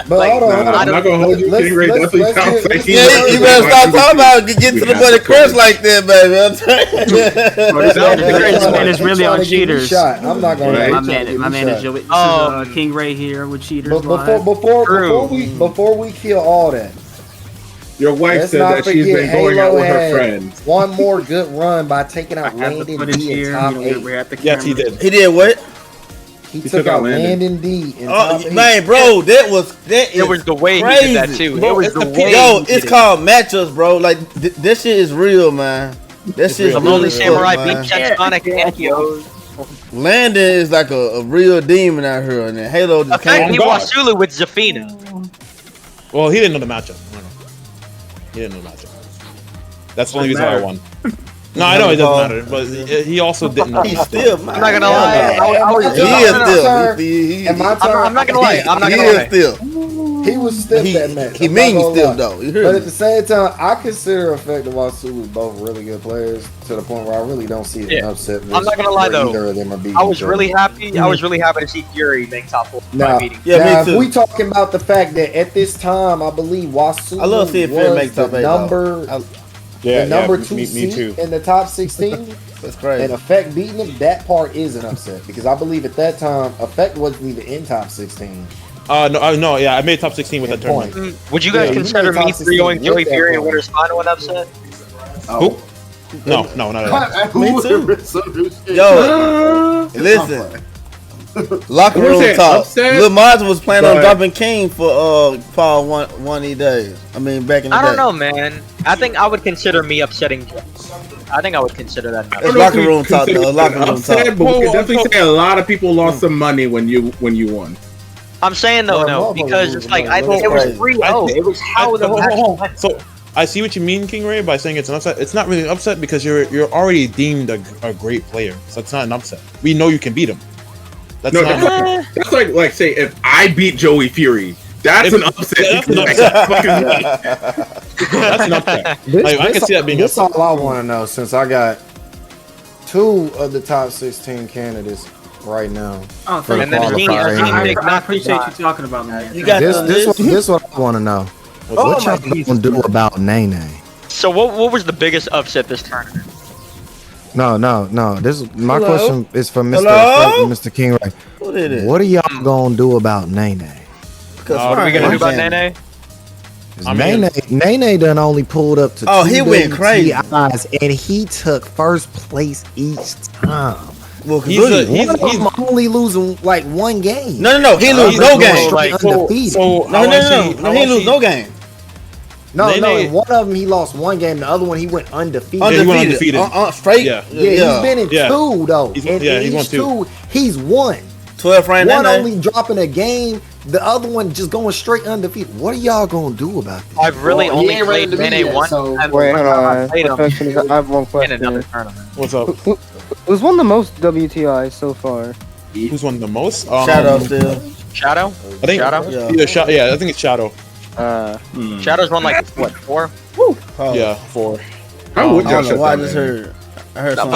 Speaker 17: But hold on.
Speaker 10: I'm not gonna hold you. King Ray definitely sounds like he's.
Speaker 3: Yeah, you better stop talking about getting to the buddy Crush like that, baby.
Speaker 12: This man is really on cheaters.
Speaker 17: I'm not gonna.
Speaker 12: My man is Joey. This is King Ray here with cheaters.
Speaker 17: Before we kill all that.
Speaker 10: Your wife said that she's been going out with her friends.
Speaker 17: One more good run by taking out Landon D in top 8.
Speaker 6: Yes, he did.
Speaker 3: He did what?
Speaker 17: He took out Landon D in top 8.
Speaker 3: Man, bro, it was
Speaker 2: the way
Speaker 3: crazy.
Speaker 2: he did that too.
Speaker 3: Bro,
Speaker 2: it was the way.
Speaker 3: Yo, it's called matchups, bro. Like this shit is real, man. That shit is
Speaker 2: the lonely samurai
Speaker 3: man.
Speaker 2: beat Sonic and Kyo.
Speaker 3: Landon is like a real demon out here, and then Halo just came.
Speaker 2: He Wasulu with Zafina.
Speaker 6: Well, he didn't know the matchup. He didn't know the matchup. That's the only reason I won. No, I know it doesn't matter, but he also didn't know.
Speaker 3: He's still.
Speaker 2: I'm not gonna lie. I'm not gonna lie. I'm not gonna lie.
Speaker 3: Still.
Speaker 17: He was still that match.
Speaker 3: He means still though.
Speaker 17: But at the same time, I consider Effect and Wasulu both really good players to the point where I really don't see an upset.
Speaker 2: I'm not gonna lie though.
Speaker 17: Either of them are beating
Speaker 2: I was really happy. I was really happy to see Fury make top 4
Speaker 17: now,
Speaker 2: beating.
Speaker 17: Yeah, if we talking about the fact that at this time, I believe Wasulu
Speaker 3: I love seeing Fury make top 8.
Speaker 17: Number 2 seed in the top 16.
Speaker 3: That's crazy.
Speaker 17: And Effect beating him, that part is an upset because I believe at that time Effect wasn't even in top 16.
Speaker 6: No, yeah, I made top 16 with that tournament.
Speaker 2: Would you guys consider me 3-0ing Joey Fury in Winter's Final an upset?
Speaker 6: Who? No, not at all.
Speaker 3: Me too. Yo, listen. Locker room talk. Lil Maz was planning on
Speaker 19: but-
Speaker 3: dropping King for Paul one of these days. I mean, back in the day.
Speaker 2: I don't know, man. I think I would consider me upsetting. I think I would consider that.
Speaker 3: It's locker room talk, though. Locker room
Speaker 19: upset,
Speaker 3: talk.
Speaker 19: but we can definitely say a lot of people lost some money when you won.
Speaker 2: I'm saying though, no, because it's like I think it was 3-0. It was how the whole match went.
Speaker 6: So I see what you mean, King Ray, by saying it's an upset. It's not really an upset because you're already deemed a great player, so it's not an upset. We know you can beat him. That's
Speaker 19: No,
Speaker 6: not.
Speaker 19: that's like say if I beat Joey Fury, that's an upset.
Speaker 6: That's an upset. That's an upset. I can see that being
Speaker 1: That's
Speaker 6: upset.
Speaker 1: all I want to know, since I got 2 of the top 16 candidates right now.
Speaker 12: Oh,
Speaker 1: for the
Speaker 12: thank you.
Speaker 1: qualifier.
Speaker 12: I appreciate you talking about me, man.
Speaker 3: You got
Speaker 1: this what I want to know. What y'all gonna do about Nene?
Speaker 2: So what was the biggest upset this tournament?
Speaker 1: No. This is my
Speaker 3: Hello?
Speaker 1: question is for Mr.
Speaker 3: Hello?
Speaker 1: Mr. King Ray.
Speaker 3: What it is?
Speaker 1: What are y'all gonna do about Nene?
Speaker 2: What are we gonna do about Nene?
Speaker 1: Nene done only pulled up to
Speaker 3: Oh,
Speaker 1: 2
Speaker 3: he went crazy.
Speaker 1: WTIs, and he took first place each time.
Speaker 3: Well,
Speaker 1: One of them only losing like 1 game.
Speaker 3: No. He lose no game.
Speaker 1: Straight undefeated.
Speaker 3: No. He lose no game.
Speaker 1: No, one of them he lost 1 game. The other one he went undefeated.
Speaker 3: Undefeated. Straight.
Speaker 6: Yeah.
Speaker 1: He's been in 2 though.
Speaker 6: He's
Speaker 1: In
Speaker 6: won
Speaker 1: each
Speaker 6: 2.
Speaker 1: He's won.
Speaker 3: 12 right now.
Speaker 1: One only dropping a game. The other one just going straight undefeated. What are y'all gonna do about this?
Speaker 2: I've really only played Nene once.
Speaker 13: Wait, hold on. I have one
Speaker 2: In
Speaker 13: question.
Speaker 2: another tournament.
Speaker 6: What's up?
Speaker 13: Who's won the most WTI so far?
Speaker 6: Who's won the most?
Speaker 3: Shadow still.
Speaker 2: Shadow?
Speaker 6: I think
Speaker 2: Shadow?
Speaker 6: Yeah, I think it's Shadow.
Speaker 2: Shadow's won like what, 4?
Speaker 6: Yeah, 4.
Speaker 19: How would
Speaker 3: I
Speaker 19: y'all
Speaker 3: don't know
Speaker 19: shut
Speaker 3: why I
Speaker 19: down
Speaker 3: just
Speaker 19: Nene?
Speaker 3: heard. I heard some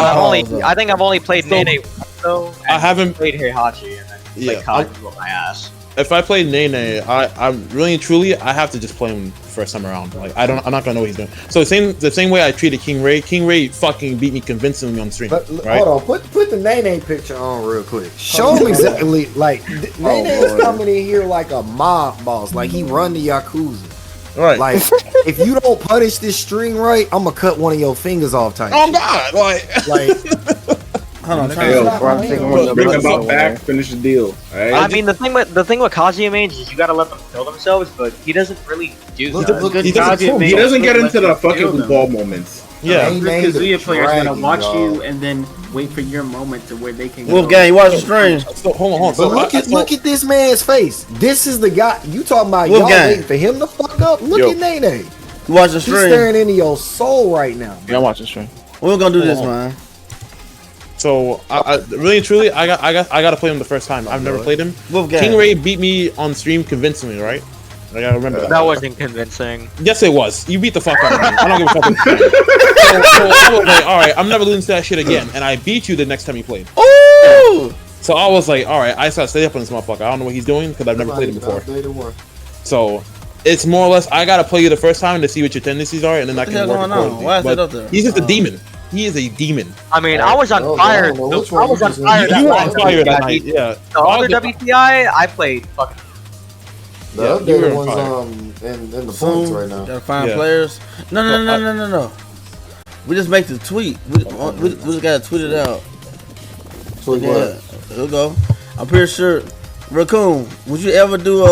Speaker 2: I think I've only played Nene once though.
Speaker 6: I haven't
Speaker 2: played Heihachi and then
Speaker 6: Yeah,
Speaker 2: played Kaji with my ass.
Speaker 6: If I play Nene, I'm really and truly I have to just play him first time around. Like I'm not gonna know what he's doing. So the same way I treated King Ray. King Ray fucking beat me convincingly on stream.
Speaker 1: But
Speaker 6: right?
Speaker 1: hold on, put the Nene picture on real quick. Show him exactly like Nene is coming in here like a mob boss, like he run the Yakuza.
Speaker 6: Right.
Speaker 1: Like if you don't punish this string right, I'm gonna cut one of your fingers off type.
Speaker 6: Oh God! Like
Speaker 3: Hold on,
Speaker 19: Bring them out back, finish the deal. Right?
Speaker 2: I mean, the thing with Kazuya mains is you gotta let them kill themselves, but he doesn't really do that.
Speaker 19: He doesn't get into the fucking blue ball moments.
Speaker 6: Yeah,
Speaker 12: Every Kazuya player is gonna watch you and then wait for your moment to where they can.
Speaker 3: Wolfgang, you watch the stream.
Speaker 6: So, hold on.
Speaker 1: But look at this man's face. This is the guy you talking about.
Speaker 3: Wolfgang.
Speaker 1: Y'all waiting for him to fuck up. Look at Nene.
Speaker 3: You watch the
Speaker 1: He's
Speaker 3: stream.
Speaker 1: staring into your soul right now.
Speaker 11: Yeah, I'm watching stream.
Speaker 3: We're gonna do this, man.
Speaker 6: So I really and truly I got to play him the first time. I've never played him.
Speaker 3: Wolfgang.
Speaker 6: King Ray beat me on stream convincingly, right? I gotta remember that.
Speaker 2: That wasn't convincing.
Speaker 6: Yes, it was. You beat the fuck out of me. I don't give a fuck. So I was like, all right, I'm never losing to that shit again. And I beat you the next time you played.
Speaker 3: Ooh!
Speaker 6: So I was like, all right, I just gotta stay up on this motherfucker. I don't know what he's doing because I've never played him before. So it's more or less I gotta play you the first time to see what your tendencies are, and then I can work accordingly.
Speaker 3: Why is
Speaker 6: But
Speaker 3: it up there?
Speaker 6: he's just a demon. He is a demon.
Speaker 2: I mean, I was on fire. I was on fire.
Speaker 6: You were on fire that night. Yeah.
Speaker 2: The other WTI, I played fucking.
Speaker 17: The
Speaker 6: you were
Speaker 17: updated
Speaker 6: on
Speaker 17: ones in the points right now.
Speaker 3: Gotta find players. No. We just make the tweet. We just gotta tweet it out.
Speaker 17: Tweet what?
Speaker 3: Here we go. I'm pretty sure. Raccoon, would you ever do